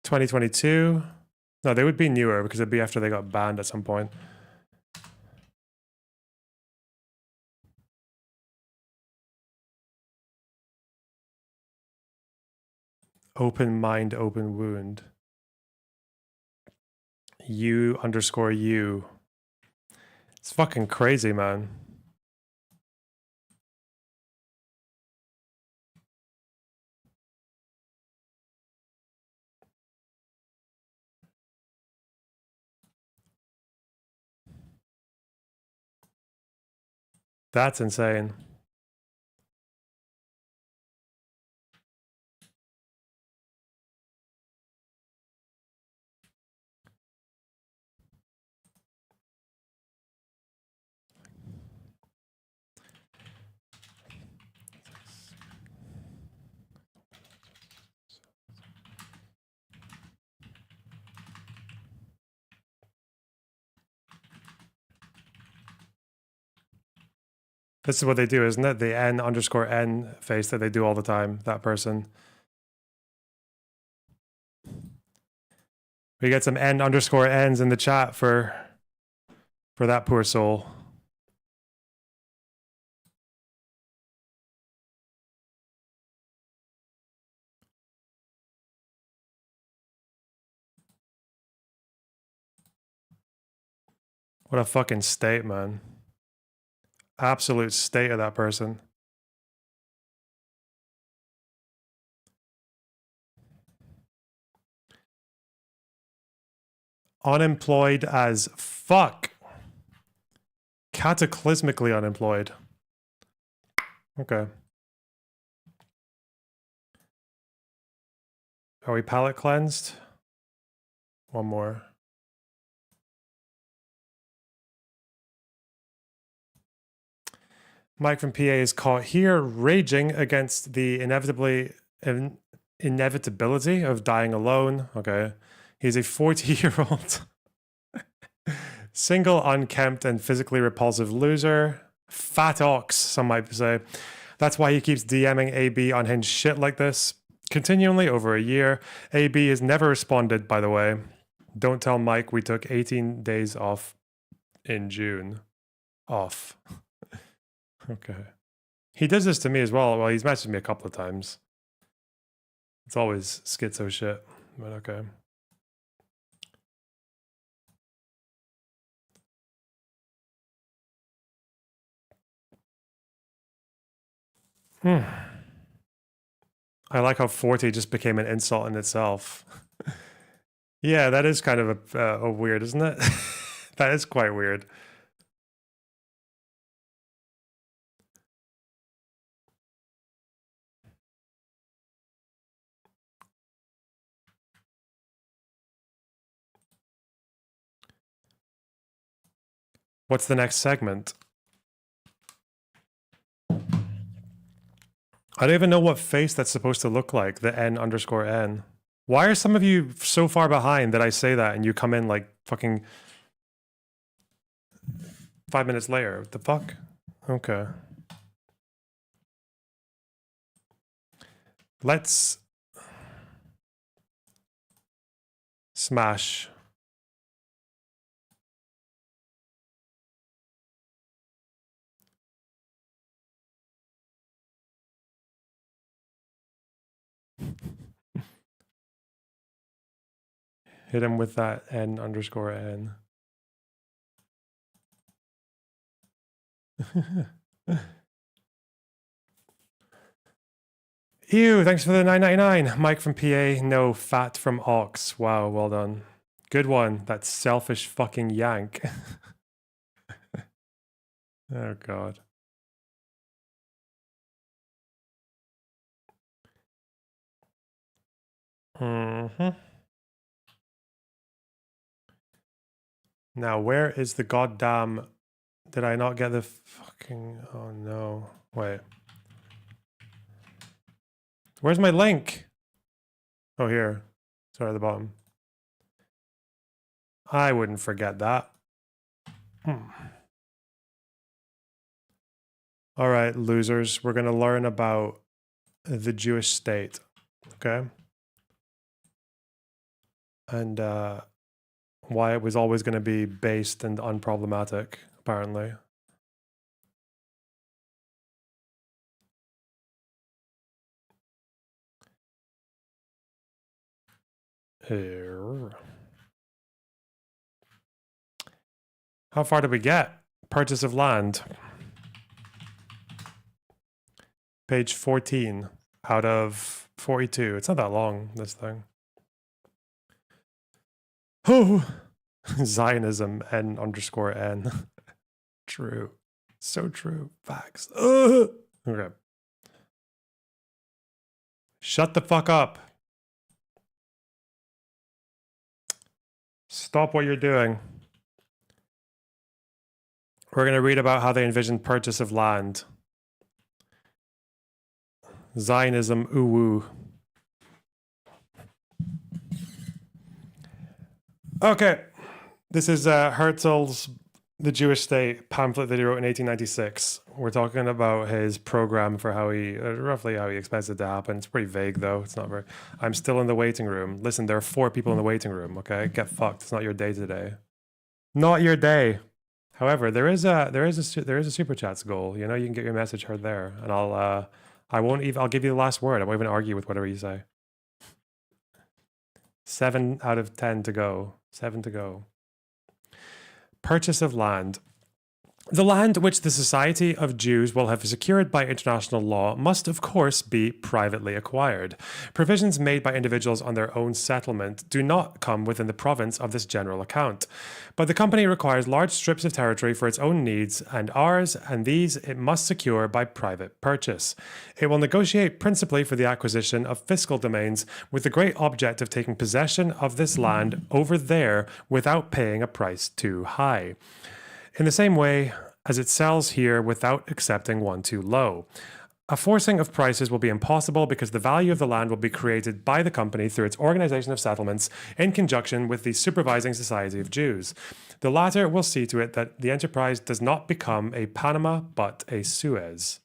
Speaker 1: 2022. No, they would be newer because it'd be after they got banned at some point. Open mind, open wound. U_U. It's fucking crazy, man. That's insane. This is what they do, isn't it? The N_N face that they do all the time, that person. We get some N_Ns in the chat for that poor soul. What a fucking state, man. Absolute state of that person. Unemployed as fuck. Cataclysmically unemployed. Okay. Are we palate cleansed? One more. Mike from PA is caught here raging against the inevitability of dying alone. Okay. He's a 40-year-old single, unkempt, and physically repulsive loser. Fat ox, some might say. That's why he keeps DMing AB unhinged shit like this. Continually over a year. AB has never responded, by the way. Don't tell Mike we took 18 days off in June. Off. Okay. He does this to me as well. Well, he's messaged me a couple of times. It's always schizo shit, but okay. I like how 40 just became an insult in itself. Yeah, that is kind of a weird, isn't it? That is quite weird. What's the next segment? I don't even know what face that's supposed to look like, the N_N. Why are some of you so far behind that I say that and you come in like fucking 5 minutes later? What the fuck? Okay. Let's smash. Hit him with that N_N. Ew, thanks for the $9.99. Mike from PA, no, fat from Ox. Wow, well done. Good one. That selfish fucking yank. Oh, God. Now, where is the goddamn... Did I not get the fucking... Oh, no. Wait. Where's my link? Oh, here. Sorry, at the bottom. I wouldn't forget that. All right, losers. We're going to learn about the Jewish state. Okay? And why it was always going to be based and unproblematic, apparently. Here. How far did we get? Purchase of land. Page 14 out of 42. It's not that long, this thing. Oh, Zionism N_N. True. So true. Facts. Okay. Shut the fuck up. Stop what you're doing. We're going to read about how they envisioned purchase of land. Zionism, ooh woo. Okay. This is Herzl's the Jewish State pamphlet that he wrote in 1896. We're talking about his program for how he, roughly how he expects it to happen. It's pretty vague though. It's not very, I'm still in the waiting room. Listen, there are 4 people in the waiting room, okay? Get fucked. It's not your day today. Not your day. However, there is a super chats goal. You know, you can get your message heard there. And I'll give you the last word. I won't even argue with whatever you say. 7 out of 10 to go. 7 to go. Purchase of land. The land which the Society of Jews will have secured by international law must, of course, be privately acquired. Provisions made by individuals on their own settlement do not come within the province of this general account. But the company requires large strips of territory for its own needs and ours, and these it must secure by private purchase. It will negotiate principally for the acquisition of fiscal domains with the great object of taking possession of this land over there without paying a price too high. In the same way as it sells here without accepting one too low. A forcing of prices will be impossible because the value of the land will be created by the company through its organization of settlements in conjunction with the Supervising Society of Jews. The latter will see to it that the enterprise does not become a Panama but a Suez.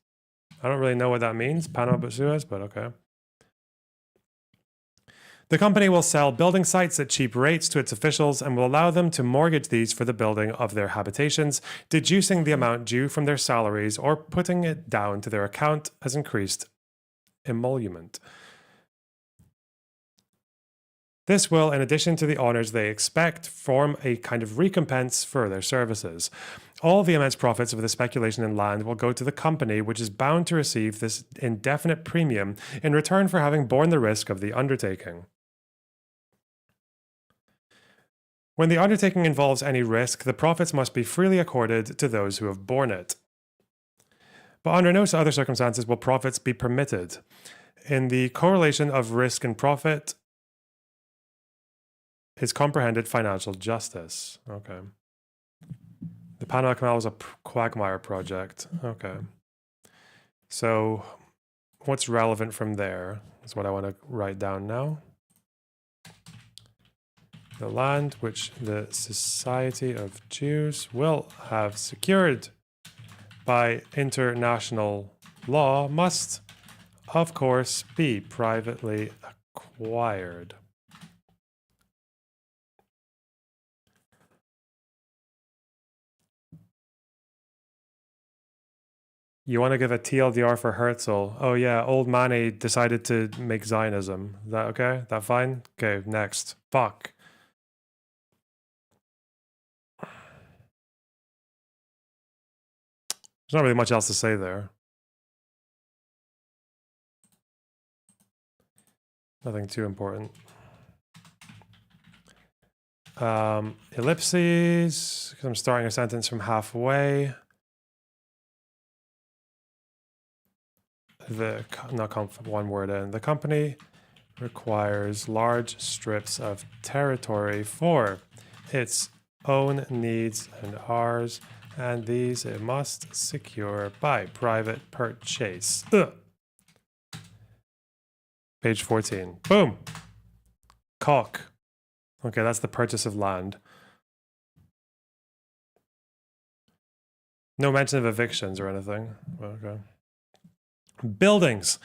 Speaker 1: I don't really know what that means, Panama but Suez, but okay. The company will sell building sites at cheap rates to its officials and will allow them to mortgage these for the building of their habitations, deducing the amount due from their salaries or putting it down to their account as increased emolument. This will, in addition to the honors they expect, form a kind of recompense for their services. All the immense profits of the speculation in land will go to the company, which is bound to receive this indefinite premium in return for having borne the risk of the undertaking. When the undertaking involves any risk, the profits must be freely accorded to those who have borne it. But under no other circumstances will profits be permitted. In the correlation of risk and profit is comprehended financial justice. Okay. The Panama Canal was a quagmire project. Okay. So what's relevant from there is what I want to write down now. The land which the Society of Jews will have secured by international law must, of course, be privately acquired. You want to give a TLDR for Herzl? Oh yeah, old Manny decided to make Zionism. Is that okay? That fine? Okay, next. Fuck. There's not really much else to say there. Nothing too important. Ellipses, because I'm starting a sentence from halfway. One word in. The company requires large strips of territory for its own needs and ours, and these it must secure by private purchase. Ugh. Page 14. Boom. Cock. Okay, that's the purchase of land. No mention of evictions or anything. Okay. Buildings.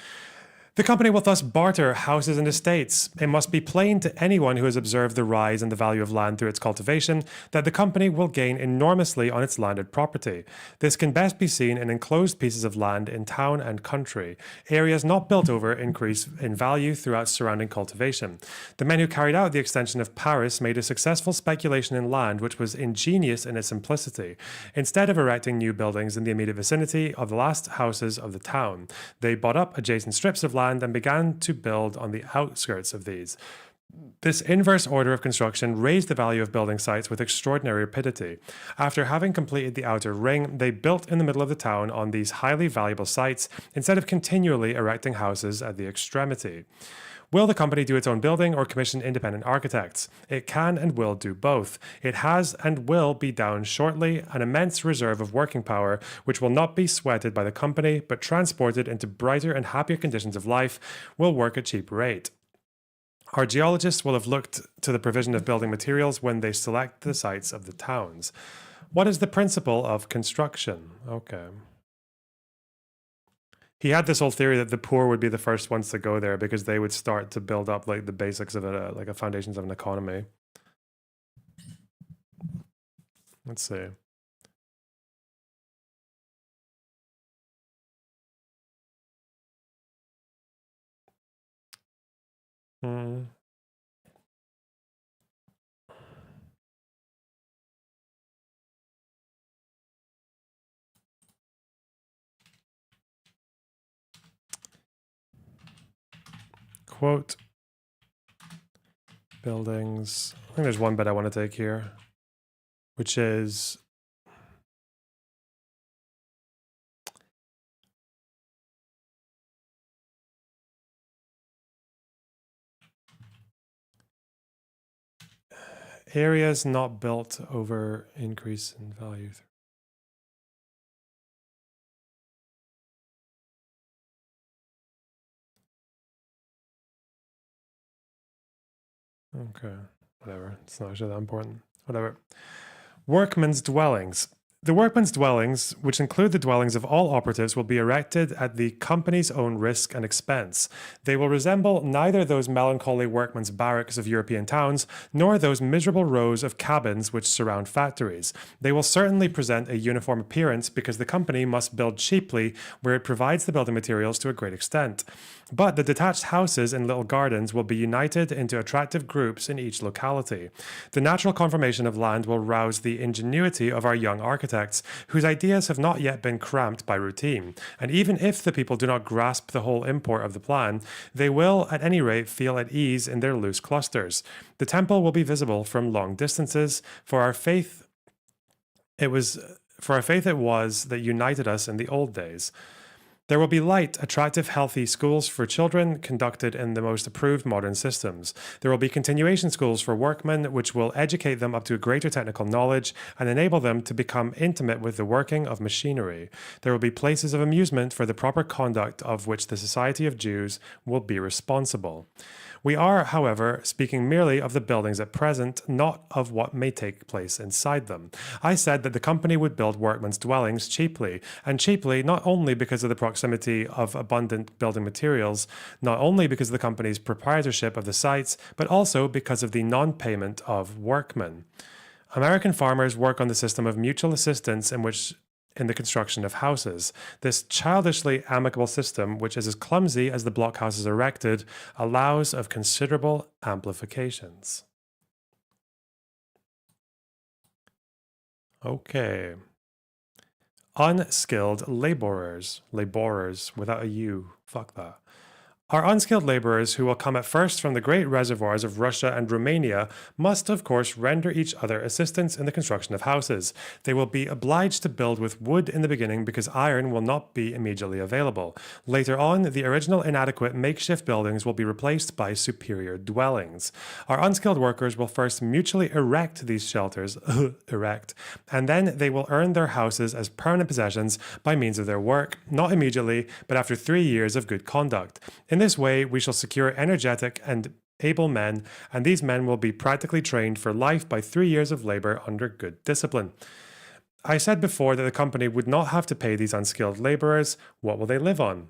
Speaker 1: The company will thus barter houses and estates. It must be plain to anyone who has observed the rise in the value of land through its cultivation that the company will gain enormously on its landed property. This can best be seen in enclosed pieces of land in town and country. Areas not built over increase in value throughout surrounding cultivation. The men who carried out the extension of Paris made a successful speculation in land which was ingenious in its simplicity. Instead of erecting new buildings in the immediate vicinity of the last houses of the town, they bought up adjacent strips of land and began to build on the outskirts of these. This inverse order of construction raised the value of building sites with extraordinary rapidity. After having completed the outer ring, they built in the middle of the town on these highly valuable sites instead of continually erecting houses at the extremity. Will the company do its own building or commission independent architects? It can and will do both. It has and will be down shortly an immense reserve of working power, which will not be sweated by the company, but transported into brighter and happier conditions of life, will work at cheap rate. Our geologists will have looked to the provision of building materials when they select the sites of the towns. What is the principle of construction? Okay. He had this whole theory that the poor would be the first ones to go there because they would start to build up like the basics of it, like the foundations of an economy. Let's see. Hmm. Quote, buildings. I think there's one bit I want to take here, which is areas not built over increase in value. Okay, whatever. It's not actually that important. Whatever. Workmen's dwellings. The workmen's dwellings, which include the dwellings of all operatives, will be erected at the company's own risk and expense. They will resemble neither those melancholy workmen's barracks of European towns, nor those miserable rows of cabins which surround factories. They will certainly present a uniform appearance because the company must build cheaply where it provides the building materials to a great extent. But the detached houses and little gardens will be united into attractive groups in each locality. The natural conformation of land will rouse the ingenuity of our young architects, whose ideas have not yet been cramped by routine. And even if the people do not grasp the whole import of the plan, they will at any rate feel at ease in their loose clusters. The temple will be visible from long distances, for our faith it was that united us in the old days. There will be light, attractive, healthy schools for children conducted in the most approved modern systems. There will be continuation schools for workmen, which will educate them up to a greater technical knowledge and enable them to become intimate with the working of machinery. There will be places of amusement for the proper conduct of which the Society of Jews will be responsible. We are, however, speaking merely of the buildings at present, not of what may take place inside them. I said that the company would build workmen's dwellings cheaply, and cheaply not only because of the proximity of abundant building materials, not only because of the company's proprietorship of the sites, but also because of the non-payment of workmen. American farmers work on the system of mutual assistance in the construction of houses. This childishly amicable system, which is as clumsy as the blockhouses erected, allows of considerable amplifications. Okay. Unskilled laborers. Laborers without a U. Fuck that. Our unskilled laborers, who will come at first from the great reservoirs of Russia and Romania, must of course render each other assistance in the construction of houses. They will be obliged to build with wood in the beginning because iron will not be immediately available. Later on, the original inadequate makeshift buildings will be replaced by superior dwellings. Our unskilled workers will first mutually erect these shelters, and then they will earn their houses as permanent possessions by means of their work, not immediately, but after 3 years of good conduct. In this way, we shall secure energetic and able men, and these men will be practically trained for life by 3 years of labor under good discipline. I said before that the company would not have to pay these unskilled laborers. What will they live on?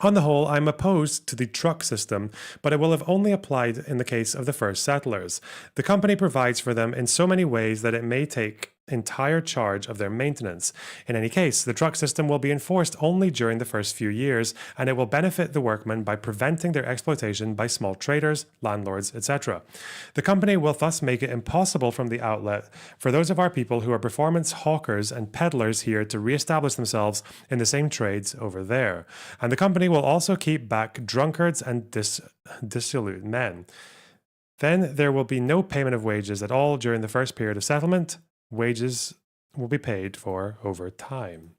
Speaker 1: On the whole, I am opposed to the truck system, but it will have only applied in the case of the first settlers. The company provides for them in so many ways that it may take entire charge of their maintenance. In any case, the truck system will be enforced only during the first few years, and it will benefit the workmen by preventing their exploitation by small traders, landlords, etc. The company will thus make it impossible from the outlet for those of our people who are performance hawkers and peddlers here to re-establish themselves in the same trades over there. And the company will also keep back drunkards and dissolute men. Then there will be no payment of wages at all during the first period of settlement. Wages will be paid for over time.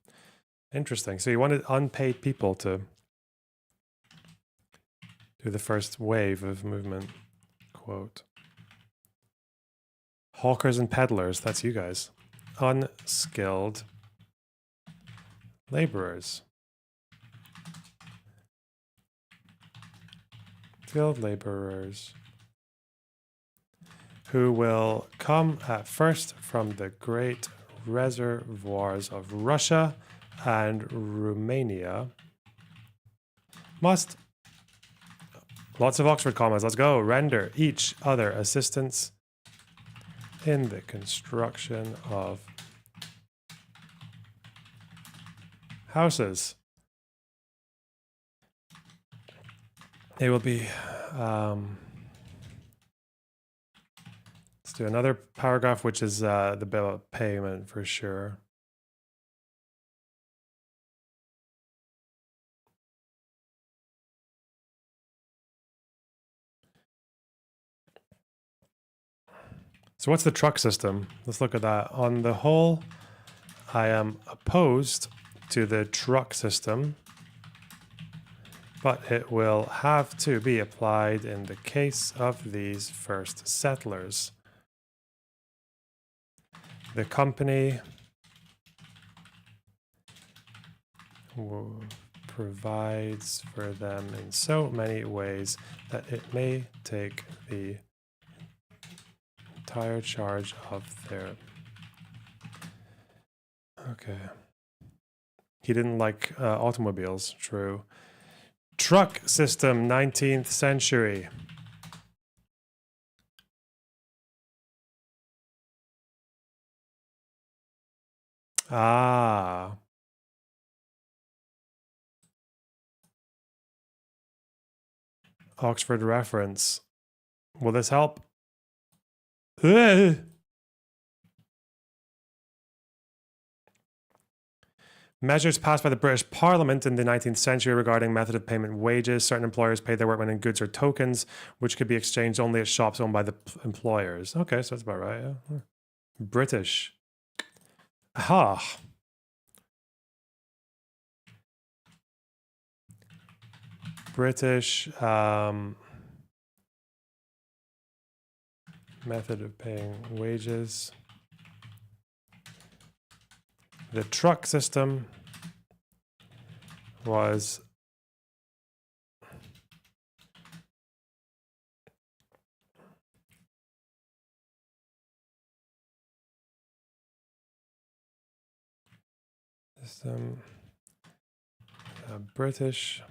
Speaker 1: Interesting. So you wanted unpaid people to do the first wave of movement. Quote. Hawkers and peddlers, that's you guys. Unskilled laborers. Skilled laborers who will come at first from the great reservoirs of Russia and Romania must, lots of Oxford commas, let's go, render each other assistance in the construction of houses. It will be, let's do another paragraph, which is the bill of payment for sure. So what's the truck system? Let's look at that. On the whole, I am opposed to the truck system, but it will have to be applied in the case of these first settlers. The company provides for them in so many ways that it may take the entire charge of their... Okay. He didn't like automobiles, true. Truck system, 19th century. Ah. Oxford reference. Will this help? Measures passed by the British Parliament in the 19th century regarding method of payment wages. Certain employers paid their workmen in goods or tokens, which could be exchanged only at shops owned by the employers. Okay, so that's about right. Yeah. British. Ah. British method of paying wages. The truck system was British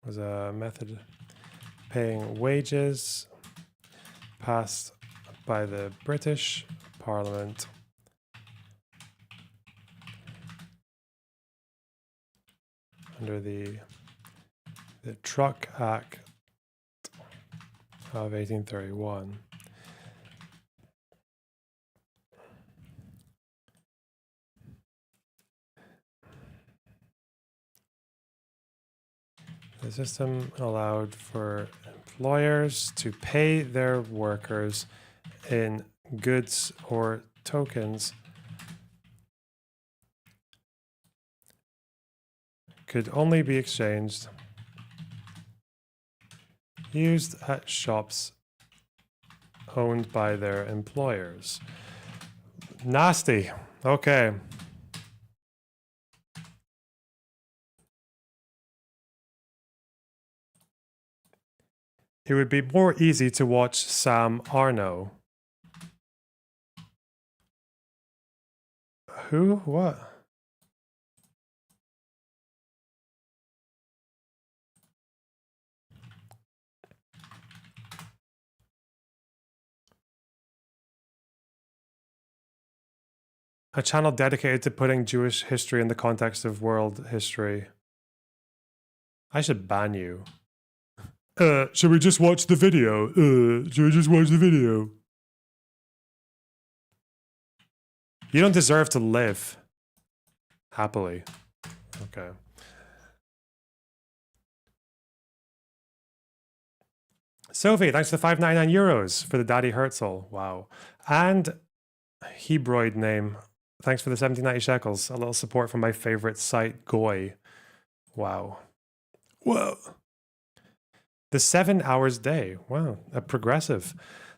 Speaker 1: was a method paying wages passed by the British Parliament under the Truck Act of 1831. The system allowed for employers to pay their workers in goods or tokens. Could only be exchanged, used at shops owned by their employers. Nasty. Okay. It would be more easy to watch Sam Arno. Who? What? A channel dedicated to putting Jewish history in the context of world history. I should ban you. Should we just watch the video? Should we just watch the video? You don't deserve to live happily. Okay. Sophie, thanks for the €5.99 for the Daddy Herzl. Wow. And Hebrew name. Thanks for the 17.90 shekels. A little support from my favorite site, Goy. Wow. Whoa. The 7 hours day. Wow, a progressive.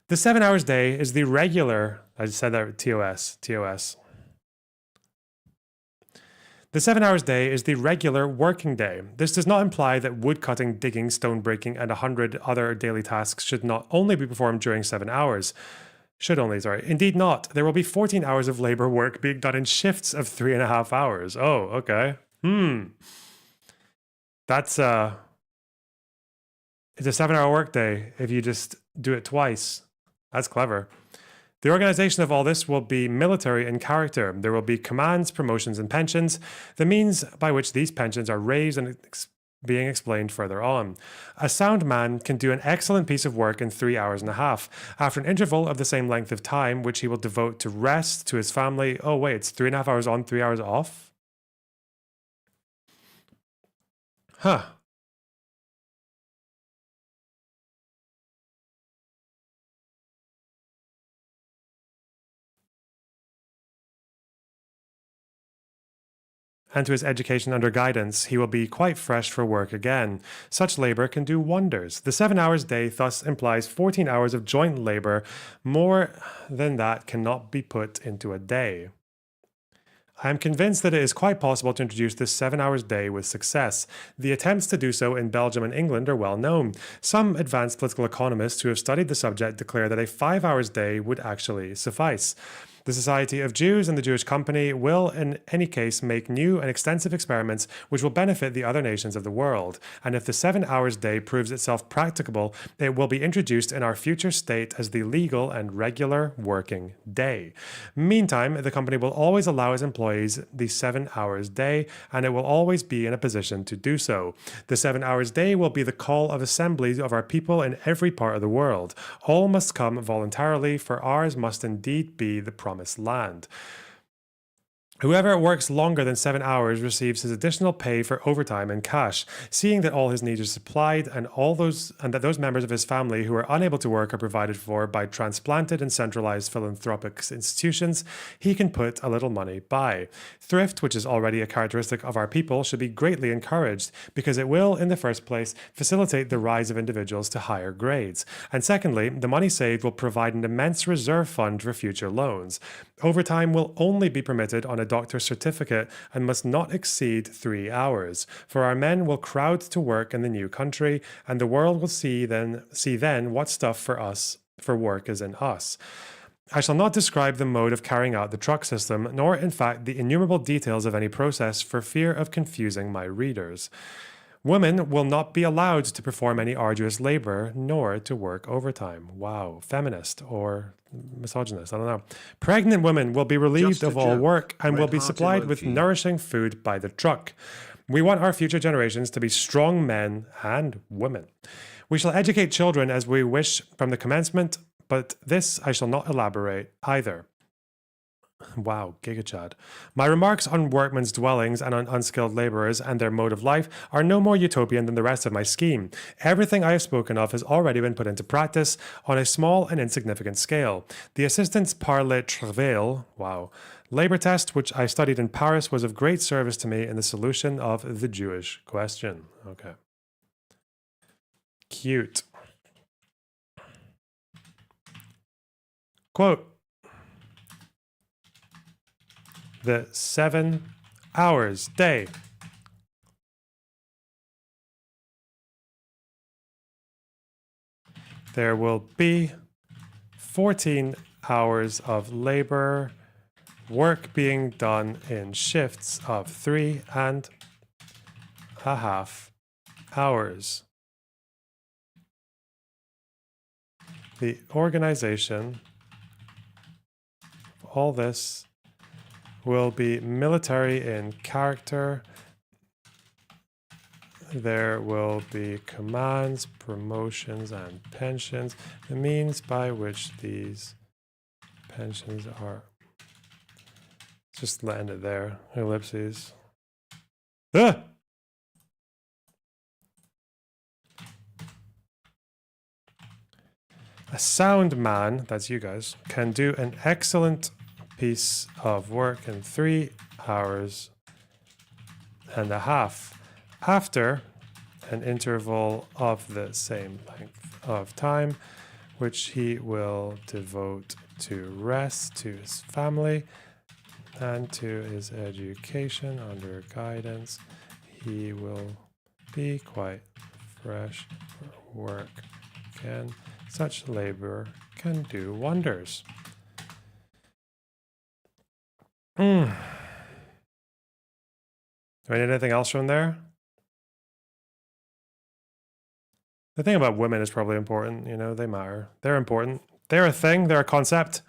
Speaker 1: The 7 hours day is the regular, I said that TOS. The 7 hours day is the regular working day. This does not imply that wood cutting, digging, stone breaking, and 100 other daily tasks should not only be performed during 7 hours. Should only, sorry. Indeed not. There will be 14 hours of labor work being done in shifts of 3.5 hours. Oh, okay. That's, it's a 7-hour workday if you just do it twice. That's clever. The organization of all this will be military in character. There will be commands, promotions, and pensions, the means by which these pensions are raised and being explained further on. A sound man can do an excellent piece of work in 3 hours and a half. After an interval of the same length of time, which he will devote to rest, to his family. Oh, wait, it's 3.5 hours on, 3 hours off? Huh. And to his education under guidance, he will be quite fresh for work again. Such labor can do wonders. The 7 hours day thus implies 14 hours of joint labor. More than that cannot be put into a day. I am convinced that it is quite possible to introduce this 7 hours day with success. The attempts to do so in Belgium and England are well known. Some advanced political economists who have studied the subject declare that a 5 hours day would actually suffice. The Society of Jews and the Jewish Company will, in any case, make new and extensive experiments which will benefit the other nations of the world. And if the 7 hours day proves itself practicable, it will be introduced in our future state as the legal and regular working day. Meantime, the company will always allow its employees the 7 hours day, and it will always be in a position to do so. The 7 hours day will be the call of assemblies of our people in every part of the world. All must come voluntarily, for ours must indeed be the promised land. Whoever works longer than 7 hours receives his additional pay for overtime in cash. Seeing that all his needs are supplied and that those members of his family who are unable to work are provided for by transplanted and centralized philanthropic institutions, he can put a little money by. Thrift, which is already a characteristic of our people, should be greatly encouraged because it will, in the first place, facilitate the rise of individuals to higher grades. And secondly, the money saved will provide an immense reserve fund for future loans. Overtime will only be permitted on a doctor's certificate and must not exceed 3 hours. For our men will crowd to work in the new country, and the world will see then what stuff for work is in us. I shall not describe the mode of carrying out the truck system, nor in fact the innumerable details of any process for fear of confusing my readers. Women will not be allowed to perform any arduous labor, nor to work overtime. Wow, feminist or misogynist, I don't know. Pregnant women will be relieved of all work and will be supplied with nourishing food by the truck. We want our future generations to be strong men and women. We shall educate children as we wish from the commencement, but this I shall not elaborate either. Wow, gigachad. My remarks on workmen's dwellings and on unskilled labourers and their mode of life are no more utopian than the rest of my scheme. Everything I have spoken of has already been put into practice on a small and insignificant scale. The assistance par le travail, wow, labour test, which I studied in Paris, was of great service to me in the solution of the Jewish question. Okay. Cute. Quote. The 7 hours day. There will be 14 hours of labor, work being done in shifts of 3.5 hours. The organization of all this will be military in character. There will be commands, promotions, and pensions. The means by which these pensions are... Just land it there. Ellipses. Ah! A sound man, that's you guys, can do an excellent piece of work in 3 hours and a half after an interval of the same length of time, which he will devote to rest, to his family, and to his education under guidance, he will be quite fresh for work. Can such labor can do wonders. Do I need anything else from there? The thing about women is probably important. You know, they matter. They're important. They're a thing. They're a concept.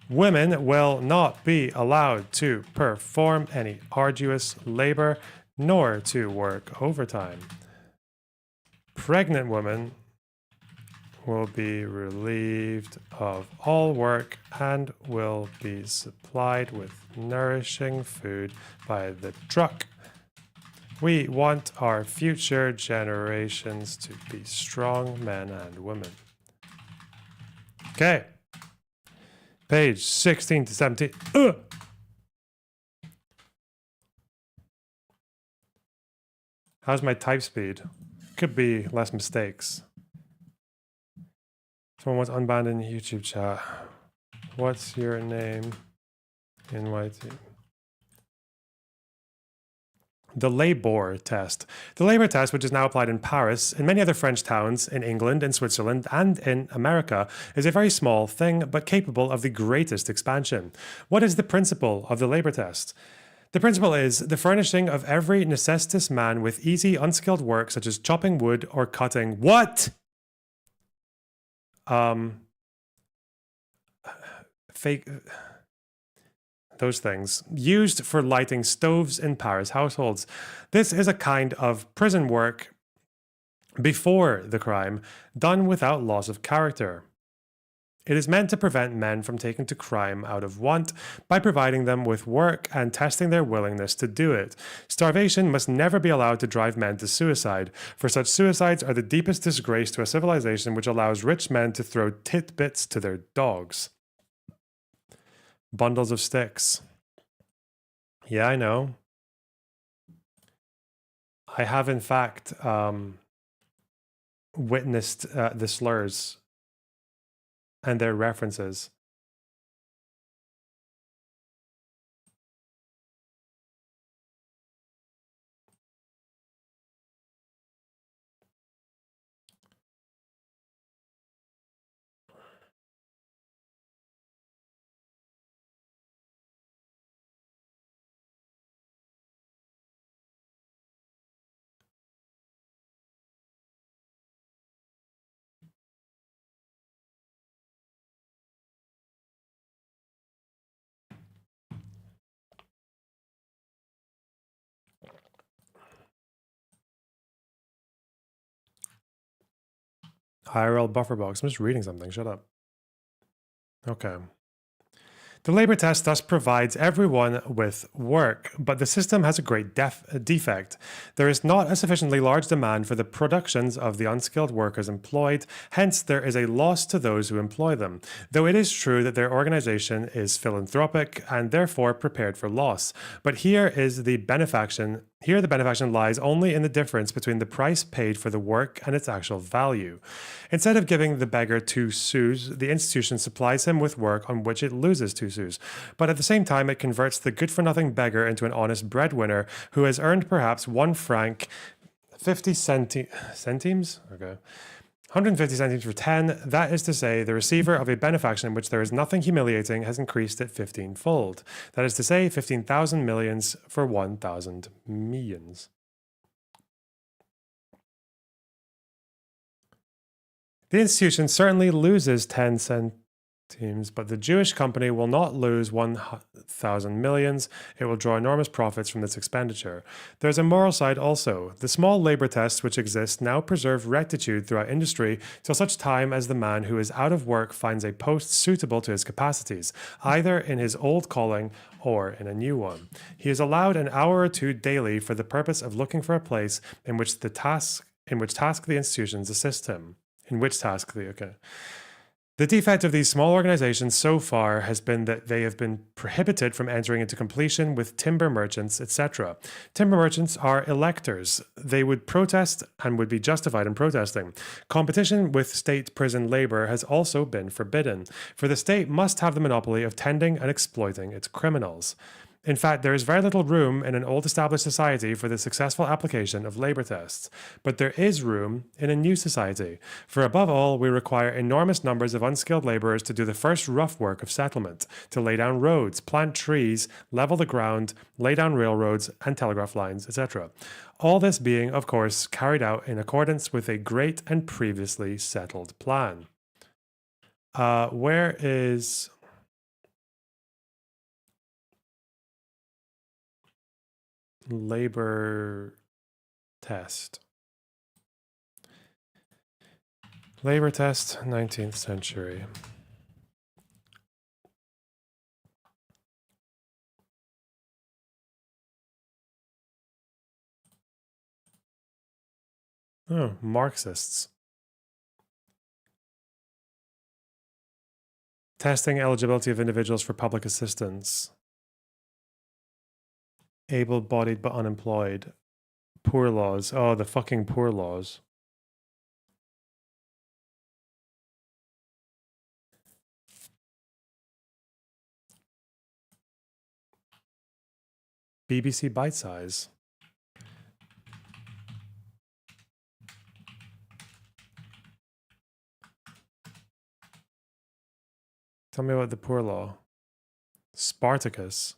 Speaker 1: Women will not be allowed to perform any arduous labor nor to work overtime. Pregnant women will be relieved of all work and will be supplied with nourishing food by the truck. We want our future generations to be strong men and women. Okay. Page 16 to 17. Ugh! How's my type speed? Could be less mistakes. Someone wants unbanned in YouTube chat. What's your name in my team? The Labor test. The Labor test, which is now applied in Paris, in many other French towns, in England, in Switzerland, and in America, is a very small thing, but capable of the greatest expansion. What is the principle of the Labor test? The principle is the furnishing of every necessitous man with easy, unskilled work, such as chopping wood or cutting. What? Fake. Those things, used for lighting stoves in Paris households. This is a kind of prison work before the crime, done without loss of character. It is meant to prevent men from taking to crime out of want by providing them with work and testing their willingness to do it. Starvation must never be allowed to drive men to suicide, for such suicides are the deepest disgrace to a civilization which allows rich men to throw titbits to their dogs. Bundles of sticks. Yeah, I know. I have, in fact, witnessed the slurs and their references. IRL buffer box. I'm just reading something. Shut up. Okay. The labor test thus provides everyone with work, but the system has a great defect. There is not a sufficiently large demand for the productions of the unskilled workers employed, hence there is a loss to those who employ them, though it is true that their organization is philanthropic and therefore prepared for loss. But here the benefaction lies only in the difference between the price paid for the work and its actual value. Instead of giving the beggar 2 sous, the institution supplies him with work on which it loses 2 sous. But at the same time, it converts the good-for-nothing beggar into an honest breadwinner who has earned perhaps 1 franc 50 centimes? Okay. 150 centimes for 10, that is to say, the receiver of a benefaction in which there is nothing humiliating has increased it 15-fold. That is to say, 15,000 millions for 1,000 millions. The institution certainly loses 10 centimes, but the Jewish company will not lose 1,000 millions. It will draw enormous profits from this expenditure. There's a moral side also. The small labor tests which exist now preserve rectitude throughout industry till such time as the man who is out of work finds a post suitable to his capacities, either in his old calling or in a new one. He is allowed an hour or 2 daily for the purpose of looking for a place in which the institutions assist him. The defect of these small organizations so far has been that they have been prohibited from entering into completion with timber merchants, etc. Timber merchants are electors. They would protest and would be justified in protesting. Competition with state prison labor has also been forbidden, for the state must have the monopoly of tending and exploiting its criminals. In fact, there is very little room in an old established society for the successful application of labor tests, but there is room in a new society. For above all, we require enormous numbers of unskilled laborers to do the first rough work of settlement, to lay down roads, plant trees, level the ground, lay down railroads and telegraph lines, etc. All this being, of course, carried out in accordance with a great and previously settled plan. Where is... labor test? Labor test, 19th century. Oh, Marxists. Testing eligibility of individuals for public assistance. Able-bodied but unemployed. Poor laws. Oh, the fucking poor laws. BBC Bite Size. Tell me about the poor law. Spartacus.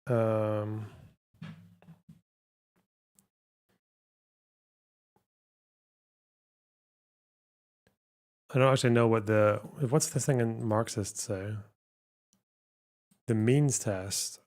Speaker 1: Um, I don't actually know what's the thing in Marxists say? The means test.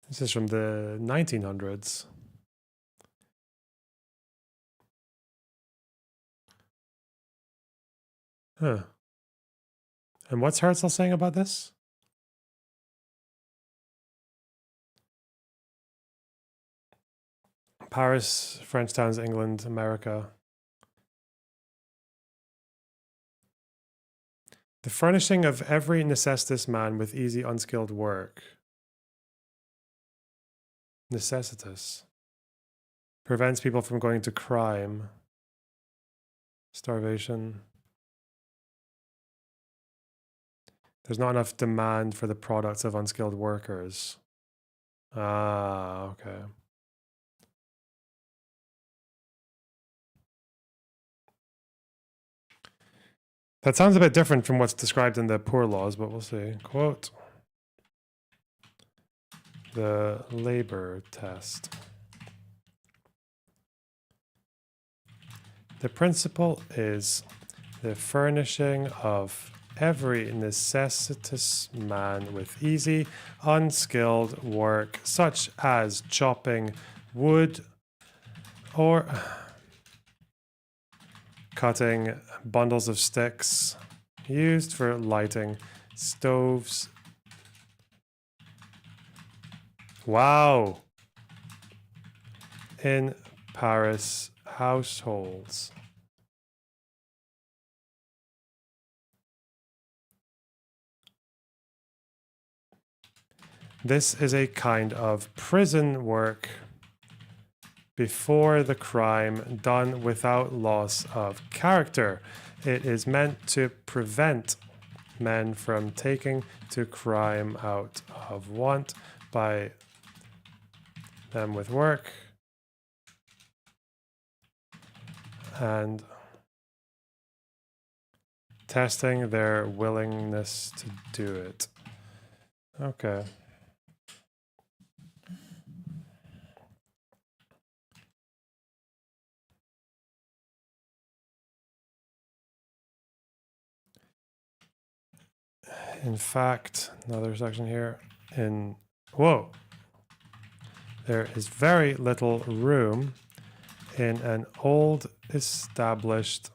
Speaker 1: This is from the 1900s. Huh. And what's Herzl saying about this? Paris, French towns, England, America. The furnishing of every necessitous man with easy, unskilled work. Necessitous. Prevents people from going to crime. Starvation. There's not enough demand for the products of unskilled workers. Ah, okay. That sounds a bit different from what's described in the poor laws, but we'll see. Quote, the labor test. The principle is the furnishing of every necessitous man with easy, unskilled work, such as chopping wood or cutting bundles of sticks used for lighting stoves. Wow. In Paris households. This is a kind of prison work before the crime, done without loss of character. It is meant to prevent men from taking to crime out of want by them with work and testing their willingness to do it. Okay. In fact, another section here. Whoa. There is very little room in an old established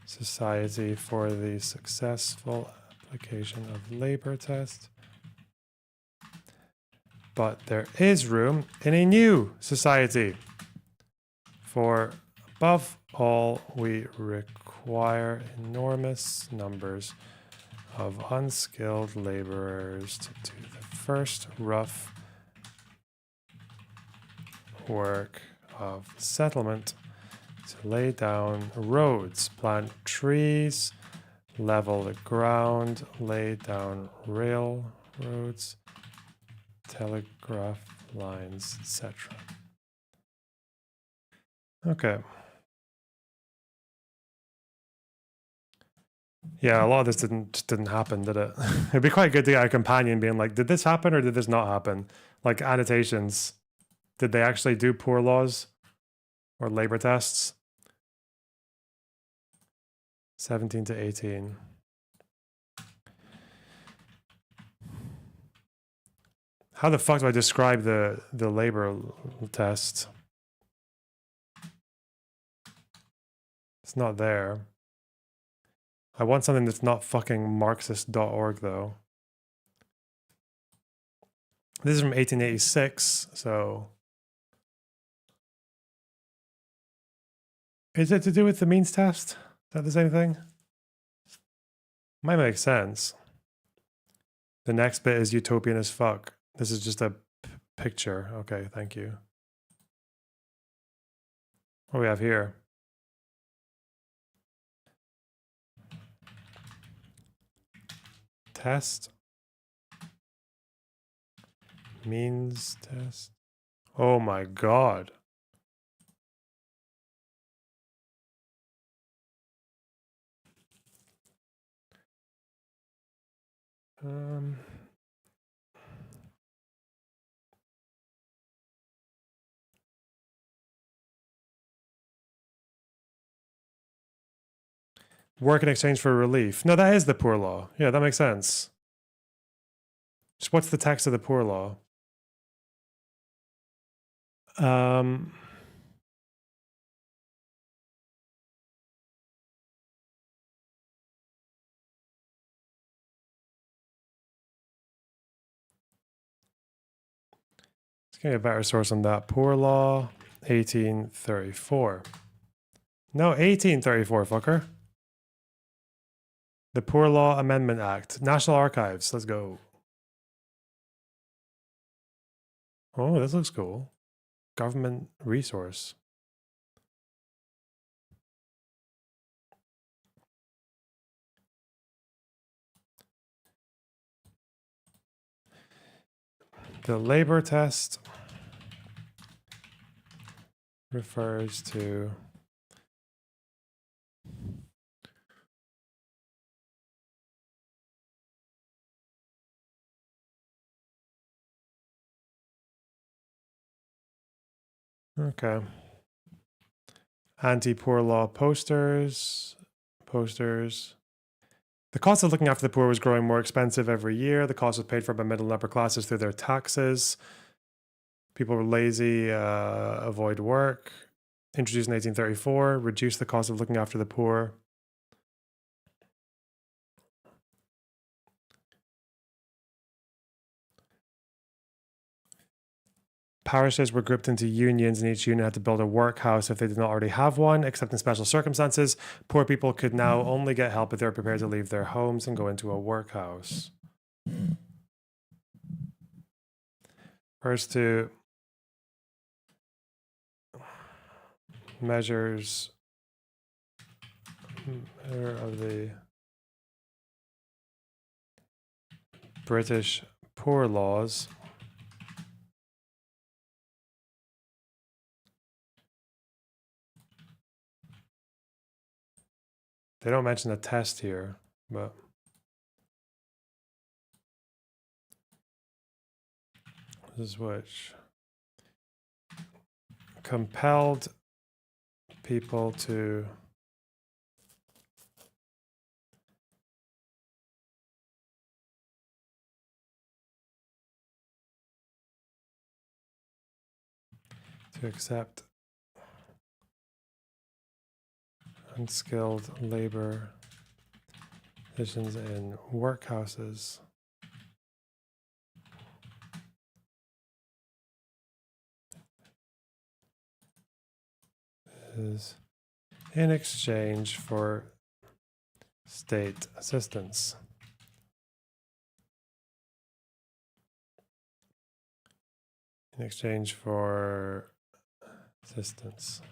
Speaker 1: society for the successful application of labor test. But there is room in a new society. For above all, we require enormous numbers of unskilled laborers to do the first rough work of settlement, to lay down roads, plant trees, level the ground, lay down railroads, telegraph lines, etc. Okay. Yeah, a lot of this just didn't happen, did it? It'd be quite good to get a companion being like, did this happen or did this not happen? Like annotations. Did they actually do poor laws or labor tests? 17 to 18. How the fuck do I describe the labor test? It's not there. I want something that's not fucking Marxist.org though. This is from 1886, so... Is it to do with the means test? Is that the same thing? Might make sense. The next bit is utopian as fuck. This is just a picture. Okay, thank you. What do we have here? Test. Means test. Oh my god. Work in exchange for relief. No, that is the poor law. Yeah, that makes sense. Just what's the text of the poor law? Let's get a better source on that. Poor law, 1834. No, 1834, fucker. The Poor Law Amendment Act. National Archives. Let's go. Oh, this looks cool. Government resource. The labor test refers to okay. Anti-poor law posters. The cost of looking after the poor was growing more expensive every year. The cost was paid for by middle and upper classes through their taxes. People were lazy, avoid work. Introduced in 1834, reduced the cost of looking after the poor. Parishes were grouped into unions, and each union had to build a workhouse if they did not already have one, except in special circumstances. Poor people could now only get help if they were prepared to leave their homes and go into a workhouse. First to measures of the British poor laws. They don't mention a test here, but this is which compelled people to to accept unskilled labor positions in workhouses. Is in exchange for state assistance. In exchange for assistance.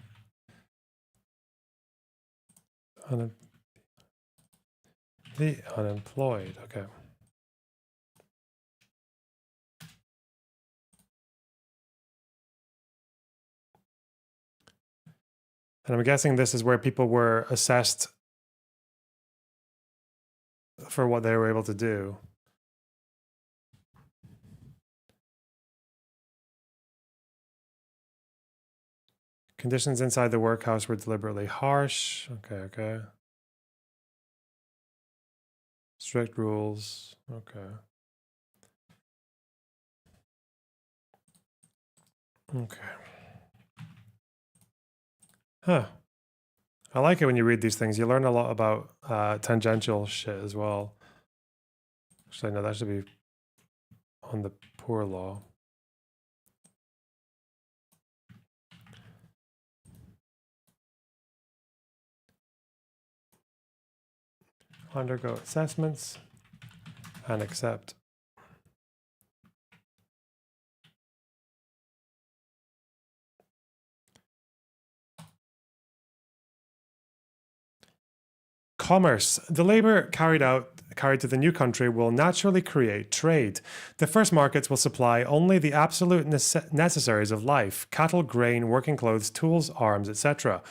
Speaker 1: The unemployed, okay. And I'm guessing this is where people were assessed for what they were able to do. Conditions inside the workhouse were deliberately harsh. Okay. Strict rules. Okay. Huh. I like it when you read these things. You learn a lot about tangential shit as well. Actually, no, that should be on the poor law. Undergo assessments and accept. Commerce. The labor carried to the new country will naturally create trade. The first markets will supply only the absolute necessaries of life: cattle, grain, working clothes, tools, arms, etc.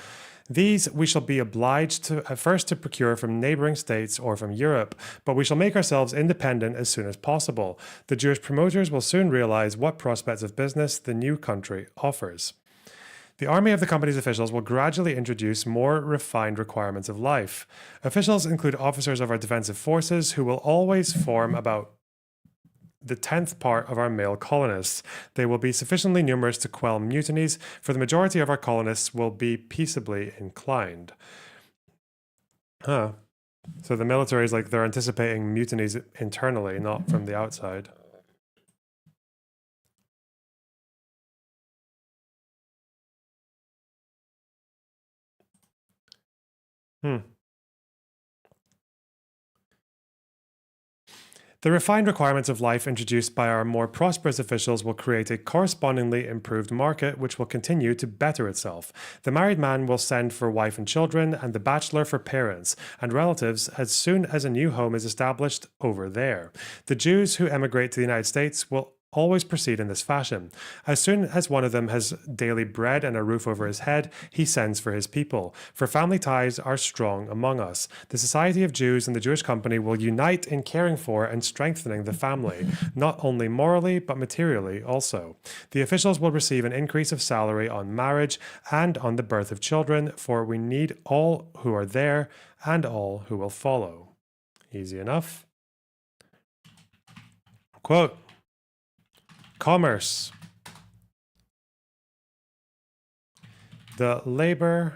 Speaker 1: These we shall be obliged to at first to procure from neighboring states or from Europe, but we shall make ourselves independent as soon as possible. The Jewish promoters will soon realize what prospects of business the new country offers. The army of the company's officials will gradually introduce more refined requirements of life. Officials include officers of our defensive forces who will always form about the 10th part of our male colonists. They will be sufficiently numerous to quell mutinies, for the majority of our colonists will be peaceably inclined. Huh. So the military is like they're anticipating mutinies internally, not from the outside. The refined requirements of life introduced by our more prosperous officials will create a correspondingly improved market which will continue to better itself. The married man will send for wife and children, and the bachelor for parents and relatives as soon as a new home is established over there. The Jews who emigrate to the United States will always proceed in this fashion. As soon as one of them has daily bread and a roof over his head, he sends for his people. For family ties are strong among us. The Society of Jews and the Jewish Company will unite in caring for and strengthening the family, not only morally, but materially also. The officials will receive an increase of salary on marriage and on the birth of children, for we need all who are there and all who will follow. Easy enough. Quote, commerce. The labor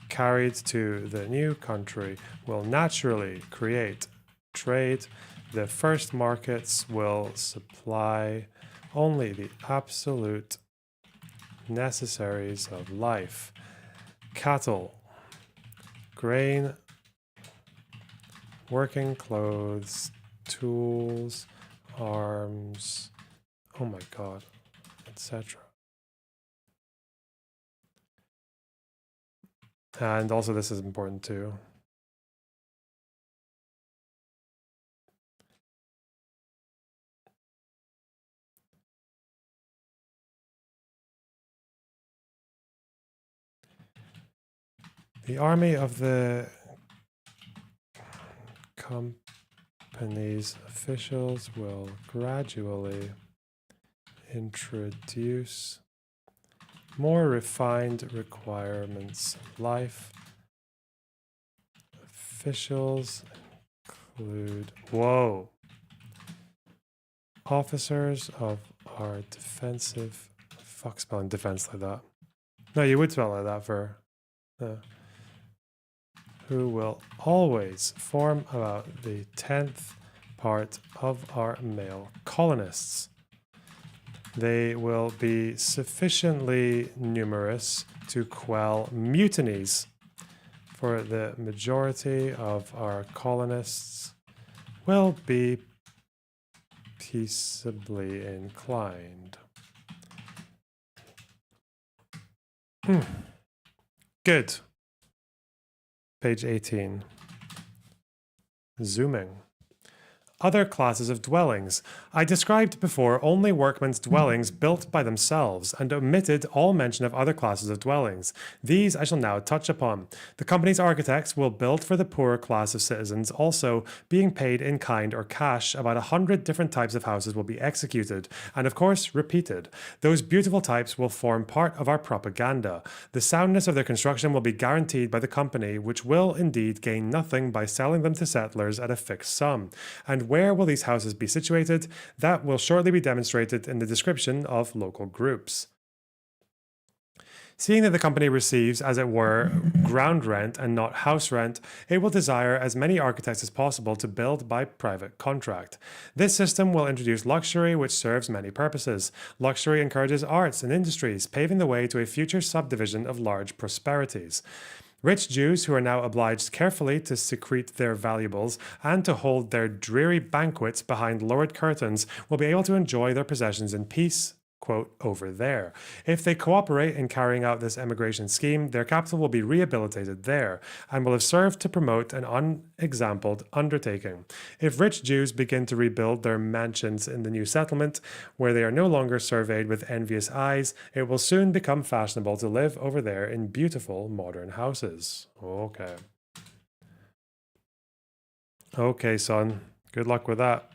Speaker 1: carried to the new country will naturally create trade. The first markets will supply only the absolute necessaries of life: cattle, grain, working clothes, tools, arms, oh my God, etc. And also this is important too. The army of the company's officials will gradually introduce more refined requirements of life. Officials include, officers of our defensive fuck spelling defense like that? No, you would spell it like that for... who will always form about the 10th part of our male colonists. They will be sufficiently numerous to quell mutinies, for the majority of our colonists will be peaceably inclined. Good. Page 18. Zooming. Other classes of dwellings. I described before only workmen's dwellings built by themselves and omitted all mention of other classes of dwellings. These I shall now touch upon. The company's architects will build for the poorer class of citizens, also being paid in kind or cash. About 100 different types of houses will be executed and, of course, repeated. Those beautiful types will form part of our propaganda. The soundness of their construction will be guaranteed by the company, which will indeed gain nothing by selling them to settlers at a fixed sum. And where will these houses be situated? That will shortly be demonstrated in the description of local groups. Seeing that the company receives, as it were, ground rent and not house rent, it will desire as many architects as possible to build by private contract. This system will introduce luxury, which serves many purposes. Luxury encourages arts and industries, paving the way to a future subdivision of large prosperities. Rich Jews who are now obliged carefully to secrete their valuables and to hold their dreary banquets behind lowered curtains will be able to enjoy their possessions in peace, quote, over there. If they cooperate in carrying out this emigration scheme, their capital will be rehabilitated there and will have served to promote an unexampled undertaking. If rich Jews begin to rebuild their mansions in the new settlement, where they are no longer surveyed with envious eyes, it will soon become fashionable to live over there in beautiful modern houses. Okay. Okay, son. Good luck with that.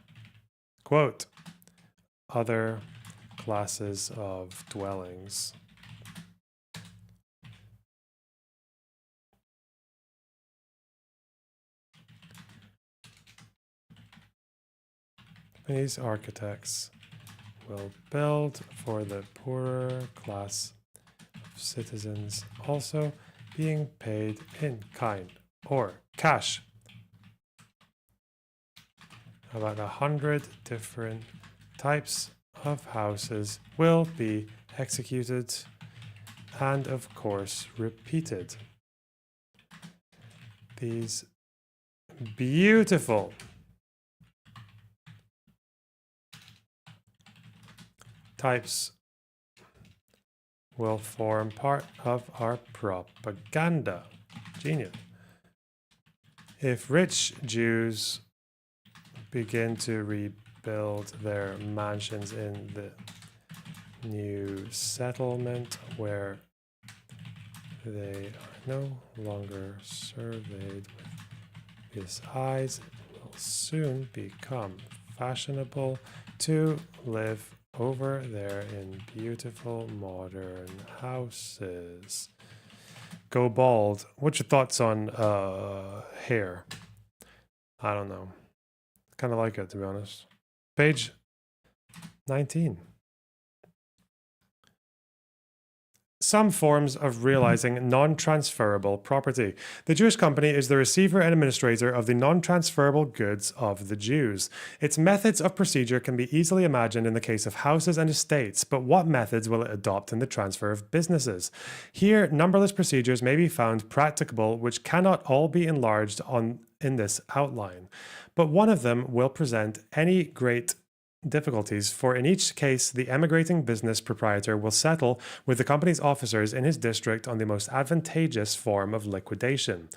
Speaker 1: Quote, other classes of dwellings. These architects will build for the poorer class of citizens, also being paid in kind or cash. About 100 different types of houses will be executed and, of course, repeated. These beautiful types will form part of our propaganda. Genius. If rich Jews begin to rebuild their mansions in the new settlement where they are no longer surveyed with his eyes, it will soon become fashionable to live over there in beautiful modern houses. Go bald. What's your thoughts on hair? I don't know. Kind of like it, to be honest. Page 19. Some forms of realizing non-transferable property. The Jewish company is the receiver and administrator of the non-transferable goods of the Jews. Its methods of procedure can be easily imagined in the case of houses and estates, but what methods will it adopt in the transfer of businesses? Here, numberless procedures may be found practicable, which cannot all be enlarged on in this outline, but one of them will present any great difficulties, for in each case the emigrating business proprietor will settle with the company's officers in his district on the most advantageous form of liquidation.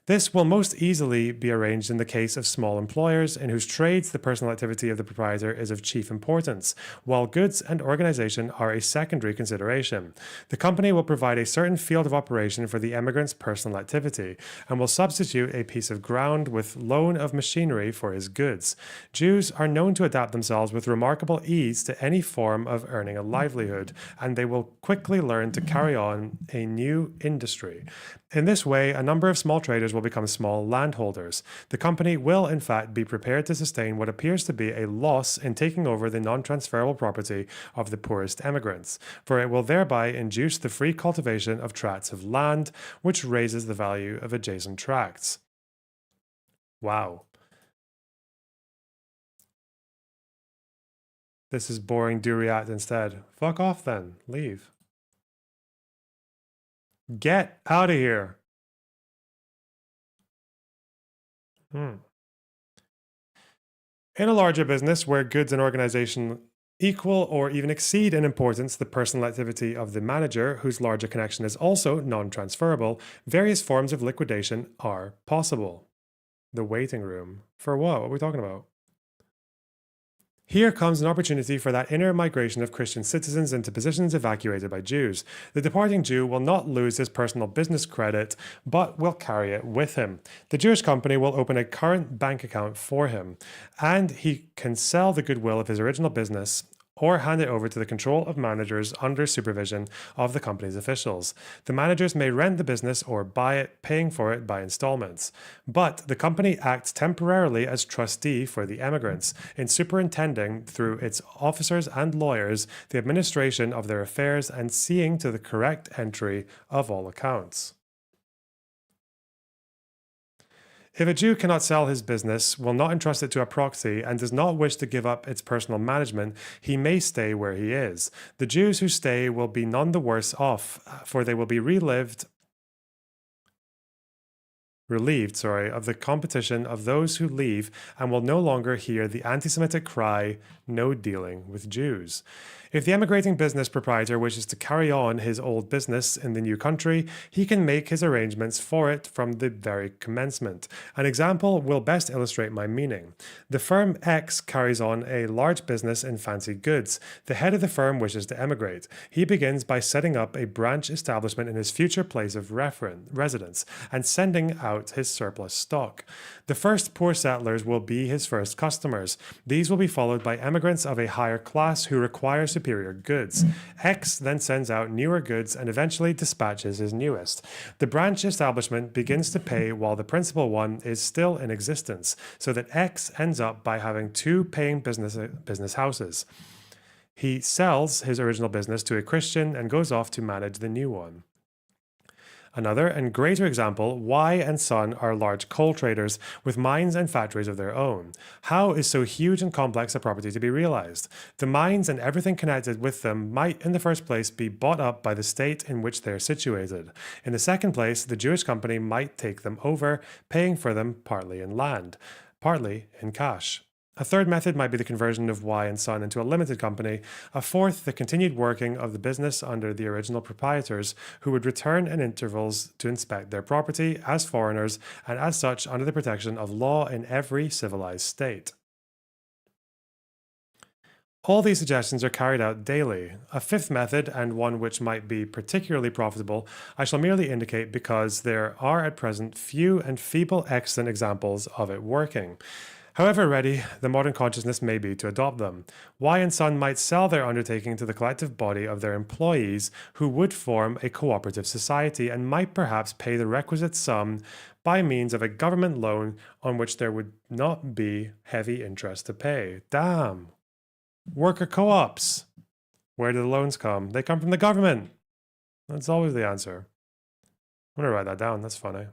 Speaker 1: This will most easily be arranged in the case of small employers in whose trades the personal activity of the proprietor is of chief importance, while goods and organization are a secondary consideration. The company will provide a certain field of operation for the emigrant's personal activity, and will substitute a piece of ground with loan of machinery for his goods. Jews are known to adapt themselves with remarkable ease to any form of earning a livelihood, and they will quickly learn to carry on a new industry. In this way, a number of small traders will will become small landholders. The company will, in fact, be prepared to sustain what appears to be a loss in taking over the non-transferable property of the poorest emigrants, for it will thereby induce the free cultivation of tracts of land, which raises the value of adjacent tracts. Wow. This is boring, do react instead. Fuck off then. Leave. Get out of here. In a larger business where goods and organization equal or even exceed in importance the personal activity of the manager, whose larger connection is also non-transferable, various forms of liquidation are possible. The waiting room. For what? What are we talking about? Here comes an opportunity for that inner migration of Christian citizens into positions evacuated by Jews. The departing Jew will not lose his personal business credit, but will carry it with him. The Jewish company will open a current bank account for him, and he can sell the goodwill of his original business or hand it over to the control of managers under supervision of the company's officials. The managers may rent the business or buy it, paying for it by installments. But the company acts temporarily as trustee for the emigrants, in superintending through its officers and lawyers the administration of their affairs and seeing to the correct entry of all accounts. If a Jew cannot sell his business, will not entrust it to a proxy, and does not wish to give up its personal management, he may stay where he is. The Jews who stay will be none the worse off, for they will be relieved of the competition of those who leave, and will no longer hear the anti-Semitic cry, "No dealing with Jews." If the emigrating business proprietor wishes to carry on his old business in the new country, he can make his arrangements for it from the very commencement. An example will best illustrate my meaning. The firm X carries on a large business in fancy goods. The head of the firm wishes to emigrate. He begins by setting up a branch establishment in his future place of residence and sending out his surplus stock. The first poor settlers will be his first customers. These will be followed by emigrants of a higher class who require superior goods. X then sends out newer goods and eventually dispatches his newest. The branch establishment begins to pay while the principal one is still in existence, so that X ends up by having two paying business houses. He sells his original business to a Christian and goes off to manage the new one. Another and greater example, Y and Son are large coal traders with mines and factories of their own. How is so huge and complex a property to be realized? The mines and everything connected with them might, in the first place, be bought up by the state in which they are situated. In the second place, the Jewish company might take them over, paying for them partly in land, partly in cash. A third method might be the conversion of Y and Son into a limited company. A fourth, the continued working of the business under the original proprietors, who would return in intervals to inspect their property as foreigners and as such under the protection of law in every civilized state. All these suggestions are carried out daily. A fifth method, and one which might be particularly profitable, I shall merely indicate because there are at present few and feeble excellent examples of it working. However ready the modern consciousness may be to adopt them, Y and Son might sell their undertaking to the collective body of their employees, who would form a cooperative society and might perhaps pay the requisite sum by means of a government loan on which there would not be heavy interest to pay. Damn. Worker co-ops. Where do the loans come? They come from the government. That's always the answer. I'm going to write that down. That's funny.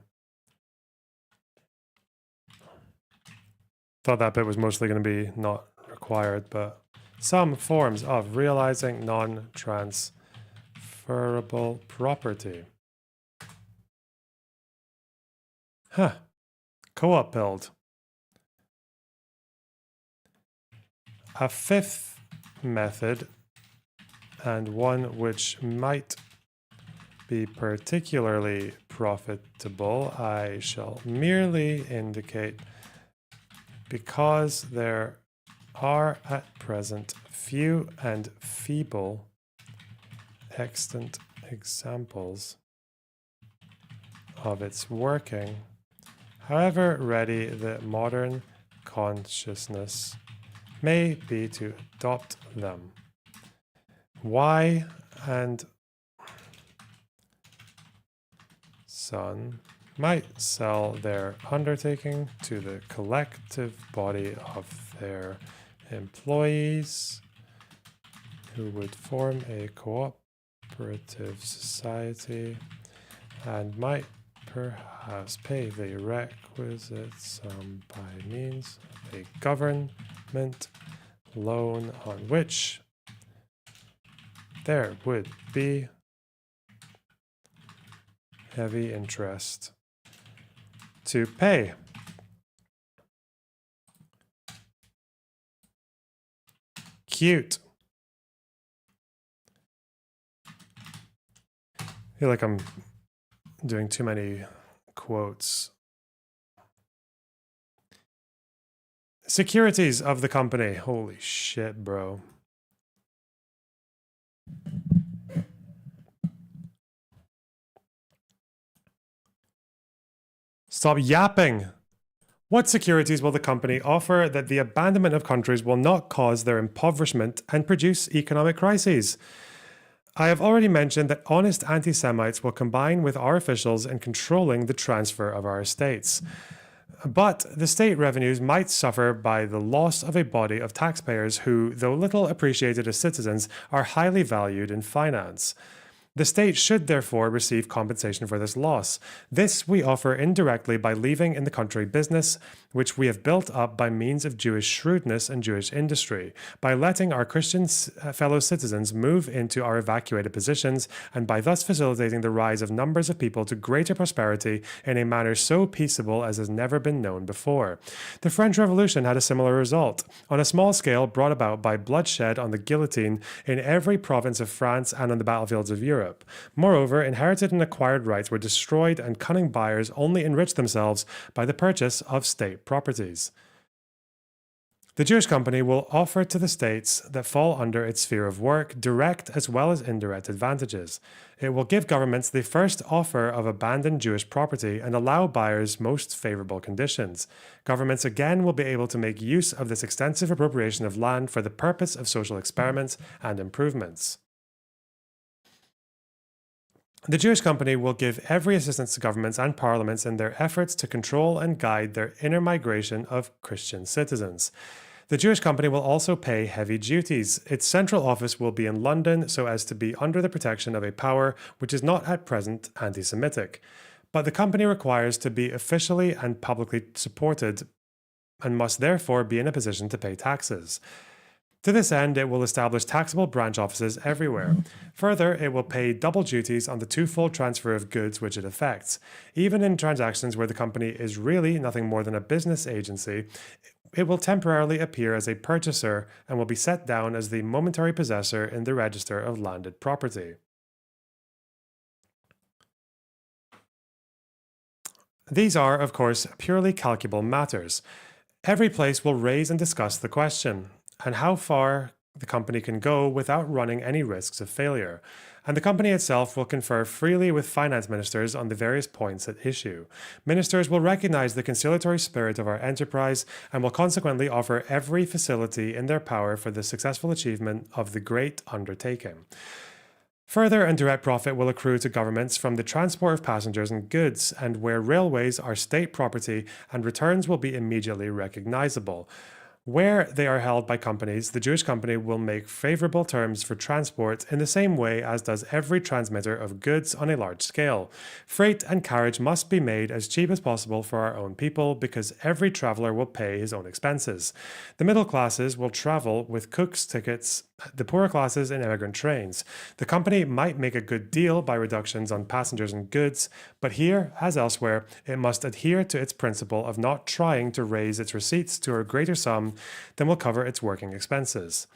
Speaker 1: Thought that bit was mostly going to be not required, but some forms of realizing non-transferable property. Co-op build. A fifth method, and one which might be particularly profitable, I shall merely indicate because there are at present few and feeble extant examples of its working, however ready the modern consciousness may be to adopt them. Y and Son might sell their undertaking to the collective body of their employees who would form a cooperative society and might perhaps pay the requisite sum by means of a government loan on which there would be heavy interest to pay. Cute. I feel like I'm doing too many quotes. Securities of the company. Holy shit, bro. Stop yapping. What securities will the company offer that the abandonment of countries will not cause their impoverishment and produce economic crises? I have already mentioned that honest anti-Semites will combine with our officials in controlling the transfer of our estates. But the state revenues might suffer by the loss of a body of taxpayers who, though little appreciated as citizens, are highly valued in finance. The state should therefore receive compensation for this loss. This we offer indirectly by leaving in the country business, which we have built up by means of Jewish shrewdness and Jewish industry, by letting our Christian fellow citizens move into our evacuated positions, and by thus facilitating the rise of numbers of people to greater prosperity in a manner so peaceable as has never been known before. The French Revolution had a similar result, on a small scale brought about by bloodshed on the guillotine in every province of France and on the battlefields of Europe. Moreover, inherited and acquired rights were destroyed, and cunning buyers only enriched themselves by the purchase of state properties. The Jewish company will offer to the states that fall under its sphere of work direct as well as indirect advantages. It will give governments the first offer of abandoned Jewish property and allow buyers most favorable conditions. Governments again will be able to make use of this extensive appropriation of land for the purpose of social experiments and improvements. The Jewish company will give every assistance to governments and parliaments in their efforts to control and guide their inner migration of Christian citizens. The Jewish company will also pay heavy duties. Its central office will be in London so as to be under the protection of a power which is not at present anti-Semitic. But the company requires to be officially and publicly supported and must therefore be in a position to pay taxes. To this end, it will establish taxable branch offices everywhere. Further, it will pay double duties on the twofold transfer of goods which it affects. Even in transactions where the company is really nothing more than a business agency, it will temporarily appear as a purchaser and will be set down as the momentary possessor in the register of landed property. These are, of course, purely calculable matters. Every place will raise and discuss the question, and how far the company can go without running any risks of failure. And the company itself will confer freely with finance ministers on the various points at issue. Ministers will recognize the conciliatory spirit of our enterprise and will consequently offer every facility in their power for the successful achievement of the great undertaking. Further and direct profit will accrue to governments from the transport of passengers and goods, and where railways are state property, and returns will be immediately recognizable. Where they are held by companies, the Jewish company will make favorable terms for transport in the same way as does every transmitter of goods on a large scale. Freight and carriage must be made as cheap as possible for our own people because every traveler will pay his own expenses. The middle classes will travel with cook's tickets, the poorer classes in immigrant trains. The company might make a good deal by reductions on passengers and goods, but here, as elsewhere, it must adhere to its principle of not trying to raise its receipts to a greater sum than will cover its working expenses.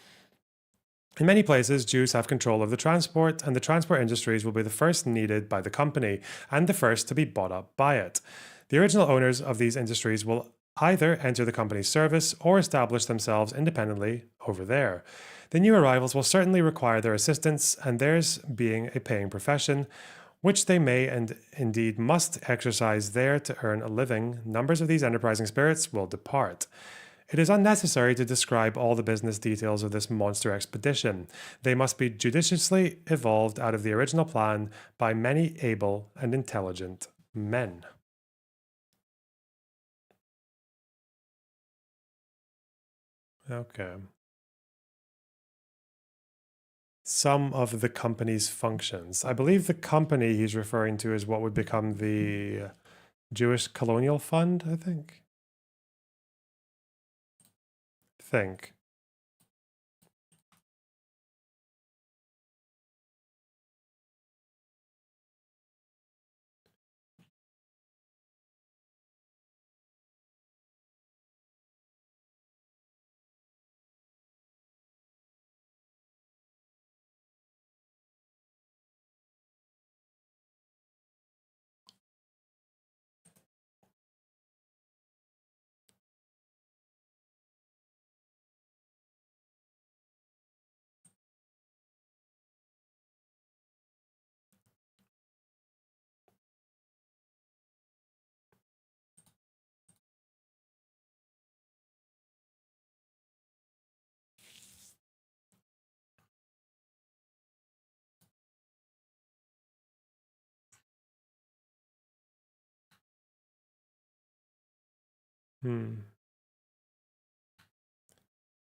Speaker 1: In many places, Jews have control of the transport, and the transport industries will be the first needed by the company and the first to be bought up by it. The original owners of these industries will either enter the company's service or establish themselves independently over there. The new arrivals will certainly require their assistance, and theirs being a paying profession, which they may and indeed must exercise there to earn a living, numbers of these enterprising spirits will depart. It is unnecessary to describe all the business details of this monster expedition. They must be judiciously evolved out of the original plan by many able and intelligent men. Okay. Some of the company's functions. I believe the company he's referring to is what would become the Jewish Colonial Fund, I think. Think.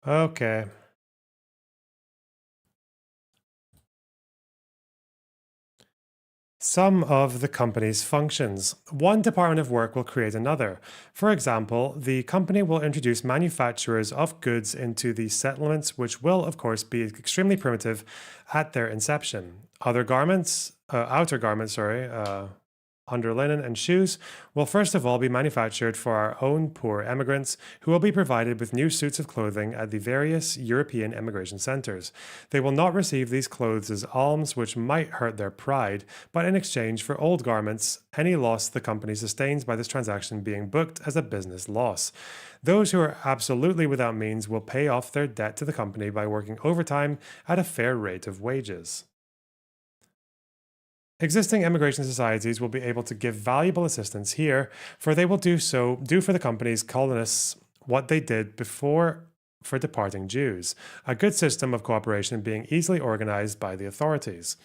Speaker 1: Okay. Some of the company's functions. One department of work will create another. For example, the company will introduce manufacturers of goods into the settlements, which will, of course, be extremely primitive at their inception. Outer garments, under linen and shoes will first of all be manufactured for our own poor emigrants who will be provided with new suits of clothing at the various European immigration centers. They will not receive these clothes as alms, which might hurt their pride, but in exchange for old garments, any loss the company sustains by this transaction being booked as a business loss. Those who are absolutely without means will pay off their debt to the company by working overtime at a fair rate of wages. Existing immigration societies will be able to give valuable assistance here, for they will do for the company's colonists what they did before for departing Jews, a good system of cooperation being easily organized by the authorities.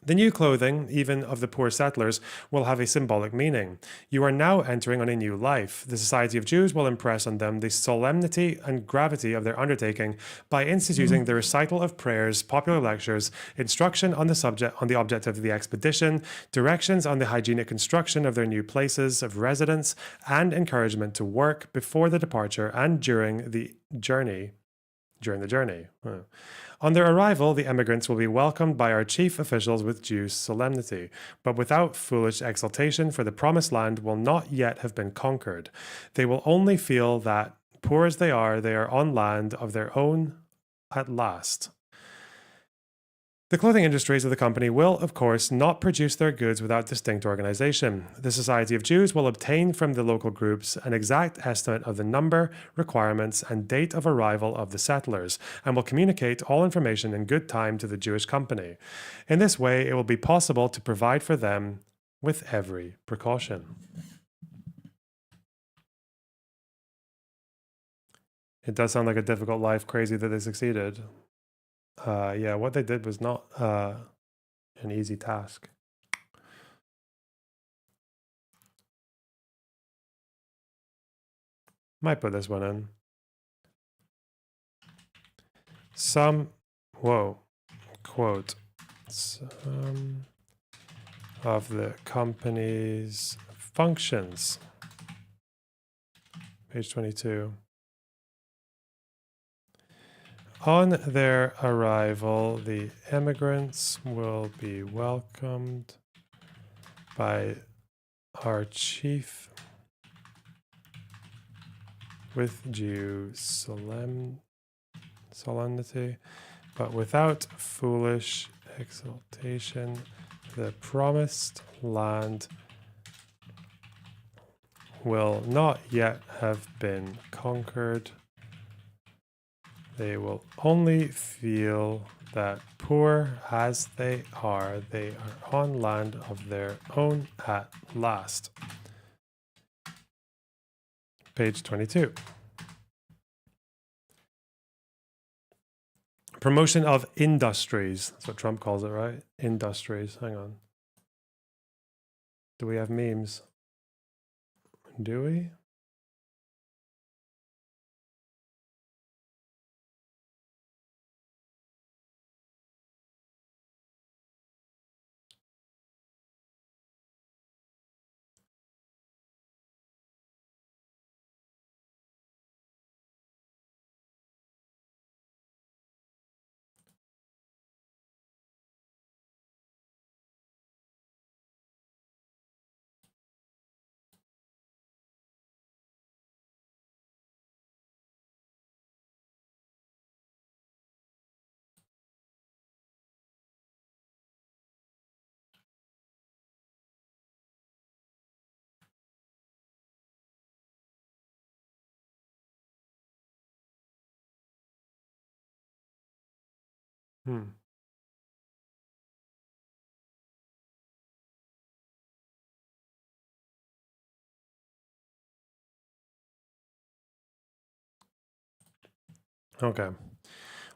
Speaker 1: The new clothing, even of the poor settlers, will have a symbolic meaning. You are now entering on a new life. The Society of Jews will impress on them the solemnity and gravity of their undertaking by instituting the recital of prayers, popular lectures, instruction on the object of the expedition, directions on the hygienic construction of their new places of residence, and encouragement to work before the departure and during the journey. On their arrival, the emigrants will be welcomed by our chief officials with due solemnity, but without foolish exultation, for the promised land will not yet have been conquered. They will only feel that, poor as they are on land of their own at last. The clothing industries of the company will, of course, not produce their goods without distinct organization. The Society of Jews will obtain from the local groups an exact estimate of the number, requirements, and date of arrival of the settlers, and will communicate all information in good time to the Jewish company. In this way, it will be possible to provide for them with every precaution. It does sound like a difficult life, crazy that they succeeded. Yeah, what they did was not an easy task. Might put this one in. Quote, some of the company's functions. Page 22. On their arrival, the immigrants will be welcomed by our chief with due solemnity, but without foolish exultation. The promised land will not yet have been conquered. They will only feel that, poor as they are on land of their own at last. Page 22. Promotion of industries. That's what Trump calls it, right? Industries. Hang on. Do we have memes? Do we? Hmm. Okay.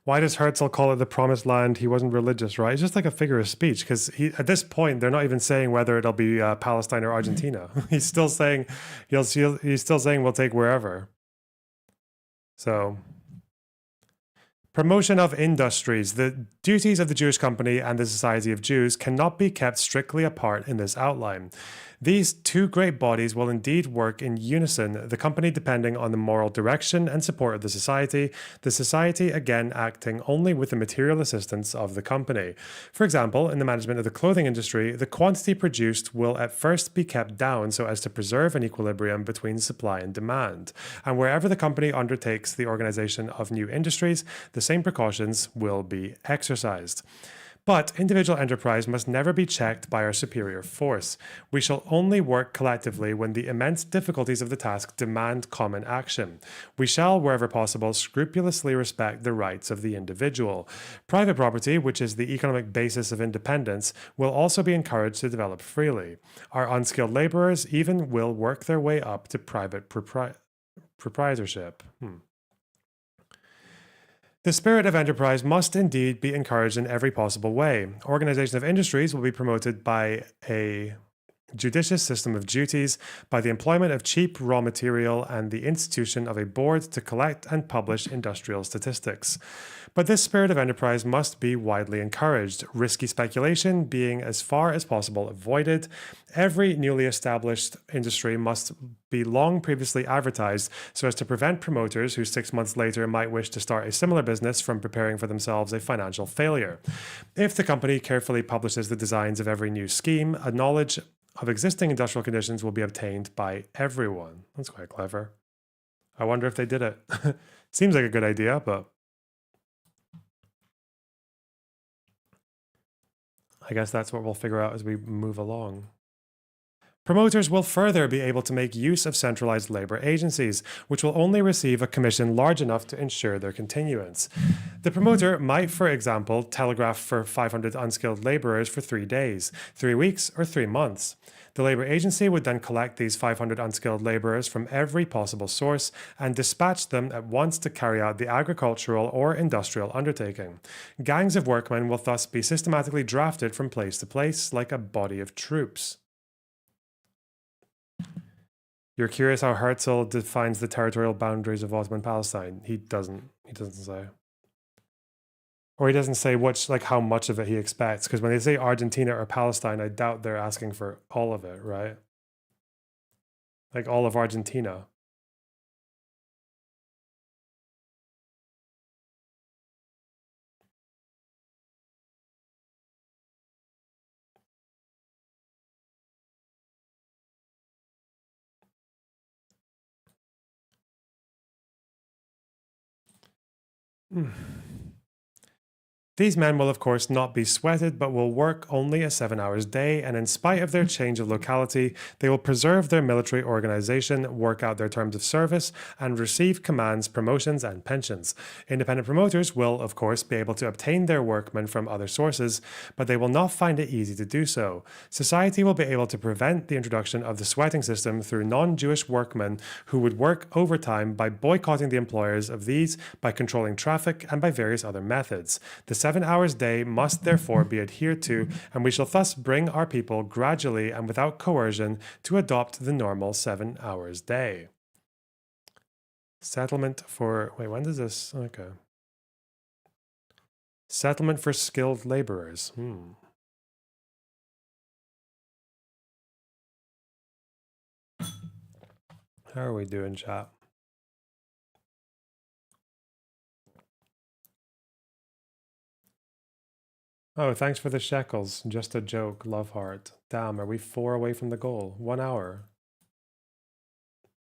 Speaker 1: Why does Herzl call it the promised land? He wasn't religious, right? It's just like a figure of speech because at this point they're not even saying whether it'll be Palestine or Argentina. He's still saying he's still saying we'll take wherever. So promotion of industries. The duties of the Jewish company and the Society of Jews cannot be kept strictly apart in this outline. These two great bodies will indeed work in unison, the company depending on the moral direction and support of the society again acting only with the material assistance of the company. For example, in the management of the clothing industry, the quantity produced will at first be kept down so as to preserve an equilibrium between supply and demand. And wherever the company undertakes the organization of new industries, the same precautions will be exercised. But individual enterprise must never be checked by our superior force. We shall only work collectively when the immense difficulties of the task demand common action. We shall, wherever possible, scrupulously respect the rights of the individual. Private property, which is the economic basis of independence, will also be encouraged to develop freely. Our unskilled laborers even will work their way up to private proprietorship. The spirit of enterprise must indeed be encouraged in every possible way. Organization of industries will be promoted by a judicious system of duties, by the employment of cheap raw material, and the institution of a board to collect and publish industrial statistics. But this spirit of enterprise must be widely encouraged, risky speculation being as far as possible avoided. Every newly established industry must be long previously advertised so as to prevent promoters who 6 months later might wish to start a similar business from preparing for themselves a financial failure. If the company carefully publishes the designs of every new scheme, a knowledge of existing industrial conditions will be obtained by everyone. That's quite clever. I wonder if they did it. Seems like a good idea, but I guess that's what we'll figure out as we move along. Promoters will further be able to make use of centralized labor agencies, which will only receive a commission large enough to ensure their continuance. The promoter might, for example, telegraph for 500 unskilled laborers for 3 days, 3 weeks, or 3 months. The labor agency would then collect these 500 unskilled laborers from every possible source and dispatch them at once to carry out the agricultural or industrial undertaking. Gangs of workmen will thus be systematically drafted from place to place like a body of troops. You're curious how Herzl defines the territorial boundaries of Ottoman Palestine. He doesn't say. Or he doesn't say how much of it he expects. Because when they say Argentina or Palestine, I doubt they're asking for all of it, right? Like all of Argentina. These men will, of course, not be sweated, but will work only a 7 hours day, and in spite of their change of locality, they will preserve their military organization, work out their terms of service, and receive commands, promotions, and pensions. Independent promoters will, of course, be able to obtain their workmen from other sources, but they will not find it easy to do so. Society will be able to prevent the introduction of the sweating system through non-Jewish workmen who would work overtime by boycotting the employers of these, by controlling traffic, and by various other methods. The 7 hours day must therefore be adhered to, and we shall thus bring our people gradually and without coercion to adopt the normal 7 hours day. Settlement for, wait, when does this, okay. Settlement for skilled laborers. How are we doing, chat? Oh, thanks for the shekels. Just a joke. Love heart. Damn, are we 4 away from the goal? 1 hour.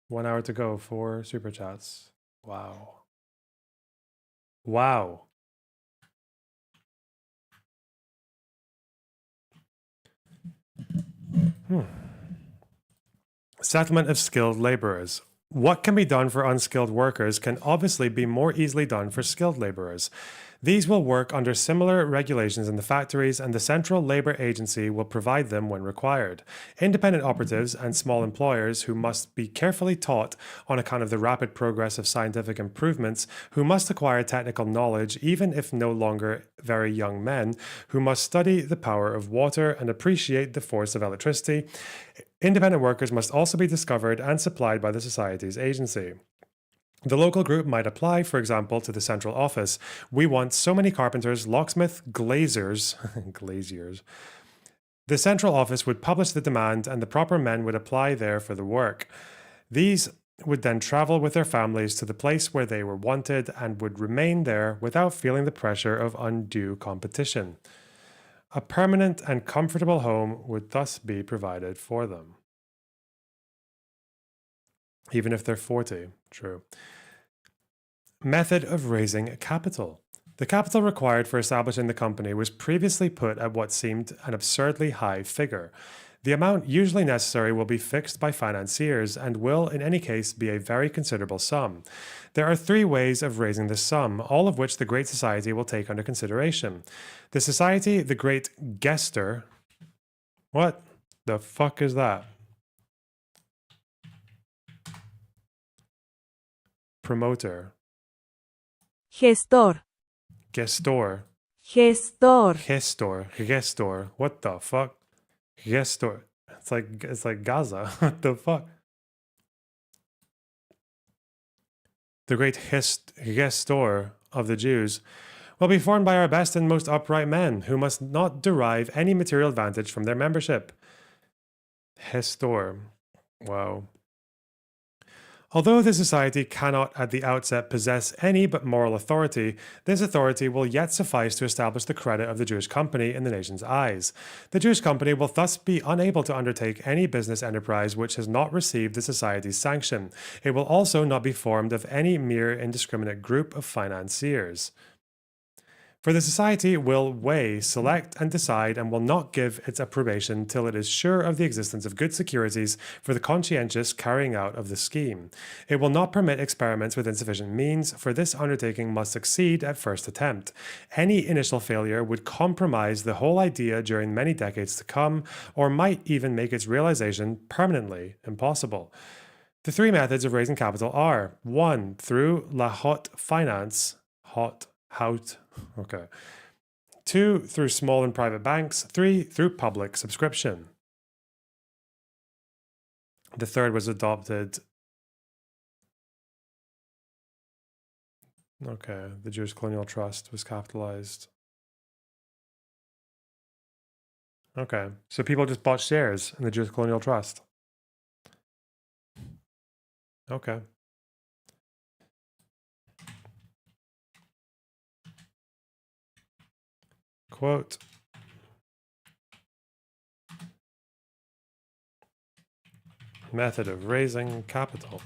Speaker 1: 1 hour to go. 4 super chats. Wow. Wow. Settlement of skilled laborers. What can be done for unskilled workers can obviously be more easily done for skilled laborers. These will work under similar regulations in the factories, and the Central Labor Agency will provide them when required. Independent operatives and small employers who must be carefully taught on account of the rapid progress of scientific improvements, who must acquire technical knowledge even if no longer very young men, who must study the power of water and appreciate the force of electricity. Independent workers must also be discovered and supplied by the Society's agency. The local group might apply, for example, to the central office. We want so many carpenters, locksmith, glaziers, glaziers. The central office would publish the demand and the proper men would apply there for the work. These would then travel with their families to the place where they were wanted and would remain there without feeling the pressure of undue competition. A permanent and comfortable home would thus be provided for them. Even if they're 40, true. Method of raising capital. The capital required for establishing the company was previously put at what seemed an absurdly high figure. The amount usually necessary will be fixed by financiers and will, in any case, be a very considerable sum. There are 3 ways of raising this sum, all of which the Great Society will take under consideration. The Society, the Great Gester. What the fuck is that? Promoter.
Speaker 12: Gestor.
Speaker 1: Gestor.
Speaker 12: Gestor.
Speaker 1: Gestor. What the fuck? Gestor. It's like Gaza. What the fuck? The great gestor of the Jews will be formed by our best and most upright men, who must not derive any material advantage from their membership. Gestor. Wow. Although the society cannot at the outset possess any but moral authority, this authority will yet suffice to establish the credit of the Jewish company in the nation's eyes. The Jewish company will thus be unable to undertake any business enterprise which has not received the society's sanction. It will also not be formed of any mere indiscriminate group of financiers. For the society will weigh, select, and decide, and will not give its approbation till it is sure of the existence of good securities for the conscientious carrying out of the scheme. It will not permit experiments with insufficient means, for this undertaking must succeed at first attempt. Any initial failure would compromise the whole idea during many decades to come, or might even make its realization permanently impossible. The 3 methods of raising capital are: 1. Through la haute finance, haute. 2. Through small and private banks. 3. Through public subscription. The third was adopted. Okay, the Jewish Colonial Trust was capitalized. Okay, so people just bought shares in the Jewish Colonial Trust. Okay. Quote, method of raising capital.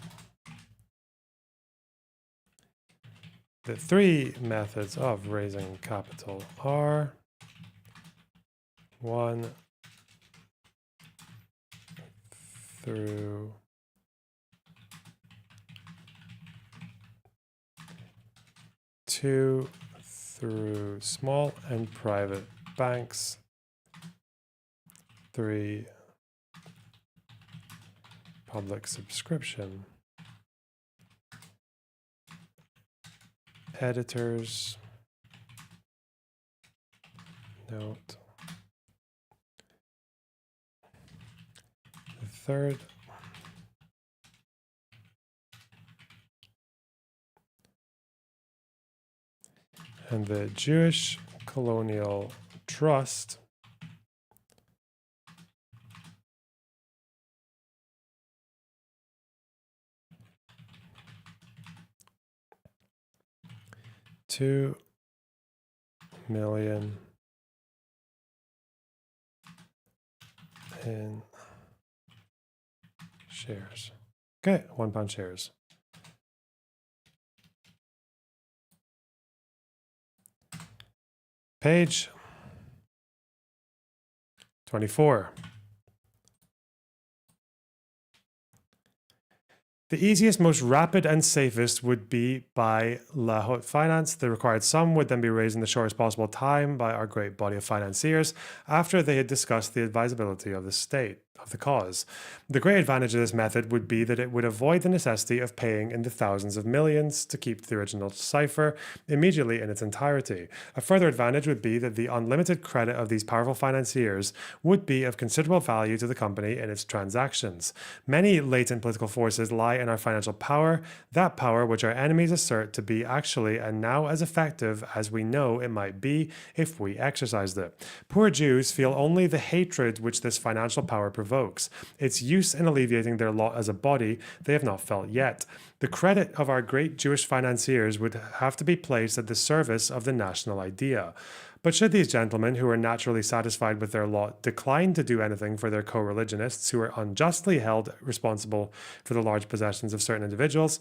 Speaker 1: The 3 methods of raising capital are: 1. Through two, through small and private banks. 3. Public subscription. Editors. Note. The third. And the Jewish Colonial Trust $2 million in shares. Okay, £1 shares. Page 24. The easiest, most rapid, and safest would be by La Haute Finance. The required sum would then be raised in the shortest possible time by our great body of financiers after they had discussed the advisability of the state, of the cause. The great advantage of this method would be that it would avoid the necessity of paying in the thousands of millions to keep the original cipher immediately in its entirety. A further advantage would be that the unlimited credit of these powerful financiers would be of considerable value to the company in its transactions. Many latent political forces lie in our financial power, that power which our enemies assert to be actually and now as effective as we know it might be if we exercised it. Poor Jews feel only the hatred which this financial power provokes. Its use in alleviating their lot as a body they have not felt yet. The credit of our great Jewish financiers would have to be placed at the service of the national idea. But should these gentlemen, who are naturally satisfied with their lot, decline to do anything for their co-religionists who are unjustly held responsible for the large possessions of certain individuals,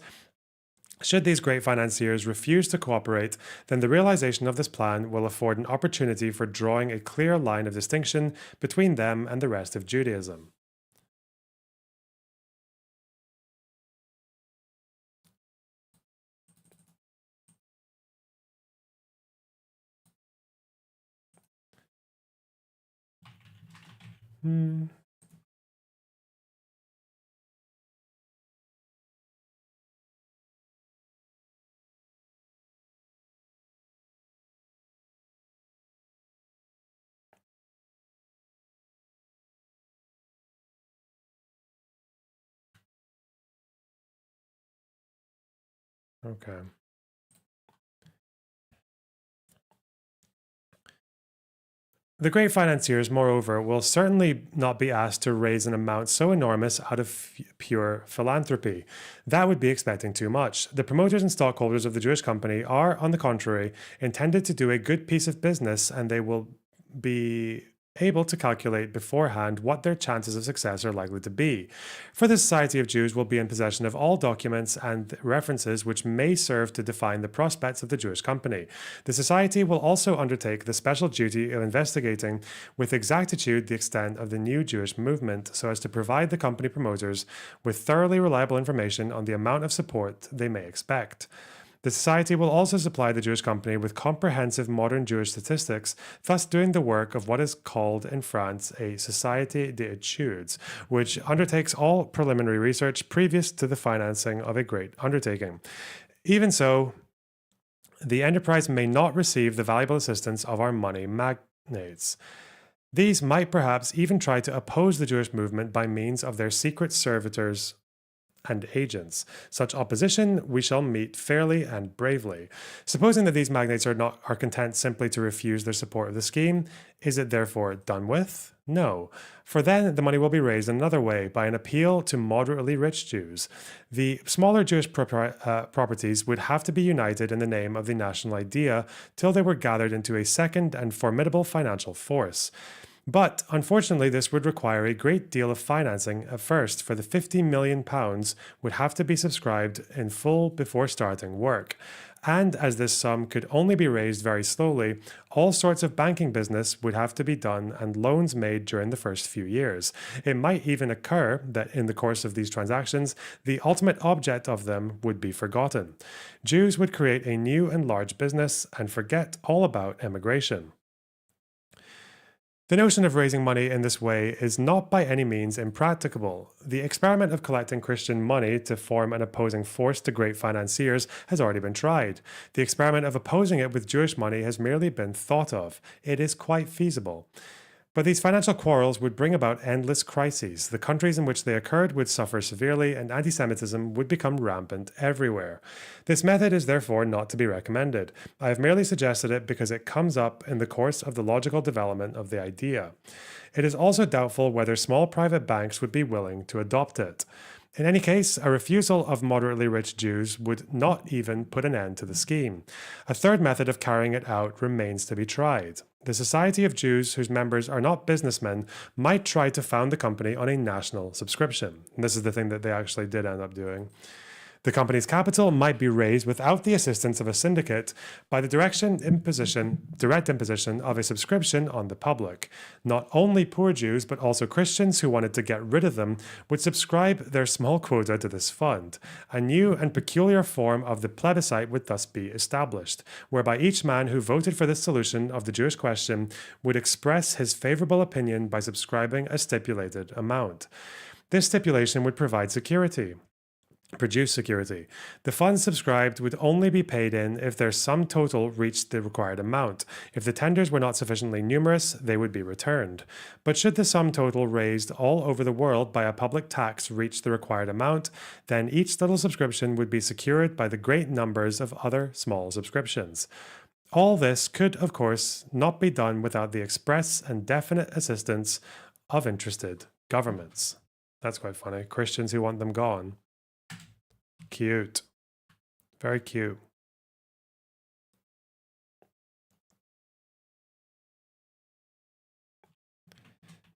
Speaker 1: should these great financiers refuse to cooperate, then the realization of this plan will afford an opportunity for drawing a clear line of distinction between them and the rest of Judaism. Okay. The great financiers, moreover, will certainly not be asked to raise an amount so enormous out of pure philanthropy. That would be expecting too much. The promoters and stockholders of the Jewish company are, on the contrary, intended to do a good piece of business, and they will be able to calculate beforehand what their chances of success are likely to be. For the Society of Jews will be in possession of all documents and references which may serve to define the prospects of the Jewish company. The Society will also undertake the special duty of investigating with exactitude the extent of the new Jewish movement so as to provide the company promoters with thoroughly reliable information on the amount of support they may expect. The Society will also supply the Jewish company with comprehensive modern Jewish statistics, thus doing the work of what is called in France a Société d'études, which undertakes all preliminary research previous to the financing of a great undertaking. Even so, the enterprise may not receive the valuable assistance of our money magnates. These might perhaps even try to oppose the Jewish movement by means of their secret servitors and agents. Such opposition we shall meet fairly and bravely. Supposing that these magnates are content simply to refuse their support of the scheme, is it therefore done with? No, for then the money will be raised another way by an appeal to moderately rich Jews. The smaller Jewish properties would have to be united in the name of the national idea till they were gathered into a second and formidable financial force. But unfortunately, this would require a great deal of financing at first, for the £50 million would have to be subscribed in full before starting work. And as this sum could only be raised very slowly, all sorts of banking business would have to be done and loans made during the first few years. It might even occur that in the course of these transactions, the ultimate object of them would be forgotten. Jews would create a new and large business and forget all about emigration. The notion of raising money in this way is not by any means impracticable. The experiment of collecting Christian money to form an opposing force to great financiers has already been tried. The experiment of opposing it with Jewish money has merely been thought of. It is quite feasible. But these financial quarrels would bring about endless crises. The countries in which they occurred would suffer severely, and anti-Semitism would become rampant everywhere. This method is therefore not to be recommended. I have merely suggested it because it comes up in the course of the logical development of the idea. It is also doubtful whether small private banks would be willing to adopt it. In any case, a refusal of moderately rich Jews would not even put an end to the scheme. A third method of carrying it out remains to be tried. The Society of Jews whose members are not businessmen might try to found the company on a national subscription. And this is the thing that they actually did end up doing. The company's capital might be raised without the assistance of a syndicate by the direct imposition of a subscription on the public. Not only poor Jews, but also Christians who wanted to get rid of them would subscribe their small quota to this fund. A new and peculiar form of the plebiscite would thus be established, whereby each man who voted for this solution of the Jewish question would express his favorable opinion by subscribing a stipulated amount. This stipulation would produce security. The funds subscribed would only be paid in if their sum total reached the required amount. If the tenders were not sufficiently numerous, they would be returned. But should the sum total raised all over the world by a public tax reach the required amount, then each little subscription would be secured by the great numbers of other small subscriptions. All this could, of course, not be done without the express and definite assistance of interested governments. That's quite funny. Christians who want them gone. Cute. Very cute.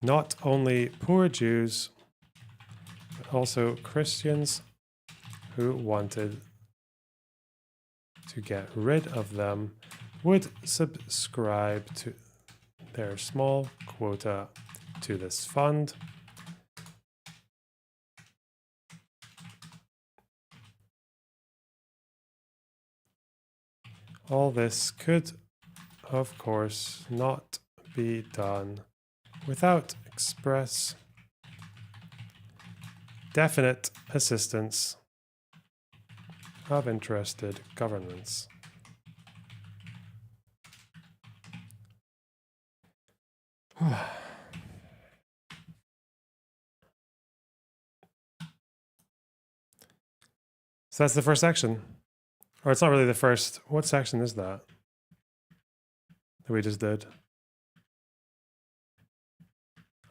Speaker 1: Not only poor Jews, but also Christians who wanted to get rid of them would subscribe to their small quota to this fund. All this could, of course, not be done without express, definite assistance of interested governments. So that's the first section. Or it's not really the first. What section is that we just did?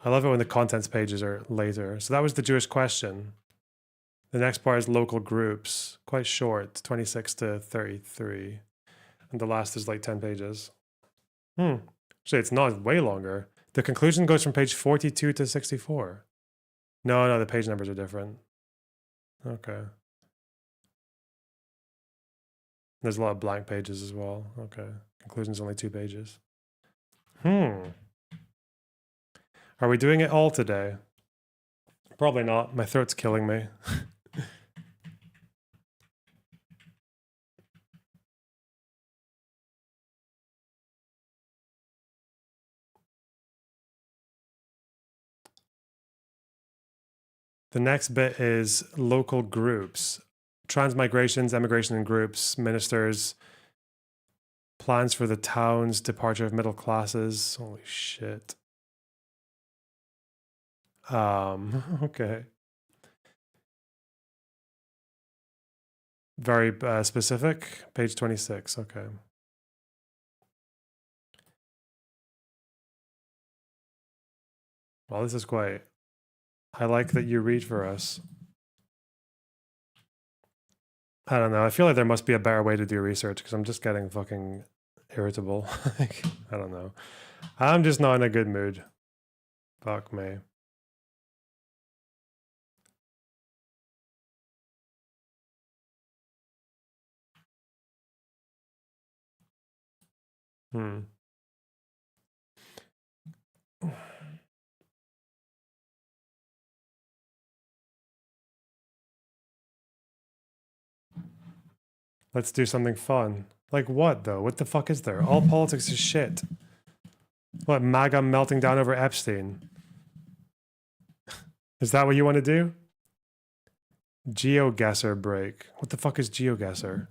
Speaker 1: I love it when the contents pages are later. So that was the Jewish question. The next part is local groups. Quite short, 26 to 33. And the last is like 10 pages. Actually, it's not way longer. The conclusion goes from page 42 to 64. No, the page numbers are different. Okay. There's a lot of blank pages as well. Okay. Conclusion's only 2 pages. Are we doing it all today? Probably not. My throat's killing me. The next bit is local groups. Transmigrations, emigration in groups, ministers, plans for the towns, departure of middle classes. Holy shit. Okay. Very specific. Page 26. Okay. Well, this is quite. I like that you read for us. I don't know. I feel like there must be a better way to do research because I'm just getting fucking irritable. Like, I don't know. I'm just not in a good mood. Fuck me. Let's do something fun. Like what, though? What the fuck is there? All politics is shit. What, MAGA melting down over Epstein? Is that what you want to do? GeoGuessr break. What the fuck is GeoGuessr?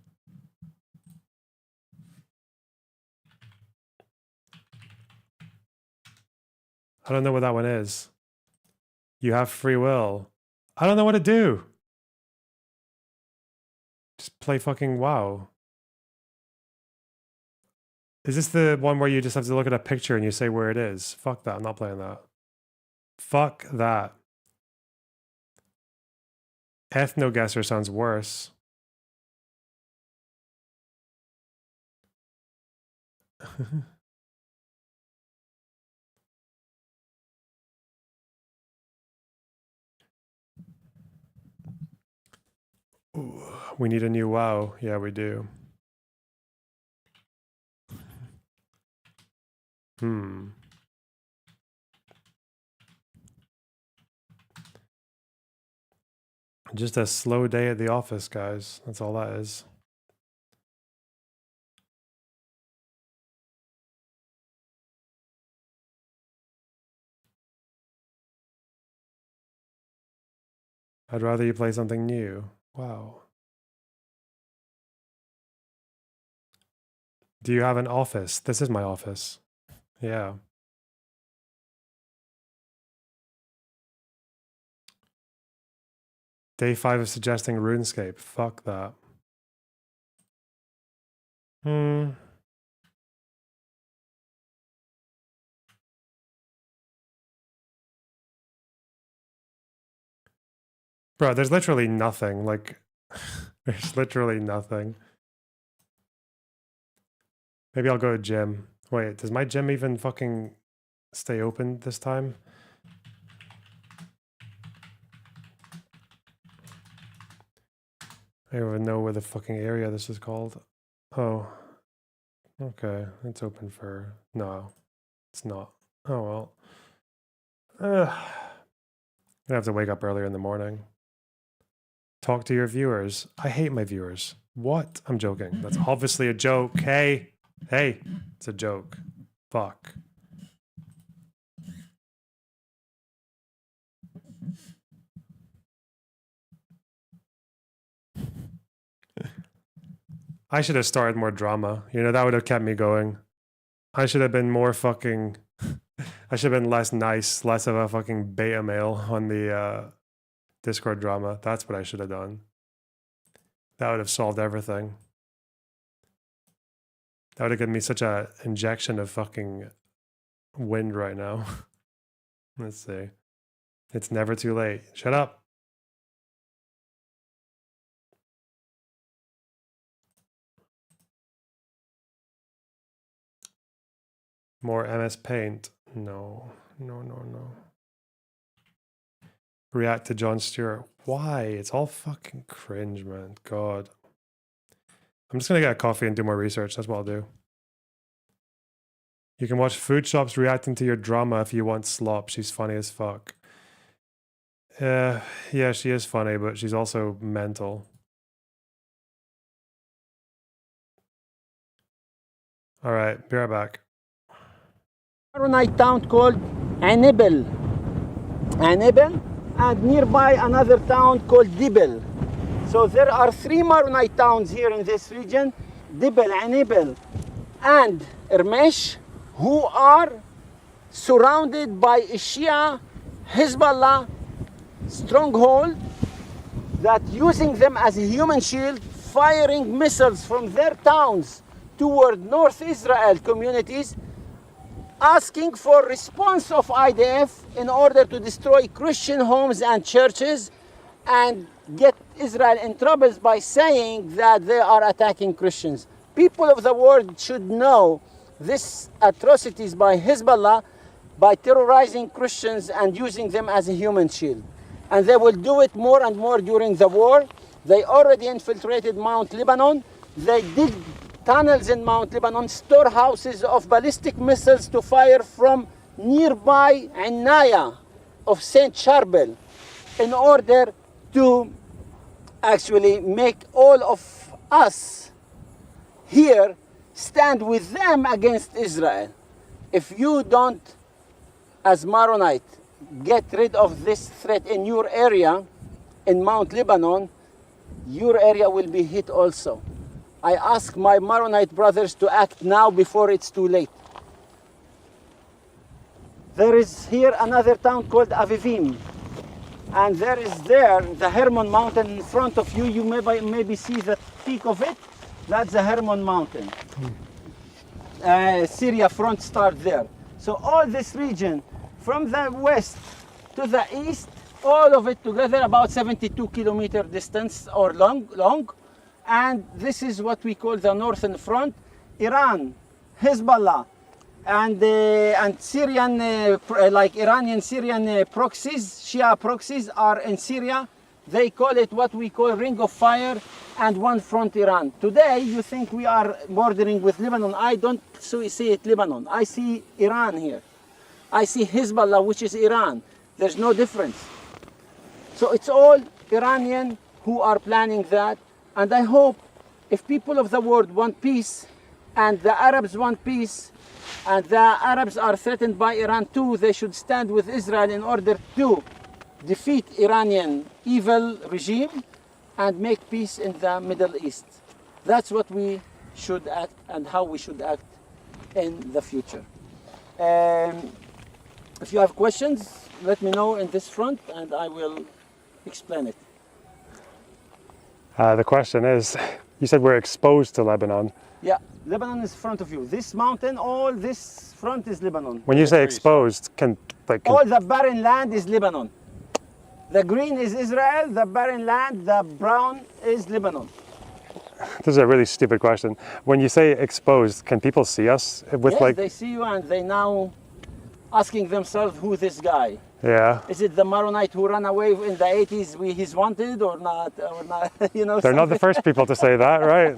Speaker 1: I don't know what that one is. You have free will. I don't know what to do. Just play fucking WoW. Is this the one where you just have to look at a picture and you say where it is? Fuck that. I'm not playing that. Fuck that. Ethno-guesser sounds worse. Ooh, we need a new WoW. Yeah, we do. Just a slow day at the office, guys. That's all that is. I'd rather you play something new. Wow. Do you have an office? This is my office. Yeah. Day 5 of suggesting RuneScape. Fuck that. Bro, there's literally nothing. Like, there's literally nothing. Maybe I'll go to gym. Wait, does my gym even fucking stay open this time? I don't even know where the fucking area this is called. Oh. Okay, it's open for... No, it's not. Oh well. I'm gonna have to wake up earlier in the morning. Talk to your viewers. I hate my viewers. What? I'm joking. That's obviously a joke. Hey! Hey! It's a joke. Fuck. I should have started more drama. You know, that would have kept me going. I should have been more fucking... I should have been less nice, less of a fucking beta male on the Discord drama. That's what I should have done. That would have solved everything. That would have given me such a injection of fucking wind right now. Let's see. It's never too late. Shut up. More MS Paint. No. No, no, no. React to Jon Stewart. Why? It's all fucking cringe, man. God. I'm just gonna get a coffee and do more research. That's what I'll do. You can watch food shops reacting to your drama if you want slop. She's funny as fuck. Yeah, she is funny, but she's also mental. All right, be right back.
Speaker 12: Maronite town called Anibel, and nearby another town called Dibel. So there are 3 Maronite towns here in this region, Dibel, Anibel, and Ermesh, who are surrounded by a Shia Hezbollah stronghold that using them as a human shield, firing missiles from their towns toward North Israel communities, asking for response of IDF in order to destroy Christian homes and churches and get Israel in troubles by saying that they are attacking Christians. People of the world should know these atrocities by Hezbollah by terrorizing Christians and using them as a human shield. And they will do it more and more during the war. They already infiltrated Mount Lebanon. They dig tunnels in Mount Lebanon, storehouses of ballistic missiles to fire from nearby Anaya of St. Charbel in order to actually make all of us here stand with them against Israel. If you don't, as Maronite, get rid of this threat in your area, in Mount Lebanon, your area will be hit also. I ask my Maronite brothers to act now before it's too late. There is here another town called Avivim. And there is the Hermon Mountain in front of you. You may maybe see the peak of it. That's the Hermon Mountain. Syria front start there. So all this region, from the west to the east, all of it together about 72 kilometer distance or long. And this is what we call the northern front. Iran, Hezbollah, and Syrian, like Iranian Syrian proxies, Shia proxies are in Syria. They call it what we call Ring of Fire and One Front Iran. Today, you think we are bordering with Lebanon. I don't see it Lebanon. I see Iran here. I see Hezbollah, which is Iran. There's no difference. So it's all Iranian who are planning that. And I hope if people of the world want peace and the Arabs want peace and the Arabs are threatened by Iran too, they should stand with Israel in order to defeat Iranian evil regime and make peace in the Middle East. That's what we should act and how we should act in the future. If you have questions, let me know in this front and I will explain it.
Speaker 1: The question is, you said we're exposed to Lebanon.
Speaker 12: Yeah, Lebanon is in front of you. This mountain, all this front is Lebanon.
Speaker 1: When you say exposed,
Speaker 12: all the barren land is Lebanon. The green is Israel, the barren land, the brown is Lebanon.
Speaker 1: This is a really stupid question. When you say exposed, can people see us with
Speaker 12: yes,
Speaker 1: like?
Speaker 12: They see you and they now asking themselves who this guy.
Speaker 1: Yeah.
Speaker 12: Is it the Maronite who ran away in the 80s? He's wanted or not? You know.
Speaker 1: They're not the first people to say that, right?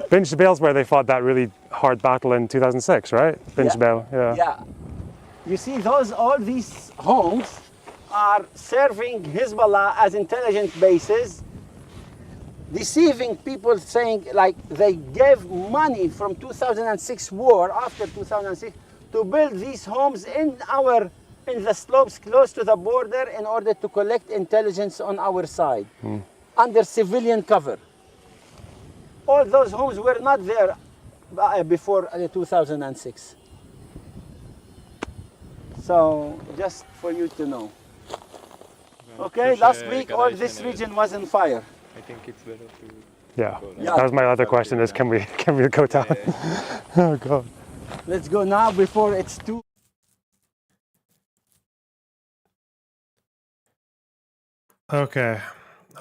Speaker 1: Bin Jbeil's where they fought that really hard battle in 2006, right? Bin Jbeil, yeah.
Speaker 12: Yeah. You see, all these homes are serving Hezbollah as intelligence bases, deceiving people, saying like they gave money from 2006 war, after 2006, to build these homes in the slopes close to the border in order to collect intelligence on our side, under civilian cover. All those homes were not there before 2006. So, just for you to know. Okay, last week all this region was on fire.
Speaker 8: I think it's better to
Speaker 1: Yeah. That was my other question is can we go down? Oh god.
Speaker 12: Let's go now before it's too
Speaker 1: Okay.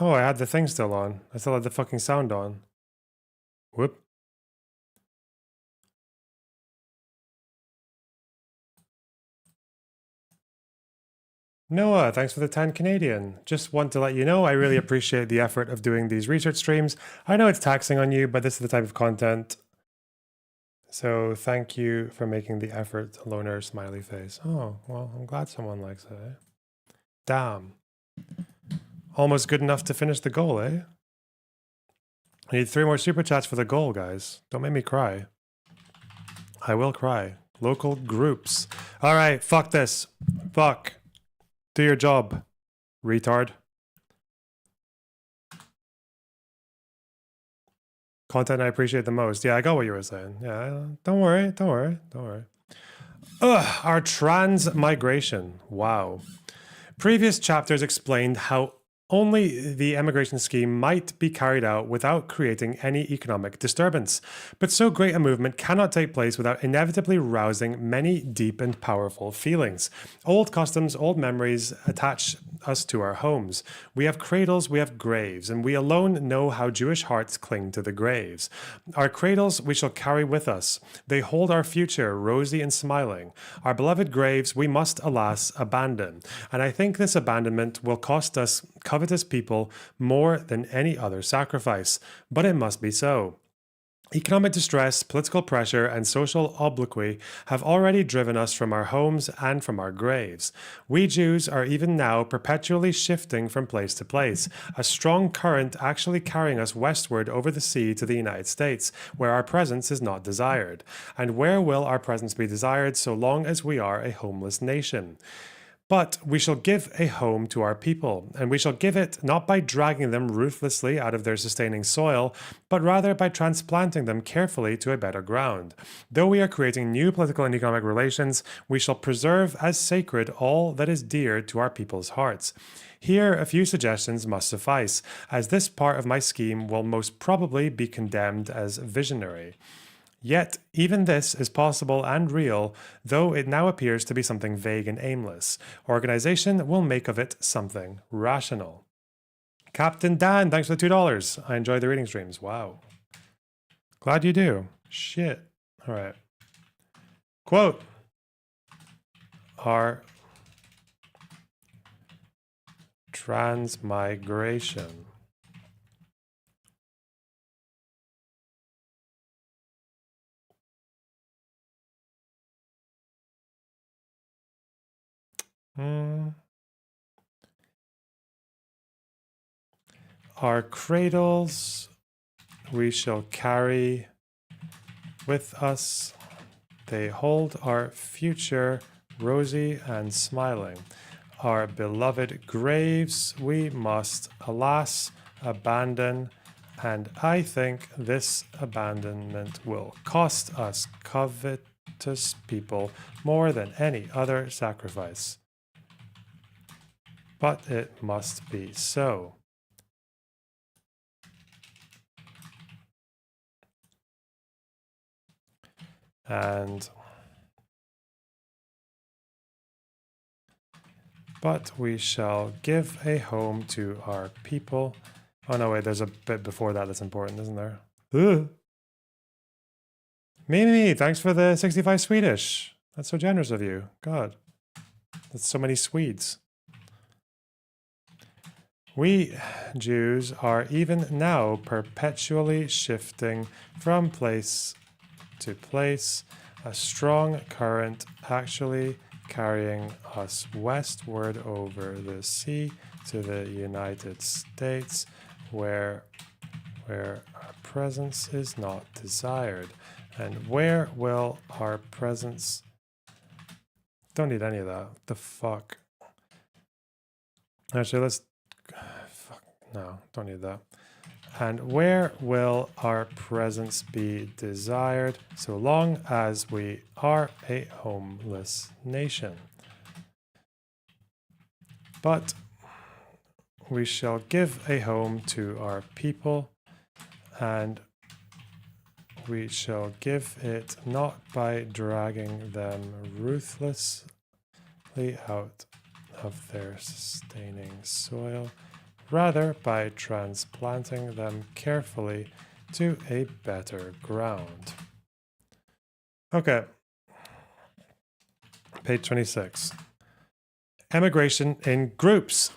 Speaker 1: Oh, I had the thing still on. I still had the fucking sound on. Whoop. Noah, thanks for the 10 Canadian. Just want to let you know I really appreciate the effort of doing these research streams. I know it's taxing on you, but this is the type of content. So thank you for making the effort, loner smiley face. Oh, well, I'm glad someone likes it, eh? Damn. Almost good enough to finish the goal, eh? I need 3 more super chats for the goal, guys. Don't make me cry. I will cry. Local groups. All right, fuck this. Fuck. Do your job, retard. Content I appreciate the most. Yeah, I got what you were saying. Yeah, don't worry. Ugh, our trans migration. Wow. Previous chapters explained how only the immigration scheme might be carried out without creating any economic disturbance. But so great a movement cannot take place without inevitably rousing many deep and powerful feelings. Old customs, old memories attach us to our homes. We have cradles, we have graves, and we alone know how Jewish hearts cling to the graves. Our cradles we shall carry with us. They hold our future, rosy and smiling. Our beloved graves we must, alas, abandon. And I think this abandonment will cost us covetous people more than any other sacrifice. But it must be so. Economic distress, political pressure, and social obloquy have already driven us from our homes and from our graves. We Jews are even now perpetually shifting from place to place, a strong current actually carrying us westward over the sea to the United States, where our presence is not desired. And where will our presence be desired so long as we are a homeless nation? But we shall give a home to our people, and we shall give it not by dragging them ruthlessly out of their sustaining soil, but rather by transplanting them carefully to a better ground. Though we are creating new political and economic relations, we shall preserve as sacred all that is dear to our people's hearts. Here, a few suggestions must suffice, as this part of my scheme will most probably be condemned as visionary. Yet, even this is possible and real, though it now appears to be something vague and aimless. Organization will make of it something rational. Captain Dan, thanks for the $2. I enjoy the reading streams. Wow. Glad you do. Shit. All right. Quote. Our transmigration. Our cradles we shall carry with us. They hold our future rosy and smiling. Our beloved graves we must, alas, abandon, and I think this abandonment will cost us covetous people more than any other sacrifice. But it must be so. But we shall give a home to our people. Oh no, wait, there's a bit before that that's important, isn't there? Mimi, thanks for the 65 Swedish. That's so generous of you. God, that's so many Swedes. We Jews are even now perpetually shifting from place to place, a strong current actually carrying us westward over the sea to the United States, where our presence is not desired. And where will our presence... Don't need any of that. What the fuck? Actually, let's... Fuck. No, don't need that. And where will our presence be desired so long as we are a homeless nation? But we shall give a home to our people, and we shall give it not by dragging them ruthlessly out of their sustaining soil, rather by transplanting them carefully to a better ground. Okay. Page 26. Emigration in groups.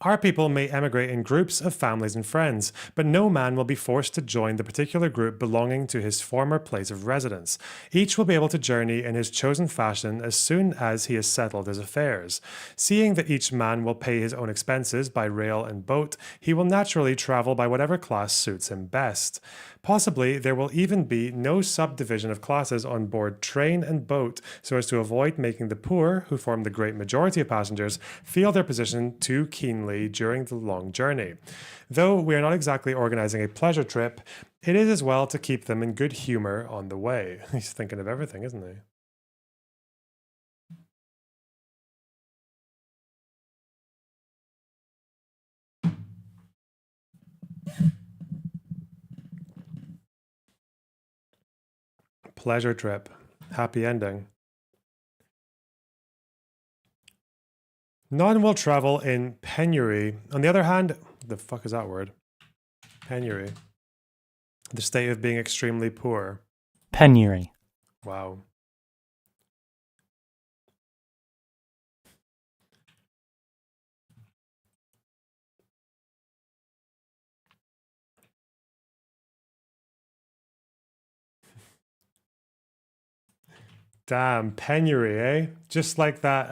Speaker 1: Our people may emigrate in groups of families and friends, but no man will be forced to join the particular group belonging to his former place of residence. Each will be able to journey in his chosen fashion as soon as he has settled his affairs. Seeing that each man will pay his own expenses by rail and boat, he will naturally travel by whatever class suits him best. Possibly, there will even be no subdivision of classes on board train and boat so as to avoid making the poor, who form the great majority of passengers, feel their position too keenly during the long journey. Though we are not exactly organizing a pleasure trip, it is as well to keep them in good humor on the way. He's thinking of everything, isn't he? Pleasure trip. Happy ending. None will travel in penury. On the other hand, the fuck is that word? Penury. The state of being extremely poor.
Speaker 8: Penury.
Speaker 1: Wow. Damn, penury, eh? Just like that,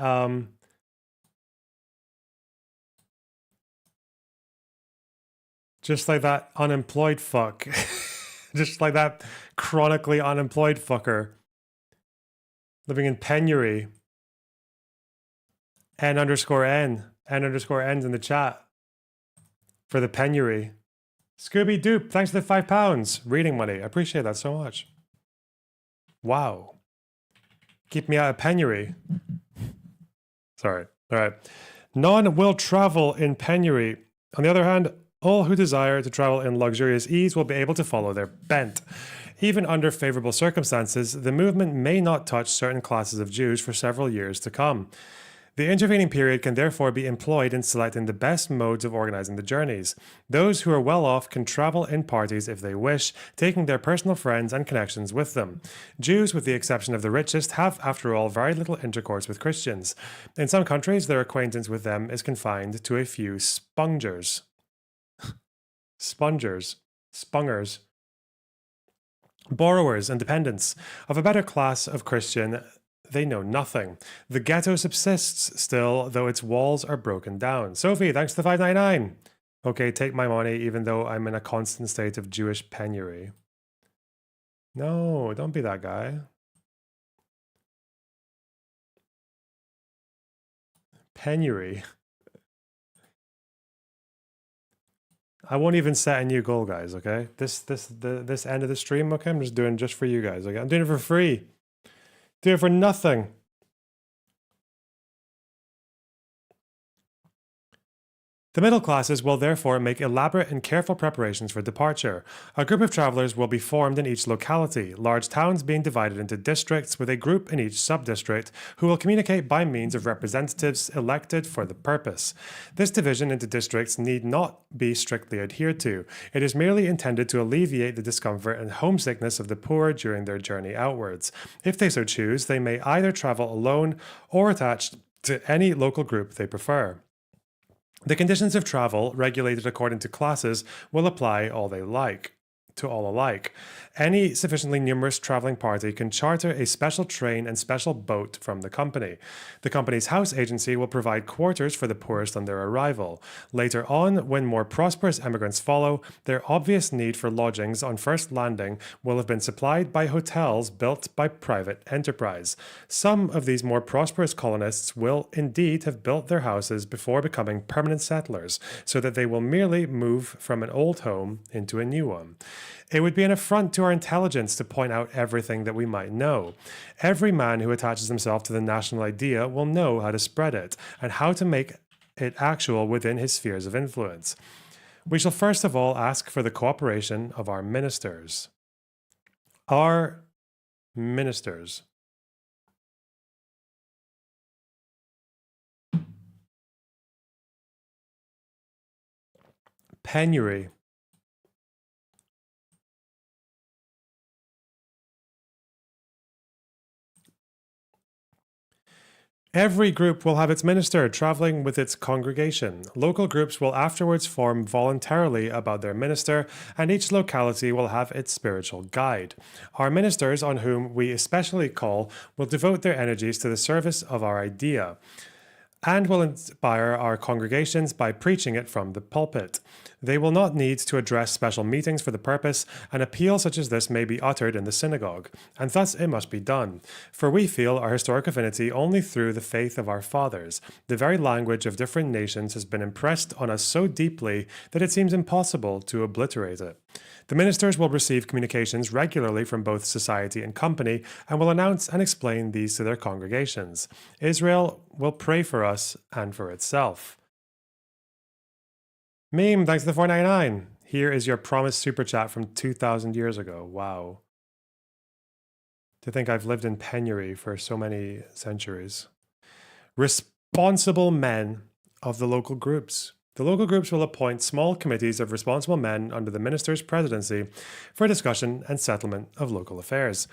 Speaker 1: just like that unemployed fuck. Just like that chronically unemployed fucker. Living in penury. N_N. N_N's in the chat. For the penury. Scooby Doop, thanks for the £5. Reading money. I appreciate that so much. Wow. Keep me out of penury. Sorry. All right. None will travel in penury. On the other hand, all who desire to travel in luxurious ease will be able to follow their bent. Even under favorable circumstances, the movement may not touch certain classes of Jews for several years to come. The intervening period can therefore be employed in selecting the best modes of organizing the journeys. Those who are well off can travel in parties if they wish, taking their personal friends and connections with them. Jews, with the exception of the richest, have, after all, very little intercourse with Christians. In some countries, their acquaintance with them is confined to a few spongers. Spungers. Borrowers and dependents. Of a better class of Christian, they know nothing. The ghetto subsists still, though its walls are broken down. Sophie, thanks to the 599. Okay, take my money, even though I'm in a constant state of Jewish penury. No, don't be that guy. Penury. I won't even set a new goal, guys, okay? This end of the stream, okay? I'm just doing just for you guys, okay? I'm doing it for free. Do it for nothing. The middle classes will therefore make elaborate and careful preparations for departure. A group of travelers will be formed in each locality, large towns being divided into districts with a group in each sub-district who will communicate by means of representatives elected for the purpose. This division into districts need not be strictly adhered to. It is merely intended to alleviate the discomfort and homesickness of the poor during their journey outwards. If they so choose, they may either travel alone or attached to any local group they prefer. The conditions of travel, regulated according to classes, will apply to all alike. Any sufficiently numerous traveling party can charter a special train and special boat from the company. The company's house agency will provide quarters for the poorest on their arrival. Later on, when more prosperous emigrants follow, their obvious need for lodgings on first landing will have been supplied by hotels built by private enterprise. Some of these more prosperous colonists will indeed have built their houses before becoming permanent settlers, so that they will merely move from an old home into a new one. It would be an affront to our intelligence to point out everything that we might know. Every man who attaches himself to the national idea will know how to spread it and how to make it actual within his spheres of influence. We shall first of all ask for the cooperation of our ministers. Our ministers. Penury. Every group will have its minister traveling with its congregation. Local groups will afterwards form voluntarily about their minister, and each locality will have its spiritual guide. Our ministers, on whom we especially call, will devote their energies to the service of our idea, and will inspire our congregations by preaching it from the pulpit. They will not need to address special meetings for the purpose. An appeal such as this may be uttered in the synagogue, and thus it must be done. For we feel our historic affinity only through the faith of our fathers. The very language of different nations has been impressed on us so deeply that it seems impossible to obliterate it. The ministers will receive communications regularly from both society and company, and will announce and explain these to their congregations. Israel will pray for us and for itself. Meme, thanks to the 499. Here is your promised super chat from 2,000 years ago. Wow. To think I've lived in penury for so many centuries. Responsible men of the local groups. The local groups will appoint small committees of responsible men under the minister's presidency for discussion and settlement of local affairs.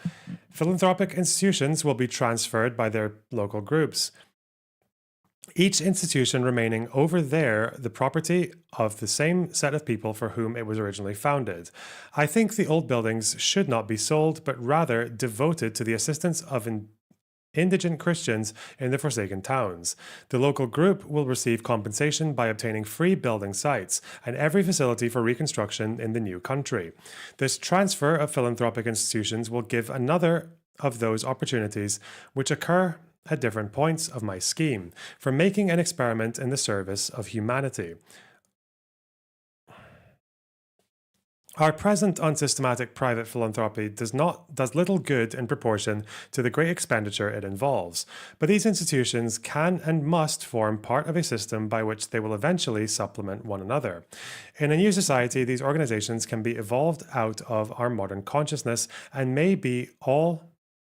Speaker 1: Philanthropic institutions will be transferred by their local groups, each institution remaining over there the property of the same set of people for whom it was originally founded. I think the old buildings should not be sold, but rather devoted to the assistance of indigent Christians in the forsaken towns. The local group will receive compensation by obtaining free building sites and every facility for reconstruction in the new country. This transfer of philanthropic institutions will give another of those opportunities which occur at different points of my scheme for making an experiment in the service of humanity. Our present unsystematic private philanthropy does little good in proportion to the great expenditure it involves, but these institutions can and must form part of a system by which they will eventually supplement one another. In a new society, these organizations can be evolved out of our modern consciousness and may be all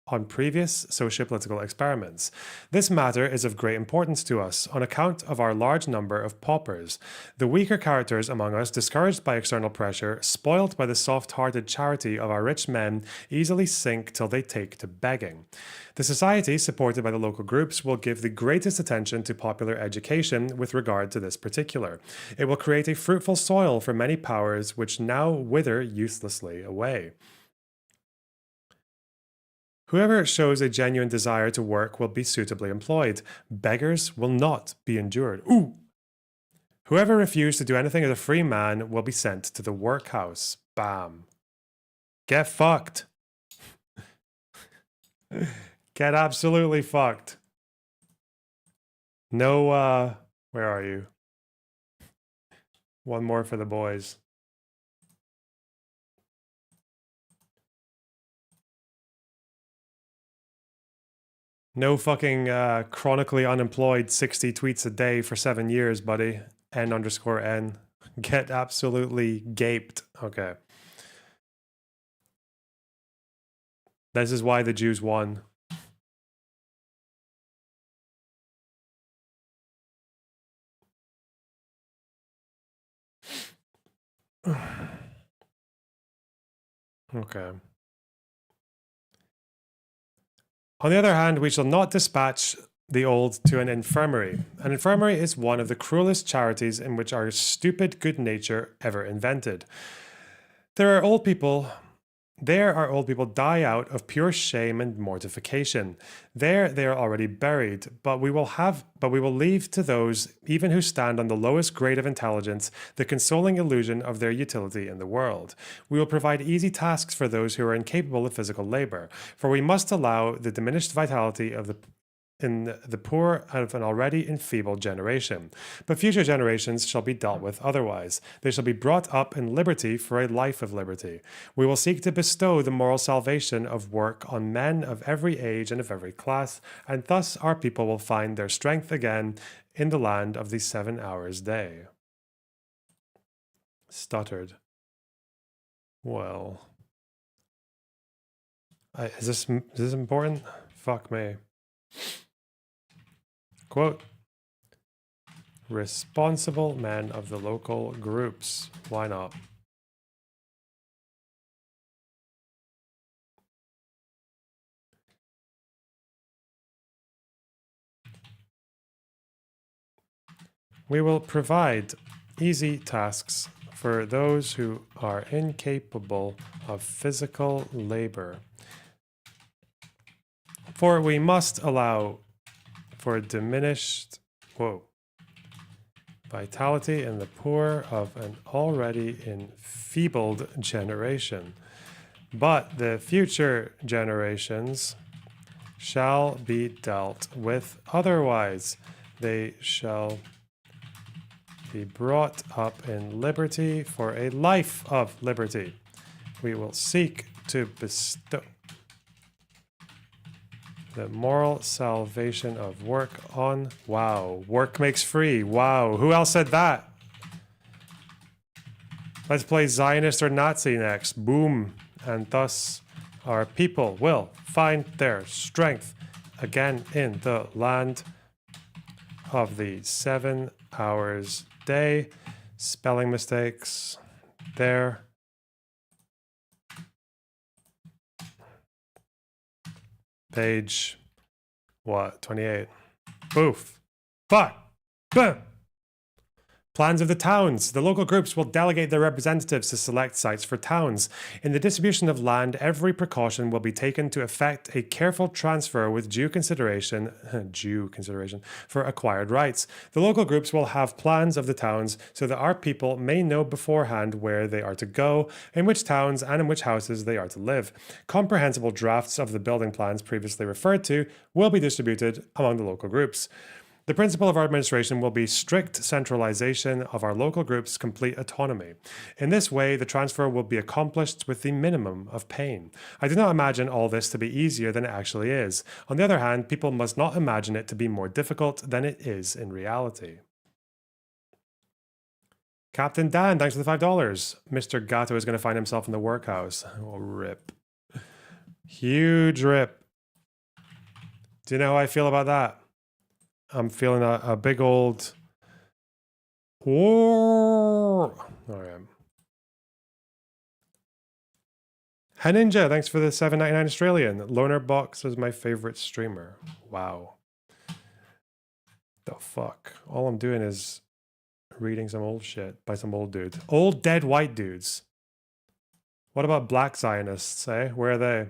Speaker 1: on previous socio-political experiments. This matter is of great importance to us on account of our large number of paupers. The weaker characters among us, discouraged by external pressure, spoilt by the soft-hearted charity of our rich men, easily sink till they take to begging. The society, supported by the local groups, will give the greatest attention to popular education with regard to this particular. It will create a fruitful soil for many powers which now wither uselessly away. Whoever shows a genuine desire to work will be suitably employed. Beggars will not be endured. Ooh! Whoever refused to do anything as a free man will be sent to the workhouse. Bam. Get fucked. Get absolutely fucked. No, where are you? One more for the boys. No fucking chronically unemployed 60 tweets a day for 7 years, buddy. N_N. Get absolutely gaped. Okay. This is why the Jews won. Okay. On the other hand, we shall not dispatch the old to an infirmary. An infirmary is one of the cruelest charities in which our stupid good nature ever invented. There are old people die out of pure shame and mortification. There they are already buried, but we will leave to those, even who stand on the lowest grade of intelligence, the consoling illusion of their utility in the world. We will provide easy tasks for those who are incapable of physical labor, for we must allow the diminished vitality of in the poor of an already enfeebled generation. But future generations shall be dealt with otherwise. They shall be brought up in liberty for a life of liberty. We will seek to bestow the moral salvation of work on men of every age and of every class, and thus our people will find their strength again in the land of the 7 hours day. Stuttered. Well. Is this important? Fuck me. Quote, responsible men of the local groups. Why not? We will provide easy tasks for those who are incapable of physical labor. For we must allow for diminished vitality in the poor of an already enfeebled generation. But the future generations shall be dealt with otherwise. They shall be brought up in liberty for a life of liberty. We will seek to bestow the moral salvation of work on... Wow. Work makes free. Wow. Who else said that? Let's play Zionist or Nazi next. Boom. And thus our people will find their strength again in the land of the 7 hours day. Spelling mistakes there. Page, what, 28. Boof. Fuck. Boom. Plans of the towns. The local groups will delegate their representatives to select sites for towns. In the distribution of land, every precaution will be taken to effect a careful transfer with due consideration for acquired rights. The local groups will have plans of the towns so that our people may know beforehand where they are to go, in which towns and in which houses they are to live. Comprehensible drafts of the building plans previously referred to will be distributed among the local groups. The principle of our administration will be strict centralization of our local groups' complete autonomy. In this way, the transfer will be accomplished with the minimum of pain. I do not imagine all this to be easier than it actually is. On the other hand, people must not imagine it to be more difficult than it is in reality. Captain Dan, thanks for the $5. Mr. Gatto is going to find himself in the workhouse. Oh, rip. Huge rip. Do you know how I feel about that? I'm feeling a big old... Whoa. All right. Ninja, thanks for the $7.99 Australian. Loner Box is my favorite streamer. Wow. The fuck? All I'm doing is reading some old shit by some old dude. Old dead white dudes. What about black Zionists, eh? Where are they?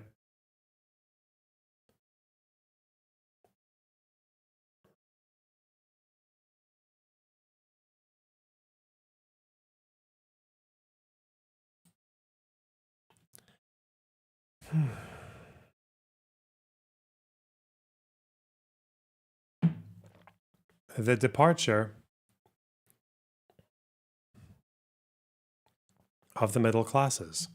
Speaker 1: The departure of the middle classes.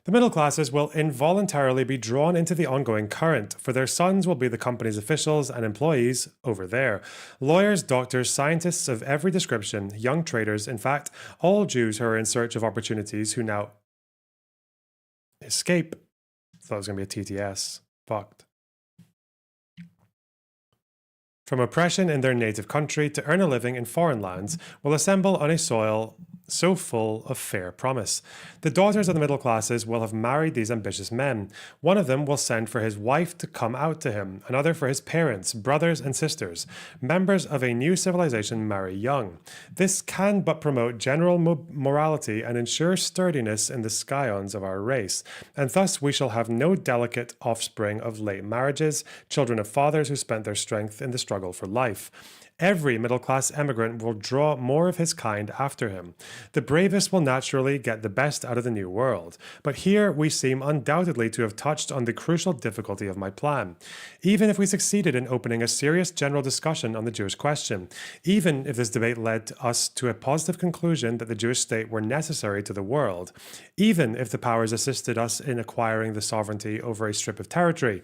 Speaker 1: The middle classes will involuntarily be drawn into the ongoing current, for their sons will be the company's officials and employees over there. Lawyers, doctors, scientists of every description, young traders, in fact, all Jews who are in search of opportunities who now escape. Thought it was going to be a TTS. Fucked. From oppression in their native country to earn a living in foreign lands, will assemble on a soil so full of fair promise. The daughters of the middle classes will have married these ambitious men. One of them will send for his wife to come out to him, another for his parents, brothers and sisters. Members of a new civilization marry young. This can but promote general morality and ensure sturdiness in the scions of our race, and thus we shall have no delicate offspring of late marriages, children of fathers who spent their strength in the struggle for life. Every middle-class emigrant will draw more of his kind after him. The bravest will naturally get the best out of the new world. But here we seem undoubtedly to have touched on the crucial difficulty of my plan. Even if we succeeded in opening a serious general discussion on the Jewish question, even if this debate led us to a positive conclusion that the Jewish state were necessary to the world, even if the powers assisted us in acquiring the sovereignty over a strip of territory,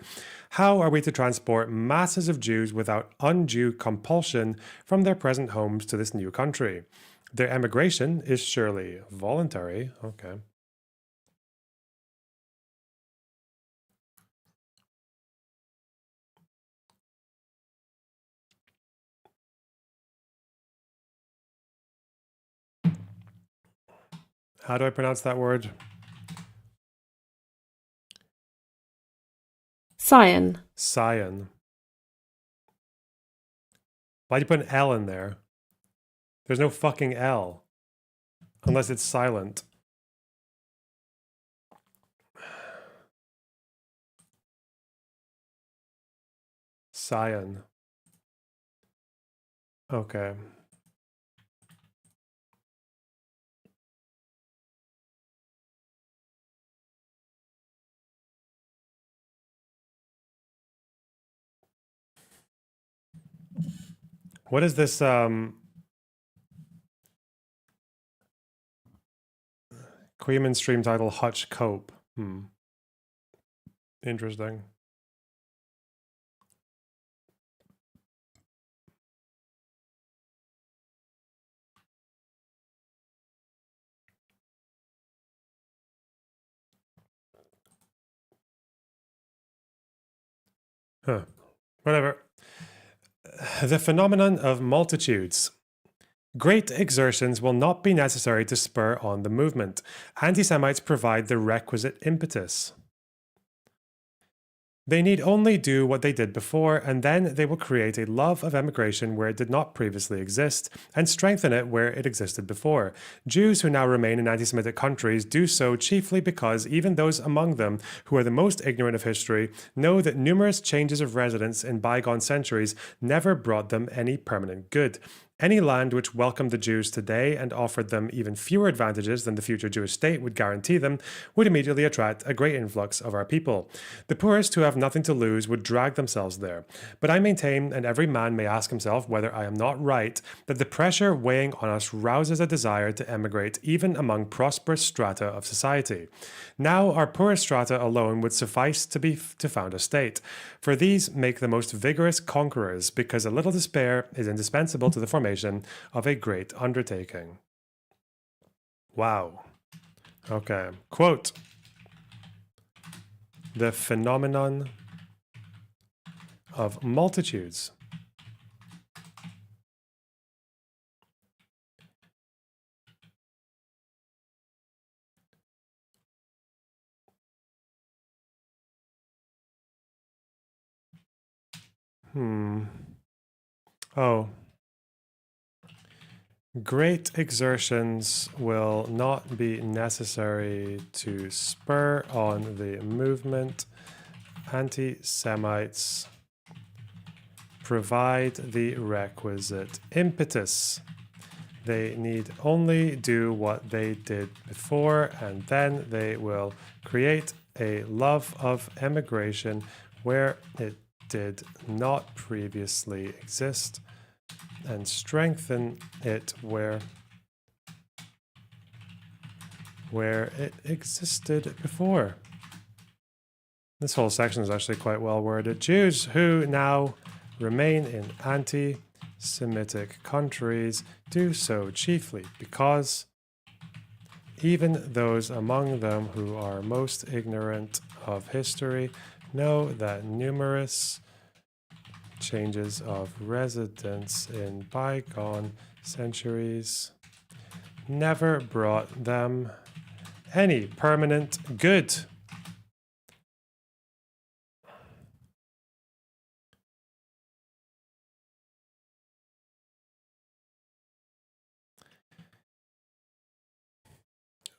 Speaker 1: how are we to transport masses of Jews without undue compulsion from their present homes to this new country? Their emigration is surely voluntary. Okay. How do I pronounce that word?
Speaker 8: Sion.
Speaker 1: Sion. Why'd you put an L in there? There's no fucking L. Unless it's silent. Sion. Okay. What is this Queeman stream title? Hutch Cope. Interesting. Huh. Whatever. The phenomenon of multitudes. Great exertions will not be necessary to spur on the movement. Anti-Semites provide the requisite impetus. They need only do what they did before, and then they will create a love of emigration where it did not previously exist, and strengthen it where it existed before. Jews who now remain in anti-Semitic countries do so chiefly because even those among them who are the most ignorant of history know that numerous changes of residence in bygone centuries never brought them any permanent good. Any land which welcomed the Jews today and offered them even fewer advantages than the future Jewish state would guarantee them would immediately attract a great influx of our people. The poorest who have nothing to lose would drag themselves there. But I maintain, and every man may ask himself whether I am not right, that the pressure weighing on us rouses a desire to emigrate even among prosperous strata of society. Now our poorest strata alone would suffice to found a state, for these make the most vigorous conquerors, because a little despair is indispensable to the formation of a great undertaking. Wow. Okay. Quote: the phenomenon of multitudes. Oh. Great exertions will not be necessary to spur on the movement. Anti-Semites provide the requisite impetus. They need only do what they did before, and then they will create a love of emigration where it did not previously exist, and strengthen it where it existed before. This whole section is actually quite well worded. Jews who now remain in anti-Semitic countries do so chiefly because even those among them who are most ignorant of history know that numerous changes of residence in bygone centuries never brought them any permanent good.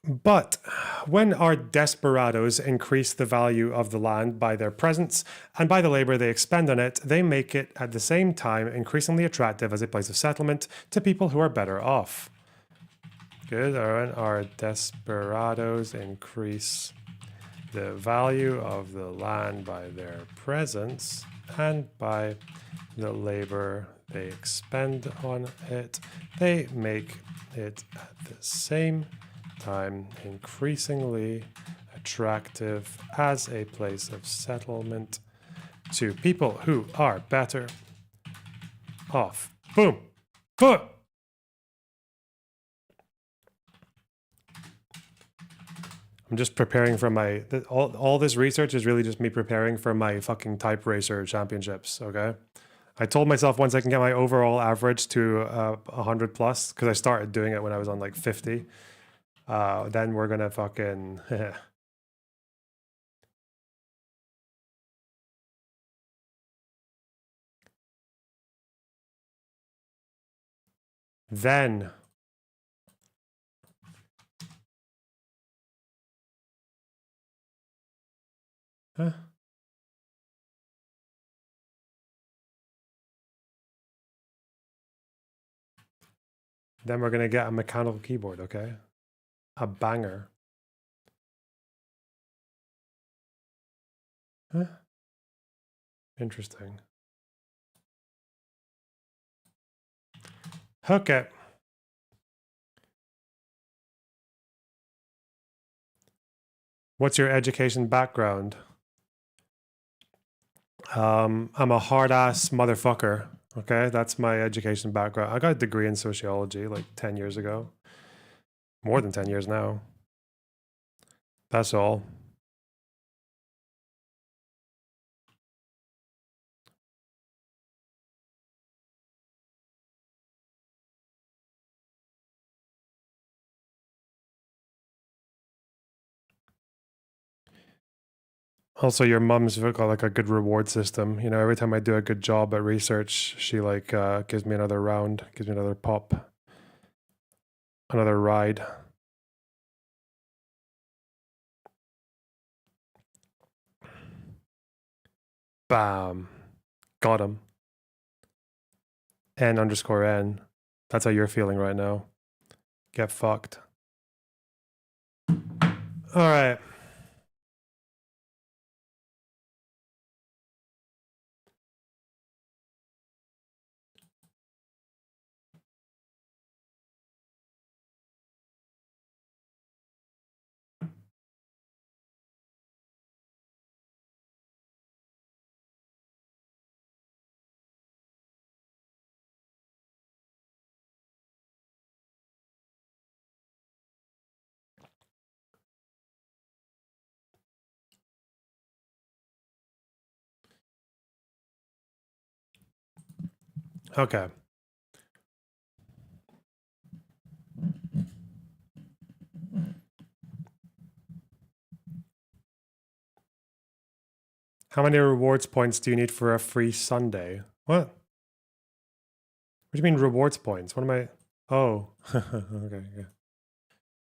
Speaker 1: But when our desperados increase the value of the land by their presence and by the labor they expend on it, they make it at the same time increasingly attractive as a place of settlement to people who are better off. Good. When our desperados increase the value of the land by their presence and by the labor they expend on it, they make it at the same time increasingly attractive as a place of settlement to people who are better off. Boom. Boom. I'm just preparing for my all this research is really just me preparing for my fucking type racer championships, okay? I told myself once I can get my overall average to 100 plus, because I started doing it when I was on like 50. Then we're gonna fucking then huh? Then we're gonna get a mechanical keyboard, okay? A banger. Huh? Interesting. Okay. What's your education background? I'm a hard ass motherfucker. Okay, that's my education background. I got a degree in sociology like 10 years ago. More than 10 years now. That's all. Also, your mom's got like a good reward system. You know, every time I do a good job at research, she like gives me another round, gives me another pop, another ride. Bam. Got him. N_N. That's how you're feeling right now. Get fucked. All right. Okay. How many rewards points do you need for a free Sunday? What? What do you mean rewards points? What am I? Oh, okay.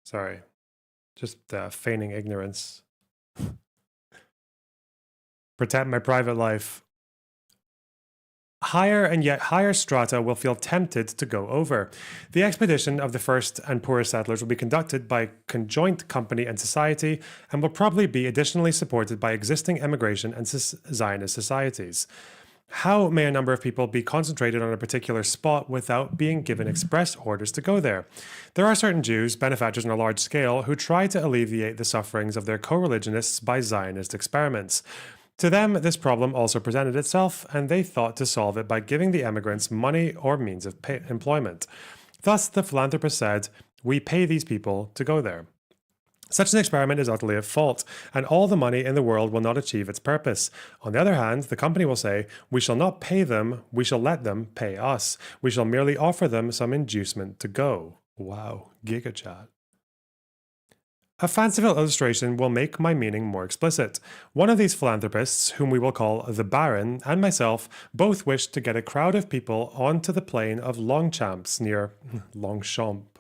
Speaker 1: Sorry. Just feigning ignorance. Protect my private life. Higher and yet higher strata will feel tempted to go over. The expedition of the first and poorest settlers will be conducted by conjoint company and society and will probably be additionally supported by existing emigration and Zionist societies. How may a number of people be concentrated on a particular spot without being given express orders to go there? There are certain Jews, benefactors on a large scale, who try to alleviate the sufferings of their co-religionists by Zionist experiments. To them, this problem also presented itself, and they thought to solve it by giving the emigrants money or means of employment. Thus, the philanthropist said, "We pay these people to go there." Such an experiment is utterly at fault, and all the money in the world will not achieve its purpose. On the other hand, the company will say, "We shall not pay them, we shall let them pay us. We shall merely offer them some inducement to go." Wow, giga chat. A fanciful illustration will make my meaning more explicit. One of these philanthropists, whom we will call the Baron, and myself both wished to get a crowd of people onto the plain of Longchamps near Longchamps,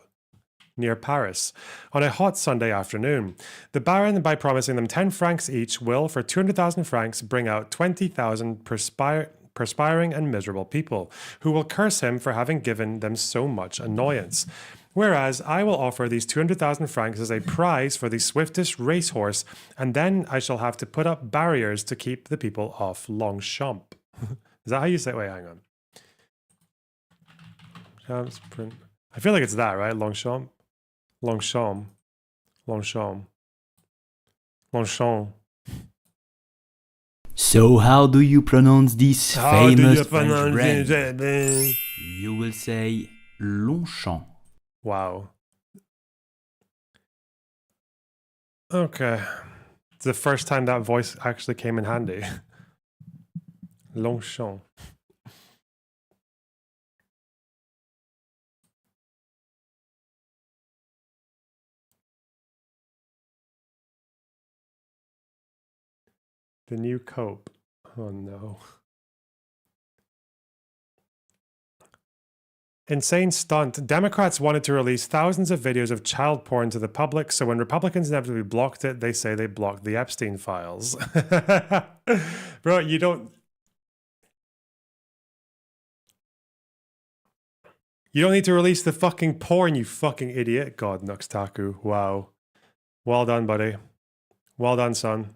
Speaker 1: near Paris, on a hot Sunday afternoon. The Baron, by promising them 10 francs each, will, for 200,000 francs, bring out 20,000 perspiring and miserable people, who will curse him for having given them so much annoyance. Whereas I will offer these 200,000 francs as a prize for the swiftest racehorse, and then I shall have to put up barriers to keep the people off Longchamp. Is that how you say it? Wait, hang on. I feel like it's that, right? Longchamp? Longchamp. Longchamp. Longchamp.
Speaker 8: So how do you pronounce this
Speaker 1: How do
Speaker 8: famous
Speaker 1: you
Speaker 8: French
Speaker 1: pronounce
Speaker 8: brand?
Speaker 1: it?
Speaker 8: You will say Longchamp.
Speaker 1: Wow. Okay. It's the first time that voice actually came in handy. Longchamp. The new cope. Oh no. Insane stunt. Democrats wanted to release thousands of videos of child porn to the public, so when Republicans inevitably blocked it, they say they blocked the Epstein files. Bro, you don't need to release the fucking porn, you fucking idiot. God, Nuxtaku. Wow. Well done, buddy. Well done, son.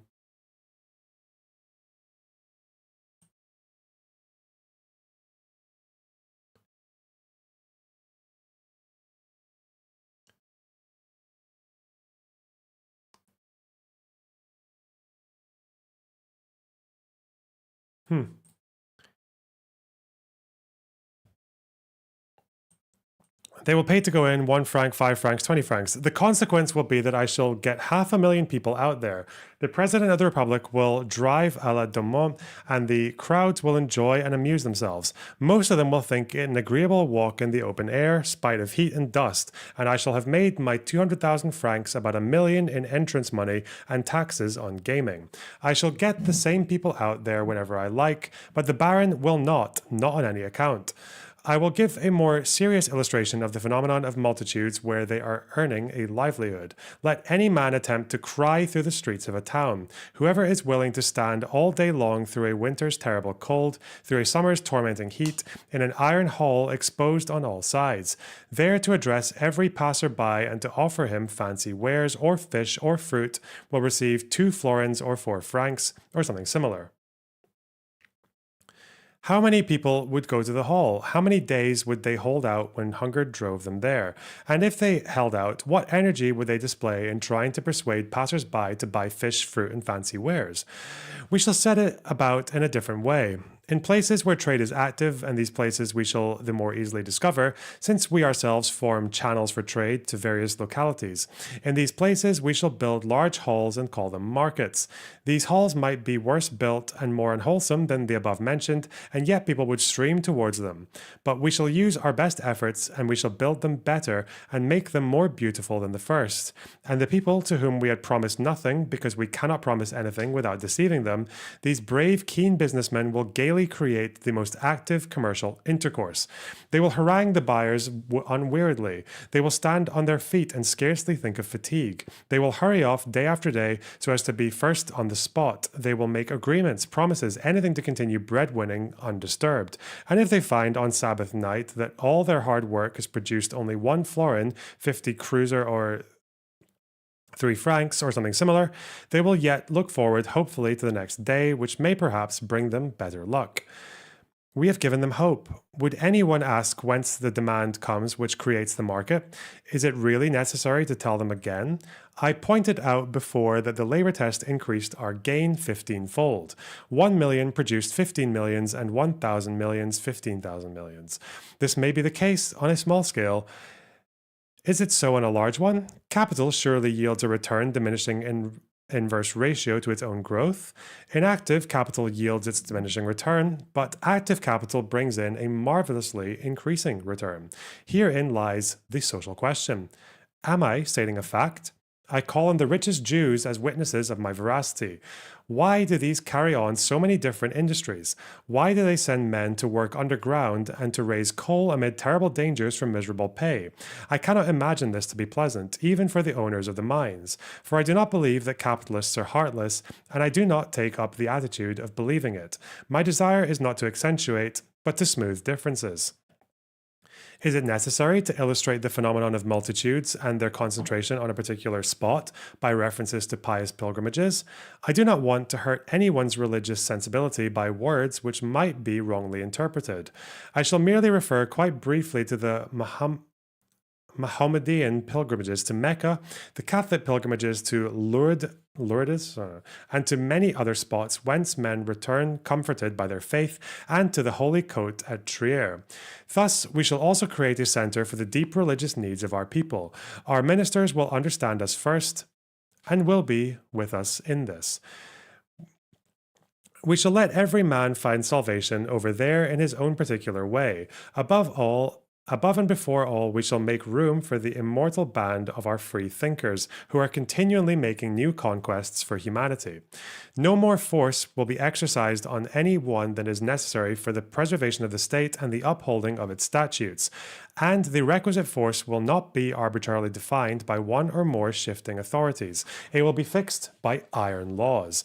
Speaker 1: They will pay to go in 1 franc, 5 francs, 20 francs. The consequence will be that I shall get 500,000 people out there. The President of the Republic will drive à la Dumont, and the crowds will enjoy and amuse themselves. Most of them will think it an agreeable walk in the open air, spite of heat and dust, and I shall have made my 200,000 francs, about $1 million in entrance money and taxes on gaming. I shall get the same people out there whenever I like, but the Baron will not on any account. I will give a more serious illustration of the phenomenon of multitudes where they are earning a livelihood. Let any man attempt to cry through the streets of a town. Whoever is willing to stand all day long through a winter's terrible cold, through a summer's tormenting heat, in an iron hall exposed on all sides, there to address every passer-by and to offer him fancy wares or fish or fruit, will receive 2 florins or 4 francs, or something similar. How many people would go to the hall? How many days would they hold out when hunger drove them there? And if they held out, what energy would they display in trying to persuade passers-by to buy fish, fruit, and fancy wares? We shall set it about in a different way. In places where trade is active, and these places we shall the more easily discover, since we ourselves form channels for trade to various localities. In these places we shall build large halls and call them markets. These halls might be worse built and more unwholesome than the above mentioned, and yet people would stream towards them. But we shall use our best efforts, and we shall build them better and make them more beautiful than the first. And the people to whom we had promised nothing, because we cannot promise anything without deceiving them, these brave, keen businessmen will gaily create the most active commercial intercourse. They will harangue the buyers unweariedly. They will stand on their feet and scarcely think of fatigue. They will hurry off day after day so as to be first on the spot. They will make agreements, promises, anything to continue breadwinning undisturbed. And if they find on Sabbath night that all their hard work has produced only 1 florin, 50 kreuzer, or 3 francs, or something similar, they will yet look forward hopefully to the next day, which may perhaps bring them better luck. We have given them hope. Would anyone ask whence the demand comes which creates the market? Is it really necessary to tell them again? I pointed out before that the labor test increased our gain 15-fold. 1 million produced 15 millions, and 1,000 millions 15,000 millions. This may be the case on a small scale. Is it so on a large one? Capital surely yields a return diminishing in inverse ratio to its own growth. Inactive capital yields its diminishing return, but active capital brings in a marvelously increasing return. Herein lies the social question. Am I stating a fact? I call on the richest Jews as witnesses of my veracity. Why do these carry on so many different industries? Why do they send men to work underground and to raise coal amid terrible dangers from miserable pay? I cannot imagine this to be pleasant, even for the owners of the mines, for I do not believe that capitalists are heartless, and I do not take up the attitude of believing it. My desire is not to accentuate, but to smooth differences. Is it necessary to illustrate the phenomenon of multitudes and their concentration on a particular spot by references to pious pilgrimages? I do not want to hurt anyone's religious sensibility by words which might be wrongly interpreted. I shall merely refer quite briefly to the Mohammedan pilgrimages to Mecca, the Catholic pilgrimages to Lourdes, and to many other spots whence men return comforted by their faith, and to the Holy Coat at Trier. Thus, we shall also create a center for the deep religious needs of our people. Our ministers will understand us first, and will be with us in this. We shall let every man find salvation over there in his own particular way. Above and before all, we shall make room for the immortal band of our free thinkers, who are continually making new conquests for humanity. No more force will be exercised on any one than is necessary for the preservation of the state and the upholding of its statutes. And the requisite force will not be arbitrarily defined by one or more shifting authorities. It will be fixed by iron laws.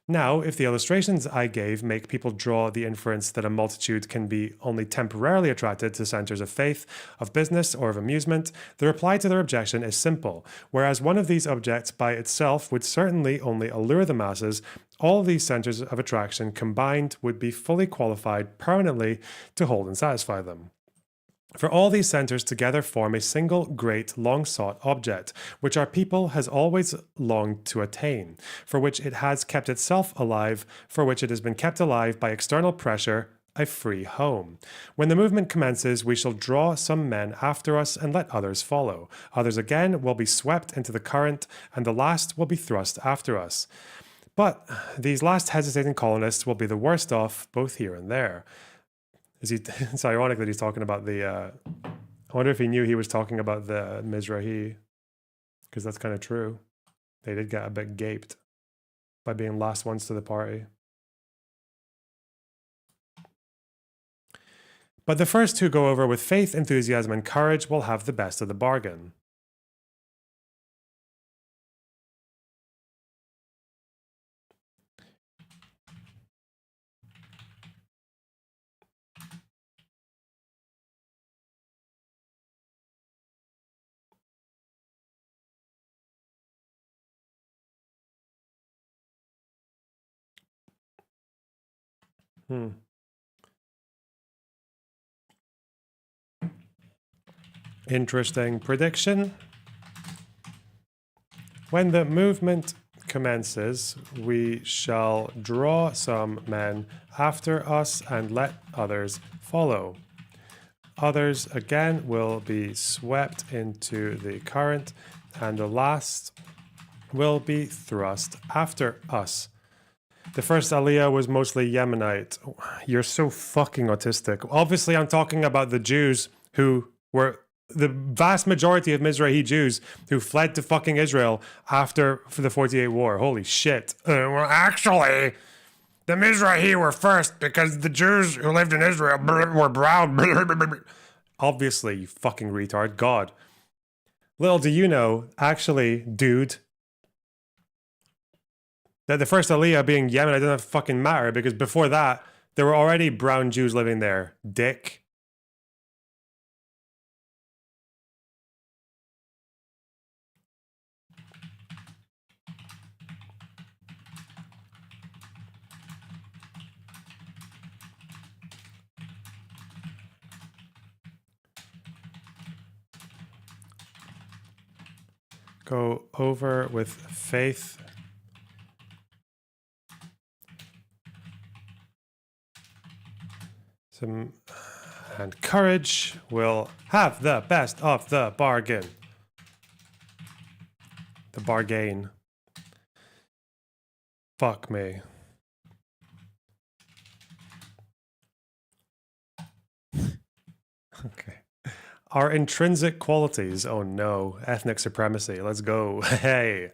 Speaker 1: Now, if the illustrations I gave make people draw the inference that a multitude can be only temporarily attracted to centers of faith, of business, or of amusement, the reply to their objection is simple. Whereas one of these objects by itself would certainly only allure the masses, all these centers of attraction combined would be fully qualified permanently to hold and satisfy them. For all these centers together form a single great long-sought object, which our people has always longed to attain, for which it has kept itself alive, for which it has been kept alive by external pressure, a free home. When the movement commences, we shall draw some men after us and let others follow. Others again will be swept into the current, and the last will be thrust after us. But these last hesitating colonists will be the worst off, both here and there. It's ironic that he's talking about I wonder if he knew he was talking about the Mizrahi, because that's kind of true. They did get a bit gaped by being last ones to the party. But the first who go over with faith, enthusiasm, and courage will have the best of the bargain. Interesting prediction. When the movement commences, we shall draw some men after us and let others follow. Others again will be swept into the current, and the last will be thrust after us. The first Aliyah was mostly Yemenite. You're so fucking autistic. Obviously, I'm talking about the Jews who were the vast majority of Mizrahi Jews who fled to fucking Israel after the 48 war. Holy shit. Well, actually, the Mizrahi were first because the Jews who lived in Israel were brown. Obviously, you fucking retard. God. Little do you know, actually, dude, that the first Aliyah being Yemen doesn't fucking matter because before that, there were already brown Jews living there. Dick. Go over with faith. And courage will have the best of the bargain. The bargain. Fuck me. Okay. Our intrinsic qualities. Oh no. Ethnic supremacy. Let's go. Hey.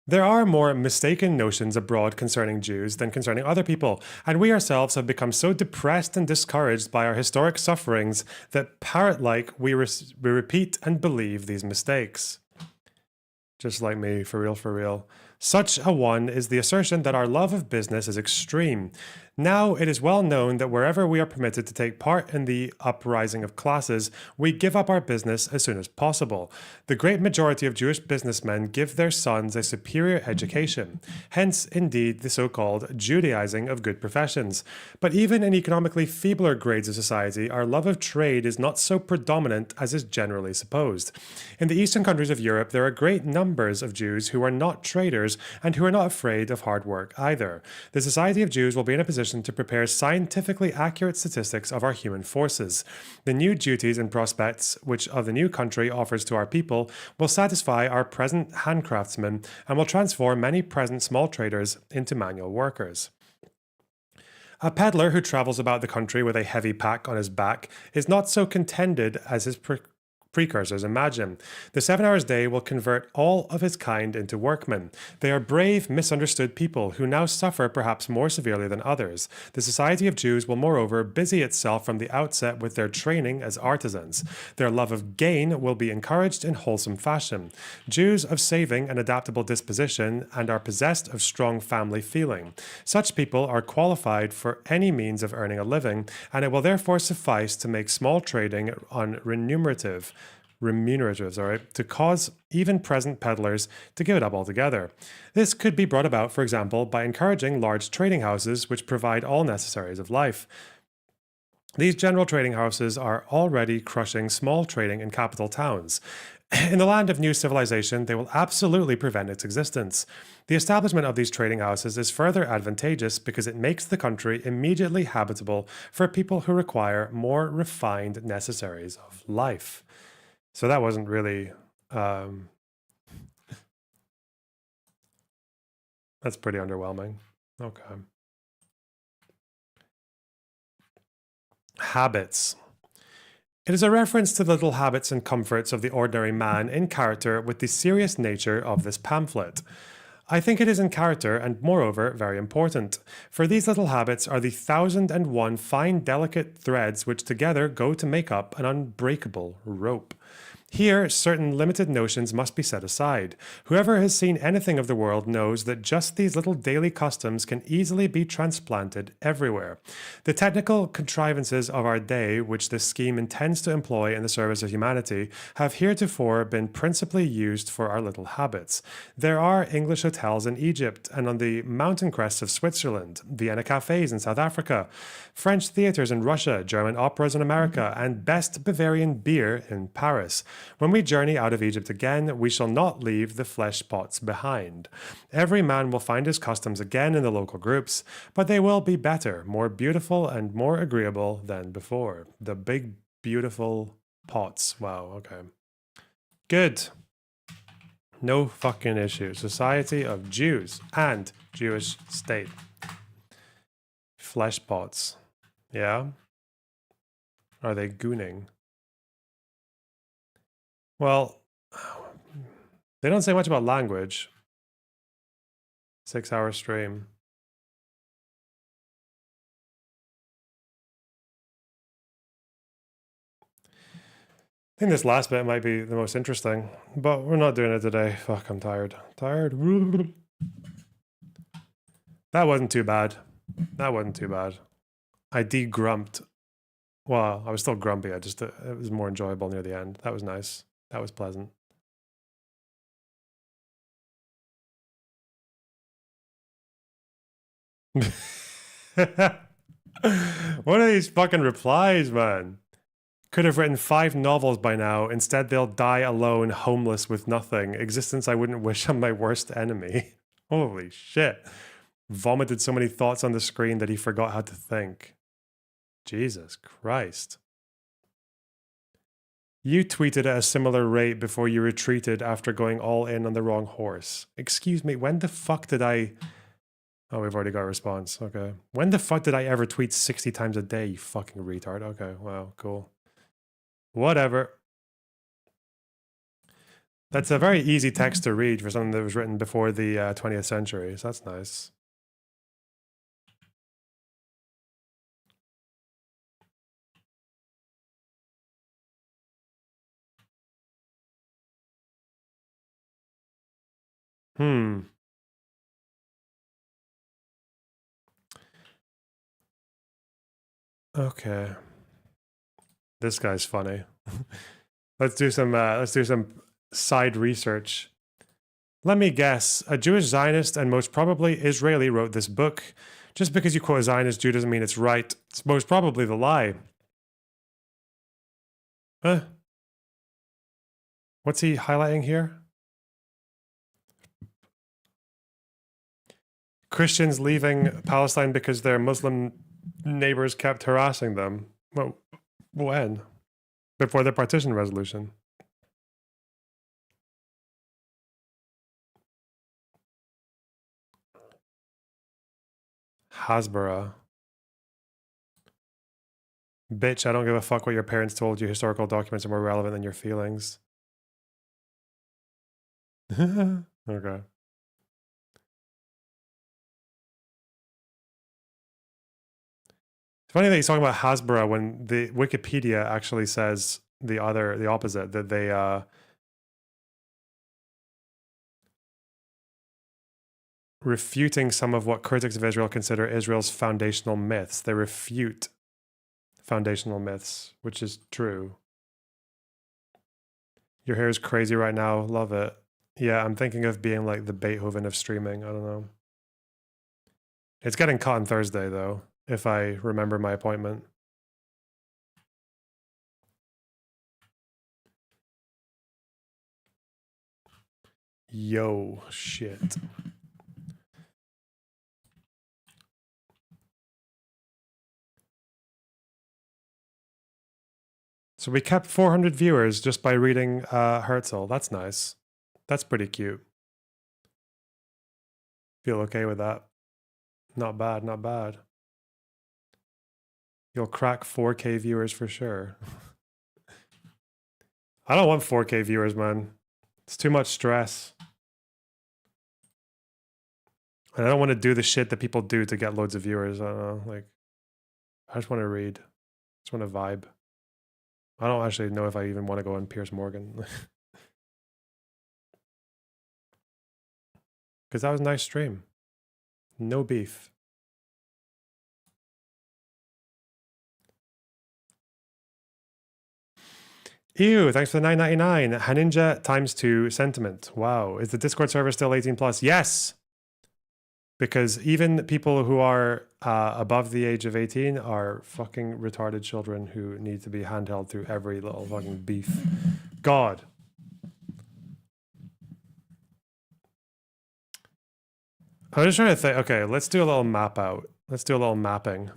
Speaker 1: There are more mistaken notions abroad concerning Jews than concerning other people, and we ourselves have become so depressed and discouraged by our historic sufferings that parrot-like we repeat and believe these mistakes. Just like me, for real, for real. Such a one is the assertion that our love of business is extreme. Now it is well known that wherever we are permitted to take part in the uprising of classes, we give up our business as soon as possible. The great majority of Jewish businessmen give their sons a superior education. Hence, indeed, the so-called Judaizing of good professions. But even in economically feebler grades of society, our love of trade is not so predominant as is generally supposed. In the eastern countries of Europe, there are great numbers of Jews who are not traders and who are not afraid of hard work either. The Society of Jews will be in a position to prepare scientifically accurate statistics of our human forces. The new duties and prospects which of the new country offers to our people will satisfy our present handcraftsmen and will transform many present small traders into manual workers. A peddler who travels about the country with a heavy pack on his back is not so contented as his precursors imagine. The 7 hours day will convert all of his kind into workmen. They are brave, misunderstood people who now suffer perhaps more severely than others. The Society of Jews will moreover busy itself from the outset with their training as artisans. Their love of gain will be encouraged in wholesome fashion. Jews of saving and adaptable disposition and are possessed of strong family feeling. Such people are qualified for any means of earning a living, and it will therefore suffice to make small trading remunerative, to cause even present peddlers to give it up altogether. This could be brought about, for example, by encouraging large trading houses which provide all necessaries of life. These general trading houses are already crushing small trading in capital towns. In the land of new civilization, they will absolutely prevent its existence. The establishment of these trading houses is further advantageous because it makes the country immediately habitable for people who require more refined necessaries of life. So that wasn't really, that's pretty underwhelming. Okay. Habits. It is a reference to the little habits and comforts of the ordinary man in character with the serious nature of this pamphlet. I think it is in character and, moreover, very important, for these little habits are the 1,001 fine delicate threads which together go to make up an unbreakable rope. Here, certain limited notions must be set aside. Whoever has seen anything of the world knows that just these little daily customs can easily be transplanted everywhere. The technical contrivances of our day, which this scheme intends to employ in the service of humanity, have heretofore been principally used for our little habits. There are English hotels in Egypt and on the mountain crests of Switzerland, Vienna cafes in South Africa, French theaters in Russia, German operas in America, and best Bavarian beer in Paris. When we journey out of Egypt again, we shall not leave the flesh pots behind. Every man will find his customs again in the local groups, but they will be better, more beautiful, and more agreeable than before. The big, beautiful pots. Wow, okay. Good. No fucking issue. Society of Jews and Jewish state. Flesh pots. Yeah? Are they gooning? Well, they don't say much about language. 6-hour stream. I think this last bit might be the most interesting, but we're not doing it today. Fuck, I'm tired. Tired. That wasn't too bad. That wasn't too bad. I de-grumped. Well, I was still grumpy. It was more enjoyable near the end. That was nice. That was pleasant. What are these fucking replies, man? Could have written 5 novels by now. Instead, they'll die alone, homeless, with nothing. Existence I wouldn't wish on my worst enemy. Holy shit. Vomited so many thoughts on the screen that he forgot how to think. Jesus Christ. You tweeted at a similar rate before you retreated after going all in on the wrong horse. Excuse me, when the fuck did I... Oh, we've already got a response. Okay. When the fuck did I ever tweet 60 times a day, you fucking retard? Okay, wow, cool. Whatever. That's a very easy text to read for something that was written before the 20th century, so that's nice. Okay. This guy's funny. Let's do some side research. Let me guess. A Jewish Zionist and most probably Israeli wrote this book. Just because you quote a Zionist Jew doesn't mean it's right. It's most probably the lie. Huh? What's he highlighting here? Christians leaving Palestine because their Muslim neighbors kept harassing them. Well, when? Before the partition resolution. Hasbara. Bitch, I don't give a fuck what your parents told you. Historical documents are more relevant than your feelings. Okay. It's funny that he's talking about Hasbara when the Wikipedia actually says the opposite, that they refuting some of what critics of Israel consider Israel's foundational myths. They refute foundational myths, which is true. Your hair is crazy right now. Love it. Yeah, I'm thinking of being like the Beethoven of streaming. I don't know. It's getting cut on Thursday, though, if I remember my appointment. Yo, shit. So we kept 400 viewers just by reading Herzl. That's nice. That's pretty cute. Feel okay with that. Not bad, not bad. You'll crack 4K viewers for sure. I don't want 4K viewers, man. It's too much stress. And I don't want to do the shit that people do to get loads of viewers. I don't know. Like, I just want to read. I just want to vibe. I don't actually know if I even want to go on Piers Morgan. Because that was a nice stream. No beef. Ew, thanks for the $9.99. Haninja ×2 sentiment. Wow. Is the Discord server still 18 plus? Yes. Because even people who are above the age of 18 are fucking retarded children who need to be handheld through every little fucking beef. God. I'm just trying to think. Okay, let's do a little map out. Let's do a little mapping.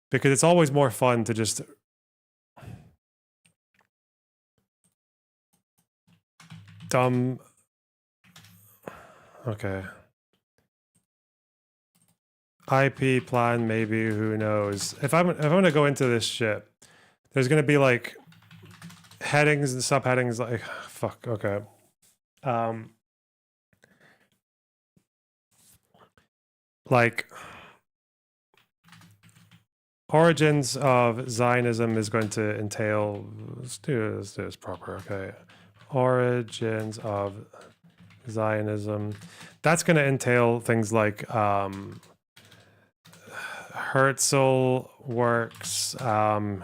Speaker 1: Because it's always more fun to just... dumb... Okay. IP plan, maybe, who knows. If I'm gonna go into this shit, there's gonna be like headings and subheadings like fuck, okay. Like origins of Zionism is going to entail, let's do this proper, okay. Origins of Zionism. That's going to entail things like Herzl works. Would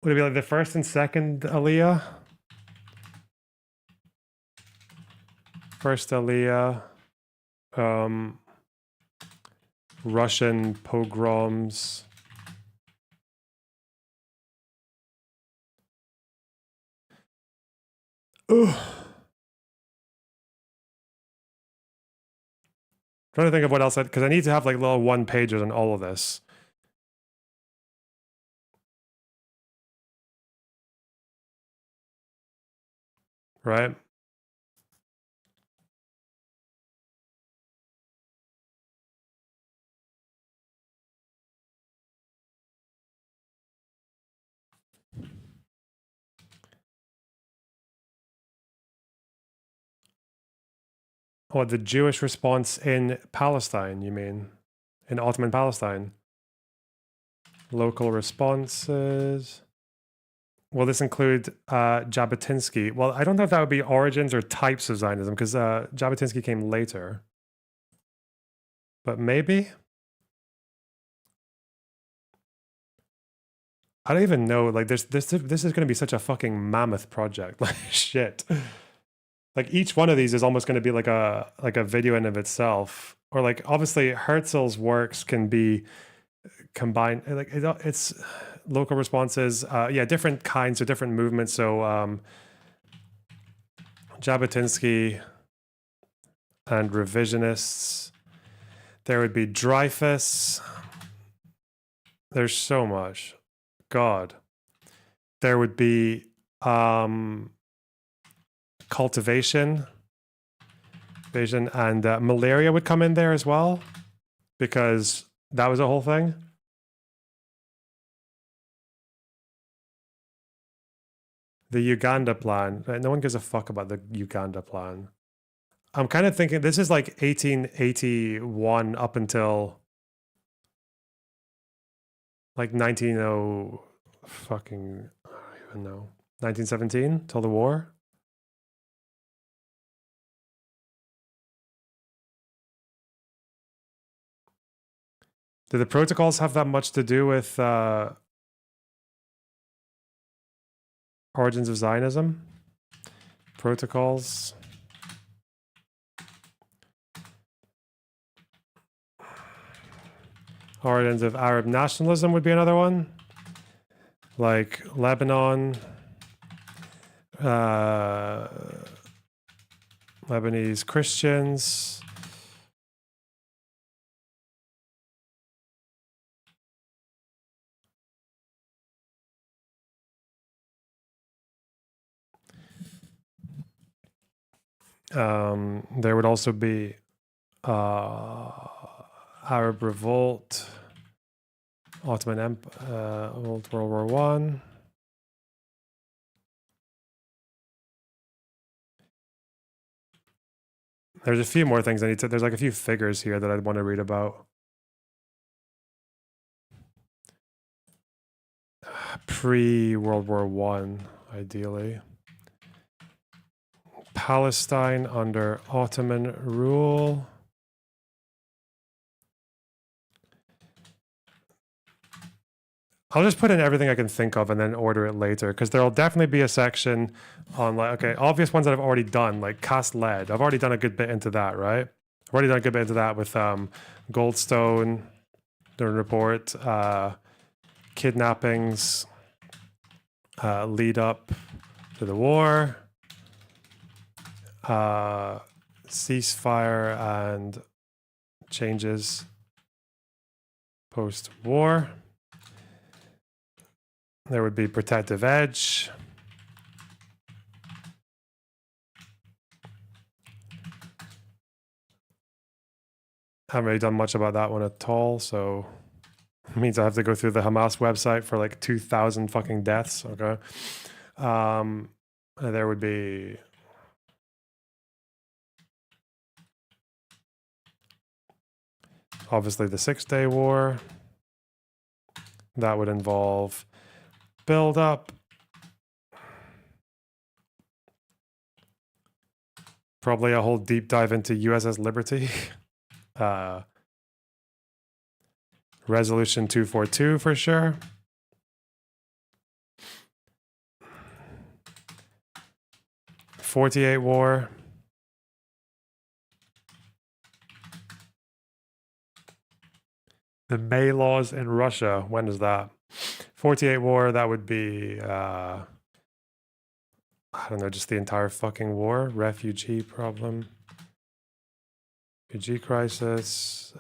Speaker 1: it be like the first and second Aliyah? First Aliyah. Russian pogroms. Ugh. Trying to think of what else, because I need to have like little one pages on all of this. Right? Oh, the Jewish response in Palestine, you mean? In Ottoman Palestine? Local responses. Will this include Jabotinsky? Well, I don't know if that would be origins or types of Zionism, because Jabotinsky came later. But maybe? I don't even know. Like, this is going to be such a fucking mammoth project. Like, shit. Like, each one of these is almost going to be like a video in of itself. Or like, obviously, Herzl's works can be combined. Like, it's local responses. Yeah, different kinds of different movements. So, Jabotinsky and revisionists. There would be Dreyfus. There's so much. God. There would be cultivation, vision, and malaria would come in there as well, because that was a whole thing. The Uganda plan. No one gives a fuck about the Uganda plan. I'm kind of thinking this is like 1881 up until like 1900 fucking, I don't even know, 1917 till the war. Do the protocols have that much to do with origins of Zionism? Protocols. Origins of Arab nationalism would be another one. Like Lebanon, Lebanese Christians. There would also be Arab Revolt, Ottoman Empire, World War One. There's a few more things I need to. There's like a few figures here that I'd want to read about. Pre-World War One, ideally. Palestine under Ottoman rule. I'll just put in everything I can think of and then order it later, because there'll definitely be a section on like, okay, obvious ones that I've already done, like cast lead. I've already done a good bit into that, right? I've already done a good bit into that with Goldstone, the report, kidnappings, lead up to the war, ceasefire and changes post-war. There would be protective edge. Haven't really done much about that one at all, so it means I have to go through the Hamas website for like 2,000 fucking deaths. Okay. There would be obviously the 6-Day War. That would involve build up, probably a whole deep dive into USS Liberty. Resolution 242 for sure. '48 War. The May laws in Russia. When is that? '48 War, that would be I don't know, just the entire fucking war. Refugee problem. Refugee crisis.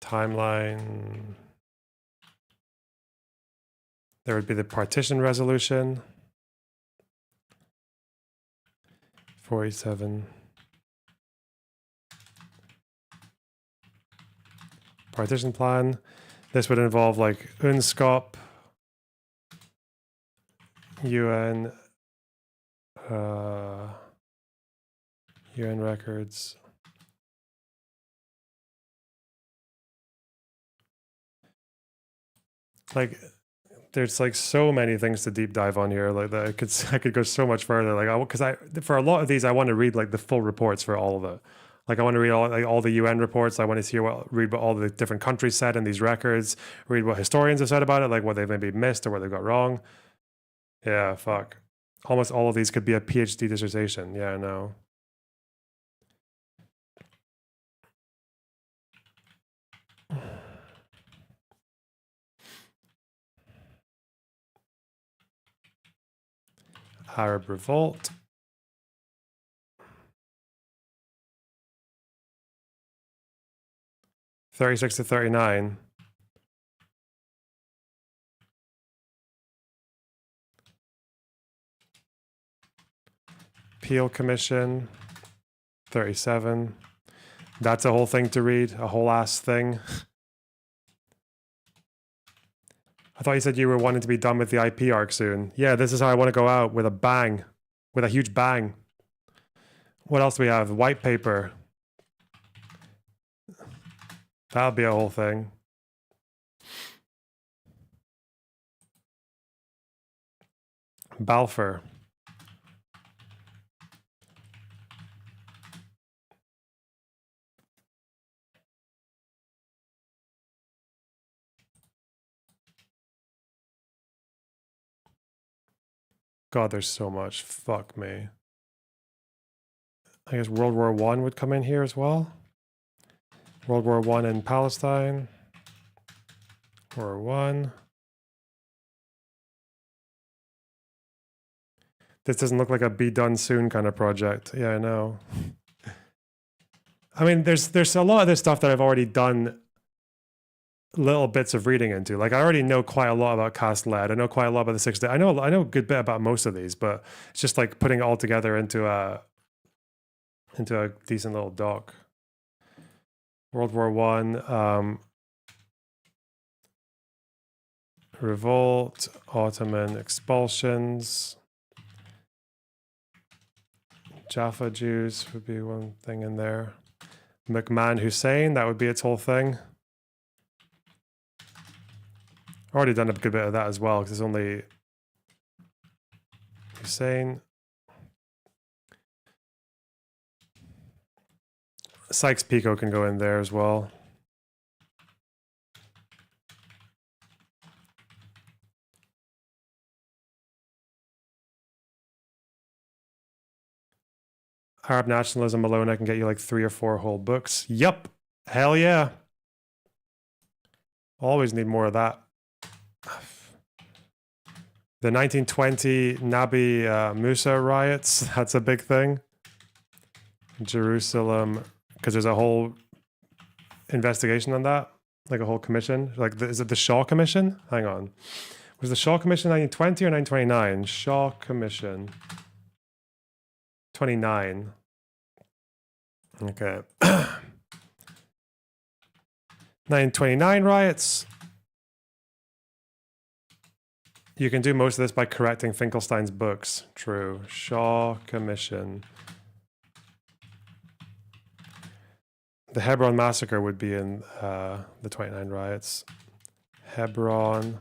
Speaker 1: Timeline. There would be the partition resolution. 47. Partition plan. This would involve like UNSCOP, UN, UN records. Like, there's like so many things to deep dive on here. Like that, I could go so much further. Like, for a lot of these, I want to read like the full reports for all of it. Like, I want to read all the UN reports. I want to read what all the different countries said in these records. Read what historians have said about it, like what they've maybe missed or what they got wrong. Yeah, fuck. Almost all of these could be a PhD dissertation. Yeah, I know. Arab Revolt. '36 to '39. Peel Commission. 37. That's a whole thing to read, a whole ass thing. I thought you said you were wanting to be done with the IP arc soon. Yeah, this is how I want to go out, with a bang. With a huge bang. What else do we have? White paper. That'll be a whole thing. Balfour. God, there's so much. Fuck me. I guess World War I would come in here as well. World War I in Palestine. World War I. This doesn't look like a be done soon kind of project. Yeah, I know. I mean, there's a lot of this stuff that I've already done little bits of reading into. Like, I already know quite a lot about Cast Lead. I know quite a lot about the 6 Day. I know a good bit about most of these, but it's just like putting it all together into a decent little doc. World War I, Revolt, Ottoman expulsions, Jaffa Jews would be one thing in there. McMahon Hussein, that would be its whole thing. Already done a good bit of that as well, because it's only Hussein. Sykes-Picot can go in there as well. Arab nationalism alone, I can get you like 3 or 4 whole books. Yup. Hell yeah. Always need more of that. The 1920 Nabi Musa riots, that's a big thing. Jerusalem, because there's a whole investigation on that, like a whole commission. Like, is it the Shaw Commission? Hang on. Was the Shaw Commission 1920 or 1929? Shaw Commission. 29. Okay. 1929 riots. You can do most of this by correcting Finkelstein's books. True. Shaw Commission. The Hebron massacre would be in the 29 riots. Hebron.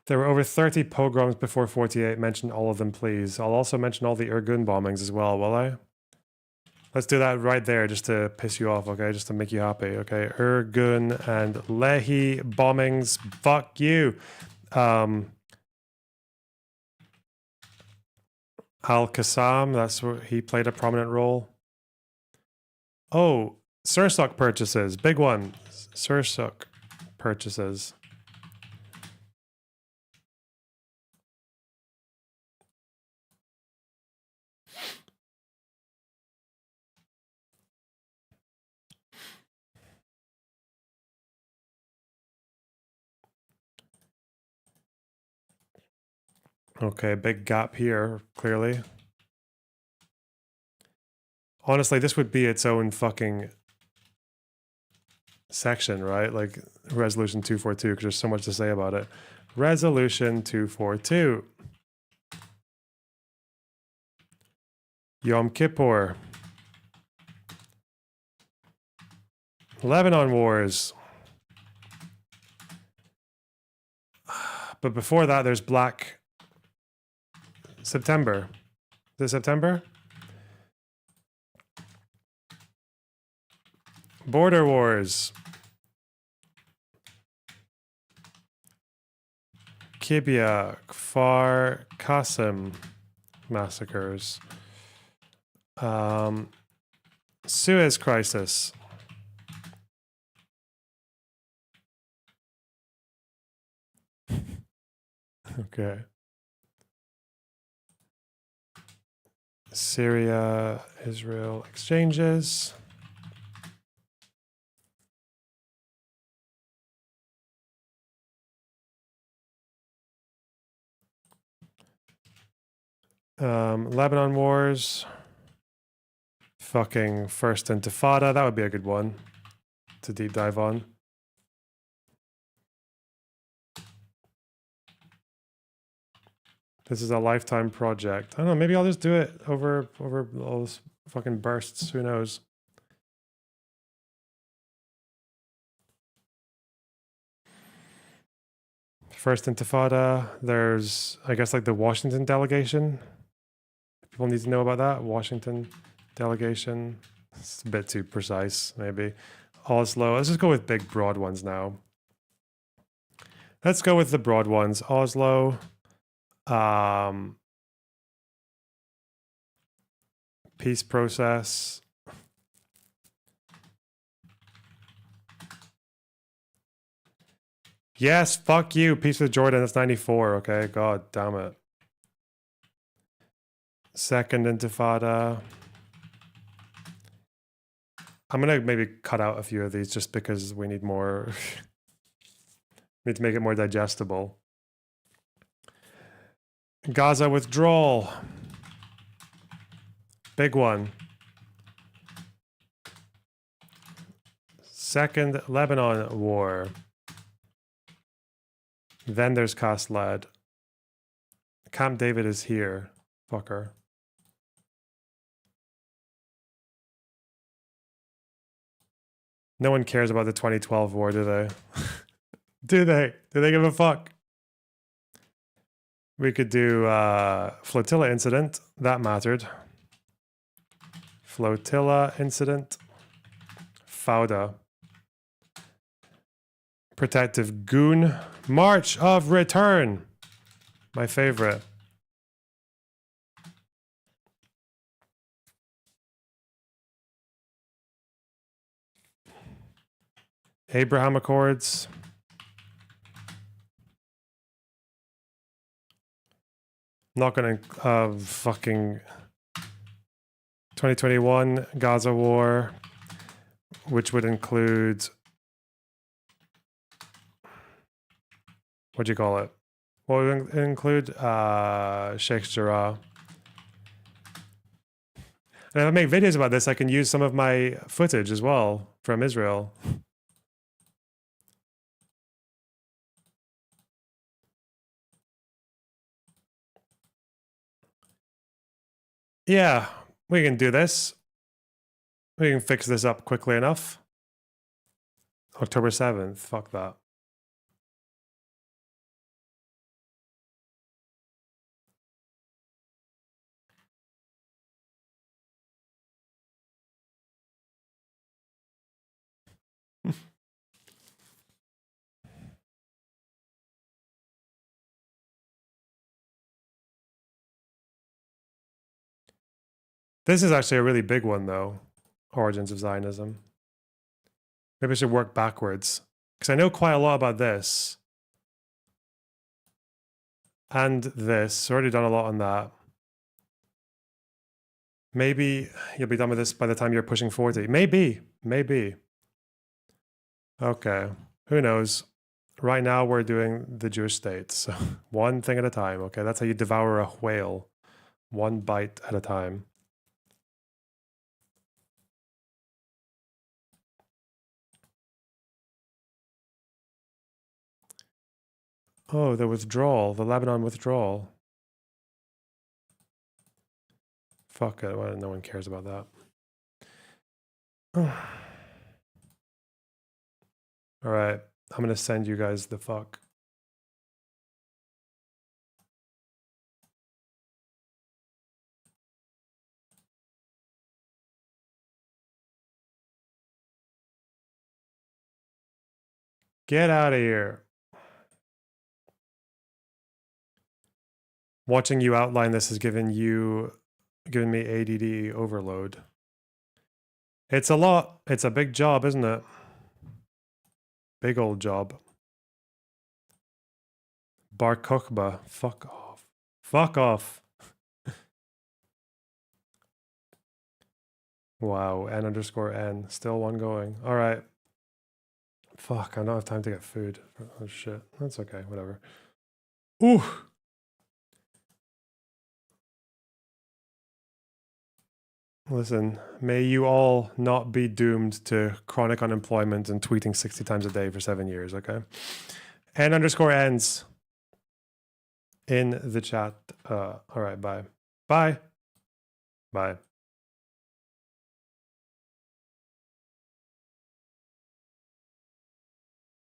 Speaker 1: There were over 30 pogroms before 48. Mention all of them, please. I'll also mention all the Irgun bombings as well, will I? Let's do that right there just to piss you off, okay? Just to make you happy, okay? Irgun and Lehi bombings. Fuck you. Al-Qassam, that's where he played a prominent role. Oh, Sursuk purchases. Big one. Sursuk purchases. Okay, big gap here, clearly. Honestly, this would be its own fucking section, right? Like Resolution 242, because there's so much to say about it. Resolution 242. Yom Kippur. Lebanon Wars. But before that, there's Black September. Is it September? Border Wars. Kibya, Kfar Qasim massacres. Suez Crisis. Okay. Syria, Israel exchanges. Lebanon Wars. Fucking First Intifada. That would be a good one to deep dive on. This is a lifetime project. I don't know, maybe I'll just do it over all those fucking bursts. Who knows? First Intifada. There's, I guess, like the Washington delegation. People need to know about that. Washington delegation. It's a bit too precise, maybe. Oslo. Let's just go with big, broad ones now. Let's go with the broad ones. Oslo. Peace process. Yes, fuck you. Peace with Jordan. That's 94. Okay, god damn it. Second Intifada. I'm gonna maybe cut out a few of these just because we need more. Need to make it more digestible. Gaza withdrawal. Big one. Second Lebanon war. Then there's Kaslad. Camp David is here. Fucker. No one cares about the 2012 war, do they? Do they? Do they give a fuck? We could do flotilla incident. That mattered. Flotilla incident. Fauda. Protective goon. March of return. My favorite. Abraham Accords. Not gonna fucking 2021 Gaza war, which would include, what do you call it? Well, it would include Sheikh Jarrah. And if I make videos about this, I can use some of my footage as well from Israel. Yeah, we can do this. We can fix this up quickly enough. October 7th, fuck that. This is actually a really big one, though. Origins of Zionism. Maybe I should work backwards. Because I know quite a lot about this. And this. Already done a lot on that. Maybe you'll be done with this by the time you're pushing 40. Maybe. Maybe. Okay. Who knows? Right now we're doing the Jewish state. So one thing at a time. Okay, that's how you devour a whale. One bite at a time. Oh, the withdrawal, the Lebanon withdrawal. Fuck it, well, no one cares about that. All right, I'm gonna send you guys the fuck. Get out of here. Watching you outline this has given me ADD overload. It's a lot. It's a big job, isn't it? Big old job. Bar Kokhba. Fuck off. Fuck off. Wow. N_N. Still one going. All right. Fuck. I don't have time to get food. Oh shit. That's okay. Whatever. Ooh. Listen, may you all not be doomed to chronic unemployment and tweeting 60 times a day for 7 years, okay? N_Ns in the chat. All right, bye. Bye. Bye.